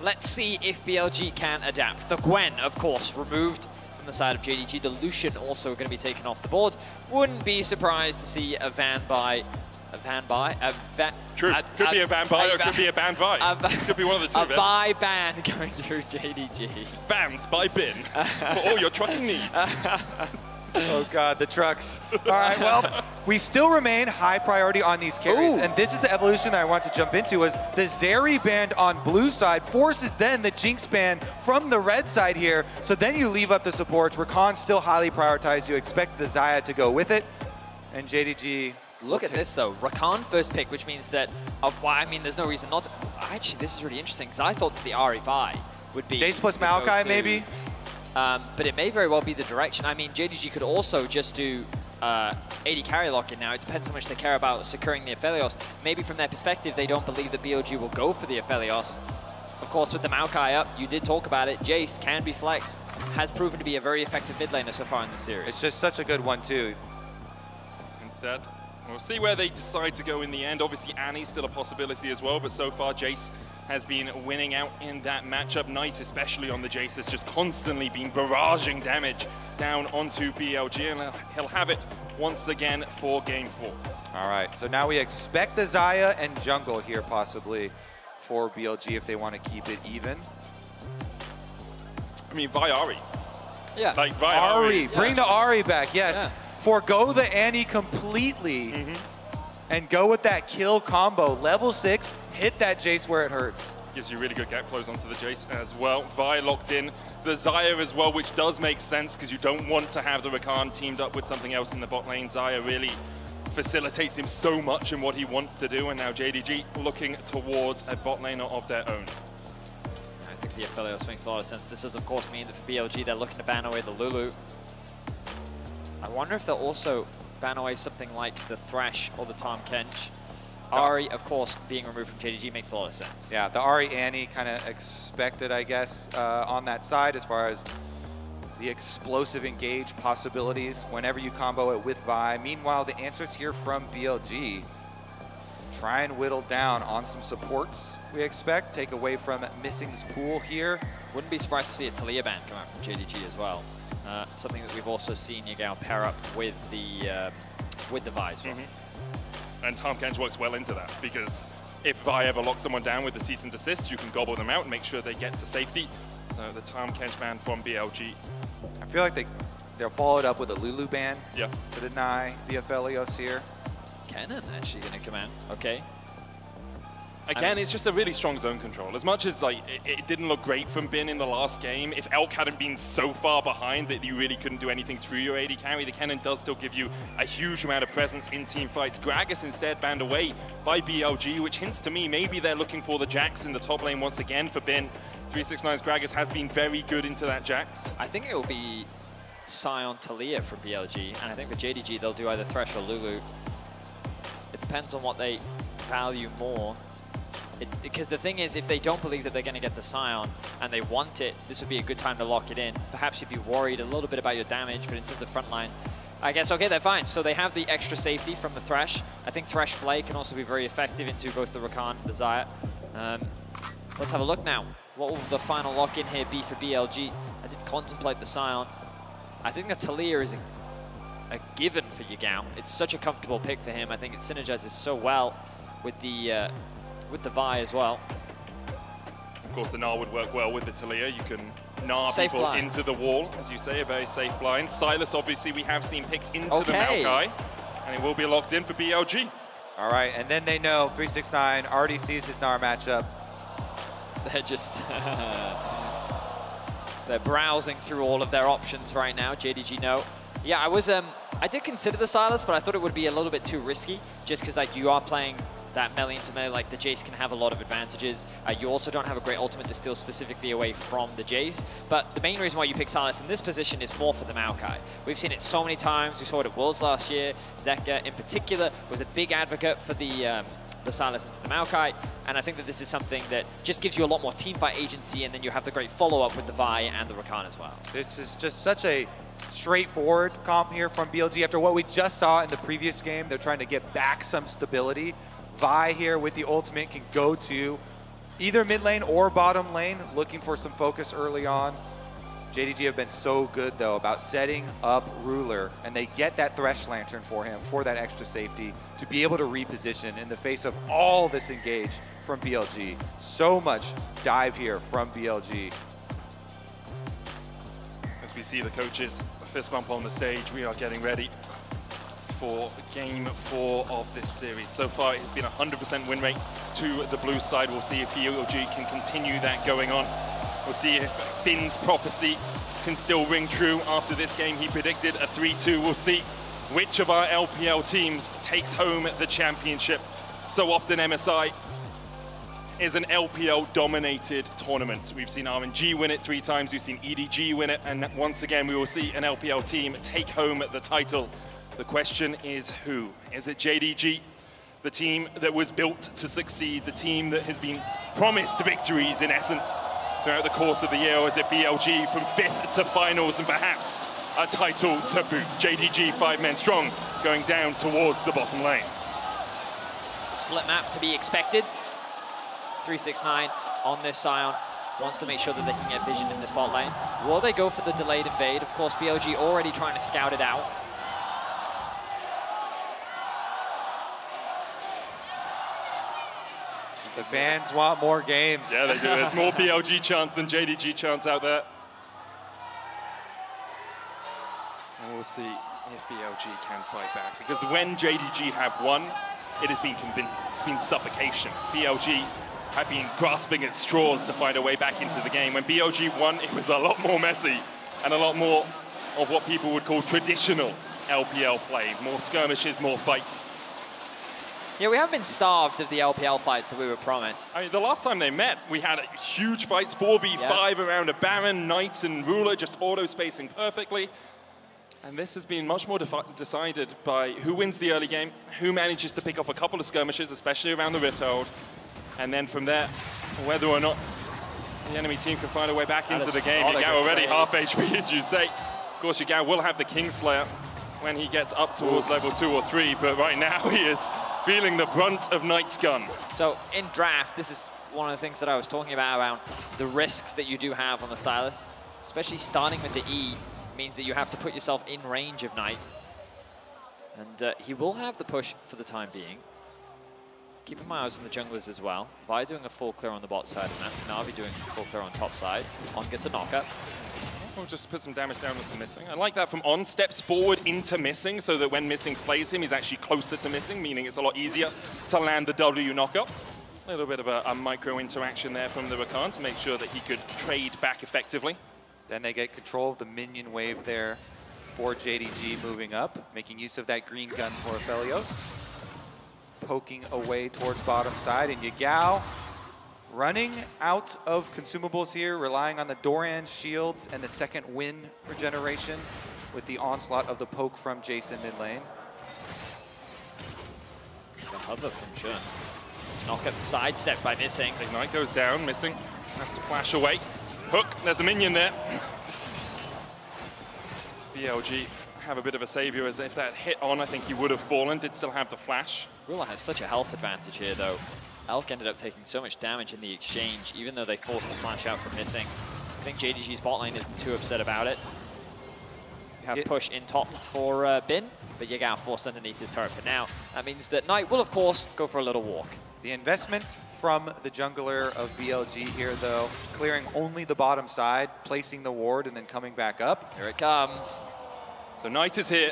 S2: Let's see if BLG can adapt. The Gwen, of course, removed from the side of JDG. The Lucian also going to be taken off the board. Wouldn't be surprised to see a Van by.
S15: True. Could be a Van By or could be a Ban Vi. Could be one of the two.
S2: A Vi ban going through JDG.
S15: Vans by Bin for all your trucking needs.
S17: Oh God, the trucks. All right, well, we still remain high priority on these carries, and this is the evolution that I want to jump into. Is the Zeri band on blue side forces then the Jinx band from the red side here, so then you leave up the supports. Rakan still highly prioritized. You expect the Xayah to go with it, and JDG.
S2: Look at this though, Rakan first pick, which means that, I mean, there's no reason not to. Actually, this is really interesting, because I thought that the Ahri Vi would be
S17: Jace plus Maokai, maybe?
S2: But it may very well be the direction. I mean, JDG could also just do 80 carry lock-in now. It depends how much they care about securing the Aphelios. Maybe from their perspective, they don't believe that BLG will go for the Aphelios. Of course, with the Maokai up, you did talk about it, Jace can be flexed, has proven to be a very effective mid laner so far in the series.
S17: It's just such a good one, too.
S15: Instead, we'll see where they decide to go in the end. Obviously, Annie's still a possibility as well, but so far, Jace has been winning out in that matchup. Knight, especially on the Jace, has just constantly been barraging damage down onto BLG, and he'll have it once again for Game 4.
S17: All right, so now we expect the Xayah and jungle here, possibly, for BLG if they want to keep it even.
S15: I mean, Vi Ahri.
S2: Yeah.
S15: Like, Vi
S17: Ahri,
S15: Ahri.
S17: bring the Ahri back, yes.
S2: Yeah.
S17: Forgo the Annie completely and go with that kill combo. Level 6, hit that Jace where it hurts.
S15: Gives you really good gap close onto the Jace as well. Vi locked in. The Xayah as well, which does make sense because you don't want to have the Rakan teamed up with something else in the bot lane. Xayah really facilitates him so much in what he wants to do, and now JDG looking towards a bot laner of their own.
S2: I think the Aphelios makes a lot of sense. This does, of course, mean that for BLG, they're looking to ban away the Lulu. I wonder if they'll also ban away something like the Thresh or the Tahm Kench. Ahri, of course, being removed from JDG makes a lot of sense.
S17: Yeah, the Ahri Annie kind of expected, I guess, on that side as far as the explosive engage possibilities whenever you combo it with Vi. Meanwhile, the answers here from BLG. Try and whittle down on some supports, we expect. Take away from Missing's pool here.
S2: Wouldn't be surprised to see a Talia ban come out from JDG as well. Something that we've also seen Yagao pair up with the Vi's.
S15: And Tahm Kench works well into that, because if Vi ever locks someone down with the cease and desist, you can gobble them out and make sure they get to safety. So the Tahm Kench ban from BLG.
S17: I feel like they'll follow it up with a Lulu ban
S15: to
S17: deny the Aphelios here.
S2: Kennen actually going to come out. Okay.
S15: Again, it's just a really strong zone control. As much as like it didn't look great from Bin in the last game, if Elk hadn't been so far behind that you really couldn't do anything through your AD carry, the Kennen does still give you a huge amount of presence in team fights. Gragas instead banned away by BLG, which hints to me maybe they're looking for the Jax in the top lane once again for Bin. 369's Gragas has been very good into that Jax.
S2: I think it will be Sion Talia for BLG, and I think for JDG they'll do either Thresh or Lulu. It depends on what they value more. Because the thing is, if they don't believe that they're going to get the Sion and they want it, this would be a good time to lock it in. Perhaps you'd be worried a little bit about your damage, but in terms of frontline, I guess, okay, they're fine. So they have the extra safety from the Thresh. I think Thresh Flay can also be very effective into both the Rakan and the Xayah. Let's have a look now. What will the final lock-in here be for BLG? I did contemplate the Sion. I think the Talia is a given for Yagao. It's such a comfortable pick for him. I think it synergizes so well with the Vi as well.
S15: Of course, the Gnar would work well with the Talia. You can Gnar
S2: Safe
S15: people
S2: blind.
S15: into the wall, as you say, a very safe blind. Silas, obviously, we have seen picked into the Maokai, and it will be locked in for BLG.
S17: All right, and then they know 369 already sees his Gnar matchup.
S2: They're just they're browsing through all of their options right now. JDG no. Yeah, I did consider the Silas, but I thought it would be a little bit too risky, just because like you are playing that melee into melee, like the Jace can have a lot of advantages. You also don't have a great ultimate to steal specifically away from the Jace. But the main reason why you pick Silas in this position is more for the Maokai. We've seen it so many times. We saw it at Worlds last year. Zeka, in particular, was a big advocate for the Silas into the Maokai. And I think that this is something that just gives you a lot more teamfight agency, and then you have the great follow-up with the Vi and the Rakan as well.
S17: This is just such a straightforward comp here from BLG. After what we just saw in the previous game, they're trying to get back some stability. Vi here with the ultimate can go to either mid lane or bottom lane, looking for some focus early on. JDG have been so good, though, about setting up Ruler, and they get that Thresh Lantern for him for that extra safety to be able to reposition in the face of all this engage from BLG. So much dive here from BLG.
S15: As we see the coaches fist bump on the stage, we are getting ready for game 4 of this series. So far, it has been a 100% win rate to the blue side. We'll see if BLG can continue that going on. We'll see if Bin's prophecy can still ring true. After this game, he predicted a 3-2. We'll see which of our LPL teams takes home the championship. So often, MSI is an LPL-dominated tournament. We've seen RNG win it 3 times. We've seen EDG win it. And once again, we will see an LPL team take home the title. The question is who? Is it JDG, the team that was built to succeed, the team that has been promised victories in essence throughout the course of the year, or is it BLG from 5th to finals and perhaps a title to boot? JDG 5 men strong going down towards the bottom lane.
S2: Split map to be expected. 369 on this Sion. Wants to make sure that they can get vision in this bot lane. Will they go for the delayed invade? Of course, BLG already trying to scout it out.
S17: The fans want more games.
S15: Yeah, they do. There's more BLG chance than JDG chance out there. And we'll see if BLG can fight back. Because when JDG have won, it has been convincing. It's been suffocation. BLG have been grasping at straws to find a way back into the game. When BLG won, it was a lot more messy and a lot more of what people would call traditional LPL play. More skirmishes, more fights.
S2: Yeah, we haven't been starved of the LPL fights that we were promised.
S15: I mean, the last time they met, we had huge fights, 4v5 around a Baron, Knight, and Ruler, just auto-spacing perfectly. And this has been much more decided by who wins the early game, who manages to pick off a couple of skirmishes, especially around the Rift Hold. And then from there, whether or not the enemy team can find a way back into the game. Yagao already half HP, as you say. Of course, Yagao will have the Kingslayer when he gets up towards level 2 or 3, but right now he is feeling the brunt of Knight's gun.
S2: So in draft, this is one of the things that I was talking about around the risks that you do have on the Silas, especially starting with the E means that you have to put yourself in range of Knight. And he will have the push for the time being. Keeping my eyes on the junglers as well. Vi doing a full clear on the bot side of the map. Navi doing a full clear on top side. On gets a knockup.
S15: We'll just put some damage down onto Missing. I like that from On. Steps forward into Missing so that when Missing flays him, he's actually closer to Missing, meaning it's a lot easier to land the W knockup. A little bit of a micro interaction there from the Rakan to make sure that he could trade back effectively.
S17: Then they get control of the minion wave there for JDG moving up, making use of that green gun for Aphelios. Poking away towards bottom side, and Yagao running out of consumables here, relying on the Doran shield and the second win regeneration with the onslaught of the poke from Jason mid lane.
S2: The hover from Shun. Knock up the sidestep by Missing.
S15: Ignite goes down, Missing has to flash away. Hook, there's a minion there. BLG have a bit of a savior, as if that hit On, I think he would have fallen, did still have the flash.
S2: Rula has such a health advantage here though. Elk ended up taking so much damage in the exchange, even though they forced the flash out from Missing. I think JDG's bot lane isn't too upset about it. You have push in top for Bin, but Yagao forced underneath his turret for now. That means that Knight will, of course, go for a little walk.
S17: The investment from the jungler of BLG here, though, clearing only the bottom side, placing the ward, and then coming back up.
S2: Here it comes.
S15: So Knight is here,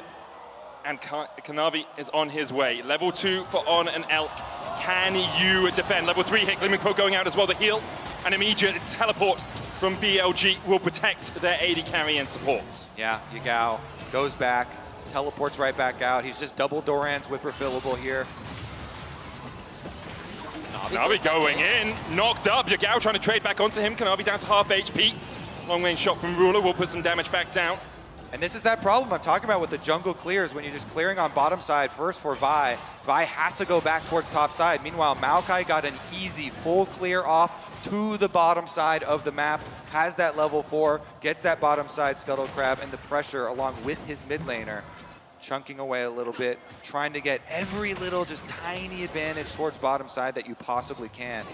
S15: and Kanavi is on his way. Level 2 for On and Elk. Can you defend? Level 3 hit, Glimmer Quote going out as well. The heal, an immediate teleport from BLG will protect their AD carry and support.
S17: Yeah, Yagao goes back, teleports right back out. He's just double Dorans with refillable here.
S15: Kanavi going in, knocked up. Yagao trying to trade back onto him. Kanavi down to half HP. Long range shot from Ruler will put some damage back down.
S17: And this is that problem I'm talking about with the jungle clears, when you're just clearing on bottom side first for Vi. Vi has to go back towards top side. Meanwhile, Maokai got an easy full clear off to the bottom side of the map, has that level 4, gets that bottom side Scuttle Crab and the pressure along with his mid laner. Chunking away a little bit, trying to get every little just tiny advantage towards bottom side that you possibly can.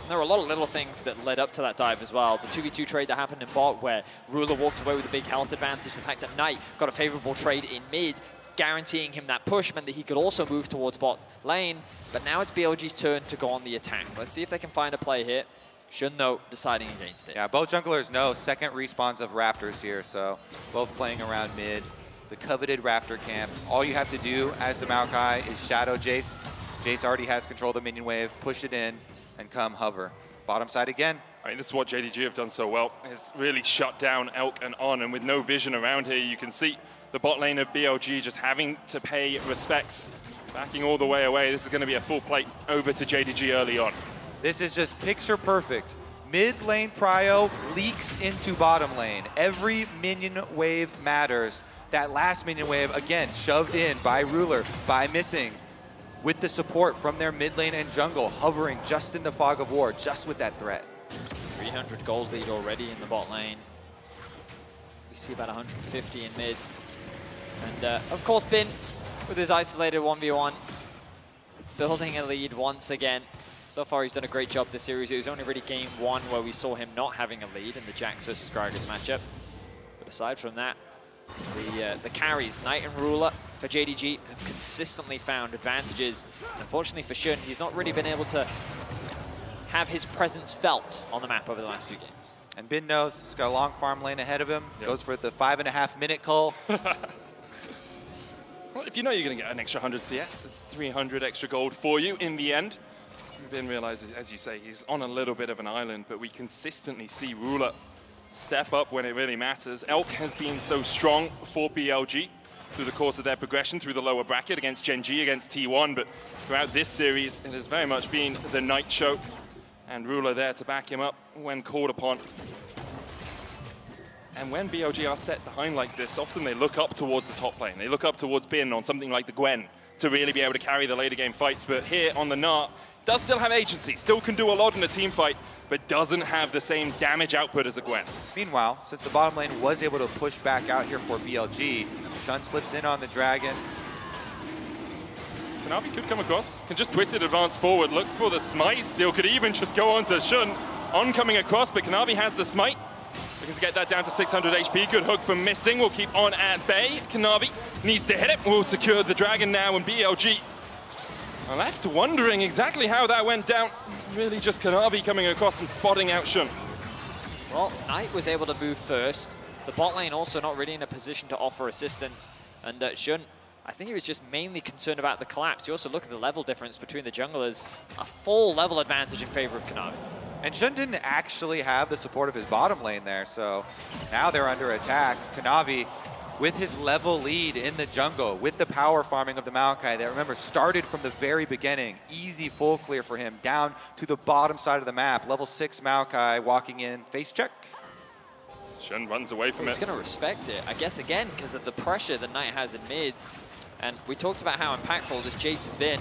S2: There were a lot of little things that led up to that dive as well. The 2v2 trade that happened in bot where Ruler walked away with a big health advantage. The fact that Knight got a favorable trade in mid, guaranteeing him that push, meant that he could also move towards bot lane. But now it's BLG's turn to go on the attack. Let's see if they can find a play here. Should know deciding against it.
S17: Yeah, both junglers know second respawns of Raptors here, so both playing around mid. The coveted Raptor camp. All you have to do as the Maokai is shadow Jace. Jace already has control of the minion wave, push it in, and come hover. Bottom side again.
S15: I mean, this is what JDG have done so well. It's really shut down Elk and On, and with no vision around here, you can see the bot lane of BLG just having to pay respects, backing all the way away. This is going to be a full plate over to JDG early on.
S17: This is just picture perfect. Mid lane prio leaks into bottom lane. Every minion wave matters. That last minion wave, again, shoved in by Ruler, by Missing, with the support from their mid lane and jungle, hovering just in the fog of war, just with that threat.
S2: 300 gold lead already in the bot lane. We see about 150 in mid. And of course, Bin, with his isolated 1v1, building a lead once again. So far, he's done a great job this series. It was only really game 1 where we saw him not having a lead in the Jax versus Gragas matchup. But aside from that, the carries, Knight and Ruler for JDG, have consistently found advantages. Unfortunately for Shun, he's not really been able to have his presence felt on the map over the last few games.
S17: And Bin knows he's got a long farm lane ahead of him. Yep. Goes for the 5.5 minute cull.
S15: Well, if you know you're going to get an extra 100 CS, that's 300 extra gold for you in the end. Bin realizes, as you say, he's on a little bit of an island, but we consistently see Ruler step up when it really matters. Elk has been so strong for BLG through the course of their progression through the lower bracket against Gen G, against T1, but throughout this series, it has very much been the Knight show, and Ruler there to back him up when called upon. And when BLG are set behind like this, often they look up towards the top lane. They look up towards Bin on something like the Gwen to really be able to carry the later game fights, but here on the Nart, does still have agency, still can do a lot in a team fight, but doesn't have the same damage output as a Gwen.
S17: Meanwhile, since the bottom lane was able to push back out here for BLG, Shun slips in on the Dragon.
S15: Kanavi could come across, can just twist it, advance forward, look for the smite still, could even just go on to Shun. On coming across, but Kanavi has the smite. Looking to get that down to 600 HP. Good hook from Missing, will keep On at bay. Kanavi needs to hit it, will secure the Dragon now, and BLG I'm left wondering exactly how that went down. Really just Kanavi coming across and spotting out Shun.
S2: Well, Knight was able to move first. The bot lane also not really in a position to offer assistance. And Shun, I think he was just mainly concerned about the collapse. You also look at the level difference between the junglers. A full level advantage in favor of Kanavi.
S17: And Shun didn't actually have the support of his bottom lane there, so now they're under attack. Kanavi, with his level lead in the jungle, with the power farming of the Maokai that, remember, started from the very beginning. Easy full clear for him, down to the bottom side of the map. Level 6 Maokai walking in, face check.
S15: Shun runs away from it.
S2: He's going to respect it, I guess, again, because of the pressure that Knight has in mids. And we talked about how impactful this Jace has been.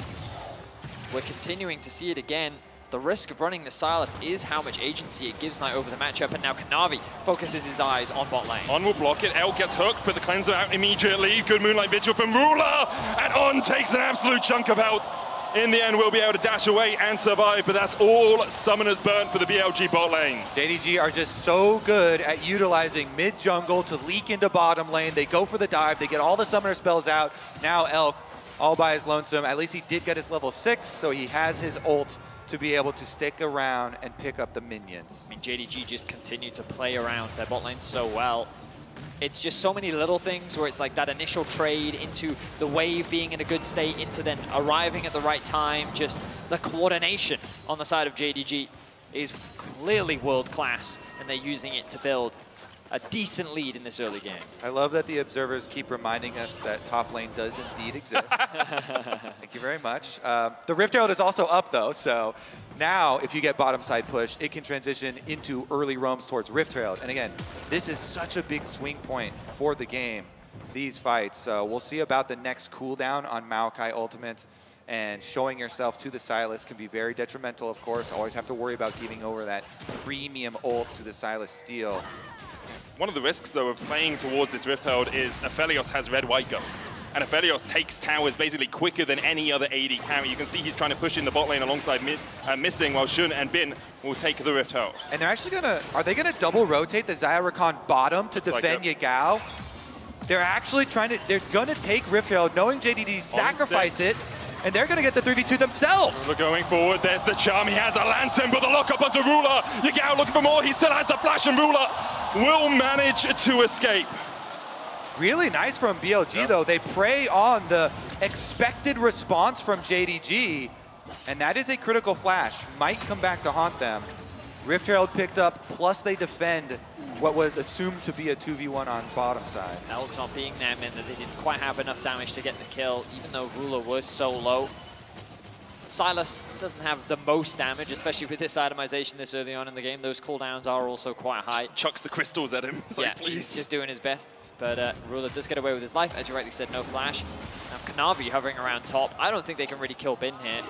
S2: We're continuing to see it again. The risk of running the Silas is how much agency it gives Knight over the matchup, and now Kanavi focuses his eyes on bot lane.
S15: On will block it, El gets hooked, but the cleanser out immediately. Good Moonlight Vigil from Ruler, and On takes an absolute chunk of health. In the end, we'll be able to dash away and survive, but that's all Summoner's Burn for the BLG bot lane.
S17: JDG are just so good at utilizing mid-jungle to leak into bottom lane. They go for the dive, they get all the Summoner spells out. Now Elk, all by his lonesome. At least he did get his level 6, so he has his ult to be able to stick around and pick up the minions.
S2: I mean, JDG just continue to play around their bot lane so well. It's just so many little things where it's like that initial trade into the wave being in a good state, into then arriving at the right time. Just the coordination on the side of JDG is clearly world class, and they're using it to build a decent lead in this early game.
S17: I love that the observers keep reminding us that top lane does indeed exist. Thank you very much. The Rift Herald is also up though, so now if you get bottom side push, it can transition into early roams towards Rift Herald. And again, this is such a big swing point for the game, these fights. So we'll see about the next cooldown on Maokai Ultimate, and showing yourself to the Sylas can be very detrimental, of course. Always have to worry about giving over that premium ult to the Sylas steal.
S15: One of the risks, though, of playing towards this Rift Herald is Aphelios has red-white guns. And Aphelios takes towers basically quicker than any other AD carry. You can see he's trying to push in the bot lane alongside Missing, while Shun and Bin will take the Rift Herald.
S17: And they're actually are they gonna double rotate the Xayah Rakan bottom to defend Yagao? They're actually they're gonna take Rift Herald, knowing JDG sacrifice it, and they're gonna get the 3v2 themselves.
S15: Ruler going forward, there's the charm, he has a lantern, but the lock up onto Ruler. Yagao looking for more, he still has the flash, and Ruler will manage to escape.
S17: Really nice from BLG though. They prey on the expected response from JDG, and that is a critical flash. Might come back to haunt them. Rift Herald picked up, plus they defend what was assumed to be a 2v1 on bottom side.
S2: Elk not being there meant that they didn't quite have enough damage to get the kill, even though Ruler was so low. Sylas doesn't have the most damage, especially with this itemization this early on in the game. Those cooldowns are also quite high.
S15: Chucks the crystals at him.
S2: Yeah, please. He's just doing his best. But Ruler does get away with his life. As you rightly said, no flash. Now Kanavi hovering around top. I don't think they can really kill Bin here.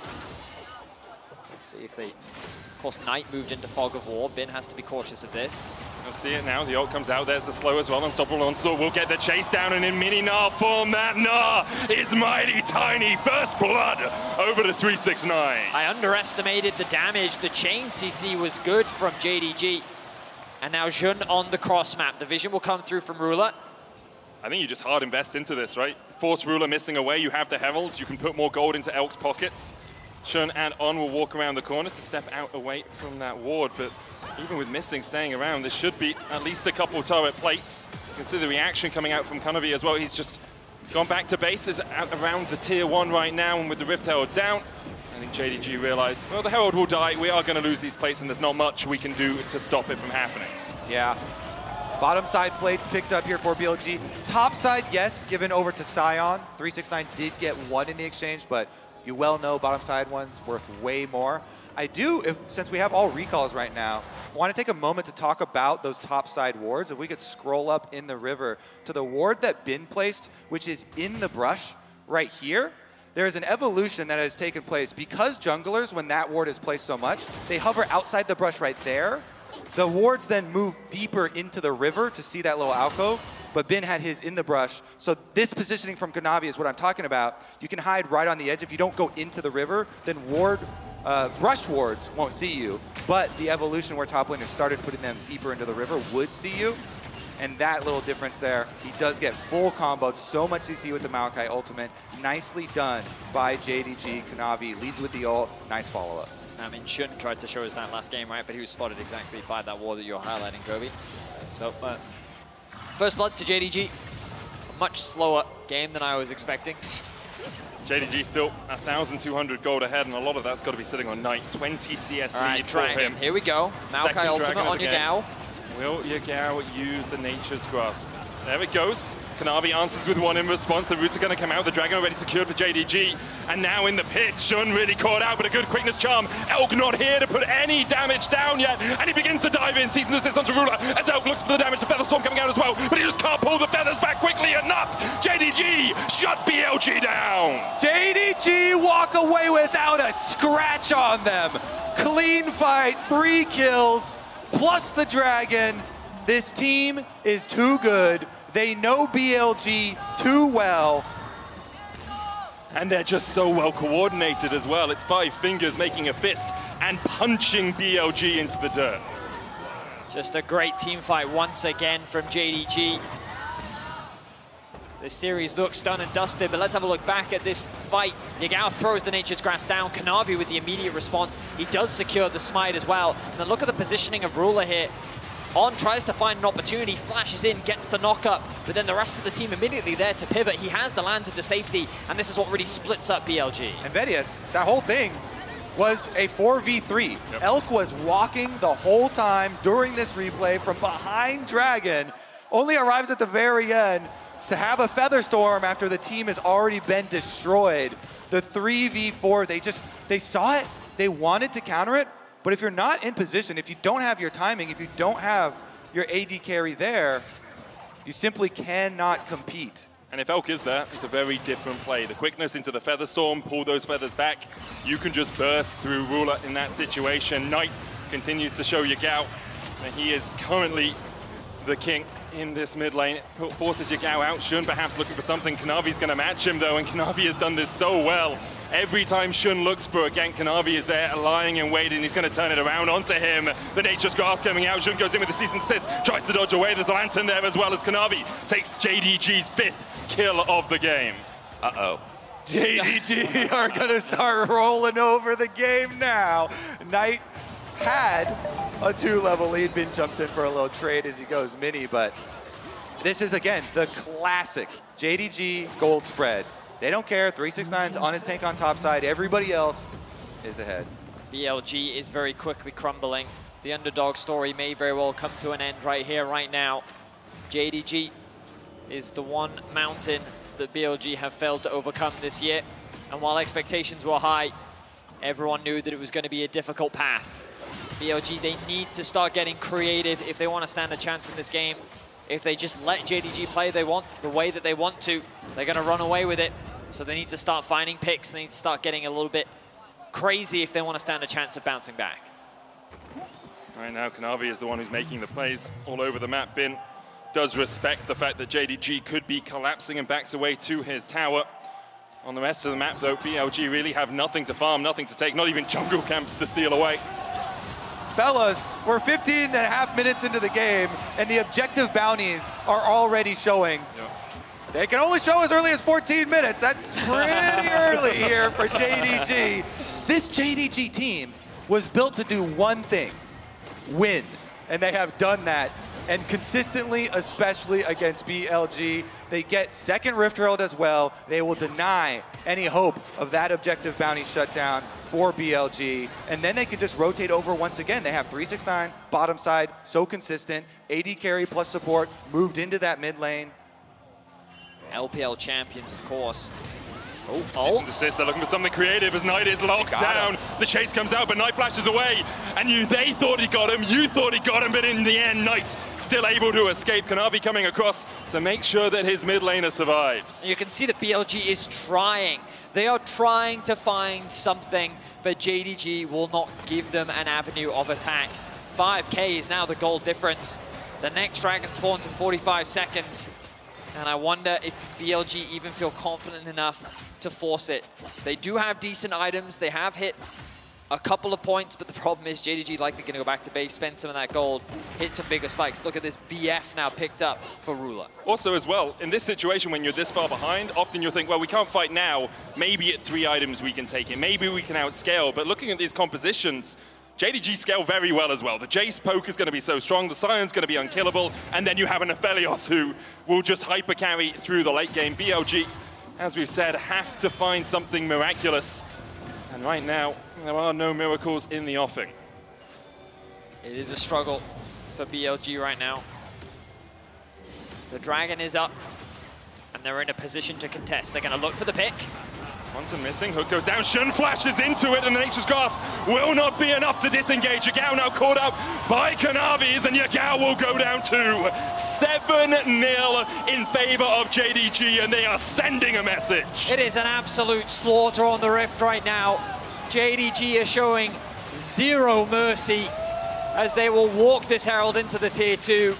S2: Let's see if they... Of course, Knight moved into Fog of War. Bin has to be cautious of this.
S15: You'll see it now. The ult comes out. There's the slow as well. Unstoppable Onslaught will get the chase down, and in mini Gnar form, that Gnar is mighty tiny. First blood over to 369.
S2: I underestimated the damage. The chain CC was good from JDG. And now Jun on the cross map. The vision will come through from Ruler.
S15: I think you just hard invest into this, right? Force Ruler missing away. You have the Herald. You can put more gold into Elk's pockets. Shun and On will walk around the corner to step out away from that ward, but even with Missing staying around, there should be at least a couple turret plates. You can see the reaction coming out from Kanavi as well. He's just gone back to bases around the tier 1 right now, and with the Rift Herald down, I think JDG realized, well, the Herald will die. We are going to lose these plates, and there's not much we can do to stop it from happening.
S17: Yeah. Bottom side plates picked up here for BLG. Top side, yes, given over to Sion. 369 did get one in the exchange, but you well know bottom side one's worth way more. I do, since we have all recalls right now, want to take a moment to talk about those top side wards. If we could scroll up in the river to the ward that Bin placed, which is in the brush right here. There is an evolution that has taken place because junglers, when that ward is placed so much, they hover outside the brush right there. The wards then move deeper into the river to see that little alcove, but Bin had his in the brush. So this positioning from Kanavi is what I'm talking about. You can hide right on the edge. If you don't go into the river, then brushed wards won't see you, but the evolution where top laners started putting them deeper into the river would see you. And that little difference there, he does get full comboed, so much CC with the Maokai ultimate. Nicely done by JDG. Kanavi leads with the ult, nice follow-up.
S2: I mean, Shun tried to show us that last game, right? But he was spotted exactly by that wall that you're highlighting, Gobi. So, first blood to JDG. A much slower game than I was expecting.
S15: JDG still 1,200 gold ahead, and a lot of that's got to be sitting on Knight. 20 CS lead for him.
S2: Here we go. Maokai ultimate on Yagao.
S15: Will Yagao use the Nature's Grasp? There it goes. Kanavi answers with one in response. The roots are going to come out. The Dragon already secured for JDG. And now in the pit, Shun really caught out, but a good quickness charm. Elk not here to put any damage down yet. And he begins to dive in. Season assist onto Ruler as Elk looks for the damage. The Featherstorm coming out as well, but he just can't pull the feathers back quickly enough. JDG shut BLG down.
S17: JDG walk away without a scratch on them. Clean fight, 3 kills, plus the Dragon. This team is too good. They know BLG too well.
S15: And they're just so well coordinated as well. It's 5 fingers making a fist and punching BLG into the dirt.
S2: Just a great team fight once again from JDG. This series looks done and dusted, but let's have a look back at this fight. Yagao throws the Nature's Grasp down. Kanavi with the immediate response. He does secure the smite as well. And then look at the positioning of Ruler here. On tries to find an opportunity, flashes in, gets the knock up, but then the rest of the team immediately there to pivot. He has the lantern to safety, and this is what really splits up BLG.
S17: And Vedius, that whole thing was a 4v3. Yep. Elk was walking the whole time during this replay from behind Dragon, only arrives at the very end to have a Featherstorm after the team has already been destroyed. The 3v4, they saw it, they wanted to counter it, but if you're not in position, if you don't have your timing, if you don't have your AD carry there, you simply cannot compete.
S15: And if Elk is there, it's a very different play. The quickness into the Featherstorm, pull those feathers back. You can just burst through Ruler in that situation. Knight continues to show Yagao that he is currently the king in this mid lane. Forces Yagao out. Shun perhaps looking for something. Kanavi's going to match him though, and Kanavi has done this so well. Every time Shun looks for a gank, Kanavi is there lying in wait, and he's going to turn it around onto him. The Nature's Grasp coming out. Shun goes in with the Season Assist, tries to dodge away. There's a lantern there as well as Kanavi takes JDG's 5th kill of the game.
S17: Uh-oh. JDG are going to start rolling over the game now. Knight had a 2-level lead. Bin jumps in for a little trade as he goes mini, but this is, again, the classic JDG gold spread. They don't care. 369's on his tank on top side. Everybody else is ahead.
S2: BLG is very quickly crumbling. The underdog story may very well come to an end right here, right now. JDG is the one mountain that BLG have failed to overcome this year. And while expectations were high, everyone knew that it was going to be a difficult path. BLG, they need to start getting creative if they want to stand a chance in this game. If they just let JDG play the way that they want to, they're going to run away with it. So they need to start finding picks. They need to start getting a little bit crazy if they want to stand a chance of bouncing back.
S15: Right now, Kanavi is the one who's making the plays all over the map. Bin does respect the fact that JDG could be collapsing and backs away to his tower. On the rest of the map, though, BLG really have nothing to farm, nothing to take, not even jungle camps to steal away.
S17: Fellas, we're 15.5 minutes into the game, and the objective bounties are already showing. Yep. They can only show as early as 14 minutes. That's pretty early here for JDG. This JDG team was built to do one thing, win. And they have done that. And consistently, especially against BLG, they get second Rift Herald as well. They will deny any hope of that objective bounty shutdown for BLG. And then they can just rotate over once again. They have 369, bottom side, so consistent. AD carry plus support, moved into that mid lane.
S2: LPL champions, of course.
S15: Oh, ult. They're looking for something creative as Knight is locked down. The chase comes out, but Knight flashes away. And they thought he got him, you thought he got him, but in the end, Knight still able to escape. Kanavi coming across to make sure that his mid laner survives.
S2: You can see that BLG is trying. They are trying to find something, but JDG will not give them an avenue of attack. 5K is now the goal difference. The next dragon spawns in 45 seconds. And I wonder if BLG even feel confident enough to force it. They do have decent items. They have hit a couple of points, but the problem is JDG likely going to go back to base, spend some of that gold, hit some bigger spikes. Look at this BF now picked up for Ruler.
S15: Also as well, in this situation when you're this far behind, often you'll think, well, we can't fight now. Maybe at 3 items we can take it. Maybe we can outscale. But looking at these compositions, JDG scale very well as well. The Jace poke is going to be so strong, the Sion's going to be unkillable, and then you have an Aphelios who will just hyper carry through the late game. BLG, as we've said, have to find something miraculous. And right now, there are no miracles in the offing.
S2: It is a struggle for BLG right now. The Dragon is up, and they're in a position to contest. They're going to look for the pick.
S15: Quantum missing, hook goes down, Shun flashes into it, and the Nature's Grasp will not be enough to disengage. Yagao now caught up by Kanavis, and Yagao will go down too. 7-0 in favor of JDG, and they are sending a message.
S2: It is an absolute slaughter on the Rift right now. JDG are showing zero mercy as they will walk this Herald into the tier 2.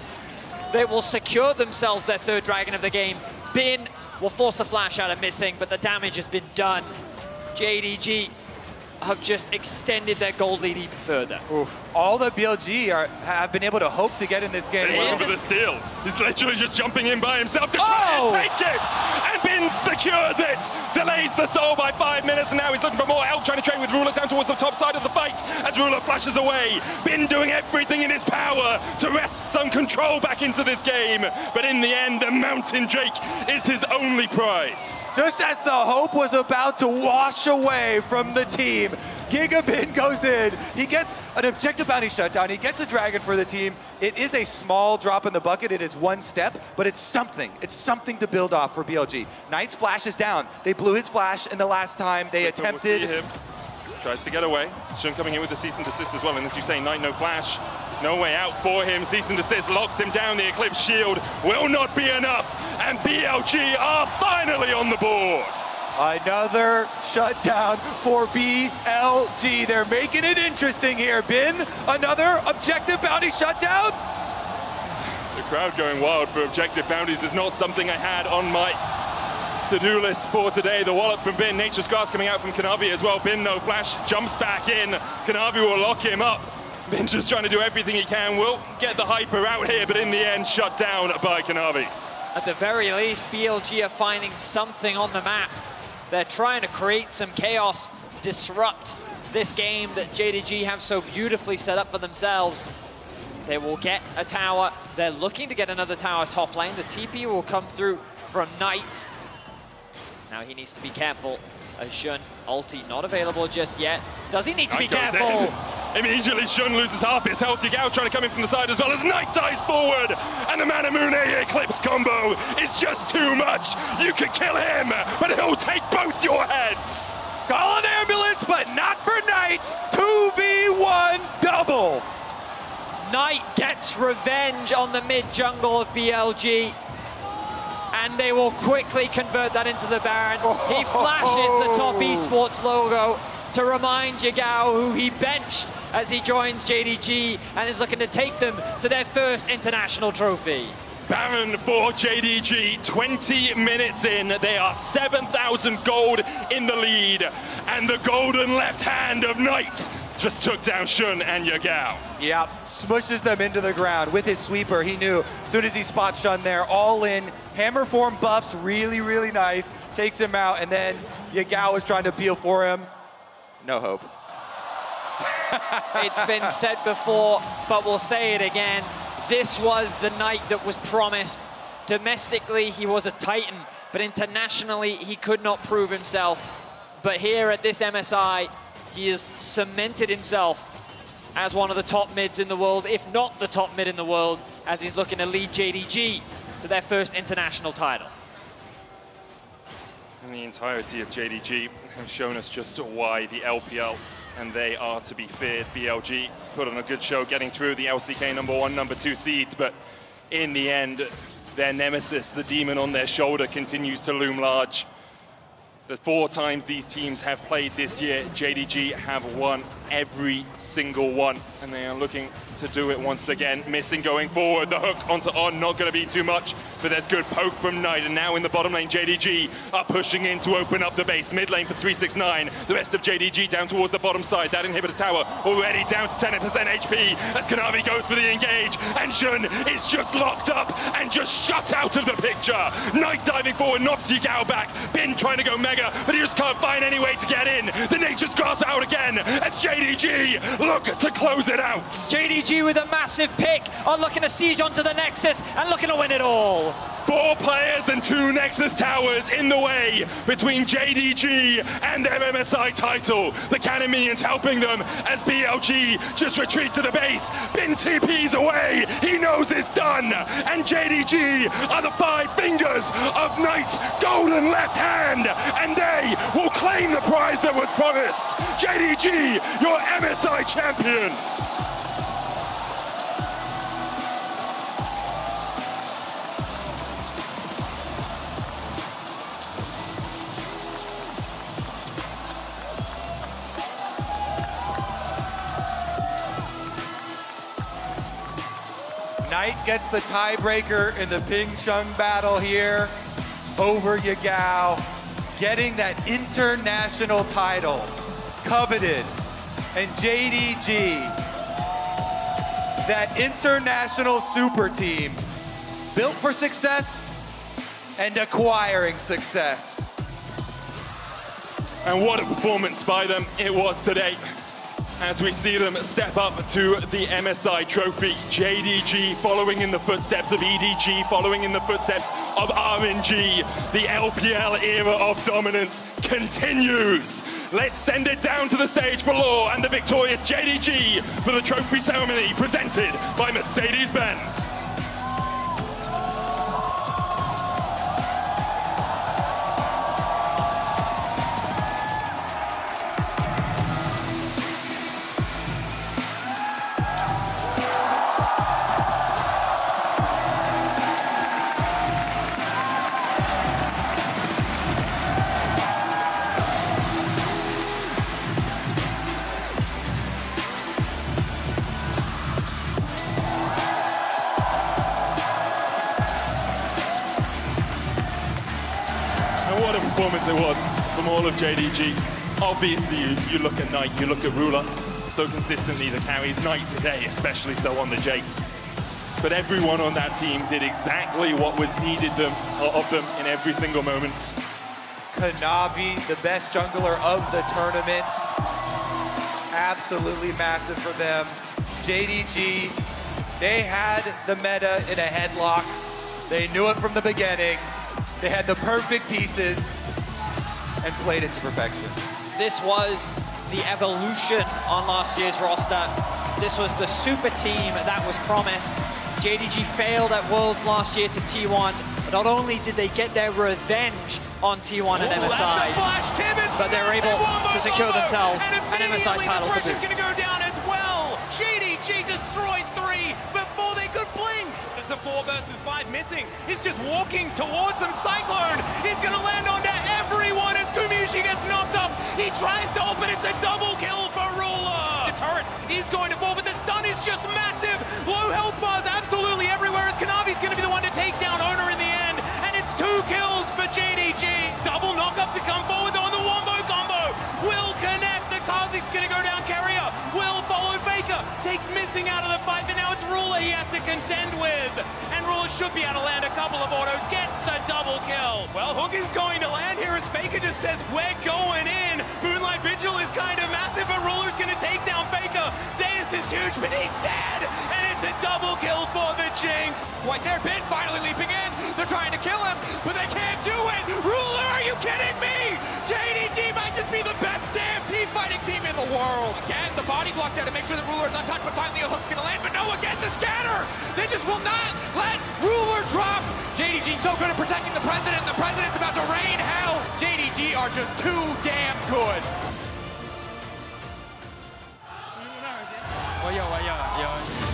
S2: They will secure themselves their 3rd Dragon of the game. Bin will force a flash out of missing, but the damage has been done. JDG have just extended their gold lead even further.
S17: Oof. All the BLG have been able to hope to get in this game.
S15: He's looking for the steal. He's literally just jumping in by himself to try and take it! And Bin secures it! Delays the soul by 5 minutes, and now he's looking for more help, trying to trade with Ruler down towards the top side of the fight as Ruler flashes away. Bin doing everything in his power to wrest some control back into this game. But in the end, the Mountain Drake is his only prize.
S17: Just as the hope was about to wash away from the team, Gigabin goes in. He gets an objective bounty shutdown. He gets a Dragon for the team. It is a small drop in the bucket. It is 1 step, but it's something. It's something to build off for BLG. Knight's flash is down. They blew his flash in the last time they attempted.
S15: We'll see him. Tries to get away. Shun coming in with the cease and desist as well. And as you say, Knight no flash. No way out for him. Cease and desist locks him down. The Eclipse shield will not be enough. And BLG are finally on the board.
S17: Another shutdown for BLG. They're making it interesting here. Bin, another objective bounty shutdown.
S15: The crowd going wild for objective bounties is not something I had on my to-do list for today. The wallop from Bin, Nature's Grasp coming out from Kanavi as well. Bin no flash, jumps back in. Kanavi will lock him up. Bin just trying to do everything he can. Will get the hyper out here, but in the end, shut down by Kanavi.
S2: At the very least, BLG are finding something on the map. They're trying to create some chaos, disrupt this game that JDG have so beautifully set up for themselves. They will get a tower. They're looking to get another tower top lane. The TP will come through from Knight. Now he needs to be careful. Shun ulti not available just yet. Does he need to be careful?
S15: Immediately Shun loses half his health. Yagao trying to come in from the side as well as Knight dies forward. And the Manamune Eclipse combo is just too much. You could kill him, but he'll take both your heads.
S17: Call an ambulance, but not for Knight. 2v1 double.
S2: Knight gets revenge on the mid jungle of BLG. And they will quickly convert that into the Baron. He flashes the top Esports logo to remind Yagao who he benched as he joins JDG and is looking to take them to their first international trophy.
S15: Baron for JDG, 20 minutes in. They are 7,000 gold in the lead. And the golden left hand of Knight just took down Shun and Yagao.
S17: Yep, smushes them into the ground with his sweeper. He knew as soon as he spots Shun there, all in. Hammer form buffs, really, really nice. Takes him out, and then Yagao was trying to peel for him. No hope.
S2: It's been said before, but we'll say it again. This was the Knight that was promised. Domestically, he was a Titan, but internationally, he could not prove himself. But here at this MSI, he has cemented himself as one of the top mids in the world, if not the top mid in the world, as he's looking to lead JDG to their first international title.
S15: And the entirety of JDG have shown us just why the LPL and they are to be feared. BLG put on a good show getting through the LCK #1, #2 seeds, but in the end, their nemesis, the demon on their shoulder, continues to loom large. The 4 times these teams have played this year, JDG have won every single one, and they are looking to do it once again. Missing going forward, the hook onto On, not going to be too much, but there's good poke from Knight, and now in the bottom lane, JDG are pushing in to open up the base. Mid lane for 369, the rest of JDG down towards the bottom side. That inhibitor tower already down to 10% HP as Kanavi goes for the engage, and Jun is just locked up and just shut out of the picture. Knight diving forward, knocks Yigao back. Bin trying to go mega, but he just can't find any way to get in. The Nature's Grasp out again as JDG look to close it out.
S2: JDG with a massive pick on looking to siege onto the Nexus and looking to win it all.
S15: 4 players and 2 Nexus towers in the way between JDG and their MSI title. The Cannon Minions helping them as BLG just retreat to the base. Bin TP's away, he knows it's done. And JDG are the 5 fingers of Knight's golden left hand, and they will claim the prize that was promised. JDG, your MSI champions.
S17: Knight gets the tiebreaker in the Ping Chung battle here over Yigao, getting that international title, coveted. And JDG, that international super team, built for success and acquiring success.
S15: And what a performance by them it was today, as we see them step up to the MSI trophy. JDG following in the footsteps of EDG, following in the footsteps of RNG. The LPL era of dominance continues. Let's send it down to the stage for Law and the victorious JDG for the trophy ceremony presented by Mercedes-Benz. What a performance it was from all of JDG. Obviously, you look at Knight, you look at Ruler, so consistently the carries. Knight today, especially so on the Jace. But everyone on that team did exactly what was needed of them in every single moment.
S17: Kanavi, the best jungler of the tournament. Absolutely massive for them. JDG, they had the meta in a headlock. They knew it from the beginning. They had the perfect pieces and played it to perfection.
S2: This was the evolution on last year's roster. This was the super team that was promised. JDG failed at Worlds last year to T1. But not only did they get their revenge on T1 and MSI, but they were able to secure themselves an MSI title to boot.
S6: Going to go down as well. JDG destroyed 3 before they could blink. It's a 4 versus 5 missing. He's just walking towards them. Cyclone is going to land onto everyone as Kumiushi gets knocked up. He tries to open. It's a double kill for Ruler. The turret is going to fall, but the stun is just massive. Low health bars absolutely everywhere as Kanavi's going to be the one to take down Owner in the end. And it's 2 kills for JDG. Double knock-up to come forward on the Wombo combo. Will connect. The Kha'Zix's going to go down. Carrier will follow Faker. Takes Missing out of the fight, but now it's Ruler he has to contend with. And Ruler should be able to land a couple of autos. Gets the double kill. Well, Hook is going to land here as Faker just says, we're going in. Moonlight Vigil is kind of massive, but Ruler's going to take down Faker. Zeus is huge, but he's dead. And it's a double kill for the Jinx.
S13: Right there, Ben finally leaping in. They're trying to kill him, but they can't do it. Ruler, are you kidding me? JDG might just be the best damn team fighting team in the world. Again, the body block there to make sure that Ruler is untouched, but finally a hook's going to land. But no, again, the scatter. They just will not let Ruler drop. JDG so good at protecting the president. The president's about to rain hell. JDG are just too damn good.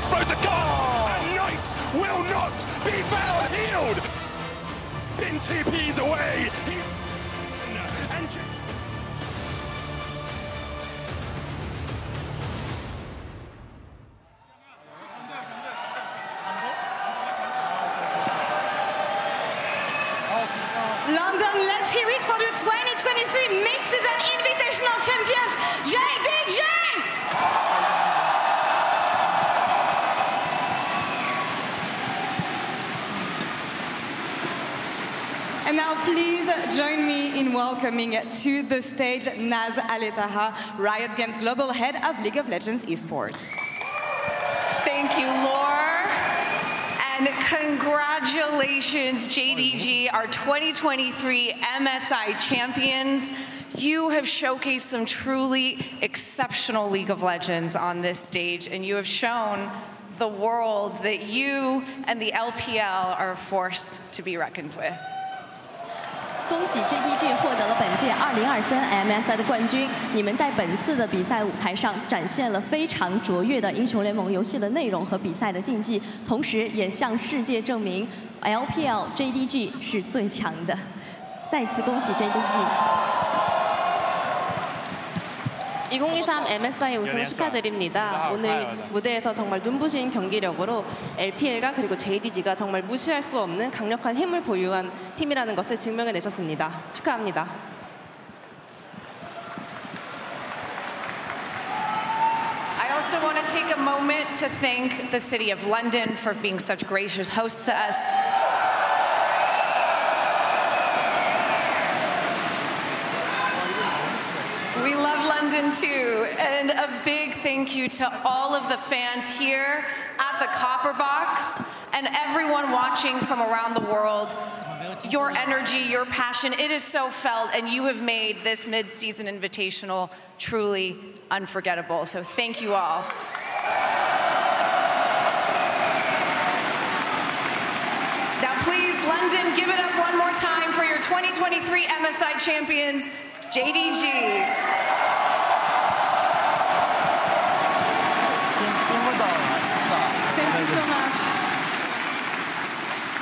S15: Supposed to cast, and Knight will not be found healed. Bin TP's away. And
S4: now please join me in welcoming to the stage Naz Aletaha, Riot Games Global Head of League of Legends Esports.
S8: Thank you, Laure. And congratulations, JDG, our 2023 MSI champions. You have showcased some truly exceptional League of Legends on this stage, and you have shown the world that you and the LPL are a force to be reckoned with.
S16: 恭喜 JDG 获得了本届2023 MSI 的冠军。你们在本次的比赛舞台上展现了非常卓越的英雄联盟游戏的内容和比赛的竞技，同时也向世界证明 LPL JDG 是最强的。再次恭喜 JDG。
S18: 2023 MSI 우승 축하드립니다. 오늘 무대에서 정말 눈부신 경기력으로 LPL과 그리고 JDG가 정말 무시할 수 없는 강력한 힘을 보유한 팀이라는 것을 증명해내셨습니다. 축하합니다.
S8: I also want to take a moment to thank the City of London for being such gracious hosts to us. We love London too, and a big thank you to all of the fans here at the Copper Box and everyone watching from around the world. Your energy, your passion, it is so felt, and you have made this mid-season invitational truly unforgettable. So thank you all. Now please, London, give it up one more time for your 2023 MSI champions, JDG.
S4: Thank you so much.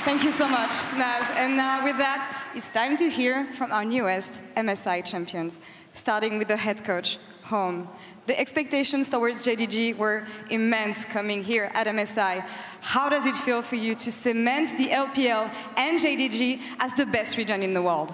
S4: Thank you so much, Naz. And now with that, it's time to hear from our newest MSI champions, starting with the head coach, Home. The expectations towards JDG were immense coming here at MSI. How does it feel for you to cement the LPL and JDG as the best region in the world?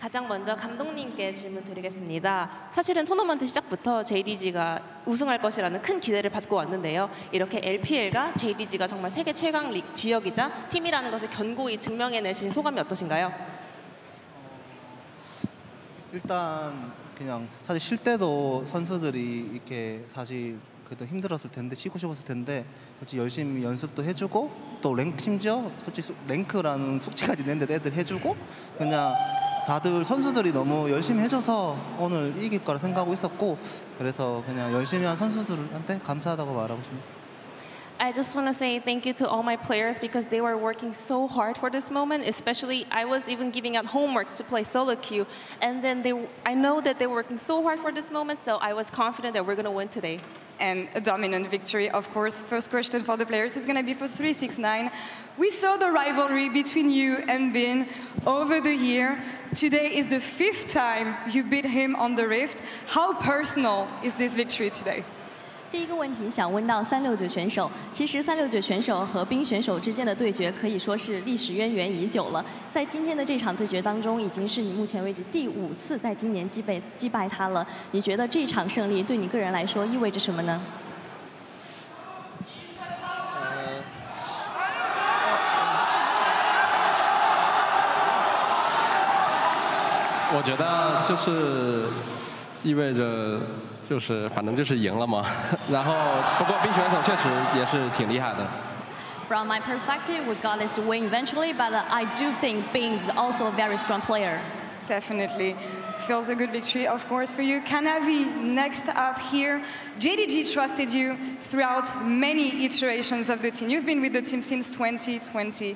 S18: 가장 먼저 감독님께 질문 드리겠습니다. 사실은 토너먼트 시작부터 JDG가 우승할 것이라는 큰 기대를 받고 왔는데요. 이렇게 LPL과 JDG가 정말 세계 최강 지역이자 팀이라는 것을 견고히 증명해내신 소감이 어떠신가요?
S22: 일단 그냥 사실 쉴 때도 선수들이 이렇게 사실 그래도 힘들었을 텐데 쉬고 싶었을 텐데 솔직히 열심히 연습도 해주고 또 심지어 솔직히 랭크라는 숙제까지 냈는데 애들 해주고 그냥 다들 선수들이 너무 열심히 해줘서 오늘 이길 거라 생각하고 있었고 그래서 그냥 열심히 한 선수들한테 감사하다고 말하고 싶습니다.
S18: I just want to say thank you to all my players because they were working so hard for this moment. Especially, I was even giving out homeworks to play solo queue, and then I know that they were working so hard for this moment, so I was confident that we're going to win today.
S4: And a dominant victory, of course. First question for the players is going to be for 369. We saw the rivalry between you and Bin over the year. Today is the 5th time you beat him on the Rift. How personal is this victory today?
S16: 第一个问题想问到369选手，其实369选手和冰选手之间的对决可以说是历史渊源已久了。在今天的这场对决当中，已经是你目前为止第5次在今年击败他了。你觉得这场胜利对你个人来说意味着什么呢？
S26: 我觉得就是意味着。就是反正就是赢了嘛，然后不过冰选手确实也是挺厉害的。
S16: From my perspective, we got this win eventually, but I do think Bing is also a very strong player.
S4: Definitely. Feels a good victory, of course, for you. Kanavi, next up here. JDG trusted you throughout many iterations of the team. You've been with the team since 2020.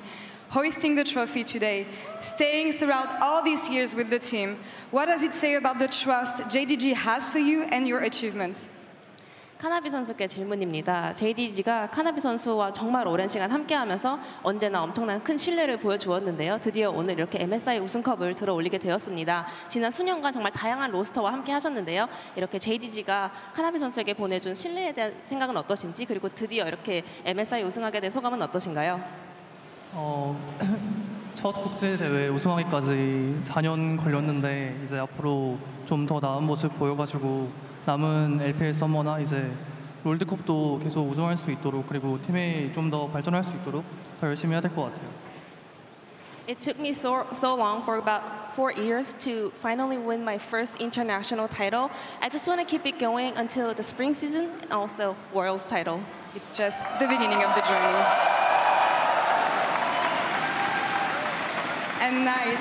S4: Hoisting the trophy today, staying throughout all these years with the team. What does it say about the trust JDG has for you and your achievements?
S18: 카나비 선수께 질문입니다. JDG가 카나비 선수와 정말 오랜 시간 함께하면서 언제나 엄청난 큰 신뢰를 보여주었는데요. 드디어 오늘 이렇게 MSI 우승컵을 들어올리게 되었습니다. 지난 수년간 정말 다양한 로스터와 함께 하셨는데요. 이렇게 JDG가 카나비 선수에게 보내준 신뢰에 대한 생각은 어떠신지, 그리고 드디어 이렇게 MSI 우승하게 된 소감은 어떠신가요?
S27: 첫 국제대회 우승하기까지 4년 걸렸는데 이제 앞으로 좀 더 나은 모습 보여가지고 남은 LPL 서머나 이제 롤드컵도 계속 우승할 수 있도록 그리고 팀이 좀 더 발전할 수 있도록 더 열심히 해야 될 것 같아요.
S18: It took me so long, for about 4 years, to finally win my first international title. I just want to keep it going until the spring season and also Worlds title.
S4: It's just the beginning of the journey. And Knight,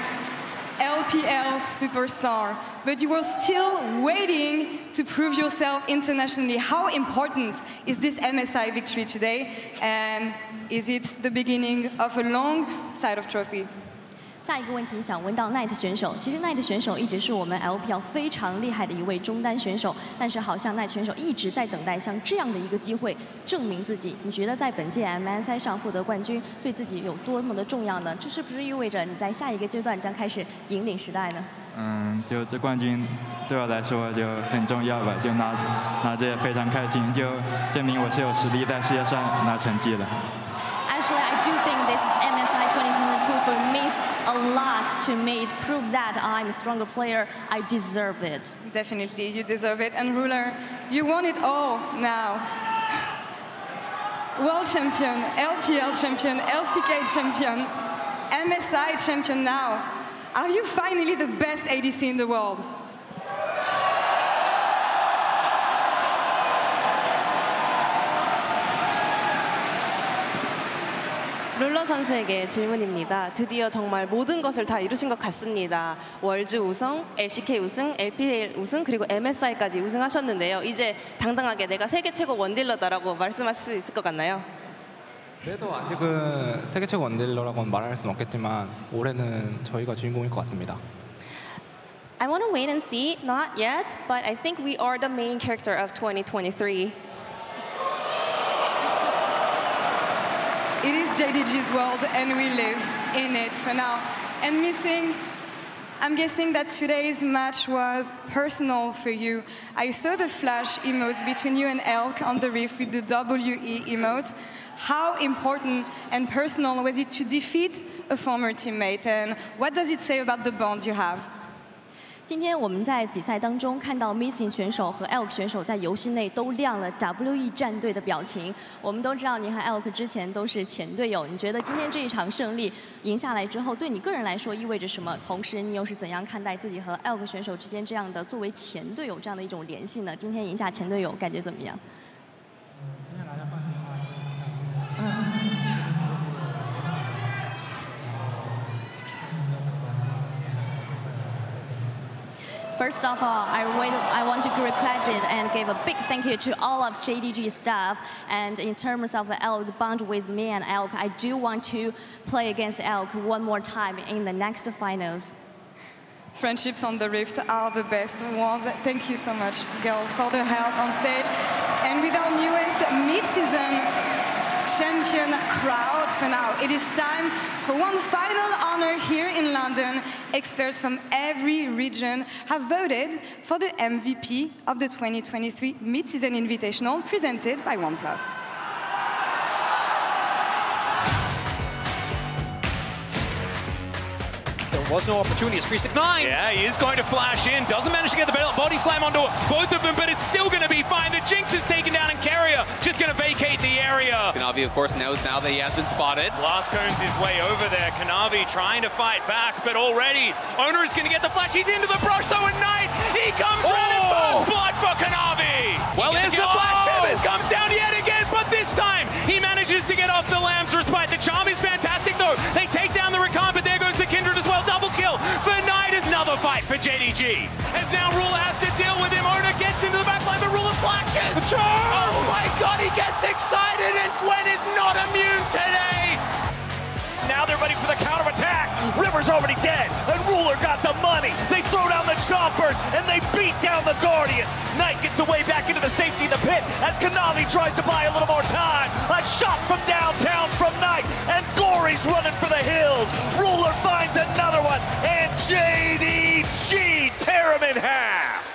S4: LPL superstar, but you were still waiting to prove yourself internationally. How important is this MSI victory today? And is it the beginning of a long side of trophy?
S16: 下一个问题想问到 Knight 选手，其实 Knight 选手一直是我们 LPL 非常厉害的一位中单选手，但是好像 Knight 选手一直在等待像这样的一个机会证明自己。你觉得在本届 MSI 上获得冠军对自己有多么的重要呢？这是不是意味着你在下一个阶段将开始引领时代呢？
S3: 就这冠军对我来说就很重要吧，就拿着也非常开心，就证明我是有实力在世界上拿成绩的。
S16: Actually, I do think this MSI 2020 trophy means a lot to me. It proves that I'm a stronger player. I deserve it.
S4: Definitely, you deserve it. And Ruler, you won it all now. World champion, LPL champion, LCK champion, MSI champion now. Are you finally the best ADC in the world?
S18: 룰러 선수에게 질문입니다. 드디어 정말 모든 것을 다 이루신 것 같습니다. 월즈 우승, LCK 우승, LPL 우승, 그리고 MSI까지 우승하셨는데요. 이제 당당하게 내가 세계 최고 원딜러다라고 말씀하실 수 있을 것 같나요?
S5: 그래도 아직은 세계 최고 원딜러라고는 말할 수는 없겠지만 올해는 저희가 주인공일 것 같습니다.
S18: I want to wait and see. Not yet, but I think we are the main character of 2023.
S4: It is JDG's world, and we live in it for now. And Missing, I'm guessing that today's match was personal for you. I saw the flash emotes between you and Elk on the reef with the WE emote. How important and personal was it to defeat a former teammate? And what does it say about the bond you have?
S16: 今天我们在比赛当中看到 Missing 选手和 Elk 选手在游戏内都亮了 WE 战队的表情。我们都知道你和 Elk 之前都是前队友，你觉得今天这一场胜利赢下来之后，对你个人来说意味着什么？同时，你又是怎样看待自己和 Elk 选手之间这样的作为前队友这样的一种联系呢？今天赢下前队友，感觉怎么样？ First of all, I want to give credit and give a big thank you to all of JDG staff. And in terms of the Elk bond with me and Elk, I do want to play against Elk one more time in the next finals.
S4: Friendships on the Rift are the best ones. Thank you so much, girl, for the help on stage. And with our newest mid-season champion crowd for now, it is time for one final honor here in London. Experts from every region have voted for the MVP of the 2023 Mid-Season Invitational presented by OnePlus.
S6: There was no opportunity. It's 369. Yeah, he is going to flash in. Doesn't manage to get the body slam onto both of them, but it's still going to be fine. The Jinx is taken down, and Carrier just going to vacate the area.
S13: Kanavi, of course, knows now that he has been spotted.
S6: Blast cones his way over there. Kanavi trying to fight back, but already Owner is going to get the flash. He's into the brush, though, and Knight, he comes round in first blood for Kanavi. Well, there's the flash. Tibbers comes down yet again, but this time he manages to get off the Lamb's respite. The charm is fantastic, though. They take down the Rakan, but there goes the Kindred as well. Double kill for Knight. Is another fight for JDG. As now Ruler has to deal with him. Owner gets into the backline, but Ruler flashes. Oh my god, he gets excited, and Gwen is not immune today. Now they're ready for the counter-attack. River's already dead, and Ruler got the money. They throw down the choppers, and they beat down the Guardians. Knight gets away back into the safety of the pit as Kanavi tries to buy a little more time. A shot from downtown from Knight, and Gory's running for the hills. Ruler finds another one, and JDG tear him in half.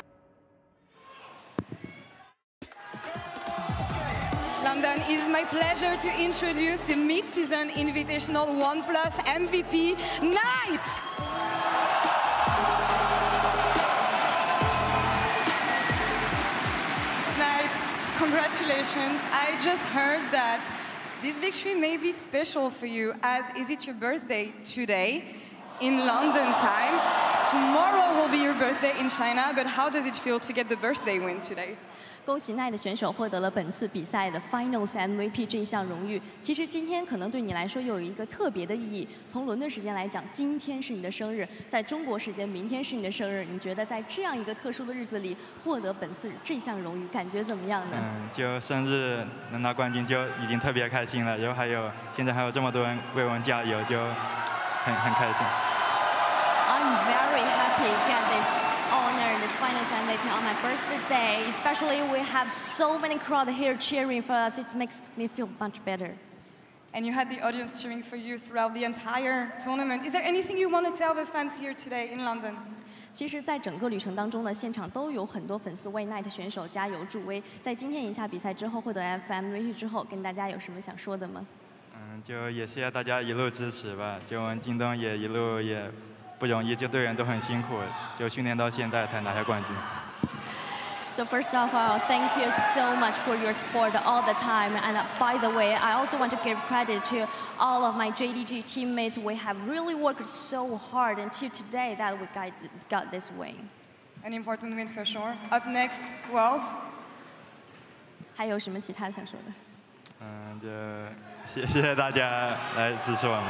S4: London, it is my pleasure to introduce the Mid-Season Invitational OnePlus MVP, Knight! Knight, congratulations. I just heard that This victory may be special for you, as is it your birthday today in London time. Tomorrow will be your birthday in China, but how does it feel to get the birthday win today?
S16: 恭喜奈的选手获得了本次比赛的 Finals MVP 这一项荣誉。其实今天可能对你来说有一个特别的意义。从伦敦时间来讲，今天是你的生日，在中国时间明天是你的生日。你觉得在这样一个特殊的日子里获得本次这项荣誉，感觉怎么样呢？
S3: 就生日能拿冠军就已经特别开心了，然后现在还有这么多人为我们加油，就很开心。
S16: I'm very happy to get this honor, this Finals MVP on my birthday. Especially we have so many crowd here cheering for us. It makes me feel much better.
S4: And you had the audience cheering for you throughout the entire tournament. Is there anything you want to tell the fans here today in London?
S16: 其实，在整个旅程当中呢，现场都有很多粉丝为奈特选手加油助威。在今天赢下比赛之后，获得 MVP 之后，跟大家有什么想说的吗？
S3: 就也谢谢大家一路支持吧。就我们京东也一路也不容易，就队员都很辛苦，就训练到现在才拿下冠军。
S16: So first of all, thank you so much for your support all the time. And by the way, I also want to give credit to all of my JDG teammates. We have really worked so hard until today that we got this win.
S4: An important win for sure. Up next, Worlds.
S16: 还有什么其他想说的？
S3: 就谢谢大家来支持我们。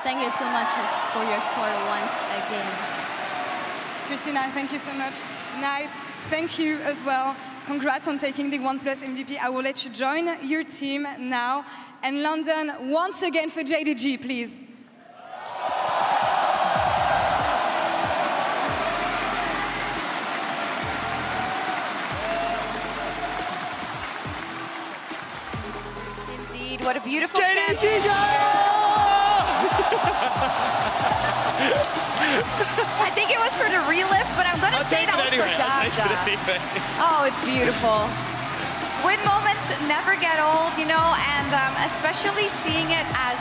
S16: Thank you so much for your support once again.
S4: Christina, thank you so much. Knight, thank you as well. Congrats on taking the OnePlus MVP. I will let you join your team now. And London, once again for JDG, please.
S9: Indeed, what a beautiful
S6: JDG!
S9: I think it was for the relift, but I'm going to say that was for Dada. Oh, it's beautiful. Win moments never get old, you know, and especially seeing it as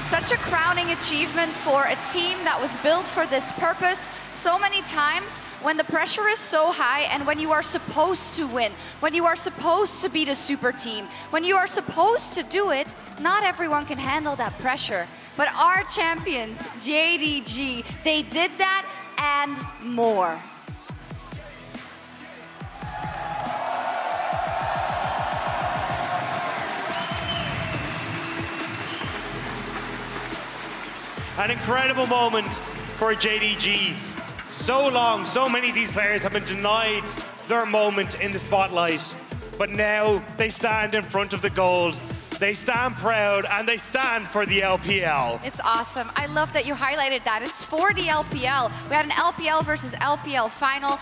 S9: such a crowning achievement for a team that was built for this purpose. So many times when the pressure is so high and when you are supposed to win, when you are supposed to beat a super team, when you are supposed to do it, not everyone can handle that pressure. But our champions, JDG, they did that and more.
S11: An incredible moment for JDG. So long, so many of these players have been denied their moment in the spotlight, but now they stand in front of the gold. They stand proud and they stand for the LPL.
S9: It's awesome. I love that you highlighted that. It's for the LPL. We had an LPL versus LPL final.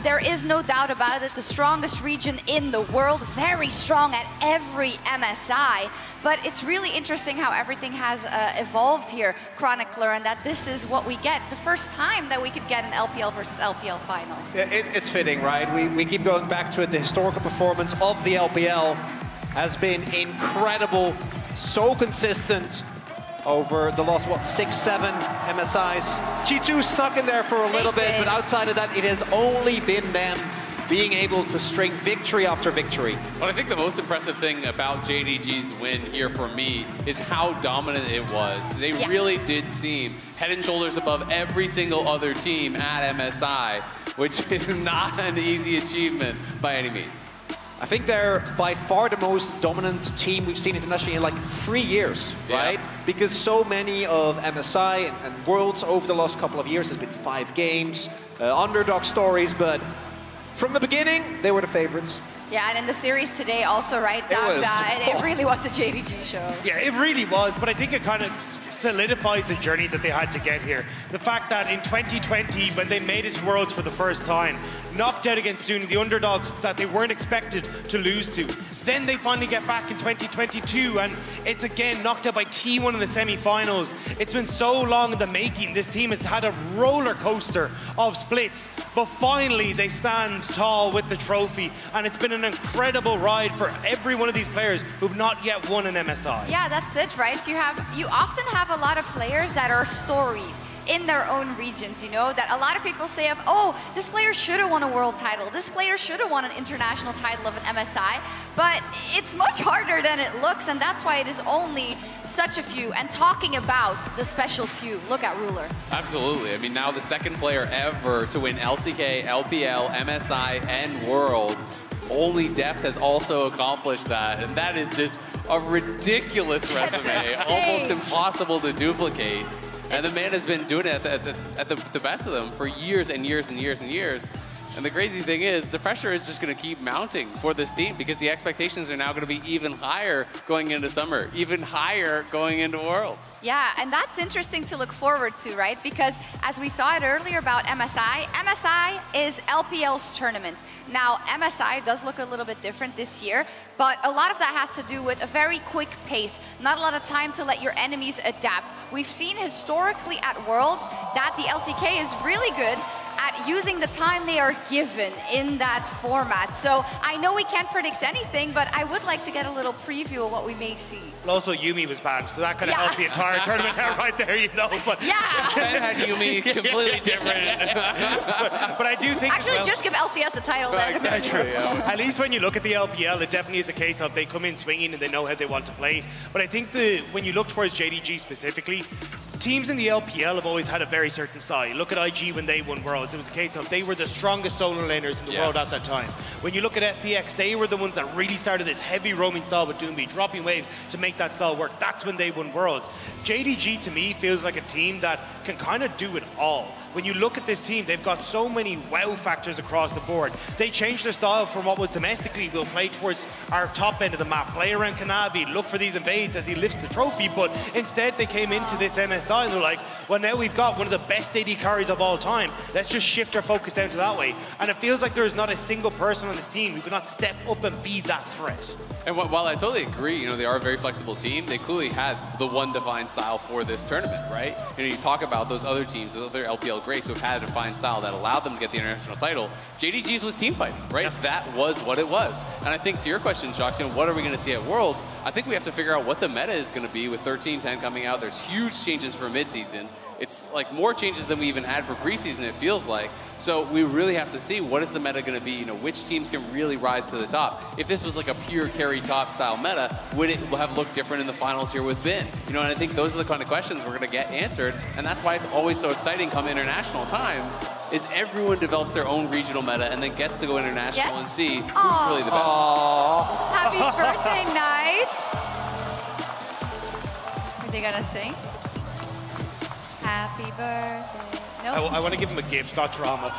S9: There is no doubt about it. The strongest region in the world, very strong at every MSI. But it's really interesting how everything has evolved here, Chronicler, and that this is what we get. The first time that we could get an LPL versus LPL final.
S10: Yeah, it's fitting, right? We keep going back to it. The historical performance of the LPL has been incredible, so consistent over the last, what, 6-7 MSIs. G2 snuck in there for a little bit, but outside of that, it has only been them being able to string victory after victory.
S12: But I think the most impressive thing about JDG's win here for me is how dominant it was. They really did seem head and shoulders above every single other team at MSI, which is not an easy achievement by any means.
S10: I think they're by far the most dominant team we've seen internationally in like 3 years, right? Because so many of MSI and Worlds over the last couple of years has been 5 games, underdog stories, but from the beginning, they were the favorites.
S9: Yeah, and in the series today also, right, it really was a JDG show.
S11: Yeah, it really was, but I think it kind of solidifies the journey that they had to get here. The fact that in 2020, when they made it to Worlds for the first time, knocked out against Sunni, the underdogs that they weren't expected to lose to. Then they finally get back in 2022, and it's again knocked out by T1 in the semi-finals. It's been so long in the making. This team has had a roller coaster of splits, but finally they stand tall with the trophy, and it's been an incredible ride for every one of these players who've not yet won an MSI.
S9: Yeah, that's it, right? You often have a lot of players that are storied. in their own regions, you know, that a lot of people say of, oh, this player should have won a world title, this player should have won an international title of an MSI, but it's much harder than it looks, and that's why it is only such a few. And talking about the special few, look at Ruler.
S12: Absolutely. I mean, now the second player ever to win LCK, LPL, MSI, and Worlds. Only Deft has also accomplished that, and that is just a ridiculous resume, almost impossible to duplicate. And the man has been doing it at the best of them for years and years and years and years. And the crazy thing is, the pressure is just going to keep mounting for this team because the expectations are now going to be even higher going into summer, even higher going into Worlds.
S9: Yeah, and that's interesting to look forward to, right? Because as we saw it earlier about MSI, MSI is LPL's tournament. Now, MSI does look a little bit different this year, but a lot of that has to do with a very quick pace, not a lot of time to let your enemies adapt. We've seen historically at Worlds that the LCK is really good at using the time they are given in that format. So I know we can't predict anything, but I would like to get a little preview of what we may see.
S11: But also Yumi was banned, so that kind of helped the entire tournament out right there, you know. But
S12: Sen had Yumi completely different.
S11: but I do think
S9: actually just give LCS the title then.
S11: Exactly true. Yeah. At least when you look at the LPL, it definitely is a case of they come in swinging and they know how they want to play. But I think when you look towards JDG specifically, teams in the LPL have always had a very certain style. You look at IG when they won Worlds, it was a case of they were the strongest solo laners in the world at that time. When you look at FPX, they were the ones that really started this heavy roaming style with Doomby, dropping waves to make that style work. That's when they won Worlds. JDG to me feels like a team that can kind of do it all. When you look at this team, they've got so many wow factors across the board. They changed their style from what was domestically, we'll play towards our top end of the map, play around Kanavi, look for these invades as he lifts the trophy, but instead they came into this MSI and they're like, well, now we've got one of the best AD carries of all time. Let's just shift our focus down to that way. And it feels like there's not a single person on this team who cannot step up and be that threat.
S12: And while I totally agree, you know, they are a very flexible team, they clearly had the one defined style for this tournament, right? You know, you talk about those other teams, those other LPL greats who have had a defined style that allowed them to get the international title. JDG's was team fighting, right? Yeah. That was what it was. And I think to your question, Jacques, you know, what are we going to see at Worlds? I think we have to figure out what the meta is going to be with 13-10 coming out. There's huge changes for midseason. It's like more changes than we even had for preseason, it feels like. So we really have to see what is the meta going to be, you know, which teams can really rise to the top. If this was like a pure carry top style meta, would it have looked different in the finals here with Bin? You know, and I think those are the kind of questions we're going to get answered. And that's why it's always so exciting come international time, is everyone develops their own regional meta and then gets to go international and see who's really the best.
S9: Happy birthday, Knight. Are they going to sing? Happy birthday. Nope.
S11: I want to give him a gift, not drama.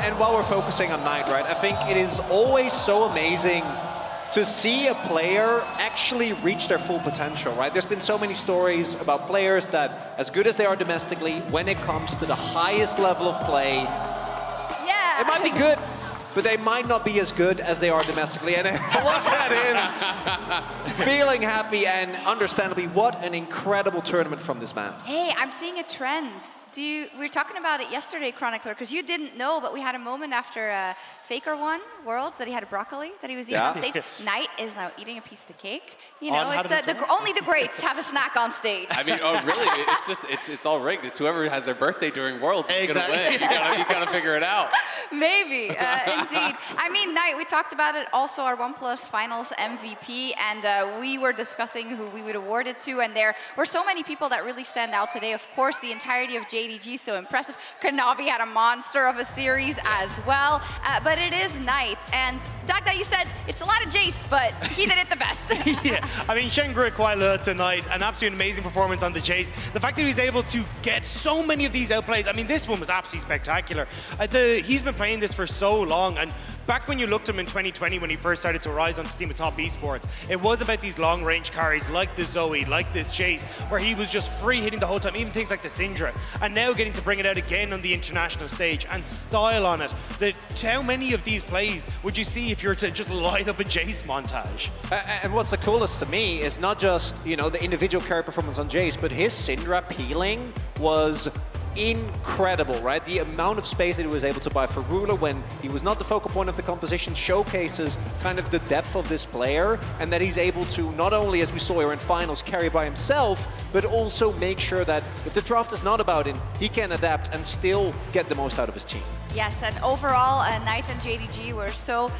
S10: And while we're focusing on Knight, right, I think it is always so amazing to see a player actually reach their full potential, right? There's been so many stories about players that, as good as they are domestically, when it comes to the highest level of play, it might be good, but they might not be as good as they are domestically. And look at him feeling happy, and understandably, what an incredible tournament from this man.
S9: Hey, I'm seeing a trend. We were talking about it yesterday, Chronicler, because you didn't know, but we had a moment after FLICKR won Worlds that he had a broccoli that he was eating on stage. Knight is now eating a piece of the cake. You know, it's only the greats have a snack on stage.
S12: I mean, oh really? It's all rigged. It's whoever has their birthday during Worlds is gonna win. You gotta figure it out.
S9: Maybe, indeed. I mean, Knight, we talked about it, also our OnePlus Finals MVP, and we were discussing who we would award it to, and there were so many people that really stand out today. Of course, the entirety of JDG, so impressive. Kanavi had a monster of a series as well, but it is Knight. And Dagda, you said it's a lot of Jace, but he did it the best.
S11: Yeah, I mean, Shen grew it quite a lot tonight. An absolutely amazing performance on the Jace. The fact that he was able to get so many of these outplays, I mean, this one was absolutely spectacular. He's been playing this for so long, and back when you looked at him in 2020 when he first started to rise on the team of top esports, it was about these long-range carries like the Zoe, like this Jace, where he was just free hitting the whole time, even things like the Syndra, and now getting to bring it out again on the international stage and style on it. How many of these plays would you see if you were to just line up a Jace montage?
S10: And what's the coolest to me is not just, you know, the individual carry performance on Jace, but his Syndra peeling was incredible, right? The amount of space that he was able to buy for Ruler when he was not the focal point of the composition showcases kind of the depth of this player, and that he's able to not only, as we saw here in finals, carry by himself, but also make sure that if the draft is not about him, he can adapt and still get the most out of his team.
S9: Yes, and overall, Knight and JDG were so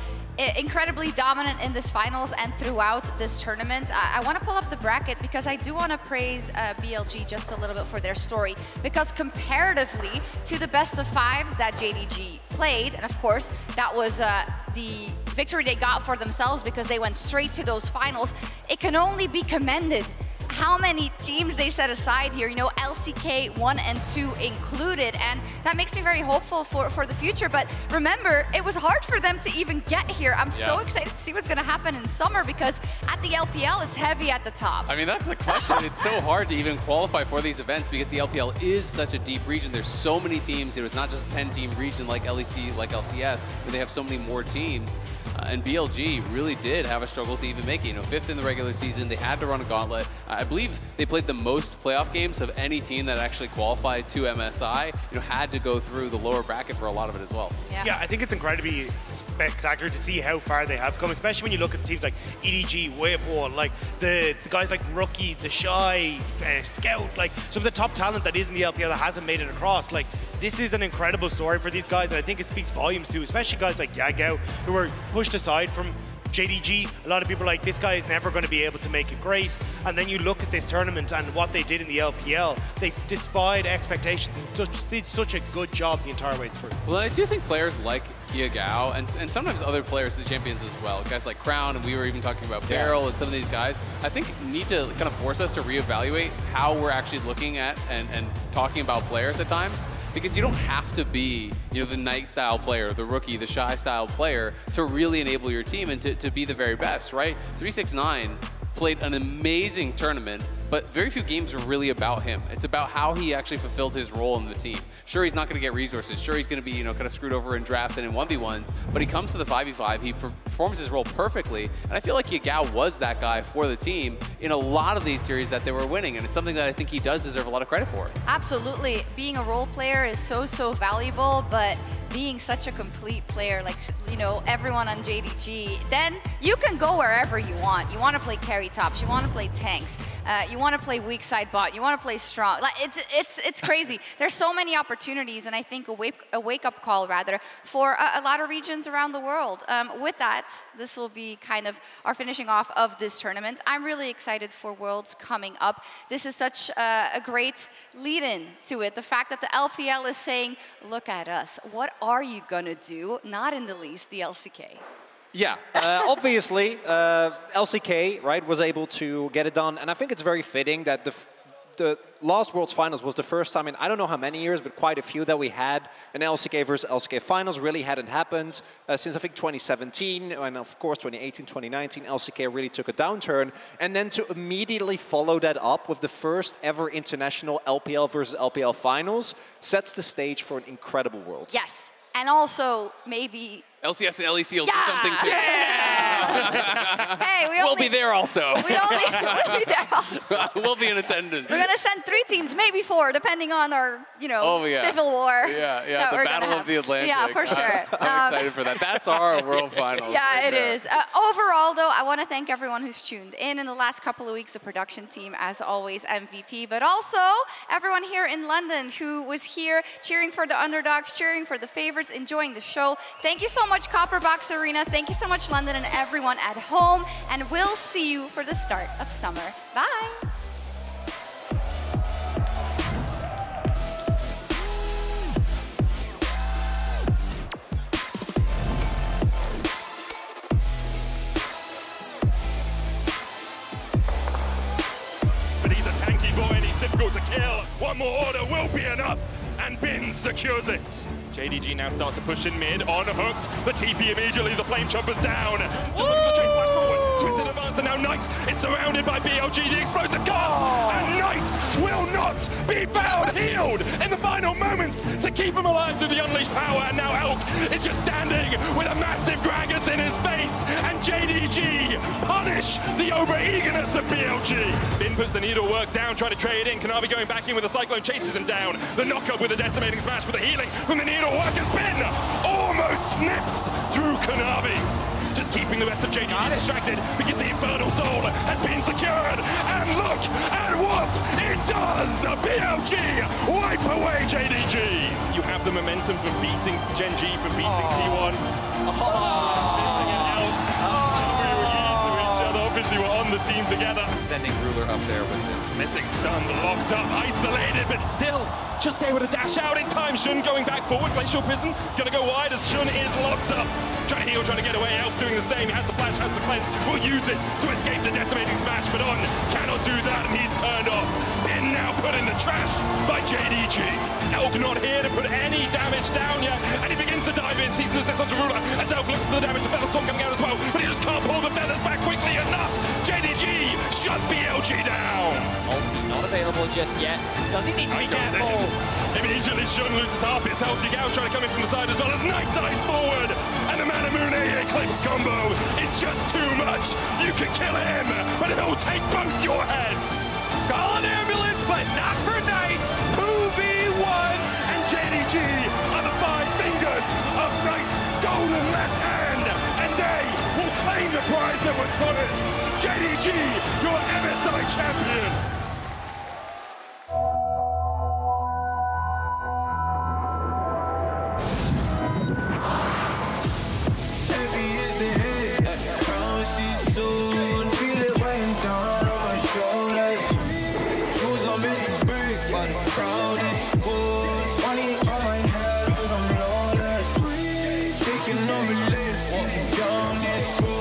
S9: incredibly dominant in this finals and throughout this tournament. I want to pull up the bracket because I do want to praise BLG just a little bit for their story, because comparatively to the best of fives that JDG played, and of course that was the victory they got for themselves because they went straight to those finals, it can only be commended how many teams they set aside here, you know, LCK 1 and 2 included, and that makes me very hopeful for the future. But remember, it was hard for them to even get here. I'm so excited to see what's going to happen in summer, because at the LPL, it's heavy at the top.
S12: I mean, that's the question. It's so hard to even qualify for these events because the LPL is such a deep region. There's so many teams. It was not just a 10-team region like LEC, like LCS, but they have so many more teams. And BLG really did have a struggle to even make it. You know, 5th in the regular season, they had to run a gauntlet. I believe they played the most playoff games of any team that actually qualified to MSI. You know, had to go through the lower bracket for a lot of it as well.
S11: Yeah, I think it's incredibly spectacular to see how far they have come, especially when you look at teams like EDG, Wavewall, like the guys like Rookie, The Shy, Scout, like some of the top talent that is in the LPL that hasn't made it across. Like, this is an incredible story for these guys, and I think it speaks volumes too, especially guys like Yagao, who were pushed aside from JDG. A lot of people are like, this guy is never going to be able to make it great. And then you look at this tournament and what they did in the LPL. They defied expectations and did such a good job the entire way through.
S12: Well, I do think players like Yagao and sometimes other players, the champions as well, guys like Crown, and we were even talking about Barrel and some of these guys, I think need to kind of force us to reevaluate how we're actually looking at and talking about players at times. Because you don't have to be, you know, the Knight style player, the Rookie, the Shy style player to really enable your team and to be the very best, right? 369 played an amazing tournament, but very few games are really about him. It's about how he actually fulfilled his role in the team. Sure, he's not going to get resources. Sure, he's going to be, you know, kind of screwed over in drafts and in 1v1s, but he comes to the 5v5, he performs his role perfectly, and I feel like Yagao was that guy for the team in a lot of these series that they were winning, and it's something that I think he does deserve a lot of credit for.
S9: Absolutely. Being a role player is so valuable, but being such a complete player, like, you know, everyone on JDG, then you can go wherever you want. You want to play carry tops, you want to play tanks, you want to play weak side bot, you want to play strong. Like, it's crazy. There's so many opportunities, and I think a wake-up call, rather, for a lot of regions around the world. With that, this will be kind of our finishing off of this tournament. I'm really excited for Worlds coming up. This is such a great lead-in to it. The fact that the LPL is saying, look at us, what are you gonna do? Not in the least the LCK.
S10: Yeah, obviously, LCK, right, was able to get it done, and I think it's very fitting that the last Worlds Finals was the first time in I don't know how many years, but quite a few, that we had an LCK versus LCK Finals. Really hadn't happened since I think 2017, and of course 2018, 2019, LCK really took a downturn. And then to immediately follow that up with the first ever international LPL versus LPL Finals sets the stage for an incredible Worlds.
S9: Yes, and also maybe
S12: LCS and LEC will do something too.
S9: Hey,
S12: we'll be there also.
S9: We'll be there also.
S12: We'll be in attendance.
S9: We're gonna send 3 teams, maybe 4, depending on our, you know, civil war.
S12: Yeah, the Battle of the Atlantic.
S9: Yeah, for sure.
S12: I'm excited for that. That's our World Finals.
S9: Yeah, it is. Overall, though, I want to thank everyone who's tuned in the last couple of weeks. The production team, as always, MVP, but also everyone here in London who was here cheering for the underdogs, cheering for the favorites, enjoying the show. Thank you so much, Copperbox Arena. Thank you so much, London, and everyone at home. And we'll see you for the start of summer. Bye.
S15: But he's a tanky boy and he's difficult to kill. One more order will be enough, and Bin secures it. JDG now starts to push in mid, on hooked. The TP immediately, the flame chopper's down. Still looking to chase back forward. Twisted advance, and now Knight is surrounded by BLG, the explosive cast, and Knight will not cannot be found. Healed in the final moments to keep him alive through the unleashed power, and now Elk is just standing with a massive Gragas in his face, and JDG punish the over-eagerness of BLG. Bin puts the needle work down, trying to trade in. Kanavi going back in with a Cyclone, chases him down. The knockup with a decimating smash with the healing from the needle work as Bin almost snips through Kanavi. Just keeping the rest of JDG distracted because the Infernal Soul has been secured. And look at what it does! BLG wipe away JDG. You have the momentum from beating Gen G, from beating T1. Missing it out. We were to each other. Obviously, we're on the team together.
S17: Sending Ruler up there with him.
S15: Missing stun, locked up, isolated, but still just able to dash out in time. Shun going back forward. Glacial Prison gonna go wide as Shun is locked up. Trying to heal, trying to get away. Elf doing the same. He has the flash, has the cleanse. Will use it to escape the decimating smash, but On cannot do that, and he's turned off. Bin now put in the trash by JDG. Elk not here to put any damage down yet, and he begins to dive in. Sees this onto Ruler as Elk looks for the damage. The Feather Storm coming out as well, but he just can't pull the feathers back quickly enough. JDG shut BLG down.
S2: Multi not available just yet. Does he need to be careful?
S15: Immediately Shun loses half his health. Yagao trying to come in from the side as well as Knight dives forward. And the Manamune Eclipse combo is just too much. You can kill him, but he'll take both your heads.
S6: Call an ambulance, but not for Knight. 2v1.
S15: And JDG are the 5 fingers of Knight's golden left hand. And they will claim the prize that was promised. JDG, your MSI champions.
S14: Taking over late, walking down this road.